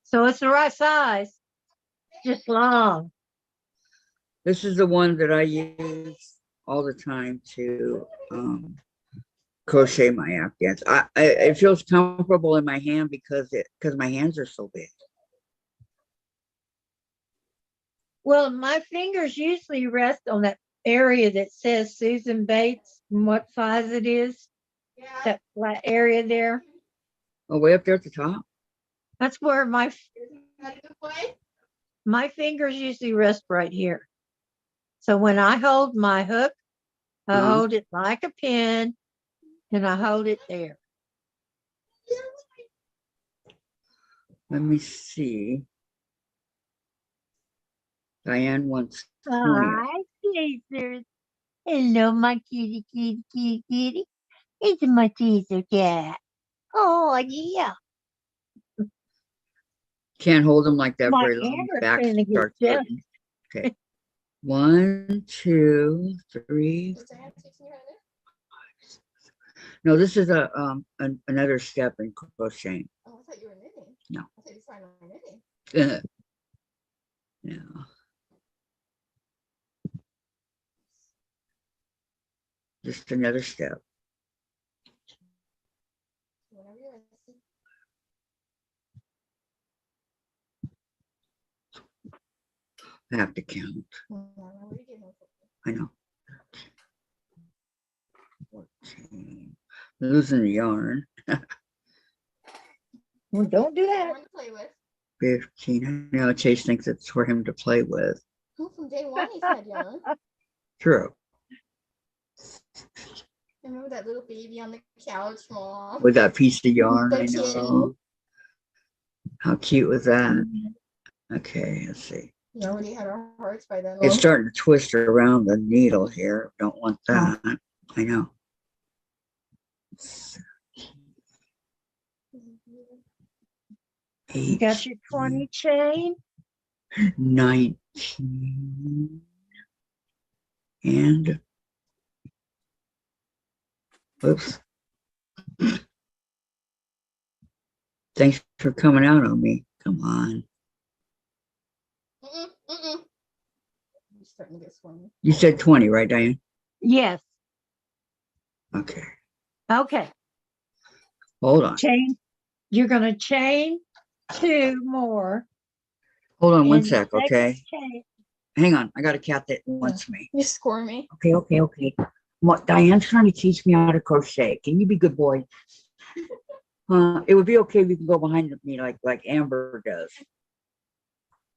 So it's the right size. Just long. This is the one that I use all the time to crochet my Afghans. It feels comfortable in my hand because my hands are so big. Well, my fingers usually rest on that area that says Susan Bates and what size it is. Yeah. That flat area there. Oh, way up there at the top. That's where Isn't that a good play? my fingers usually rest right here. So when I hold my hook, I Uh-huh. hold it like a pin and I hold it there. Let me see. Dianne wants 20. Hi, Caesar. Hello, my kitty, kitty, kitty, kitty. It's my Caesar cat. Oh, yeah. Can't hold them like that My very long. hammer's Back gonna get starts just. hurting. Okay. 1, 2, 3. Was Diane teaching you how to knit? No, this is another step in crocheting. Oh, I thought you were knitting. No. I thought you started on knitting. Yeah. Just another step. Whenever you're ready. I have to count. Where are you getting them from? I know. 14. Losing the yarn. Well, don't do that. Someone to play with. 15. I know Chase thinks it's for him to play with. Who from day one he's had yarn? True. Remember that little baby on the couch, Mom? With that piece of yarn, The I kitten. know. How cute was that? Okay, let's see. We already had our hearts by then. It's Mom. starting to twist around the needle here. Don't want that. I know. You got your 20 chain. 19. And oops. Thanks for coming out on me. Come on. You're starting to get swarmy. You said 20, right, Diane? Yes. Okay. Okay. Hold on. Chain. You're going to chain 2 more. Hold on one and sec, second okay? chain- Hang on. I got a cat that wants me. You're squirmy. Okay. Diane's trying to teach me how to crochet. Can you be good boy? It would be okay if you can go behind me like Amber does.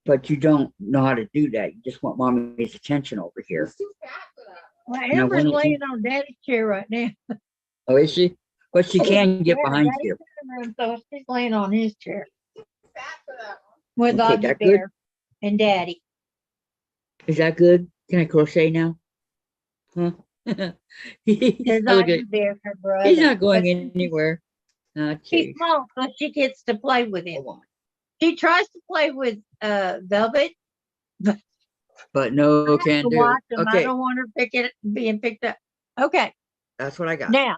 But you don't know how to do that. You just want mommy's attention over here. He's too fat for that. Well, Now, Amber's why don't you- laying on Daddy's chair right now. Oh, is she? But she can get Yeah, behind Daddy's you. in the room, so she's laying on his chair Fat for that one. with Okay, Augie that good? Bear and Daddy. Is that good? Can I crochet now? Huh? He's Because look at- Augie Bear's her brother. he's not going But anywhere. She's Okay. small, so she gets to play with him. Hold on. She tries to play with Velvet. But no I can have to do. watch him. I Okay, don't want her being picked up. Okay, that's what I got. now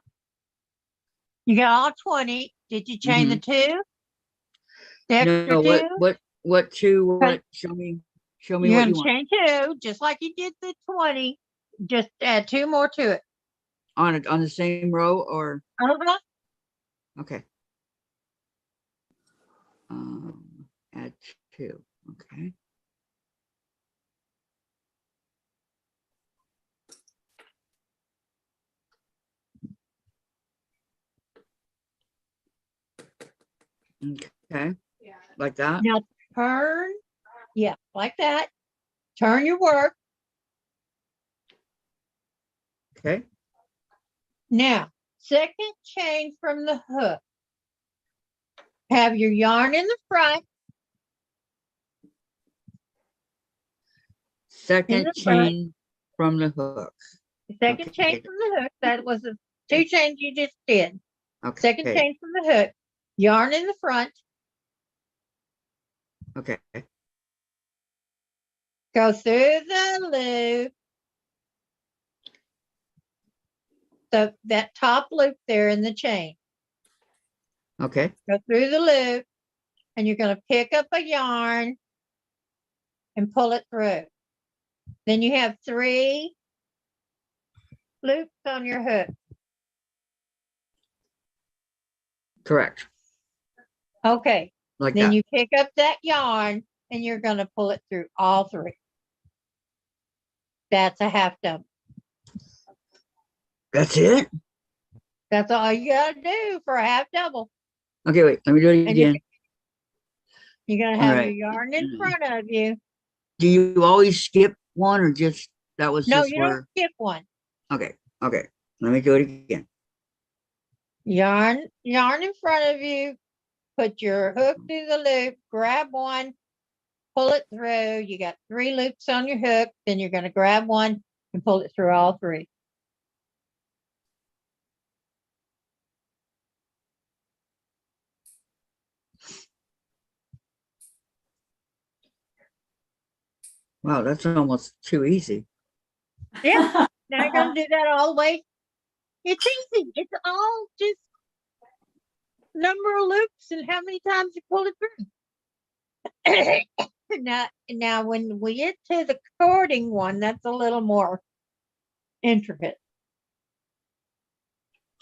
you got all 20. Did you chain the 2? The extra No, 2? what two? Okay. What? Show me You're what gonna you want. chain 2, just like you did the 20. Just add 2 more to it. On the same row or Uh-huh. okay. Add 2. Okay. Okay, like that. Now turn, yeah, like that. Turn your work. Okay, Now, second chain from the hook. Have your yarn in the front. second the front. chain from the hook. Second chain Okay. from the hook. That was the 2 chains you just did. Okay. Second chain from the hook. Yarn in the front. Okay. Go through the loop. So that top loop there in the chain. Okay. Go through the loop, and you're going to pick up a yarn and pull it through. Then you have 3 loops on your hook. Correct. Okay. Like Then that. you pick up that yarn and you're going to pull it through all 3. That's a half double. That's it. That's all you got to do for a half double. Okay, wait. Let me do it And you're again. going to All have right. your yarn in front of you. Do you always skip one, or just that was No, just you where? don't skip one. Okay. Okay. Let me do it again. Yarn in front of you. Put your hook through the loop. Grab one. Pull it through. You got 3 loops on your hook. Then you're going to grab one and pull it through all 3. Wow, that's almost too easy. Yeah. Now you're going to do that all the way. It's easy. It's all just number of loops and how many times you pull it through. now, when we get to the cording one, that's a little more intricate.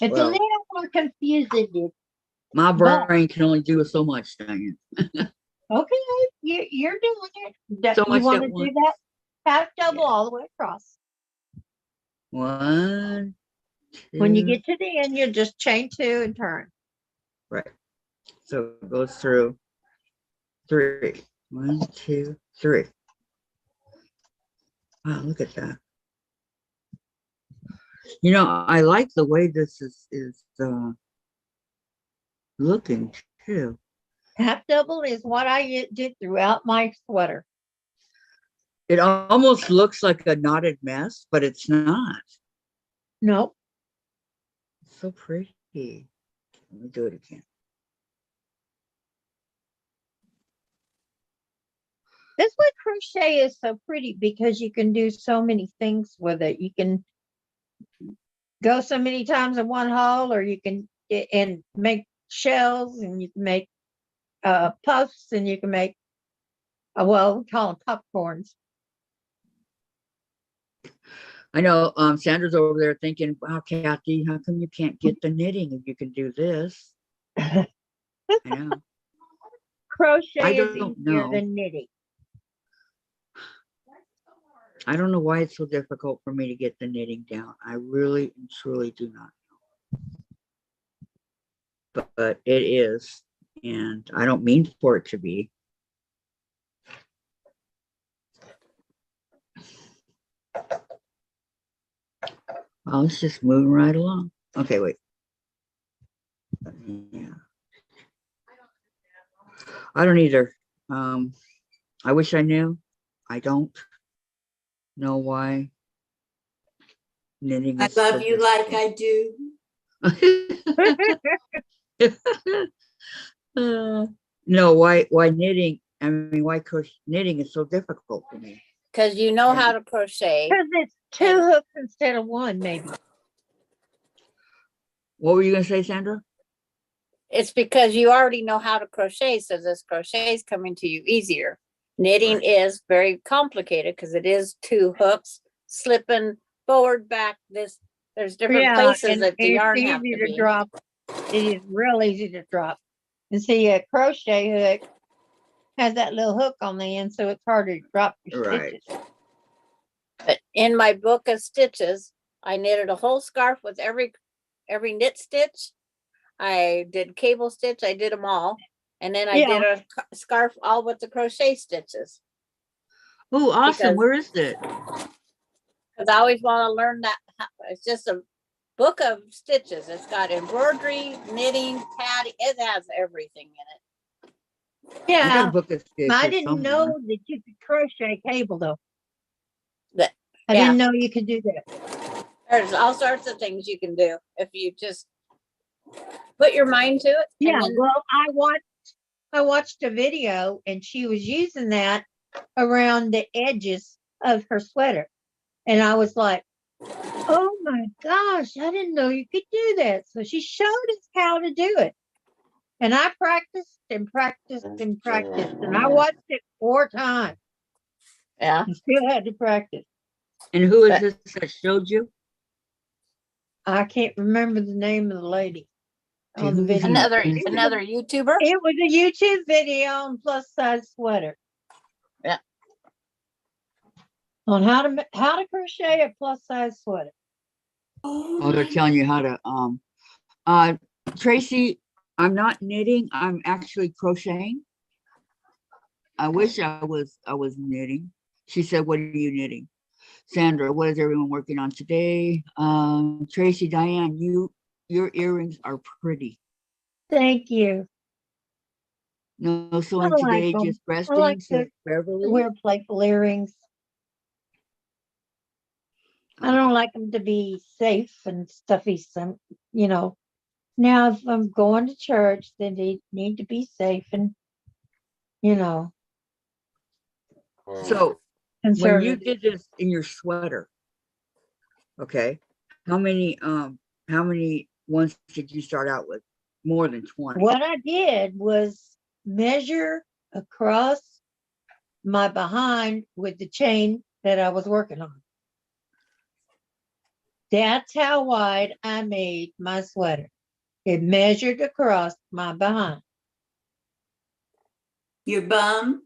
It's a Well, little more confusing. my But brain can only do so much, Diane. okay, you're doing it. So You much want at to do once. that half double Yeah. all the way across. 1, 2. When you get to the end, you just chain 2 and turn. Right. So it goes through 3. 1, 2, 3. Wow, look at that. You know, I like the way this is looking too. Half double is what I did throughout my sweater. It almost looks like a knotted mess, but it's not. Nope. It's so pretty. Let me do it again. That's why crochet is so pretty, because you can do so many things with it. You can go so many times in one hole, or you can and make shells, and you can make puffs, and you can make well, we call them popcorns. I know Sandra's over there thinking, wow, Kathy, how come you can't get the knitting if you can do this? I know. Crochet I is don't easier know. than knitting. I don't know why it's so difficult for me to get the knitting down. I really and truly do not know. But it is. And I don't mean for it to be. Well, it's just moving right along. Okay, wait. Yeah. I don't either. I wish I knew. I don't know why knitting I is so love you like I do. no, why knitting? I mean, why knitting is so difficult for me. Because you know how to crochet. Because it's 2 hooks instead of 1, maybe. What were you gonna say, Sandra? It's because you already know how to crochet, so this crochet is coming to you easier. Knitting Right. is very complicated because it is 2 hooks, slipping forward, back. There's different places and that the it's yarn have easy to to be. drop. It is real easy to drop. And see, a crochet hook has that little hook on the end, so it's harder to drop your Right. stitches. But in my book of stitches, I knitted a whole scarf with every knit stitch. I did cable stitch. I did them all. And then I Yeah. did a scarf all with the crochet stitches. Oh, awesome. Because- Where is it? Because I always want to learn that. It's just a book of stitches. It's got embroidery, knitting, tatting. It has everything in it. I got a Yeah. book of stitches I didn't somewhere. know that you could crochet cable though. That- I yeah. didn't know you could do that. There's all sorts of things you can do if you just put your mind to it. Yeah. And then, Well, I watched a video and she was using that around the edges of her sweater. And I was like, oh my gosh, I didn't know you could do that. So she showed us how to do it. And I practiced and practiced and practiced. And I watched it 4 times yeah. and still had to practice. And who is But- this that showed you? I can't remember the name of the lady on the Who- video. Another It was a- another YouTuber. It was a YouTube video on plus size sweater. Yeah. On how to crochet a plus size sweater. Oh, they're telling you how to, Tracy, I'm not knitting, I'm actually crocheting. I wish I was knitting. She said, what are you knitting? Sandra, what is everyone working on today? Tracy, Dianne, your earrings are pretty. Thank you. No sewing I like today, them. just I resting, like says to Beverly. wear playful earrings. I don't like them to be safe and stuffy. Some, now if I'm going to church, then they need to be safe and, So when you conservative. did this in your sweater, okay, how many ones did you start out with? More than 20. What I did was measure across my behind with the chain that I was working on. That's how wide I made my sweater. It measured across my behind. Your bum.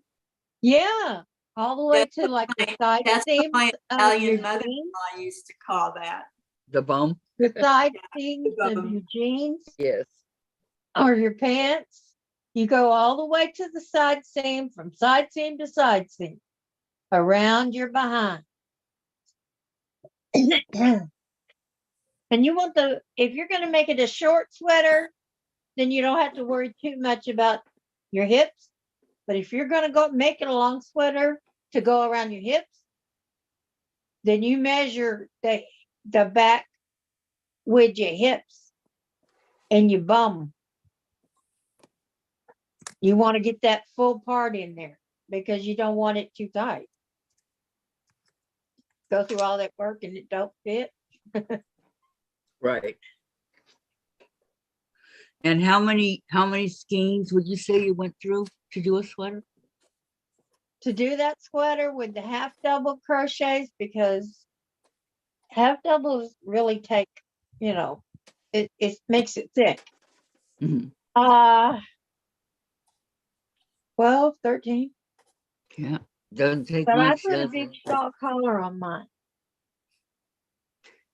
Yeah, all the way That's to like the my- side that's what seams my of Italian your mother- jeans, I used to call that. The bum? the side seams of bum. your jeans Yes. or your pants. You go all the way to the side seam, from side seam to side seam, around your behind. And you want if you're going to make it a short sweater, then you don't have to worry too much about your hips. But if you're going to go make it a long sweater to go around your hips, then you measure the back with your hips and your bum. You want to get that full part in there because you don't want it too tight. Go through all that work and it don't fit. Right. And how many skeins would you say you went through to do a sweater? To do that sweater with the half double crochets, because half doubles really take, it makes it thick. Mhm. 12, 13. Yeah, doesn't take But I much, put a does big it? shawl collar on mine.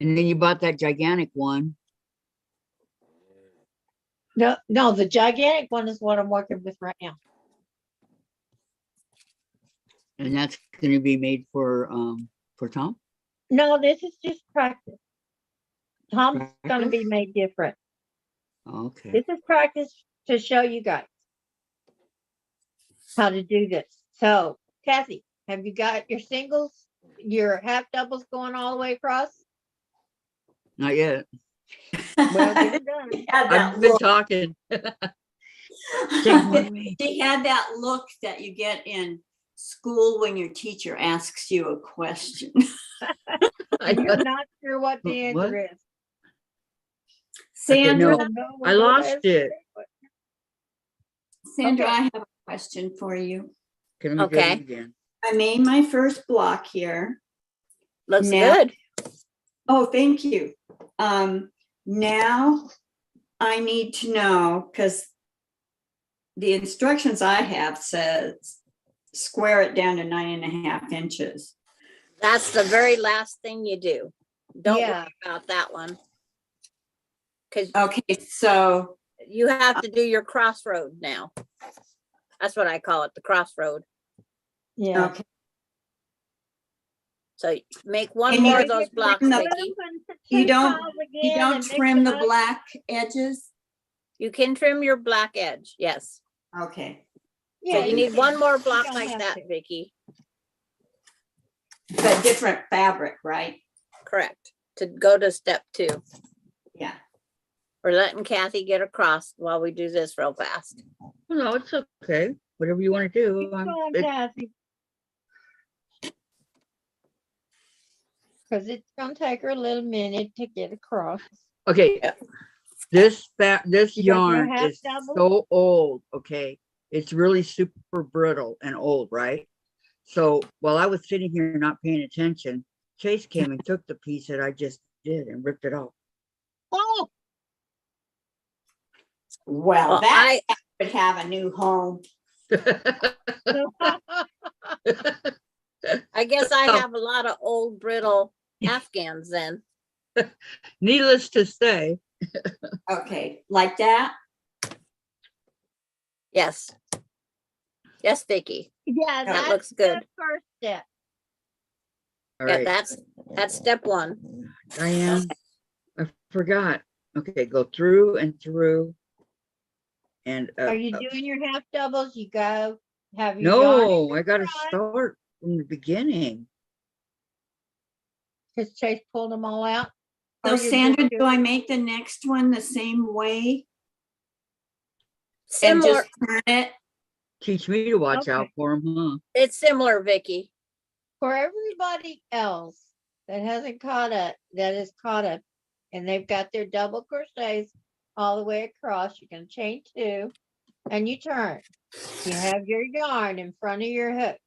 And then you bought that gigantic one. No, the gigantic one is what I'm working with right now. And that's going to be made for Tom. No, this is just practice. Tom's going to be Practice? made different. Okay. This is practice to show you guys how to do this. So, Kathy, have you got your singles, your half doubles going all the way across? Not yet. Well, get it done. She had that I've been look. talking. Take money. She had that look that you get in school when your teacher asks you a question. You're not sure what the What? answer is. Sandra, no. You don't know what I the lost answer it. is. Sandra, Okay. I have a question for you. Can we Okay. go again? I made my first block here. Looks Now- good. Oh, thank you. Now I need to know, because the instructions I have says square it down to 9.5 inches. That's the very last thing you do. Don't Yeah. worry about that one. Because Okay, so You have to do your crossroad now. That's what I call it, the crossroad. Yeah. Okay. So make one And more you of those trim blocks, the- Vicki. You don't trim the black edges? You can trim your black edge, yes. Okay, So you need one more block don't like have that, to. Vicki. but different fabric, right? Correct. To go to step 2. Yeah. We're letting Kathy get across while we do this real fast. No, it's okay. Whatever you want to do. Keep going, Kathy. Because it's gonna take her a little minute to get across. Okay. Yeah. This You got your yarn half is double? so old. Okay. It's really super brittle and old, right? So while I was sitting here not paying attention, Chase came and took the piece that I just did and ripped it off. Oh, Well, Well, that would have a new home. I guess I So- have a lot of old brittle Afghans then. Needless to say, Okay, like that? Yes. Yes, Vicki. yeah, That that's looks good. the first step. all Yeah, right, that's step 1. Diane, I forgot. Okay, go through and through. And Are you doing your half doubles? You go have your yarn no, I gotta start from the beginning. because Chase pulled them all out. So Or you're Sandra, just do I make the next one the same way and Similar. just turn it? Teach me to watch out Okay. for them, huh? It's similar, Vicki. For everybody else that hasn't caught up, that is caught up, and they've got their double crochets all the way across, you're going to chain 2 and you turn. You have your yarn in front of your hook.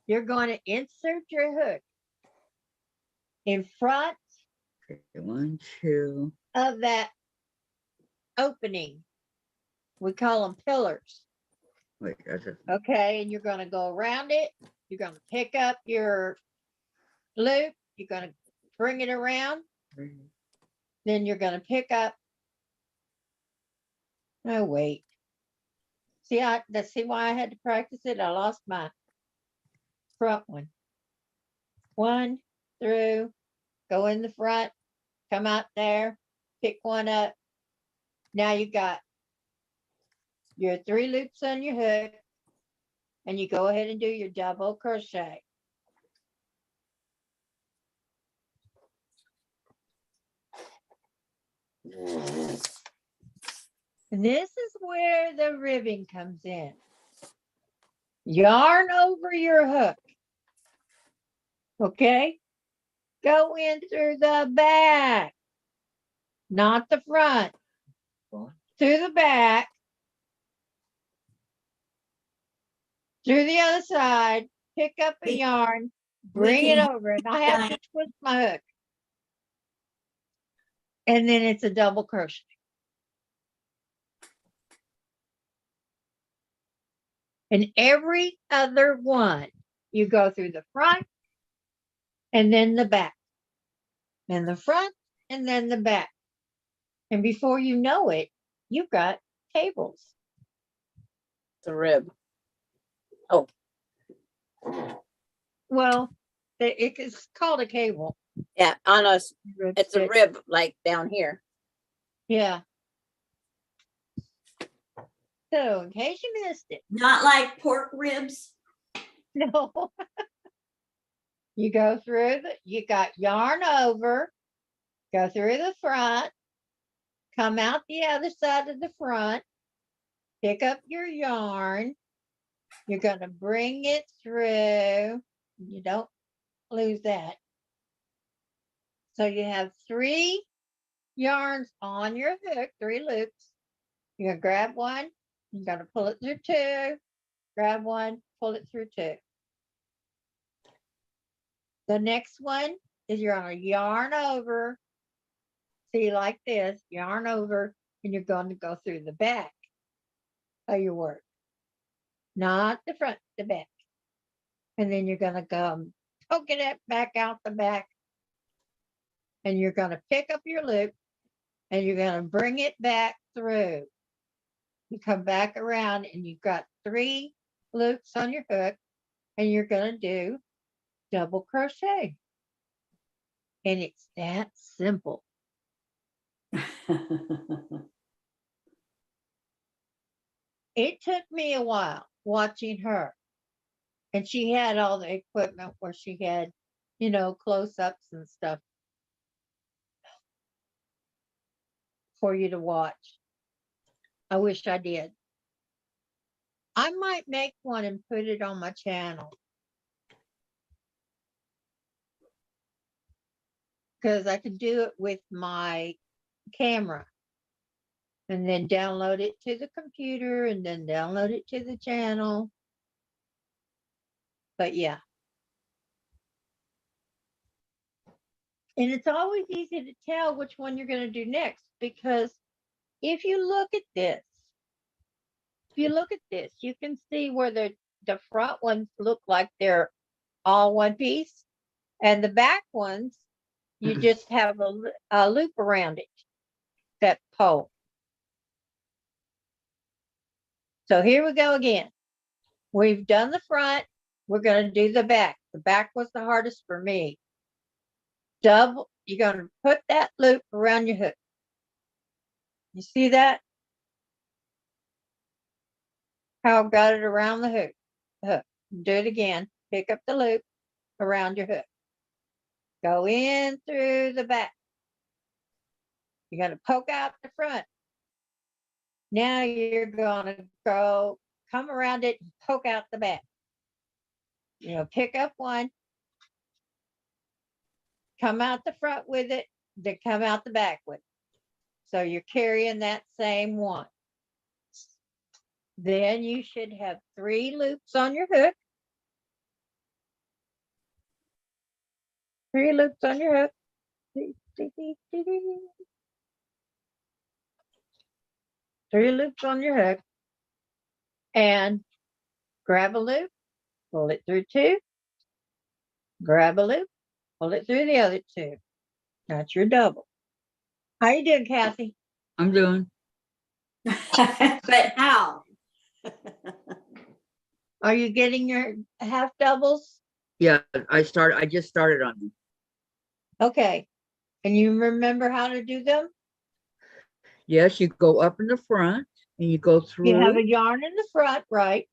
You're going to insert your hook in front Okay, 1, 2. of that opening. We call them pillars. Wait, that's it. Okay, and you're going to go around it. You're going to pick up your loop. You're going to bring it around. Then you're going to pick up. Oh, wait. See, see why I had to practice it. I lost my front one. 1 through, go in the front, come out there, pick one up. Now you got your 3 loops on your hook, and you go ahead and do your double crochet. And this is where the ribbing comes in. Yarn over your hook. Okay? Go in through the back, not the front. Through the back. Through the other side, pick up a yarn, bring it over, and I have to twist my hook. And then it's a double crochet. And every other one, you go through the front and then the back, and the front and then the back. And before you know it, you've got cables. The rib. Oh, Well, it's called a cable. yeah, on us. It's a stitch. rib like down here. Yeah. So in case you missed it, Not like pork ribs? no. You go through you got yarn over, go through the front, come out the other side of the front, pick up your yarn. You're going to bring it through. You don't lose that. So you have 3 yarns on your hook, 3 loops. You're going to grab one. You're going to pull it through 2. Grab one, pull it through 2. The next one is you're going to yarn over. See, like this, yarn over, and you're going to go through the back of your work. Not the front, the back. And then you're going to go poking it back out the back. And you're going to pick up your loop and you're going to bring it back through. You come back around and you've got 3 loops on your hook, and you're going to do double crochet. And it's that simple. It took me a while watching her. And she had all the equipment where she had, close-ups and stuff for you to watch. I wish I did. I might make one and put it on my channel. Because I could do it with my camera. And then download it to the computer and then download it to the channel. But yeah. And it's always easy to tell which one you're going to do next, because if you look at this, you can see where the front ones look like they're all one piece, and the back ones, you just have a loop around it, that pole. So here we go again. We've done the front. We're going to do the back. The back was the hardest for me. You're going to put that loop around your hook. You see that? How I've got it around the hook. Do it again. Pick up the loop around your hook. Go in through the back. You're going to poke out the front. Now you're going to come around it and poke out the back. Pick up one. Come out the front with it, then come out the back with it. So you're carrying that same one. Then you should have 3 loops on your hook. 3 loops on your hook. 3 loops on your hook. And grab a loop, pull it through 2. Grab a loop, pull it through the other 2. That's your double. How you doing, Kathy? I'm doing. But how? Are you getting your half doubles? Yeah, I just started on them. Okay. And you remember how to do them? Yes, you go up in the front and you go through. You have a yarn in the front, right?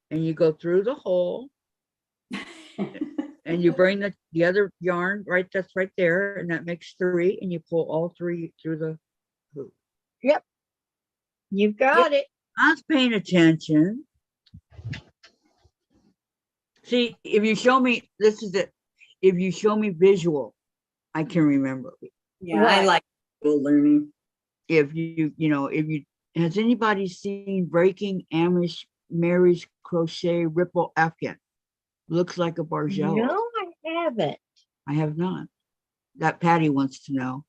And you go through the hole. And you bring the other yarn that's right there, and that makes 3, and you pull all 3 through the hoop. Yep. You've got it. I was paying attention. See, if you show me, this is it. If you show me visual, I can remember. Yeah, I like learning. If has anybody seen Breaking Amish Mary's Crochet Ripple Afghan? Looks like a Bargello. No, I haven't. I have not. That Patty wants to know.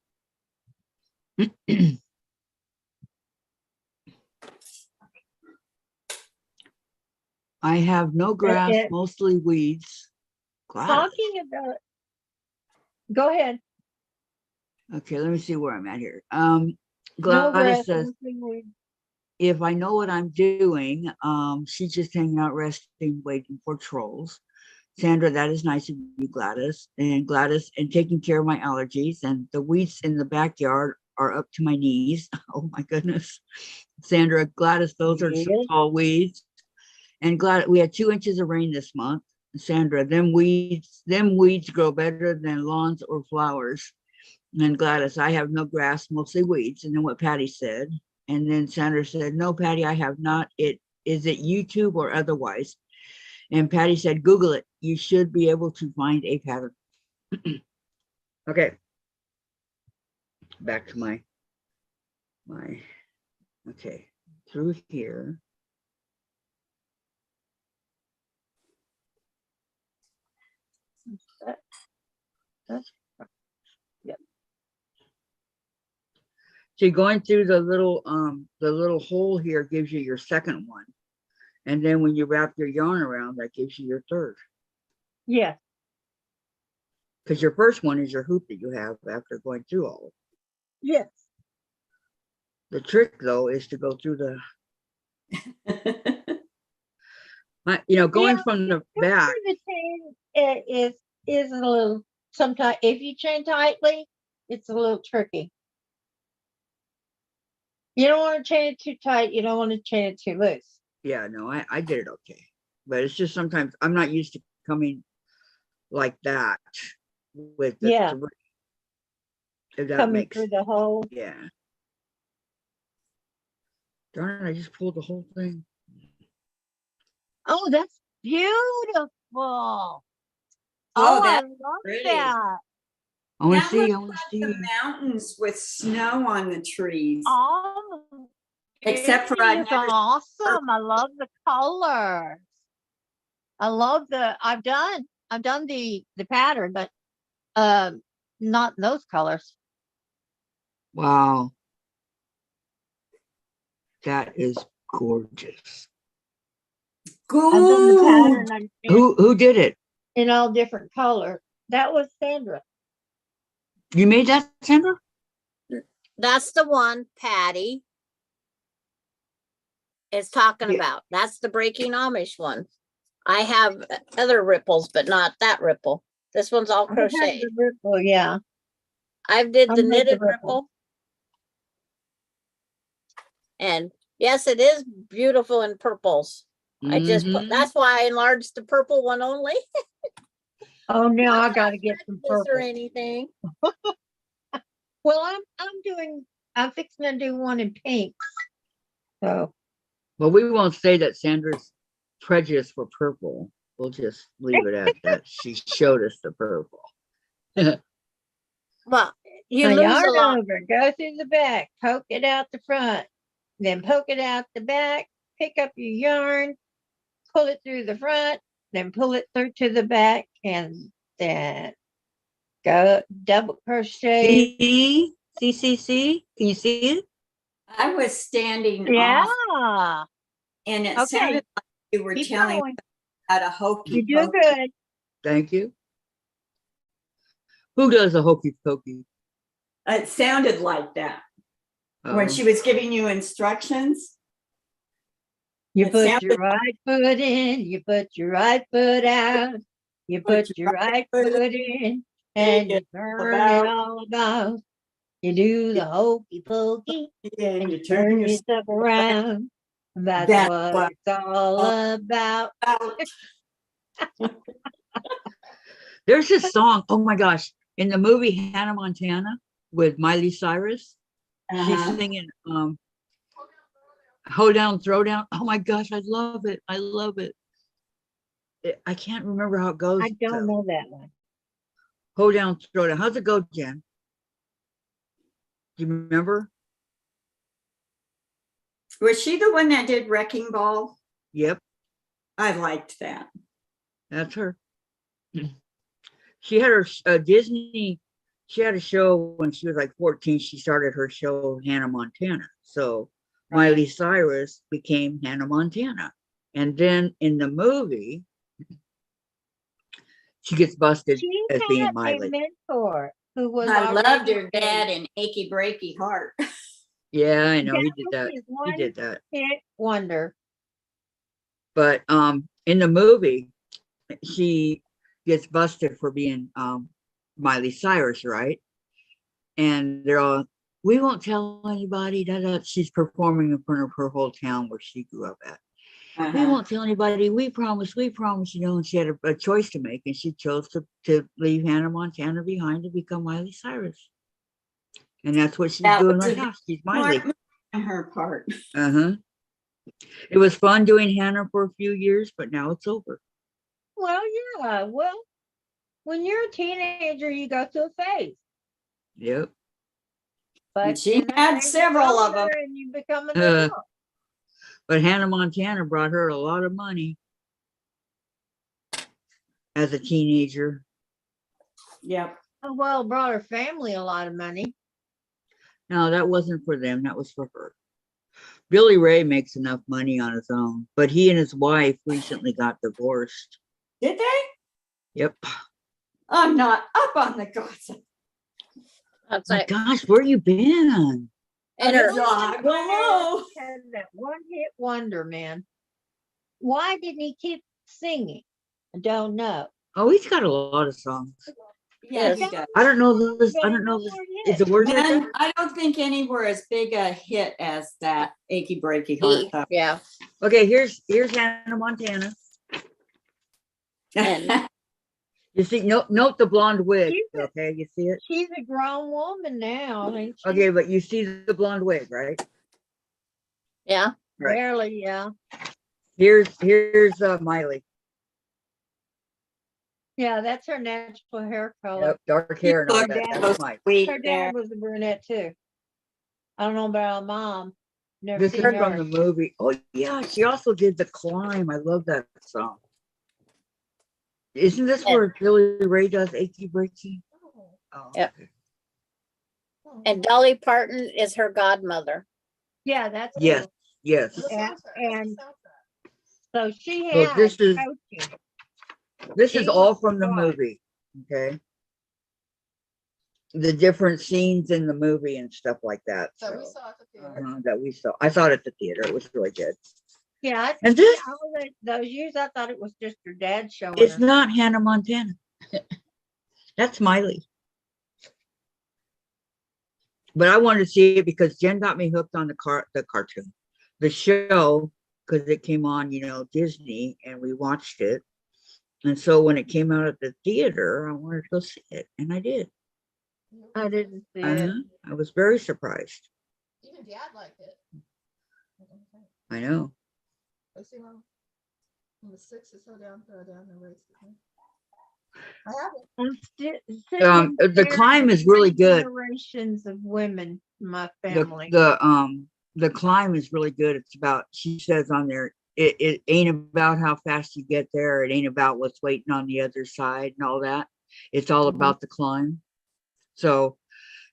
I have no grass, mostly weeds. Talking about. Go ahead. Okay, let me see where I'm at here. No Gladys grass, says, mostly weeds. if I know what I'm doing, she's just hanging out, resting, waiting for trolls. Sandra, that is nice of you, Gladys, and taking care of my allergies, and the weeds in the backyard are up to my knees. Oh my goodness. Sandra, Gladys, those are some tall weeds. And we had 2 inches of rain this month. Sandra, them weeds grow better than lawns or flowers. And Gladys, I have no grass, mostly weeds. And then what Patty said. And then Sandra said, no, Patty, I have not. Is it YouTube or otherwise? And Patty said, Google it. You should be able to find a pattern. Okay. Back to my, okay, through here. Yep. So going through the little hole here gives you your second one. And then when you wrap your yarn around, that gives you your third. Yeah. Because your first one is your hoop that you have after going through all of it. Yes. The trick though is to go through the, going from the back. The chain is a little, sometimes if you chain tightly, it's a little tricky. You don't want to chain it too tight. You don't want to chain it too loose. Yeah, no, I did it okay. But it's just sometimes I'm not used to coming like that with the Yeah. three. If that Coming makes through the hole. yeah. Darn it, I just pulled the whole thing. Oh, that's beautiful. Oh, I that's love pretty. that. I want to That see, looks I want to like see. the mountains with snow on the trees. Oh, Except for it I've is never seen awesome. I love the colors. I love I've done the pattern, but not those colors. Wow. That is gorgeous. I've done the Good. pattern Who did it? in all different colors. That was Sandra. You made that, Sandra? That's the one Patty is talking Yeah. about. That's the breaking Amish one. I have other ripples, but not that ripple. This one's all I had crochet. the ripple, yeah. I did I the made the knitted ripple. ripple. And yes, it is beautiful in purples. I just put, Mhm. that's why I enlarged the purple one only. Oh, now I I'm got to not get some prejudiced or purple. anything. Well, I'm fixing to do one in pink. So Well, we won't say that Sandra's prejudiced for purple. We'll just leave it at that. She showed us the purple. Well, you a lose yarn a lot. over, go through the back, poke it out the front, then poke it out the back, pick up your yarn, pull it through the front, then pull it through to the back, and then go double crochet. See? Can you see it? I was standing Yeah. off, and it Okay. sounded like you were Keep telling going. me about a hokey You do pokey. good. Thank you. Who does a hokey pokey? It sounded like that when she was giving you instructions. You It put sounded your right foot in, you put your right foot out, you put your right foot in, and you turn it all about. You do the hokey pokey, and and you you turn turn your yourself around. That's That's what what- it's all about. out. There's this song, oh my gosh, in the movie Hannah Montana with Miley Cyrus. She's Uh-huh. singing Hold Down, Throw Down. Oh my gosh, I love it. I love it. I can't remember how it goes. I don't know that one. Hold Down, Throw Down. How's it go, Jen? Do you remember? Was she the one that did Wrecking Ball? Yep, I liked that. that's her. She had her Disney. She had a show when she was like 14. She started her show Hannah Montana. So Miley Cyrus became Hannah Montana. And then in the movie, she gets busted She as had being a Miley. mentor who was I loved already her dad in Achy Breaky Heart. Yeah, I know he That did was that. his He one did that. hit wonder. But in the movie, she gets busted for being Miley Cyrus, right? And they're all, we won't tell anybody that she's performing in front of her whole town where she grew up at. We Uh-huh. won't tell anybody. We promise, and she had a choice to make, and she chose to leave Hannah Montana behind to become Miley Cyrus. And that's what she's That doing was right a now. She's Miley. Smart move on her part. Uh-huh. It was fun doing Hannah for a few years, but now it's over. Well, yeah. Well, when you're a teenager, you go through a phase. Yep. But And she then the had phase is several of over them. and you become an Uh, adult. But Hannah Montana brought her a lot of money as a teenager. Yep. Oh, well, brought her family a lot of money. No, that wasn't for them. That was for her. Billy Ray makes enough money on his own, but he and his wife recently got divorced. Did they? Yep. I'm not up on the gossip. That's My like, gosh, where you been? And her dog. Whoa. Had that one hit wonder, man. Why didn't he keep singing? I don't know. Oh, he's got a lot of songs. Yeah, he Yes. does. I don't know this. But I he don't know no this. more Is hits. it worth And it? I don't think any were as big a hit as that Achy Breaky Heart. though. Yeah. Okay, here's Hannah Montana. And You see, note the blonde wig. She's a- Okay, you see it. She's a grown woman now, ain't she? Okay, but you see the blonde wig, right? yeah. Right. Barely, yeah. Here's Miley. Yeah, that's her natural hair color. Yep, dark hair and all Look, that. dad That's Mike. Sweet Her there. dad was a brunette too. I don't know about her mom. Never This is seen from her. the movie. Oh yeah, she also did The Climb. I love that song. Isn't this where Billy Ray does Achy Breaky? Oh, Yep. okay. And Dolly Parton is her godmother. Yeah, that's Yes, yes. The And- soundtrack, what's and- the soundtrack? so she Well, had this is- coaching. This She is all was from the fine. movie. Okay. The different scenes in the movie and stuff like that. So we so, saw it at the theater. that we saw. I saw it at the theater. It was really good. Yeah, And this, those years I thought it was just her dad showing it's her. not Hannah Montana. That's Miley. But I wanted to see it because Jen got me hooked on the cartoon, the show, because it came on, Disney, and we watched it. And so when it came out at the theater, I wanted to go see it, and I did. I didn't see it. I was very surprised. Even Dad liked it. I know. I see one. Number 6 is so down, throw down the race. I have it. I'm still The Climb is really good. Generations of women in my The family. the Climb is really good. It's about, she says on there, it ain't about how fast you get there. It ain't about what's waiting on the other side and all that. It's all Mhm. about the climb. So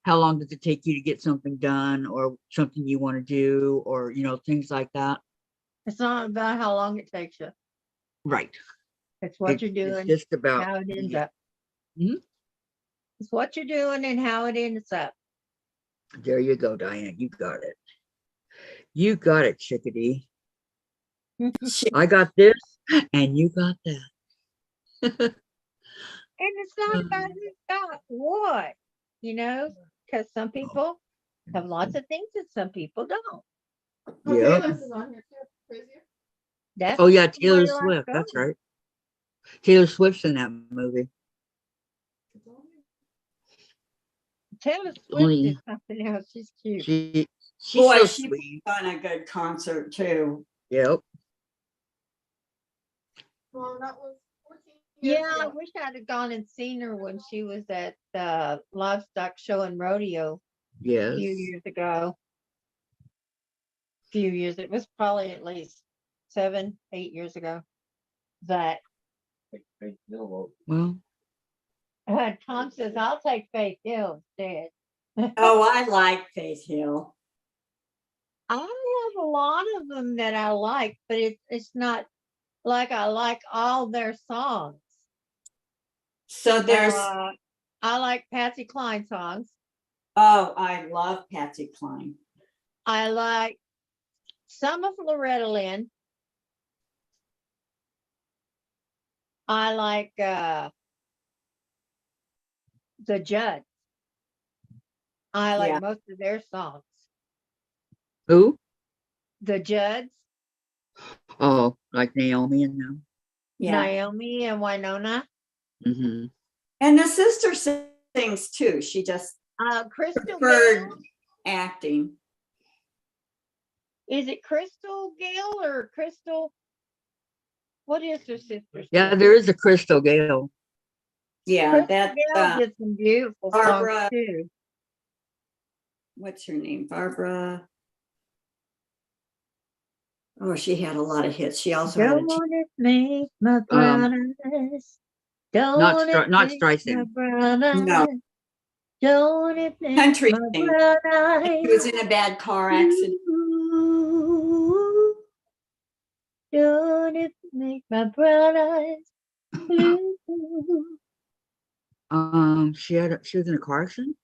how long does it take you to get something done, or something you want to do, or things like that? It's not about how long it takes you. Right. It's what It's you're doing, just about how it ends yeah. up. Mhm. It's what you're doing and how it ends up. There you go, Diane. You got it. You got it, chickadee. I got this, and you got that. And it's not about who's got what, because some people have lots of things and some people don't. Yeah. Taylor's is on here too. Crazier. That's Oh yeah, the way Taylor life Swift. That's goes. right. Taylor Swift's in that movie. It's on here. Taylor Swift Only- is something else. She's cute. She's Boy, so she sweet. put on a good concert too. Yep. Well, that was 14 years Yeah, I ago. wish I'd have gone and seen her when she was at the livestock show and rodeo a Yes. few years ago. It was probably at least 7, 8 years ago. That Well, Tom says, I'll take Faith Hill instead. Oh, I like Faith Hill. I have a lot of them that I like, but it's not like I like all their songs. So there's, I like Patsy Cline songs. oh, I love Patsy Cline. I like some of Loretta Lynn. I like the Judds. I like Yeah. most of their songs. who? The Judds, Oh, like Naomi and them. Yeah. Naomi and Winona. Mm-hmm. And the sister sings too. She just Crystal preferred Gale. acting. Is it Crystal Gale or Crystal? What is her sister's Yeah, name? there is a Crystal Gale. Yeah, Crystal that Gale did some beautiful Barbara- songs too. what's her name? Barbara. Oh, she had a lot of hits. She also had a Don't it make my brown eyes? Don't it not make my Streisand. brown No. eyes? Don't it make country my thing. brown She eyes? was in a bad car accident. Ooh, don't it make my brown eyes blue? She was in a car accident.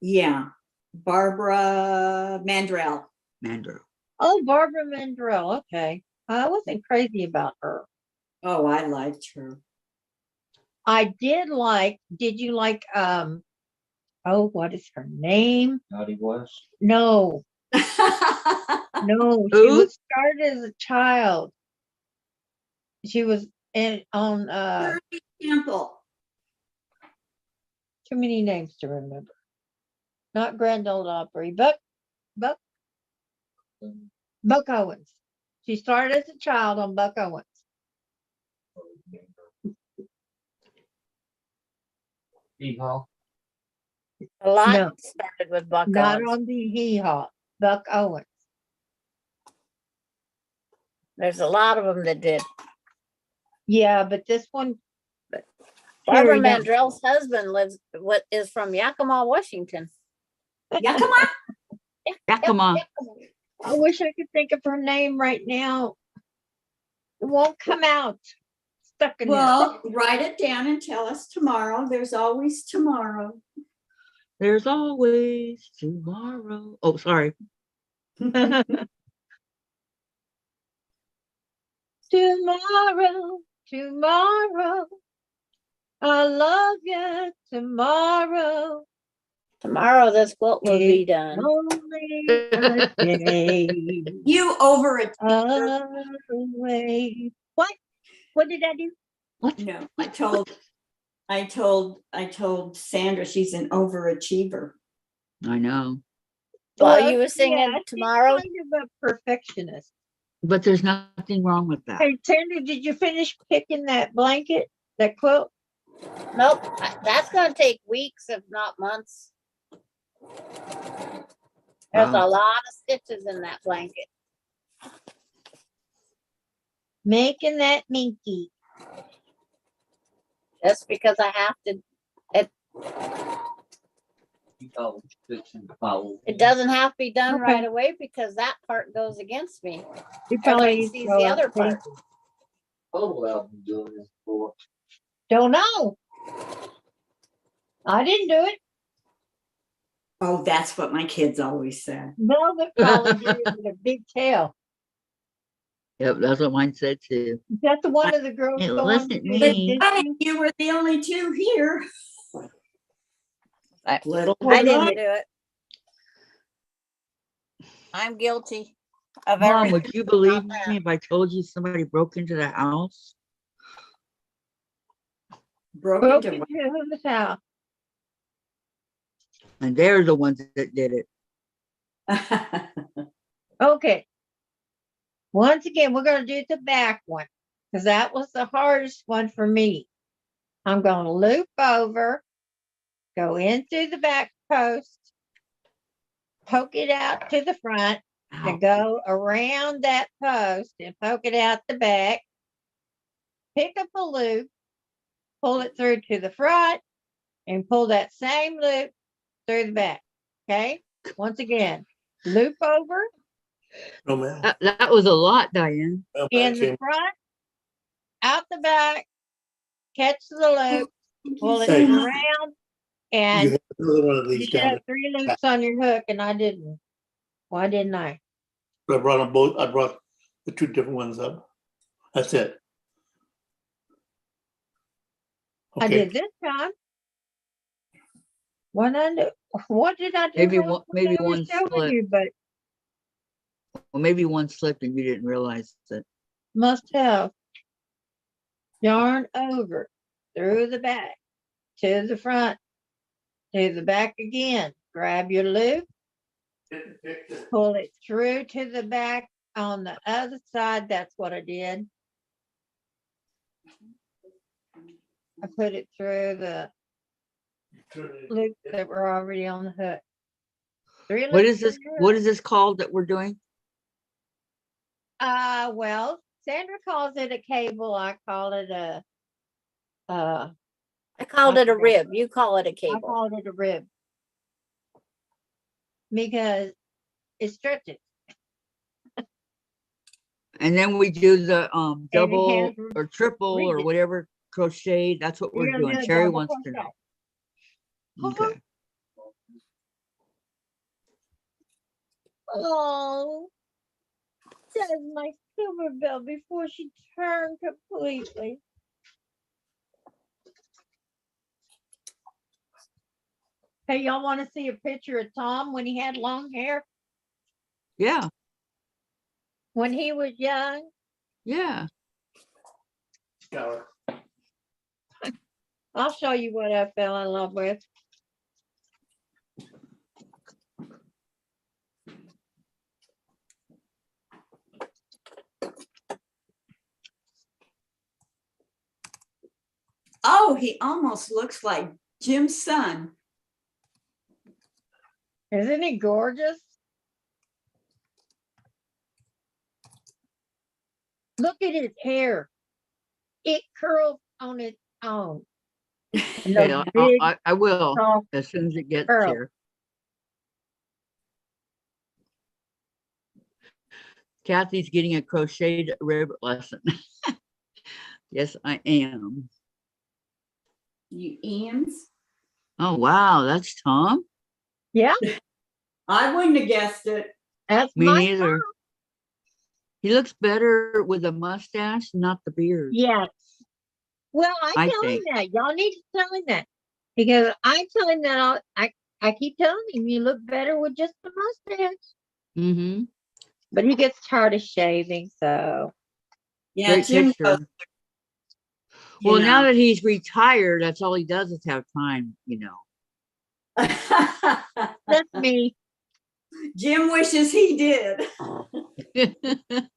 Yeah. Barbara Mandrell. Mandro. Oh, Barbara Mandrell. Okay. I wasn't crazy about her. Oh, I liked her. I did you like, oh, what is her name? Naughty West. No, no, she Who? was started as a child. She was on, Shirley Temple. too many names to remember. Not Grand Ole Opry, Buck Owens. She started as a child on Buck Owens. Hall. A lot No. started with Buck Not Owens. on the Hee Haw, Buck Owens. There's a lot of them that did. Yeah, but this one, Barbara Terry, that- Mandrell's husband is from Yakima, Washington. Yakima? Yakima. I wish I could think of her name right now. It won't come out. Stuck in there. Well, write it down and tell us tomorrow. There's always tomorrow. There's always tomorrow. Oh, sorry. Tomorrow, tomorrow, I love you tomorrow. Tomorrow this quilt will be It's done. only a day You overachieved. away. What? What did I do? What? No, I told Sandra she's an overachiever. I know. While you were yeah, singing she's tomorrow, kind of a perfectionist. But there's nothing wrong with that. Hey, Sandra, did you finish picking that blanket, that quilt? nope, that's gonna take weeks, if not months. There's a Wow. lot of stitches in that blanket. Making that minky. Just because I have to, it doesn't have to be done Okay. right away because that part goes against me. You probably Everybody need to sees go the up other and part. Photo album doing this for. Don't know. I didn't do it. Oh, that's what my kids always said. Velvet probably did it with a big tail. Yep, that's what mine said too. Is that the one of the girls Hey, going listen, to me. Disney? Honey, you were the only two here. I- Little I did didn't do it. I'm guilty of Mom, everything. would you believe me if I told you somebody broke into the house? broke Broke into into whose house? And they're the ones that did it. Okay. Once again, we're going to do the back one because that was the hardest one for me. I'm going to loop over, go in through the back post, poke it out to the front, Ow. and go around that post and poke it out the back. Pick up a loop, pull it through to the front, and pull that same loop through the back. Okay? Once again, loop over No, man. That was a lot, Diane. Well, in that the came- front, out the back, catch the loop, pull it Hey. around, You and have another one of you these should down have 3 loops on your hook, and I didn't. Why didn't I? there. I brought them both. I brought the two different ones up. That's it. I Okay. did this time. What did I do? Maybe wrong when maybe I was one showing slipped. you, but Well, maybe one slipped and you didn't realize that. must have. Yarn over, through the back, to the front, to the back again. Grab your loop, pull it through to the back on the other side. That's what I did. I put it through the loops that were already on the hook. 3 What loops is this? on your What hook. is this called that we're doing? Well, Sandra calls it a cable. I call it a I called it a rib. You call it a I cable. called it a rib because it stretches. And then we do the it double has or triple or ridges. whatever crochet. That's what We're we're gonna doing. do a Terry double wants to crochet. know. Okay. Oh, that is my silver bell before she turned completely. Hey, y'all want to see a picture of Tom when he had long hair? Yeah, When he was young? yeah. Scour. I'll show you what I fell in love with. Oh, he almost looks like Jim's son. Isn't he gorgeous? Look at his hair. It curls on its own. And Okay, those big, I will soft as soon as it gets curls. here. Kathy's getting a crocheted ribbon lesson. Yes, I am. You Ian's? Oh, wow, that's Tom? Yeah, I wouldn't have guessed it. that's Me my neither. Tom. He looks better with a mustache, not the beard, Yes. Well, I I tell him think. that. Y'all need to tell him that. Because I tell him that I keep telling him you look better with just the mustache. Mm-hmm. But he gets tired of shaving, so Yeah, Great Jim picture. goes, Well, now know. that he's retired, that's all he does is have time, you know. that's me. Jim wishes he did.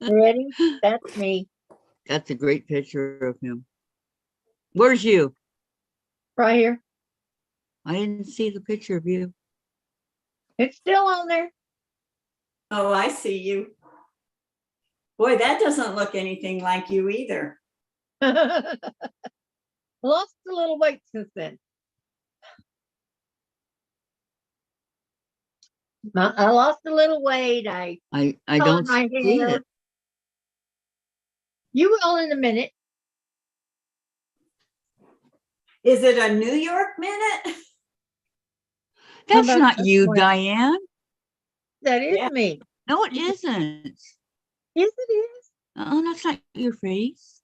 Ready? That's me. That's a great picture of him. Where's you? Right here. I didn't see the picture of you. It's still on there. Oh, I see you. Boy, that doesn't look anything like you either. Lost a little weight since then. I lost a little weight. I I colored don't my see hair. it. You will in a minute. Is it a New York minute? How That's about not this you, one? Diane. That is Yeah. me. No, it isn't. Yes, it is. Oh, that's not your face.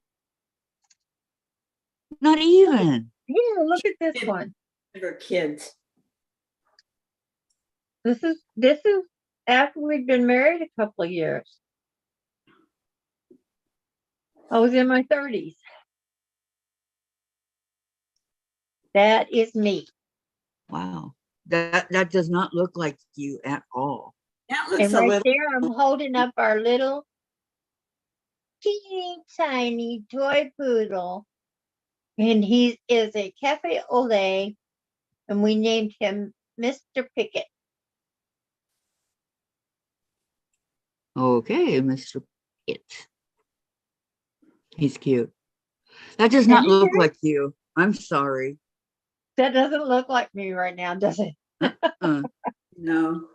Not even. Here, look at this one. For kids. This is after we've been married a couple of years. I was in my 30s. That is me. Wow. That does not look like you at all. That looks And a right little. there, I'm holding up our little teeny tiny toy poodle. And he is a cafe au lait. And we named him Mr. Pickett. Okay, Mr. Pitt. He's cute. That does And not he look is. like you. I'm sorry. That doesn't look like me right now, does it? Uh, No.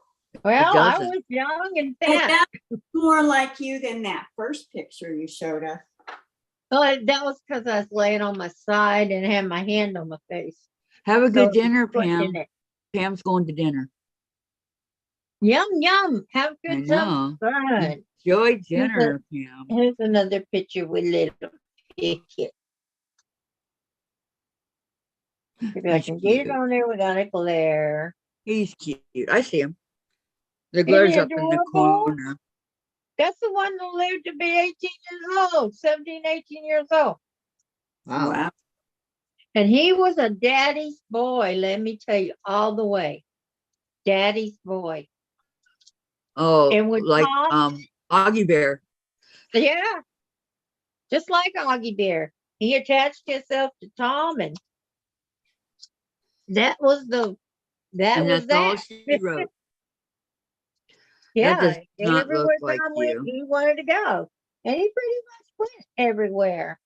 Well, I doesn't. was young and Hey, fat. that's more like you than that first picture you showed us. Well, that was because I was laying on my side and had my hand on my face. Have a So good it was dinner, putting Pam. in it. Pam's going to dinner. Yum, yum. Have I good some know. fun. Enjoy dinner, Pam. Here's another picture with little Pickett. Maybe I He's can get it cute. on there without a glare. He's cute. I see him. The Isn't glare's he up in the adorable? corner. That's the one that lived to be 18 years old, 17, 18 years old. Wow. Wow. And he was a daddy's boy, let me tell you, all the way. Daddy's boy. Oh, And when like Tom, Augie Bear. yeah, just like Augie Bear, he attached himself to Tom, and that was And was that's all that. she wrote. That Yeah, does not look everywhere like Tom went, you. he wanted to go. And he pretty much went everywhere.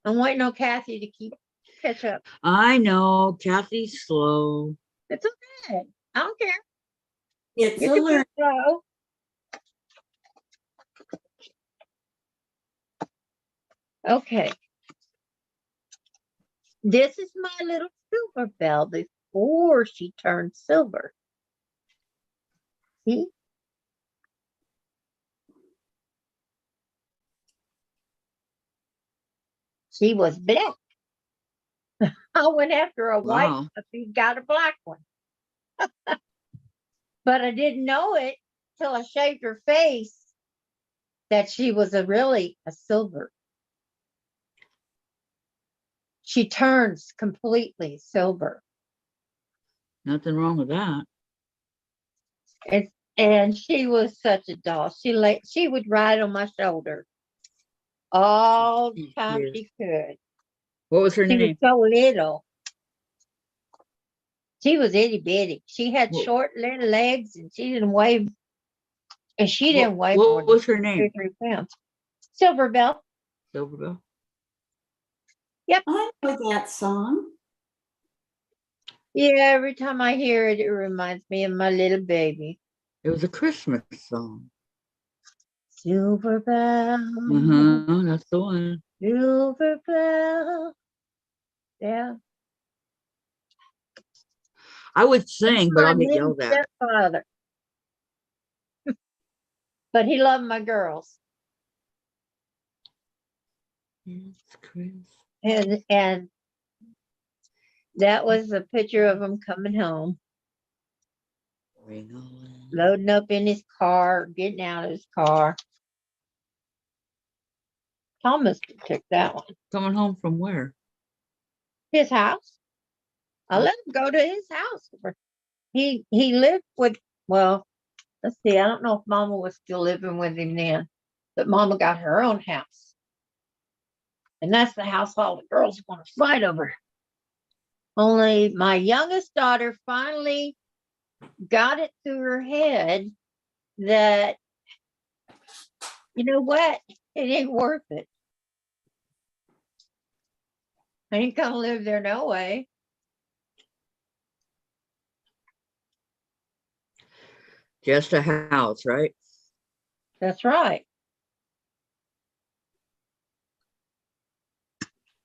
I'm waiting on Kathy to catch up. I know. Kathy's slow. It's okay. I don't care. It's You a can learn. be slow. Okay. This is my little silver bell before she turned silver. See? She was black. I went after a white, Wow. but he got a black one. But I didn't know it till I shaved her face that she was really a silver. She turns completely silver. Nothing wrong with that. And she was such a doll. She would ride on my shoulder all the She's time cute. she could. What was her She was name? so little. She was itty bitty. She had Wha- short little legs, and she didn't weigh. And she didn't weigh What more than was her 2 or name? 3 pounds. Silver Bell. Silverbell? I know that song. Yeah, every time I hear it, it reminds me of my little baby. It was a Christmas song. Silver Bell. That's the one. Silver Bell. Yeah. I would sing, but My I'll get mean yelled at. stepfather. But he loved my girls. It's Chris. And that was a picture of him coming home, Ring on. loading up in his car, getting out of his car. Thomas took that one. Coming home from where? His house. I let him go to his house. He lived with, well, let's see, I don't know if Mama was still living with him then, but Mama got her own house. And that's the house all the girls want to fight over. Only my youngest daughter finally got it through her head that, you know what, it ain't worth it. I ain't gonna live there no way. Just a house, right? That's right.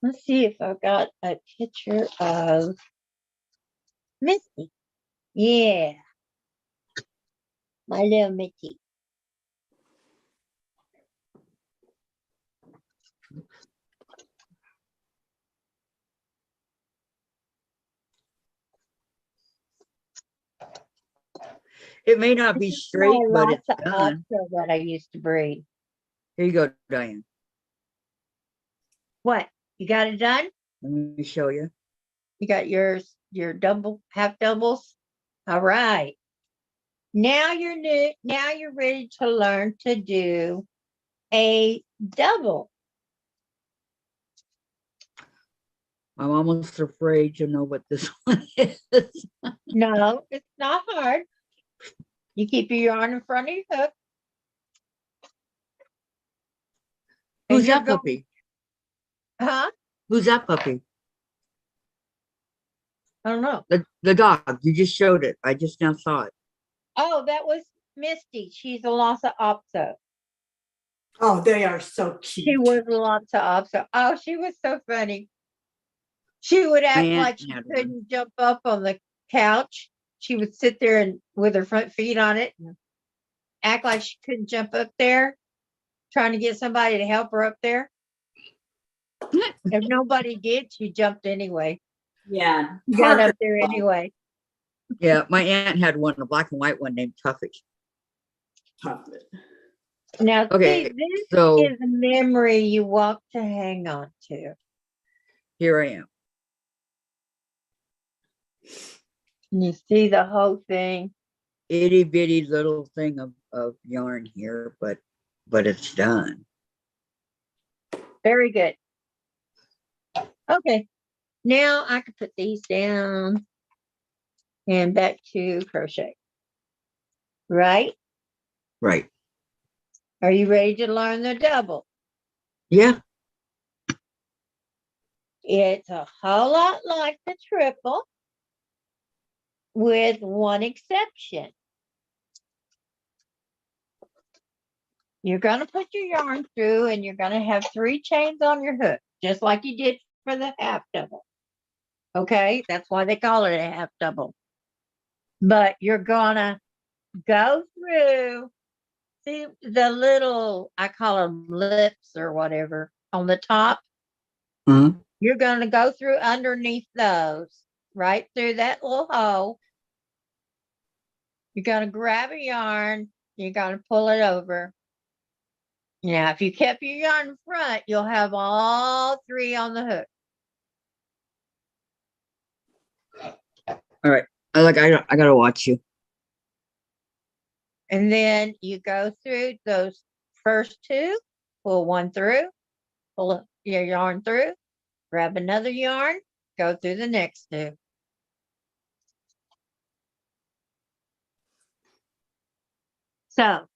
Let's see if I've got a picture of Misty. Yeah, my little Mitty. It may not be This is straight, my but it's Lhasa done. Apso that I used to breed. Here you go, Diane. What? You got it done? Let me show you. You got yours, your double, half doubles? All right. Now you're new. Now you're ready to learn to do a double. I'm almost afraid to know what this one is. No, it's not hard. You keep your yarn in front of your hook. Who's you're that puppy? Huh? Who's that puppy? I don't know. The dog. You just showed it. I just now saw it. Oh, that was Misty. She's a Lhasa Apso. Oh, they are so She cute. was a Lhasa Apso. Oh, she was so funny. She would act aunt like she had one. couldn't jump up on the couch. She would sit there and with her front feet on it and act like she couldn't jump up there, trying to get somebody to help her up there. If nobody did, she jumped anyway. Yeah. Got up there anyway. Yeah, my aunt had one, a black and white one named Tuffy. Now, Okay, see, this so is a memory you want to hang on to. here I am. And you see the whole thing. Itty bitty little thing of yarn here, but it's done. Very good. Okay. Now I can put these down and back to crochet. Right? Right. Are you ready to learn the double? Yeah. It's a whole lot like the triple with one exception. You're going to put your yarn through and you're going to have 3 chains on your hook, just like you did for the half double. Okay, that's why they call it a half double. But you're gonna go through, see the little, I call them lips or whatever on the top. Mhm. You're gonna go through underneath those, right through that little hole. You're gonna grab a yarn, you're gonna pull it over. Now, if you kept your yarn in front, you'll have all three on the hook. All right. I gotta watch you. And then you go through those first two, pull one through, pull your yarn through, grab another yarn, go through the next two. So,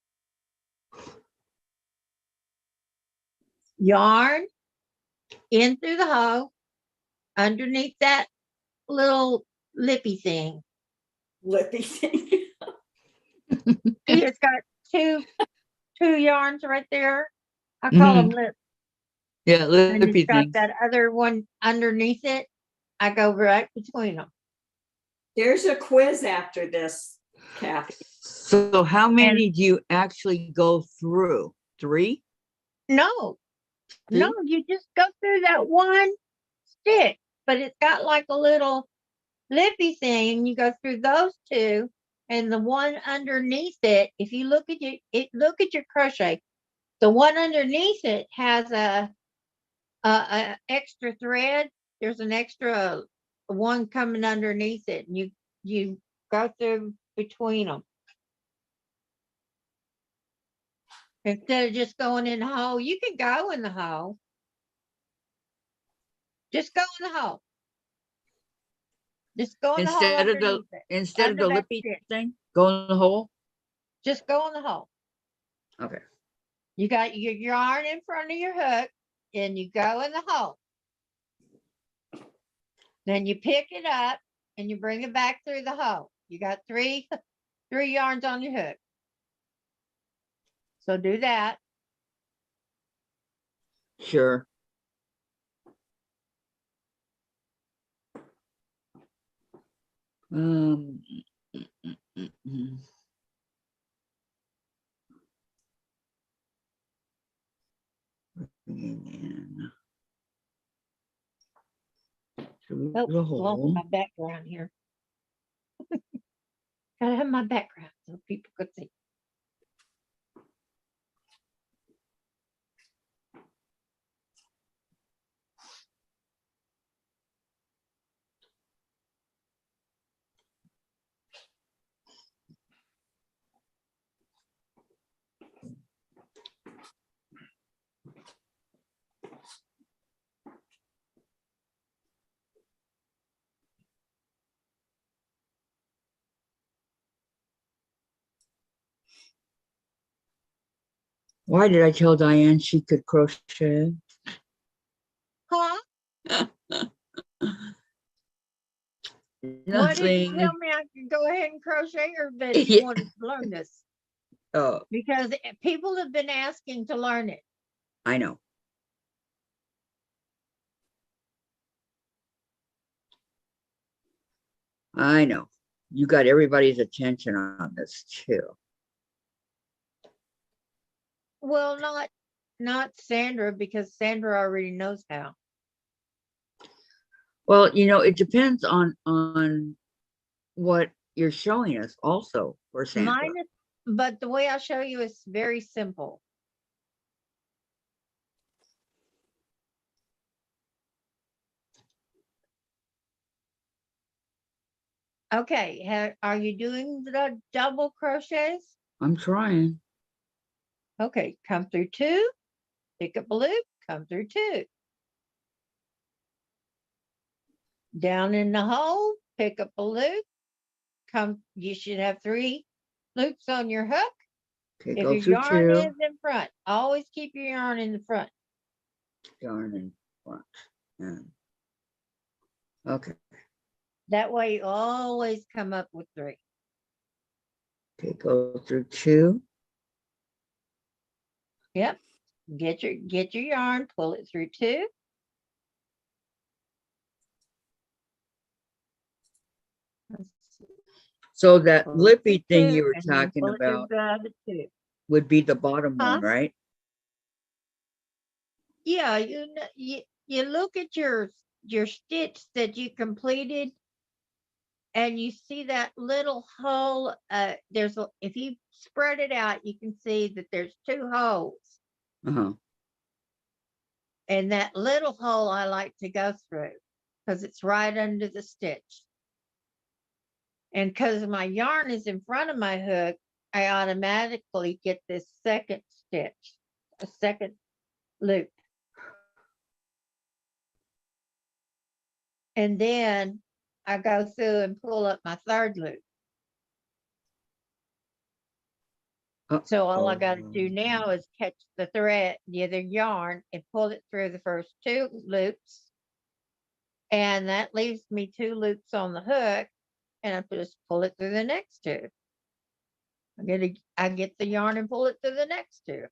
yarn in through the hole, underneath that little lippy thing. Lippy thing. See, it's got two yarns right there. I call them lips. Yeah, And lippy it's got things. that other one underneath it. I go right between them. There's a quiz after this, Kathy. So how many do you actually go through? 3? No, no, Two? you just go through that one stick, but it's got like a little lippy thing. And you go through those two, and the one underneath it. If you look at look at your crochet. The one underneath it has a extra thread. There's an extra one coming underneath it, and you go through between them instead of just going in the hole. You can go in the hole. Just go in the hole. Just go in the hole Instead of the underneath it. instead of Under the that lippy stick. thing, go in the hole. Just go in the hole. Okay. You got your yarn in front of your hook, and you go in the hole. Then you pick it up and you bring it back through the hole. You got three yarns on your hook. So do that. Sure. Mm, mm, mm. And through Oh, the lost hole. my background here. Gotta have my background so people could see. Why did I tell Diane she could crochet? Huh? What did you Nothing. tell me I could go ahead and crochet, or that you Yeah. wanted to learn this? Oh, Because people have been asking to learn it. I know. I know. You got everybody's attention on this too. Well, not Sandra, because Sandra already knows how. Well, it depends on what you're showing us also for Sandra. Mine is, but the way I'll show you is very simple. Okay, are you doing the double crochets? I'm trying. Okay, come through 2, pick up a loop, come through 2. Down in the hole, pick up a loop, you should have 3 loops on your hook. Okay, If go your through yarn 2. is in front, always keep your yarn in the front. Yarn in front. And okay. That way you always come up with 3. Okay, go through 2. Yep. Get your yarn, pull it through 2. So that Pull lippy through thing two, you were and then talking pull it through about the other two. would be the bottom Huh? one, right? Yeah, you look at your stitch that you completed, and you see that little hole. If you spread it out, you can see that there's two holes, Uh-huh. and that little hole I like to go through because it's right under the stitch. And because my yarn is in front of my hook, I automatically get this second stitch, a second loop. And then I go through and pull up my third loop. So all I got to do now is catch the thread, the other yarn, and pull it through the first two loops. And that leaves me two loops on the hook, and I just pull it through the next two. I get the yarn and pull it through the next two.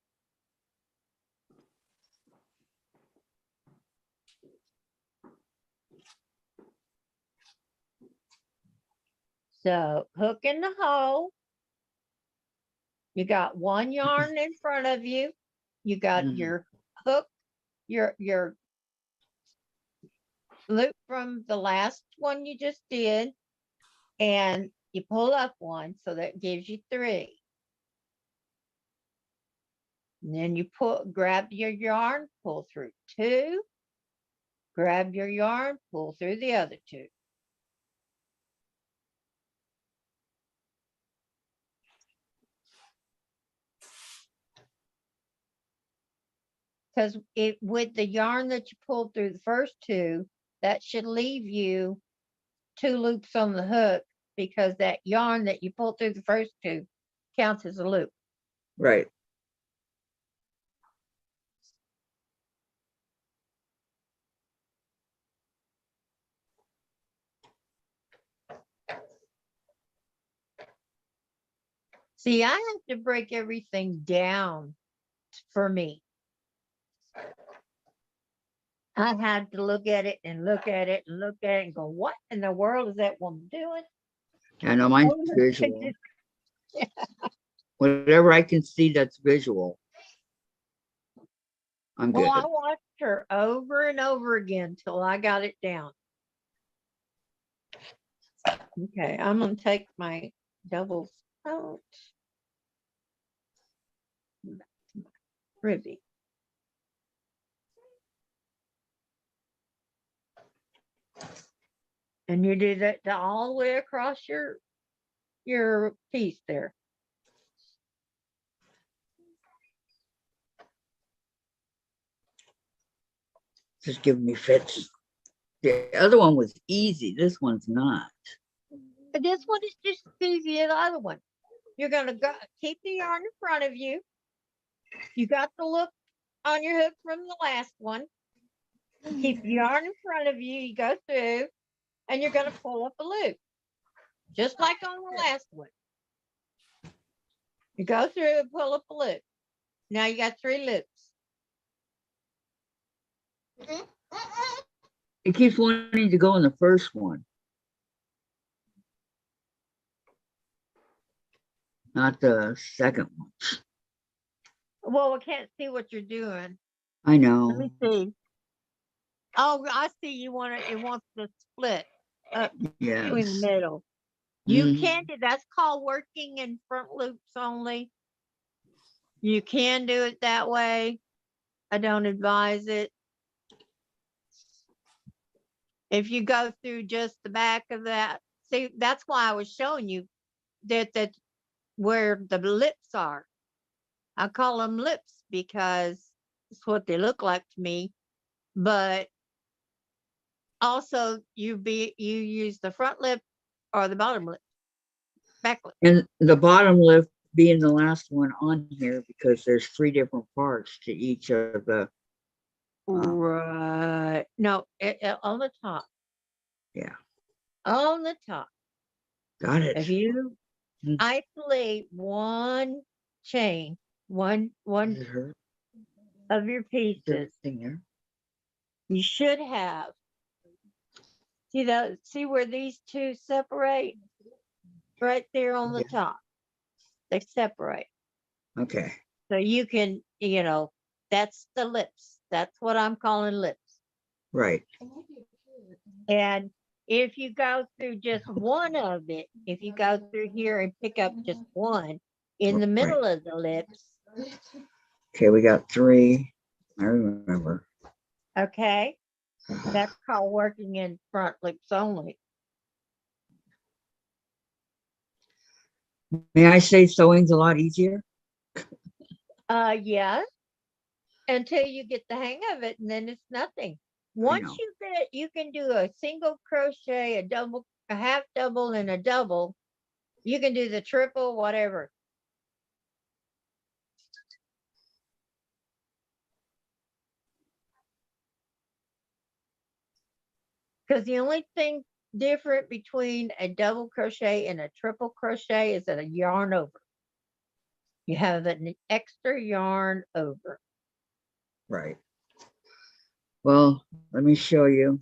So hook in the hole. You got one yarn in front of you. You got Mhm. your hook, your loop from the last one you just did, and you pull up one, so that gives you three. And then you grab your yarn, pull through two, grab your yarn, pull through the other two. Because with the yarn that you pulled through the first two, that should leave you two loops on the hook, because that yarn that you pulled through the first two counts as a loop. Right. See, I have to break everything down for me. I had to look at it and look at it and look at it and go, what in the world is that woman doing? I know mine's Oh, visual. Whatever I can see that's visual, I'm Well, I good. watched her over and over again till I got it down. Okay, I'm going to take my doubles out. Ribby. And you do that all the way across your piece there. Just giving me fits. The other one was easy. This one's not. But this one is just as easy as the other one. You're going to keep the yarn in front of you. You got the look on your hook from the last one. Keep the yarn in front of you. You go through, and you're going to pull up a loop, just like on the last one. You go through and pull up a loop. Now you got three loops. It keeps wanting to go in the first one, not the second one. Well, we can't see what you're doing. I Let know. me see. Oh, I see. You want it. It wants to split up between the Yes. middle. You Mhm. can do that's called working in front loops only. You can do it that way. I don't advise it. If you go through just the back of that, see, that's why I was showing you that where the lips are. I call them lips because it's what they look like to me. But also you use the front lip or the bottom lip, back lip. And the bottom lip being the last one on here because there's three different parts to each of the. Right. No, on the top. Yeah. On the top. Got it. If you Mm. isolate one chain, one Does it hurt? of your Is pieces, everything there? you should have. See where these two separate? right there on the Yeah. top. They separate. Okay. So you can, that's the lips. That's what I'm calling lips. Right. And if you go through just one of it, if you go through here and pick up just one in the Right. middle of the lips, Okay, we got 3. I remember. okay, that's called working in front lips only. May I say sewing's a lot easier? Yes, until you get the hang of it, and then it's nothing. Once know. you get it, you can do a single crochet, a double, a half double, and a double. You can do the triple, whatever. Because the only thing different between a double crochet and a triple crochet is that a yarn over. You have an extra yarn over. Right. Well, let me show you.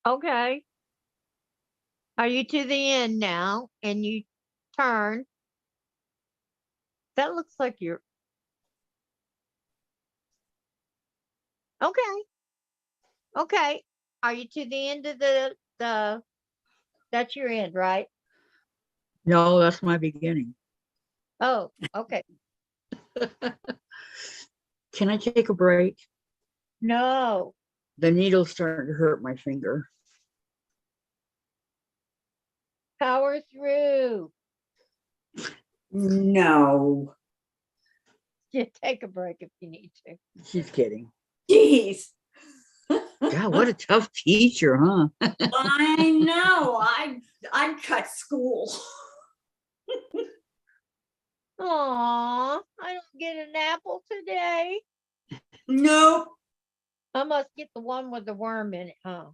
Okay. Are you to the end now? And you turn. That looks like you're okay. Okay. Are you to the end of the that's your end, right? No, that's my beginning. Oh, okay. Can I take a break? No. The needle's starting to hurt my finger. Power through. No. You take a break if you need to. She's kidding. Jeez. God, what a tough teacher, huh? I know. I'd cut school. Aw, I don't get an apple today. Nope. I must get the one with the worm in it, huh?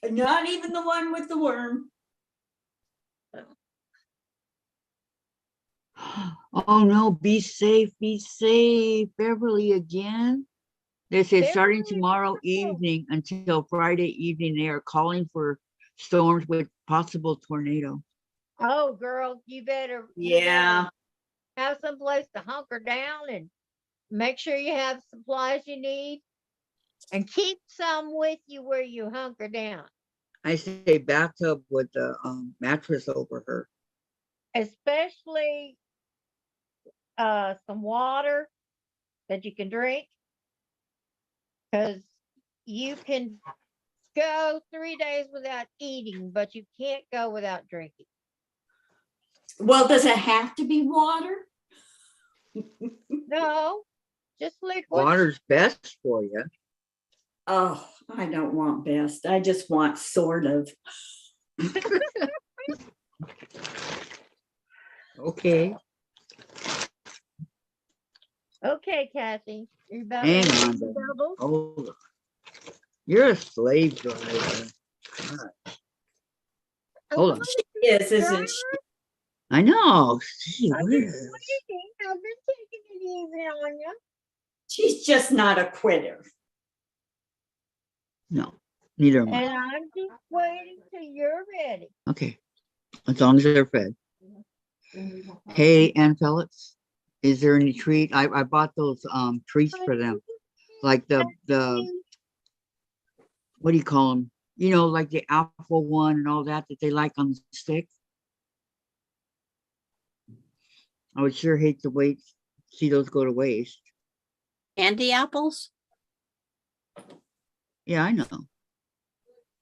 Not even the one with the worm. Oh no, be safe, Beverly again. They said starting Beverly, tomorrow no. evening until Friday evening, they are calling for storms with possible tornado. Oh, girl, you better Yeah. have some place to hunker down and make sure you have supplies you need and keep some with you where you hunker down, I say bathtub with the mattress over her. especially some water that you can drink because you can go 3 days without eating, but you can't go without drinking. Well, does it have to be water? No, just liquid. Water's best for you. Oh, I don't want best. I just want sort of. Okay. Okay, Kathy. You about Hang ready on. for the double? Hold on. You're a slave driver. God. Hold on. Yes, isn't she? I know. Gee I'm whiz. just waiting. I've been taking it easy on you. She's just not a quitter. No, neither am I. And I'm just waiting till you're ready. Okay, as long as they're fed. Hey, and pellets, is there any treat? I bought those treats for them, like the what do you call them? You know, like the apple one and all that they like on the stick. I would sure hate to see those go to waste. Candy apples? Yeah, I know.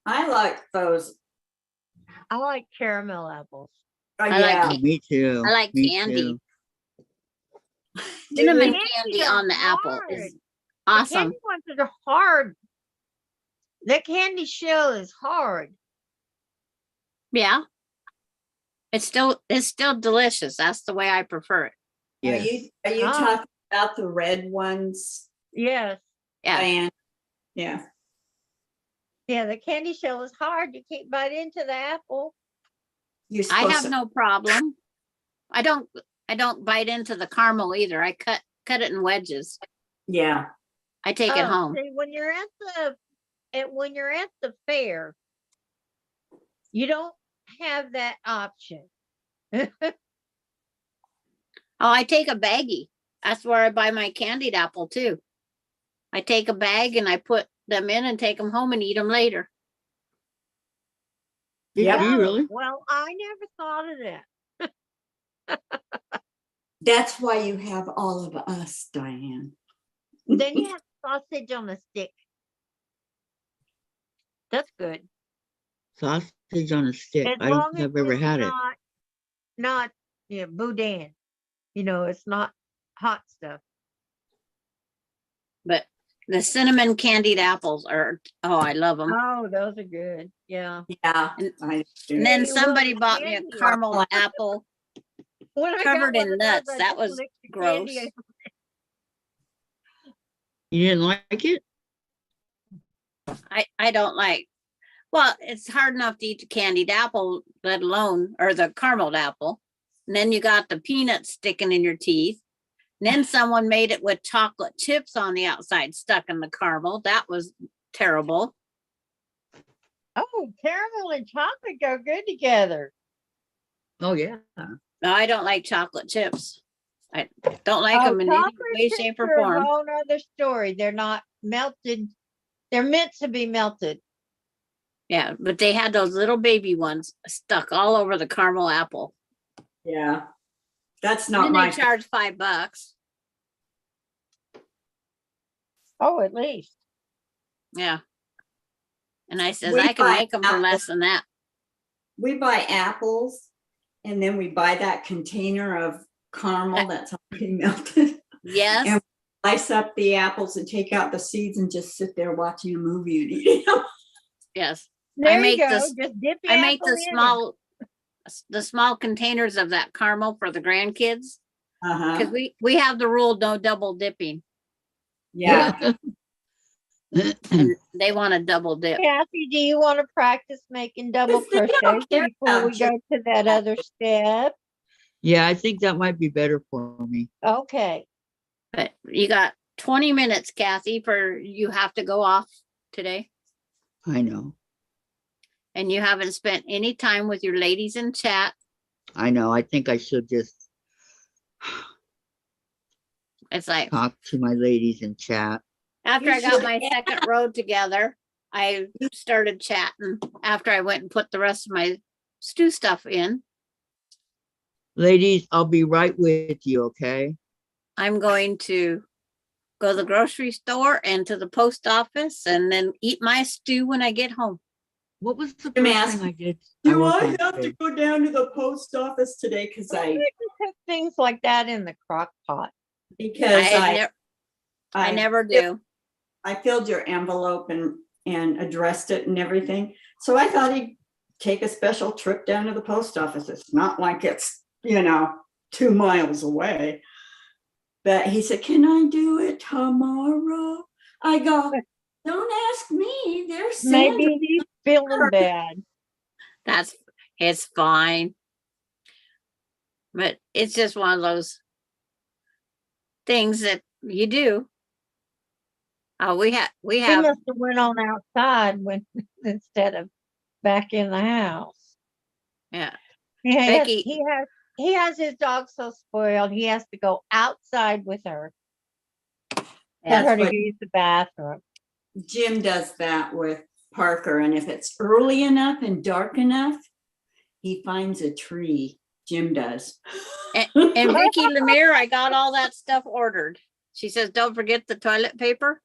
I like those. I like caramel apples. Oh, I like yeah. Oh, me too. I like Me candy. too. Cinnamon Candies candy are on the apple hard. is The awesome. candy ones are hard. The candy shell is hard. Yeah. It's still delicious. That's the way I prefer it. Yes. Are you Ah. talking about the red ones? Yes. Yeah. Diane? Yeah. Yeah, the candy shell is hard. You can't bite into the apple. You're I supposed have to. no problem. I don't bite into the caramel either. I cut it in wedges. Yeah. I take it home. See, when you're at the fair, you don't have that option. Oh, I take a baggie. That's where I buy my candied apple too. I take a bag and I put them in and take them home and eat them later. Did Yep. you really? Well, I never thought of that. That's why you have all of us, Diane. Then you have sausage on a stick. That's good. Sausage on a stick. As I don't long think as I've ever it's had it. not boudin. It's not hot stuff. But the cinnamon candied apples are, oh, I love them. Oh, those are good. Yeah. Yeah. And- I do. And then Well, somebody the bought me a candy caramel apple When I got covered one in of those, nuts. I That just was licked the gross. candy. You didn't like it? I don't like, well, it's hard enough to eat the candied apple, let alone, or the caramel apple. And then you got the peanuts sticking in your teeth. And then someone made it with chocolate chips on the outside stuck in the caramel. That was terrible. Oh, caramel and chocolate go good together. Oh yeah. No, I don't like chocolate chips. I don't like Oh, them in any chocolate way, chips shape, or are a form. whole nother story. They're not melted. They're meant to be melted. Yeah, but they had those little baby ones stuck all over the caramel apple. Yeah. That's And not then my. they charged $5. Oh, at least. Yeah. And I says, We I can buy make them for apples. less than that. We buy apples and then we buy that container of caramel that's already melted. Yes. And slice up the apples and take out the seeds and just sit there watching a movie and eating them. Yes. There you make go. this- Just dip the I make apple the small containers of that caramel for the grandkids. Uh-huh. Because we have the rule, no double dipping. Yeah. And they want to double dip. Kathy, do you want to practice making double Because they don't crochets care before about we go to that other step? Yeah, I think that might be better for me. Okay. But you got 20 minutes, Kathy, for you have to go off today. I know. And you haven't spent any time with your ladies in chat. I know. I think I should just It's like, talk to my ladies in chat. after You I got should my second road together, I started chatting after I went and put the rest of my stew stuff in. Ladies, I'll be right with you, okay? I'm going to go to the grocery store and to the post office and then eat my stew when I get home. What was the Jim first asked, thing I did? do worked I on have to today? go down to the post office today? Because Why I would you cook things like that in the crock pot? because I never do. I filled your envelope and addressed it and everything. So I thought he'd take a special trip down to the post office. It's not like it's, 2 miles away. But he said, can I do it tomorrow? I go, don't ask me. There's Sandra. Maybe he's feeling bad. It's fine. But it's just one of those things that you do. We He have, must have went on outside instead of back in the house. yeah. He Vicki- he has his dog so spoiled. He has to go outside with her. Tell That's her to what use the bathroom. Jim does that with Parker. And if it's early enough and dark enough, he finds a tree. Jim does. And Vicki Lemire, I got all that stuff ordered. She says, don't forget the toilet paper.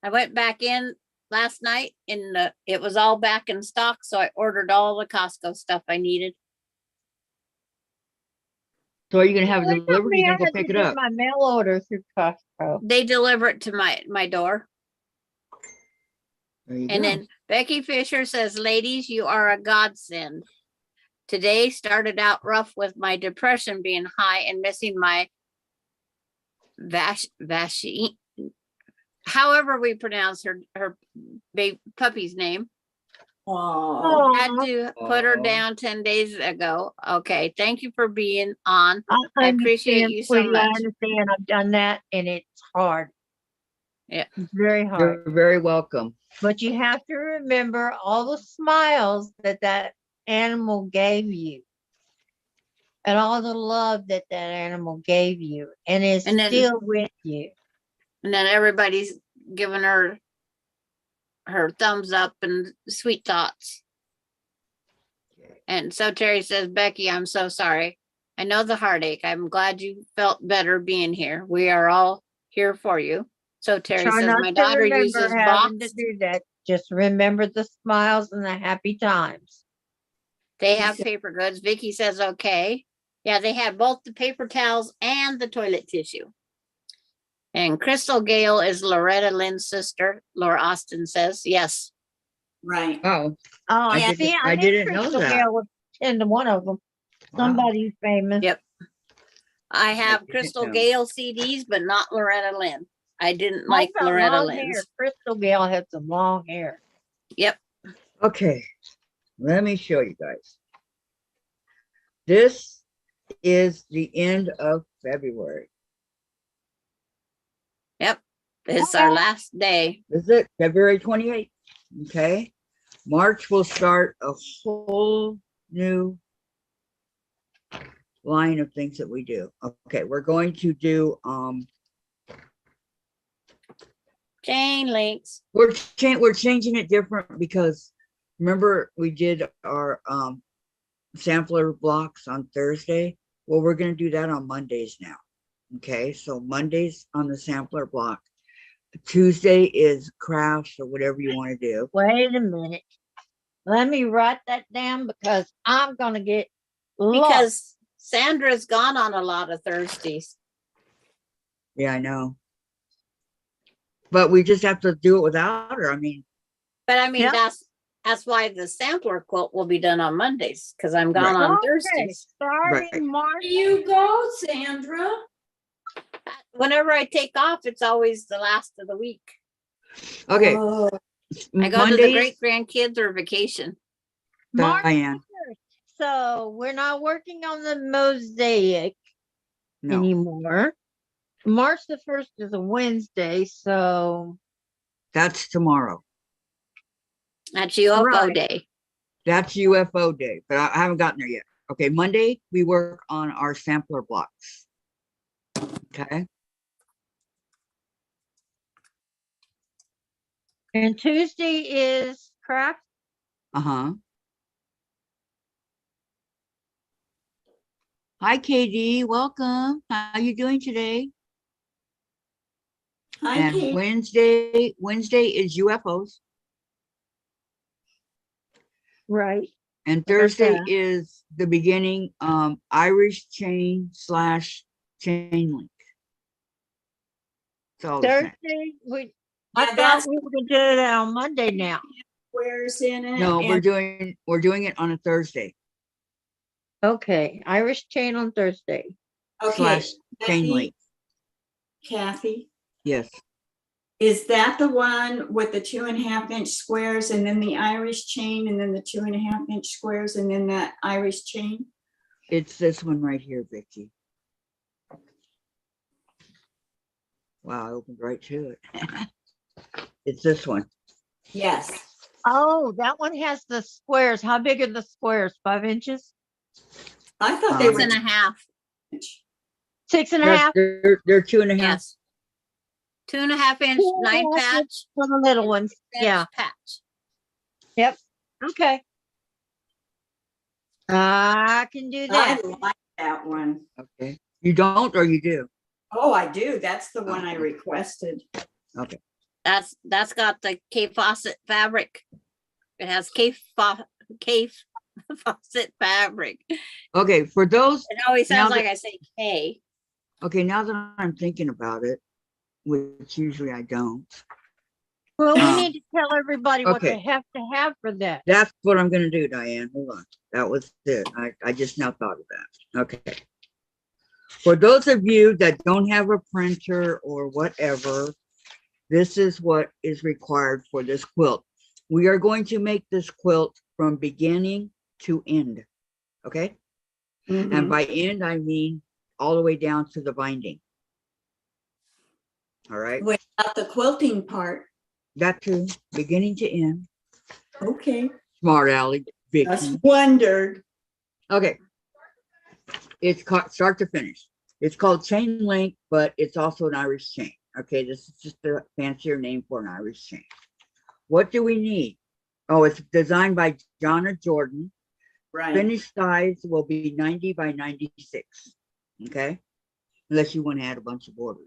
I went back in last night and it was all back in stock. So I ordered all the Costco stuff I needed. So are you gonna have it They told delivered? Or me you I gonna go had to pick it get up? my mail order through Costco. They deliver it to my door. There you And go. then Becky Fisher says, ladies, you are a godsend. Today started out rough with my depression being high and missing my Vashi, however we pronounce her puppy's name. Oh, Had to put her Aw. down 10 days ago. Okay, thank you for being on. I I appreciate understand, you so sweetie. I much. understand. I've done that and it's hard. It's very hard. You're very welcome. But you have to remember all the smiles that that animal gave you and all the love that that animal gave you and is And then- still with you. And then everybody's giving her thumbs up and sweet thoughts. And so Terry says, Becky, I'm so sorry. I know the heartache. I'm glad you felt better being here. We are all here for you. So Terry Try says, not my to daughter remember uses having to box. do that. Just remember the smiles and the happy times. They have paper goods. Vicki says, okay. Yeah, they had both the paper towels and the toilet tissue. And Crystal Gale is Loretta Lynn's sister. Laura Austin says, yes. Right. Oh, Oh, I yeah. didn't- See, I knew didn't know Crystal that. Gale was into one of them. wow. Somebody famous. Yep. I have didn't Crystal know. Gale CDs, but not Loretta Lynn. I didn't What like about Loretta long hair? Lynn's. Crystal Gale had some long hair. Yep. Okay, let me show you guys. This is the end of February. Yep. It's our last day. This is it, February 28th. Okay. March will start a whole new line of things that we do. Okay, we're going to do Chain links. we're changing it different because remember we did our sampler blocks on Thursday. Well, we're going to do that on Mondays now. Okay, so Mondays on the sampler block. Tuesday is crafts or whatever you want to do. Wait a minute. Let me write that down because I'm going to get lost. Because Sandra's gone on a lot of Thursdays. Yeah, I know. But we just have to do it without her. I mean, But I mean, Yeah. that's why the sampler quilt will be done on Mondays because I'm gone Right. on Okay, Thursdays. starting Right. March. You go, Sandra. Whenever I take off, it's always the last of the week. okay. Oh, I go to the great grandkids or vacation. March Diane. 1st. So we're not working on the mosaic No, anymore. March the 1st is a Wednesday. So that's tomorrow. That's UFO Right. day. That's UFO day, but I haven't gotten there yet. Okay, Monday we work on our sampler blocks. Okay. and Tuesday is craft. Uh-huh. Hi, KD. Welcome. How you doing today? hi, And Kate. Wednesday is UFOs. Right. And Okay. Thursday is the beginning, Irish chain / chain link. It's all the same. Thursday, I Yeah, thought that's we were going to do that on Monday now. squares in it. No, we're and- doing it on a Thursday Okay. Irish chain on Thursday. Okay, / chain link. Kathy, Yes. is that the one with the 2.5-inch squares and then the Irish chain and then the 2.5-inch squares and then that Irish chain? It's this one right here, Vicki. Wow, I opened right to it. It's this one. Yes. Oh, that one has the squares. How big are the squares? 5 inches? I thought they Six were and a half. 2-inch. 6.5 They're 2.5. Yes. 2.5 inch 9 patch. for the little ones. Yeah. Patch. Yep. Okay. I can do that. I like that one. Okay. You don't or you do? Oh, I do. That's the one I Okay. requested. Okay. That's got the K faucet fabric. It has K faucet fabric. Okay, for those, It always Now sounds that- like I say K. okay, now that I'm thinking about it, which usually I don't, Well, we Um, need to tell everybody what okay. they have to have for that. that's what I'm gonna do, Diane. Hold on. That was it. I just now thought of that. Okay. For those of you that don't have a printer or whatever, this is what is required for this quilt. We are going to make this quilt from beginning to end. Okay? And Mhm. by end, I mean all the way down to the binding. All right. Without the quilting part. That too, beginning to end. Okay. Smart Alex, Just Vicki. wondered. Okay. It's called start to finish. It's called chain link, but it's also an Irish chain. Okay, this is just a fancier name for an Irish chain. What do we need? Oh, it's designed by Jonna Jordan. Right. Finished size will be 90 by 96. Okay, unless you want to add a bunch of borders.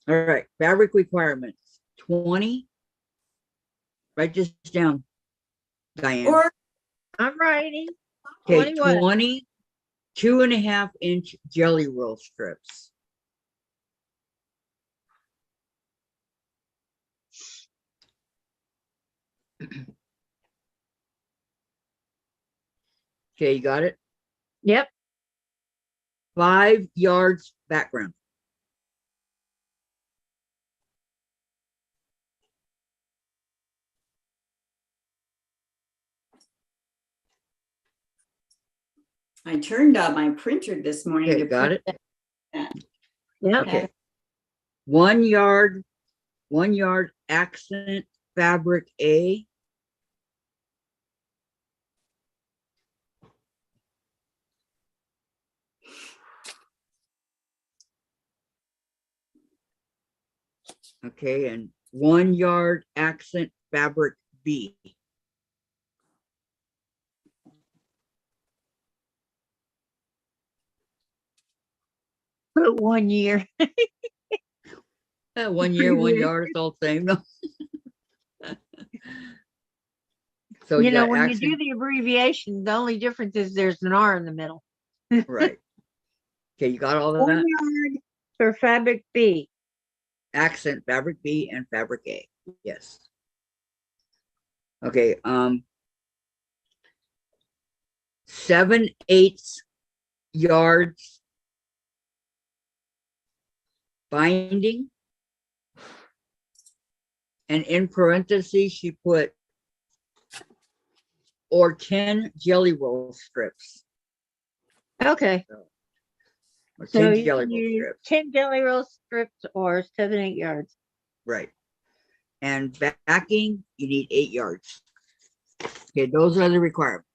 All right, fabric requirements 20. Write this down, Diane. Or I'm writing. Okay, 20 what? 20 2.5-inch jelly roll strips. Okay, you got it? Yep. 5 yards background. I turned on my printer this morning Okay, to got print it? that. Yep. Okay. 1 yard, 1 yard accent fabric A. Okay, and 1 yard accent fabric B. Put 1 year. 1 year, 1 yard, it's all the same. No. So You you know, got when you accent, do the abbreviation, the only difference is there's an R in the middle. right? Okay, you got all of 1 that? yard for fabric B. Accent fabric B and fabric A. Yes. Okay. 7/8 yards binding, and in parentheses she put or 10 jelly roll strips. Okay. Or So 10 you jelly can roll use strips. 10 jelly roll strips or 7, 8 yards. Right. And backing, you need 8 yards. Okay, those are the requirements.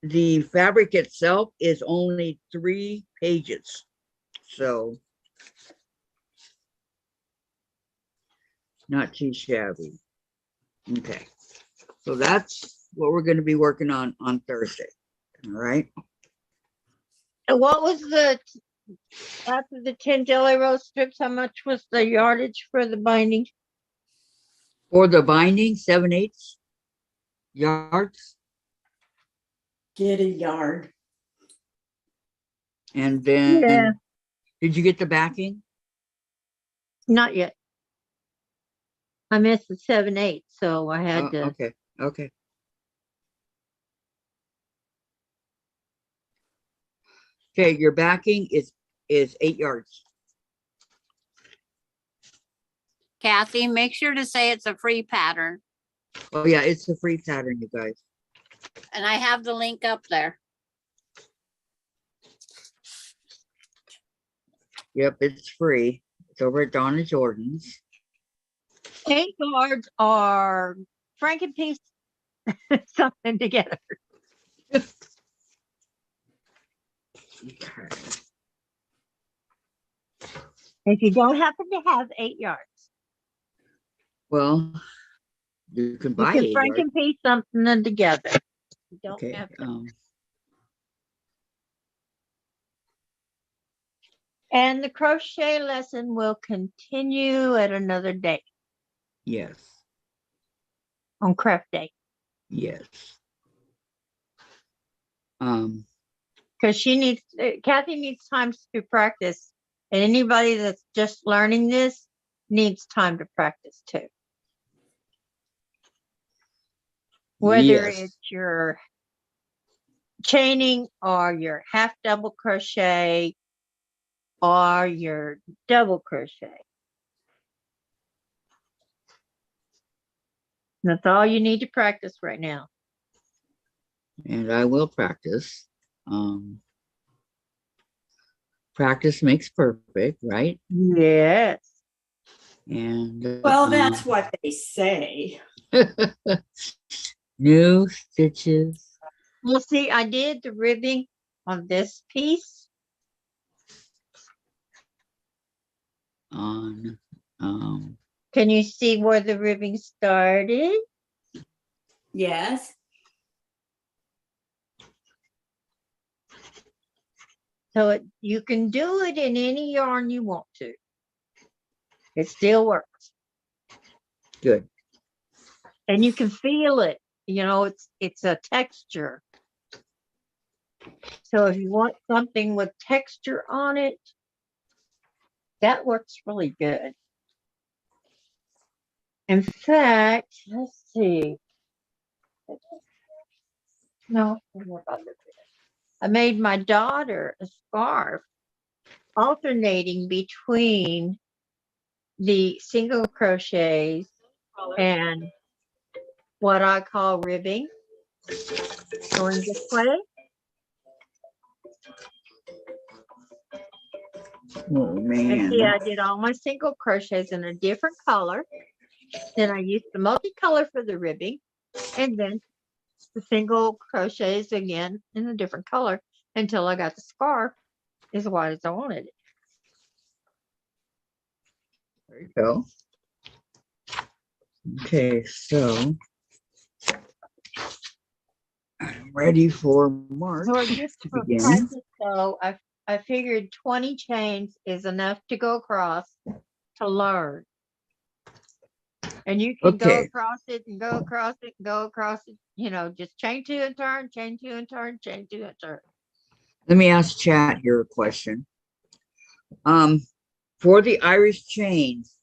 The fabric itself is only 3 pages. So not too shabby. Okay. So that's what we're going to be working on Thursday. All right. And what was the, after the 10 jelly roll strips, how much was the yardage for the binding? For the binding, 7/8 yards. Get a yard. And then, Yeah. did you get the backing? Not yet. I missed the 7, 8, so I had to. Okay. Okay. Okay, your backing is 8 yards. Kathy, make sure to say it's a free pattern. Oh yeah, it's a free pattern, you guys. And I have the link up there. Yep, it's free. It's over at Donna Jordan's. 8 yards are Frankenpiece something together. Okay. If you don't happen to have 8 yards, Well, you can you buy can 8 yards. Frankenpiece something together. You don't Okay. have to. And the crochet lesson will continue at another day Yes. on craft day. Yes. Because Kathy needs time to practice. And anybody that's just learning this needs time to practice too. Whether Yes. it's your chaining or your half double crochet or your double crochet. That's all you need to practice right now. And I will practice. Practice makes perfect, right? Yes. And Well, that's what they say. new stitches Well, see, I did the ribbing on this piece. on Can you see where the ribbing started? Yes. So you can do it in any yarn you want to. It still works. good. And you can feel it. You know, it's a texture. So if you want something with texture on it, that works really good. In fact, let's see. No, I made my daughter a scarf alternating between the single crochets and what I call ribbing. Going this way. Oh And man. see, I did all my single crochets in a different color. Then I used the multicolor for the ribbing, and then the single crochets again in a different color until I got the scarf as white as I wanted it. There you go. Okay, so I'm ready for March So just to for begin. practice, though, I figured 20 chains is enough to go across to learn. And you can go Okay. across it and go across it and go across it, you know, just chain two and turn, chain two and turn, chain two and turn. Let me ask chat here a question. For the Irish chains,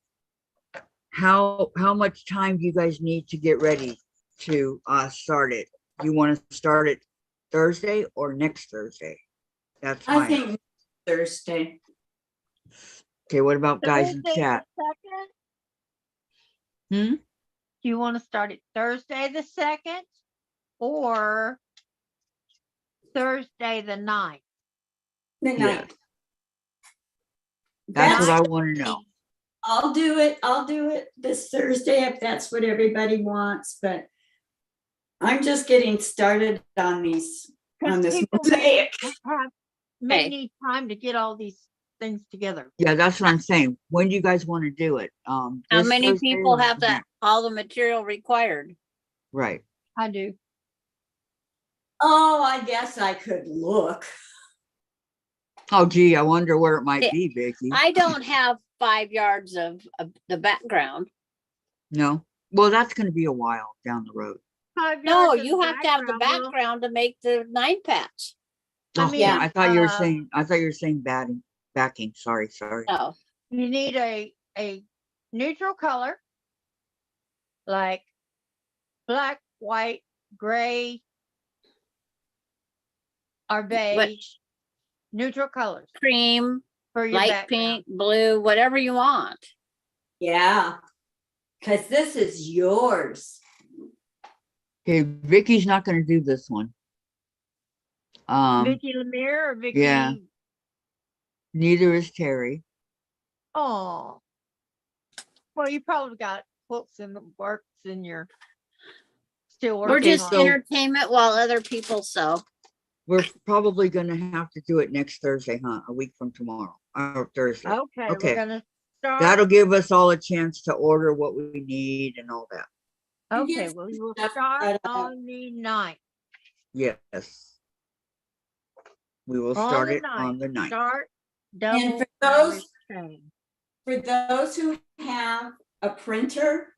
how much time do you guys need to get ready to start it? You want to start it Thursday or next Thursday? That's I my think Thursday. okay. What about guys in Thursday chat? the 2nd? Hmm? Do you want to start it Thursday the 2nd or Thursday the 9th? The Yeah. night. That's what I want to know. I'll do it. I'll do it this Thursday if that's what everybody wants, but I'm just getting started on these, on this People mosaic. may Okay. need time to get all these things together. Yeah, that's what I'm saying. When do you guys want to do it? How This many Thursday people or have that, next? all the material required? Right. I do. Oh, I guess I could look. Oh, gee, I wonder where it might Yeah. be, Vicki. I don't have 5 yards of the background. No. Well, that's going to be a while down the road. 5 No, yards of you have to have the well, background to make the 9 patch. I Oh, mean, Yeah. I thought you were saying. I thought you were saying backing. Sorry. No, you need a neutral color like black, white, gray, or beige. Neutral colors cream, for your light background. pink, blue, whatever you want. Yeah. Because this is yours. Okay, Vicky's not going to do this one. Vicki Lemire or Vicki? yeah. Neither is Terry. Oh. Well, you probably got quilts in the works and you're still working We're just on it. entertainment while other people sew. We're probably going to have to do it next Thursday, huh? A week from tomorrow or Thursday. Okay, we're Okay. gonna start. That'll give us all a chance to order what we need and all that. Okay, well, you will start on the 9th. Yes. We will On start the it on the 9th. Start And double for Irish those, chain. for those who have a printer,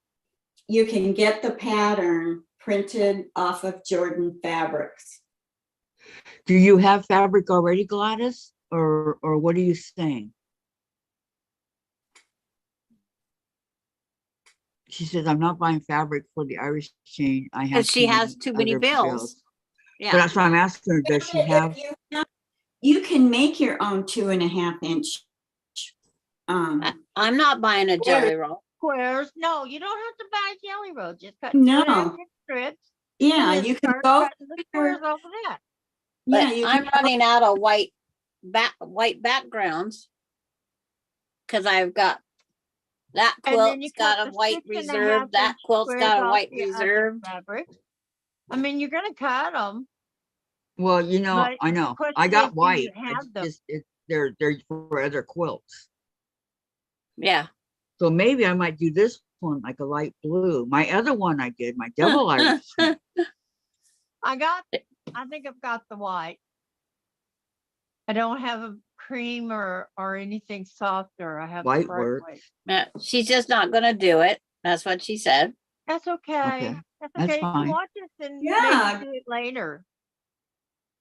you can get the pattern printed off of Jordan Fabrics. Do you have fabric already, Gladys? Or what are you saying? She says, I'm not buying fabric for the Irish chain. I have Because she has too many other bills. But Yeah, that's why I'm asking her, does she have? You can make your own 2.5 inch. I'm not buying a jelly roll. Squares. No, you don't have to buy a jelly roll. Just cut No. 2.5 inch strips. Yeah, and then you can start go. cutting the squares off of that. But Yeah, you I'm can running out of white white backgrounds. Cause I've got that And then you quilt's got cut a the white 6.5 reserve, that inch quilt's squares got a off white the other reserve. fabric. I mean, you're gonna cut them, Well, you know, but I the know, question I is, got do you white. It's have them? just, they're for other quilts. Yeah. So maybe I might do this one like a light blue. My other one I did, my double Irish. chain. I think I've got the white. I don't have a cream or anything softer. I have the White bright works. white. Yeah, she's just not gonna do it. That's what she said. That's okay. Okay, That's that's okay. You can fine. watch this and Yeah. maybe do it later.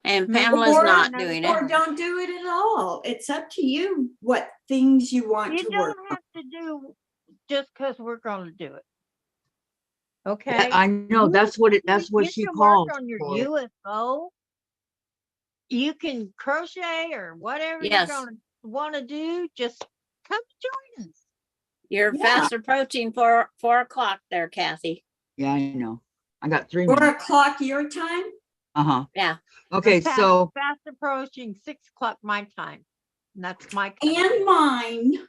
And Maybe Pamela's Or- not another doing Or it. time. don't do it at all. It's up to you what things you want You to work don't on. have to do just because we're gonna do it. Okay? I know, that's what You she can called work on your for. UFO. You can crochet or whatever you're Yes. gonna want to do. Just come join us. You're Yeah. fast approaching 4 o'clock there, Kathy. Yeah, I know. I got 3 4 minutes. o'clock your time? Uh-huh. Yeah. Okay, I'm so fast approaching 6 o'clock my time. And that's my And mine.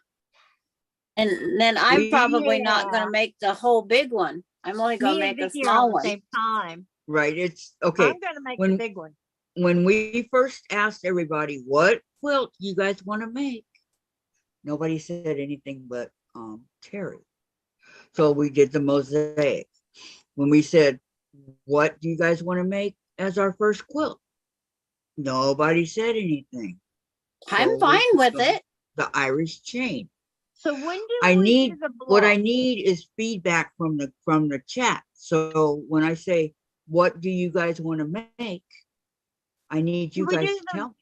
And then I'm probably not Yeah. gonna make the whole big one. I'm only gonna Me and make a Vicki are on small the one. same time. right, it's okay. I'm gonna make the When big one. when we first asked everybody what quilt you guys want to make, nobody said anything but Terry. So we did the mosaic. When we said, what do you guys want to make as our first quilt? Nobody said anything. I'm So fine we're with doing it. the Irish chain. So when do I we need do the what I block? need is feedback from the chat. So when I say, what do you guys want to make? I need you Do we guys do to tell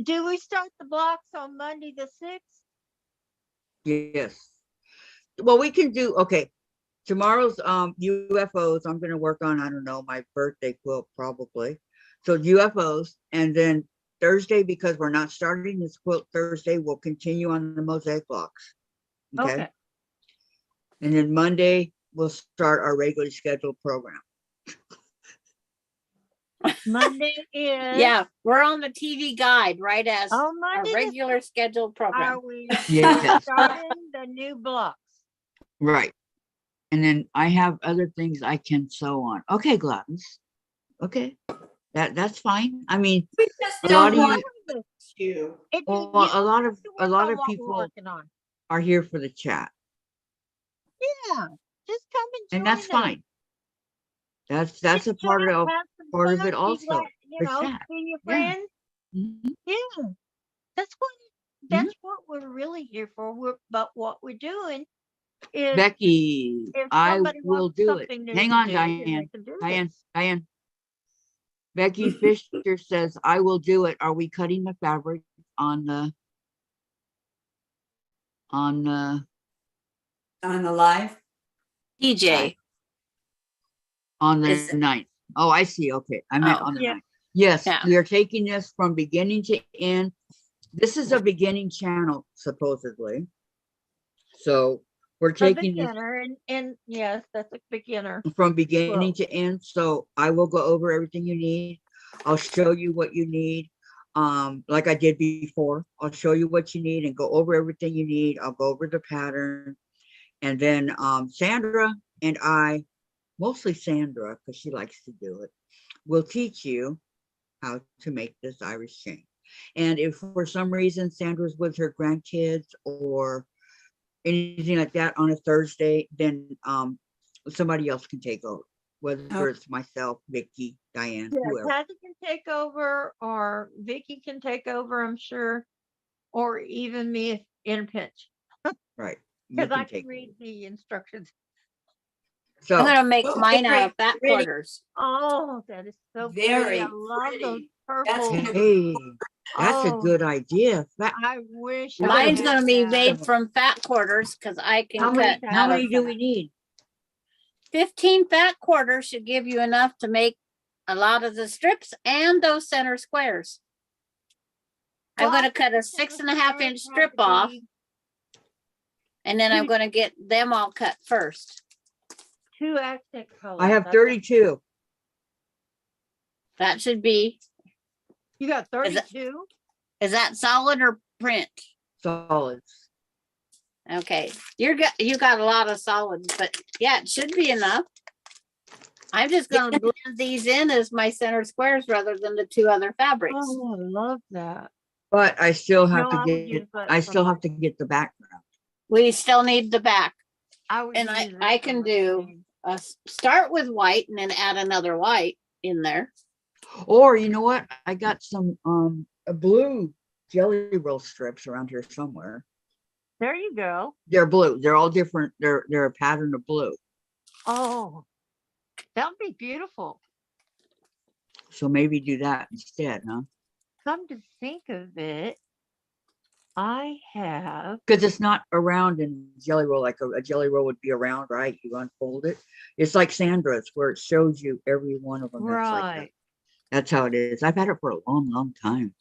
Do we start the blocks on Monday the 6th? me. Yes. Well, we can do, okay. Tomorrow's UFOs, I'm gonna work on, I don't know, my birthday quilt probably. So UFOs, and then Thursday, because we're not starting this quilt Thursday, we'll continue on the mosaic blocks. Okay. And then Monday, we'll start our regularly scheduled program. Monday is. Yeah, we're on the TV guide, right as On our Monday the regular scheduled program. Are we Yes, starting the new blocks? right. And then I have other things I can sew on. Okay, Gladys. Okay, that's fine. I mean, We just a lot don't of want you, you. well, You a lot of have to work on what we're people working on. are here for the chat, Yeah, just come and join and that's us. fine. That's Just a part chat, of have some part of fun, it be also. glad, you the know, chat. see your Yeah. friends. Mhm. Yeah, that's what we're really here for. But what we're doing is Becky, if I somebody will wants do it. something new Hang to on, do, then they Diane. can do Diane, it. Diane. Becky Fisher says, I will do it. Are we cutting the fabric on the On the live? TJ, on the Is- 9th? Oh, I see. Okay. I meant Oh. on the Yeah. 9th. Yes, Yeah. we are taking this from beginning to end. This is a beginning channel, supposedly. So we're A taking this beginner, and yes, that's a beginner. from beginning to end. So I will go over everything you need. I'll show you what you need. Like I did before, I'll show you what you need and go over everything you need. I'll go over the pattern. And then Sandra and I, mostly Sandra, because she likes to do it, will teach you how to make this Irish chain. And if for some reason Sandra's with her grandkids or anything like that on a Thursday, then somebody else can take over, whether it's myself, Vicki, Diane, Yeah, whoever. Kathy can take over, or Vicki can take over, I'm sure, or even me if in a pinch, Right. You because I can can take read the instructions. I'm so gonna make Oh, mine very out of fat pretty. quarters. Oh, that is so pretty. Very I love those pretty. That's purple. good. hey, that's a Oh, good idea. I wish We're I Mine's had gonna be that. made from fat quarters because I can How cut many How how out of many do we fat. need? 15 fat quarters should give you enough to make a lot of the strips and those center squares. I'm Well, I gonna cut a think the 6.5 squares inch have strip to off, be and then I'm gonna get them all cut first. 2 accent colors. I have That's 32. That should be, You got Is it- 32? Is that solid or print? Solids. Okay, you got a lot of solids, but yeah, it should be enough. I'm just gonna blend these in as my center squares rather than the two other fabrics. Oh, I love that. But I still have No, to I would use get, that I for still my- have to get the background. We still need the back. I would And use it I for can my do thing. start with white and then add another white in there. Or you know what? I got some a blue jelly roll strips around here somewhere. There you go. They're blue. They're all different. They're a pattern of blue. Oh, that would be beautiful. So maybe do that instead, huh? Come to think of it, I have. Because it's not around in jelly roll like a jelly roll would be around, right? You unfold it. It's like Sandra's where it shows you every one of them. That's like that. Right. That's how it is. I've had it for a long, long time.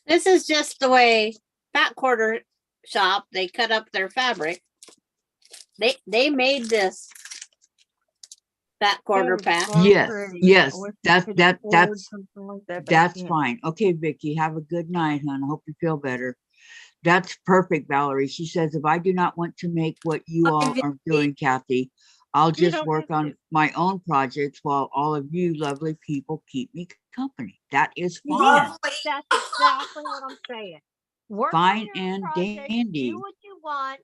This is just the way fat quarter shop, they cut up their fabric. They made this fat quarter That is pack. so Yes, pretty. yes, I wish I that's could that afford that's something like that, but I that's can't. fine. Okay, Vicki, have a good night, hon. I hope you feel better. That's perfect, Valerie. She says, if I do not want to make what you Bye, all are Vicki. doing, Kathy, I'll You just don't work have on to. my own projects while all of you lovely people keep me company. That is fine. Lovely. That's exactly what I'm saying. Work on Fine your own and project, dandy. do what you want.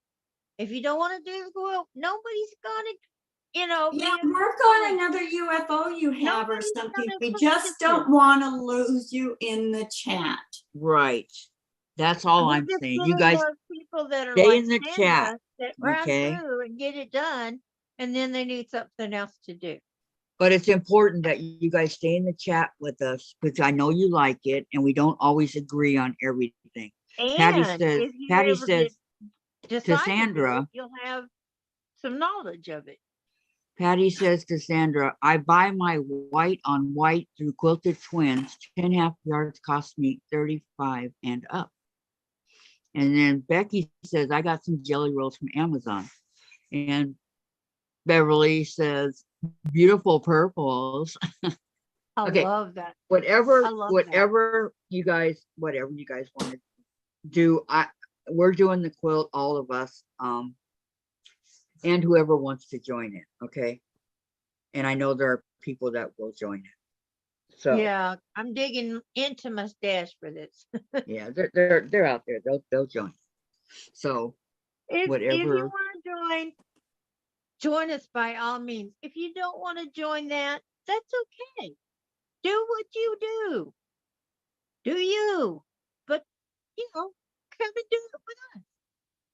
If you don't want to do the quilt, nobody's gonna, Yeah, be work on another UFO you have or Nobody's something. gonna We push just you. don't want to lose you in the chat. Right. That's all We're I'm just saying. You getting guys those people that are stay like in the Sandra chat, that run okay? through and get it done, and then they need something else to do. But it's important that you guys stay in the chat with us because I know you like it and we don't always agree on everything. Patty And says, if you Patty ever says decide to to do Sandra, it, you'll have some knowledge of it. Patty says to Sandra, I buy my white on white through Quilted Twins. 10.5 yards cost me 35 and up. And then Becky says, I got some jelly rolls from Amazon. And Beverly says, beautiful purples. I Okay. love that. Whatever, I love that. whatever you guys want to do, we're doing the quilt, all of us, and whoever wants to join it, okay? And I know there are people that will join it. So Yeah, I'm digging into my stash for this. yeah, they're out there. They'll join. So If you whatever. want to join us by all means. If you don't want to join that, that's okay. Do what you do. Do you? But come and do it with us.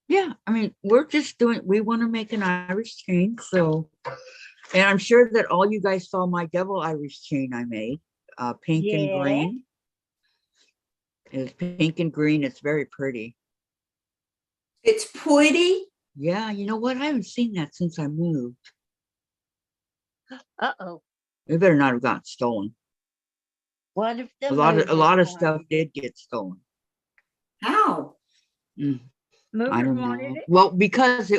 Yeah, I mean, we're just doing, we want to make an Irish chain. So, and I'm sure that all you guys saw my double Irish chain I made, pink and Yeah. green. It's pink and green. It's very pretty. It's pretty. Yeah, you know what? I haven't seen that since I moved. Uh-oh. It better not have gotten stolen. What if the A lot of movers stuff wanted it? did get stolen. How? I Movers don't wanted know. it? Well, because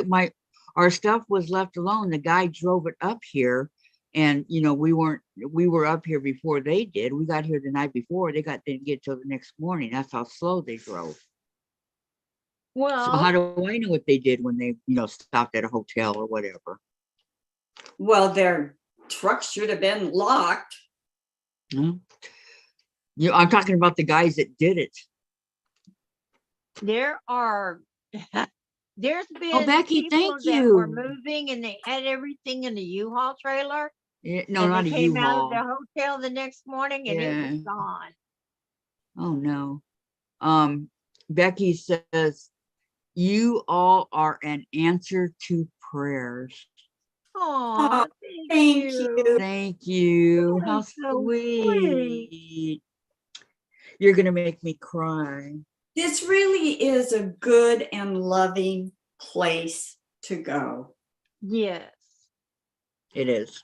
our stuff was left alone. The guy drove it up here, and we were up here before they did. We got here the night before. They didn't get till the next morning. That's how slow they drove. Well, So how do I know what they did when they stopped at a hotel or whatever? Well, their truck should have been locked. No. I'm talking about the guys that did it. there's been Becky, people thank that were you. moving and they had everything in the U-Haul trailer. Yeah, no, and not they a came out of U-Haul. the hotel the next morning and it Yeah. was gone. Oh no. Becky says, you all are an answer to prayers. Oh, thank you. Thank you. How That's so sweet. You're gonna make me cry. This really is a good and loving place to go. Yes. It is.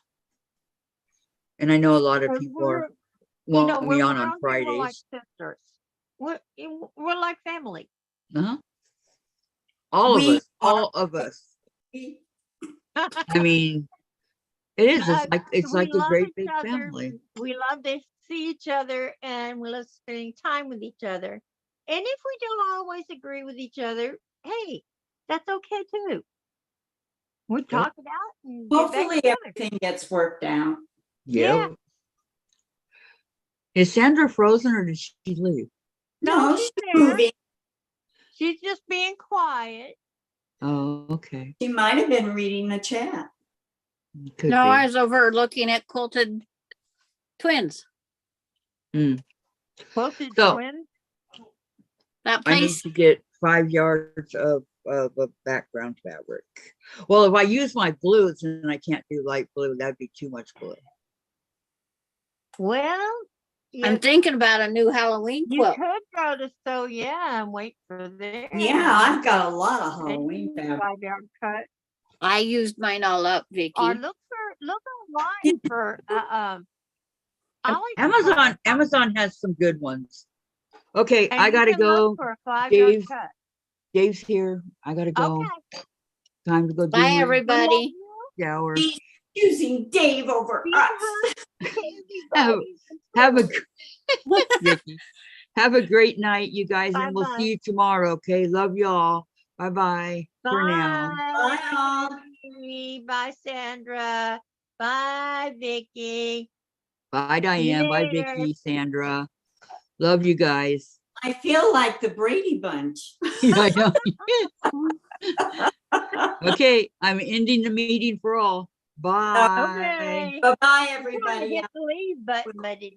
And I know a lot of And people are we're wanting me on around here, we're like Fridays. sisters. We're like family. Uh-huh. All We of us. I mean, it is. It's We like a love great each big other. family. We love to see each other and we love spending time with each other. And if we don't always agree with each other, hey, that's okay too. We talk it out and get back Hopefully together. everything gets worked out. Yeah. Is Sandra frozen or did she leave? No, No, she's she's there. moving. She's just being quiet. Oh, okay. She might have been reading the chat. Could No, be. I was over looking at quilted twins. Quilted So- twins. That I need place, to get 5 yards of background fabric. Well, if I use my blues and I can't do light blue, that'd be too much blue. Well, I'm thinking about a new Halloween you quilt. could go to So Yeah and wait for there. Yeah, I've got a lot of Halloween fabric. 5-yard cut. I used mine all up, Vicki. Or look online for I like to Amazon has some good ones. Okay, and I you gotta can look go. for a 5-yard Dave's cut. Dave's here. I gotta go. Okay. Time to go do Bye, my everybody. shower. She's choosing Dave over us. Have a Vicki, have a great night, you guys, and we'll Bye-bye. see you tomorrow. Okay, love y'all. Bye for now. Bye, all. Bye, Sandra. Bye, Vicki. Bye, Diane. Bye, Later. Vicki, Sandra. Love you guys. I feel like the Brady Bunch. I know. Okay, I'm ending the meeting for all. Bye. Okay. Bye-bye, I'm trying to everybody. hit the leave button, but it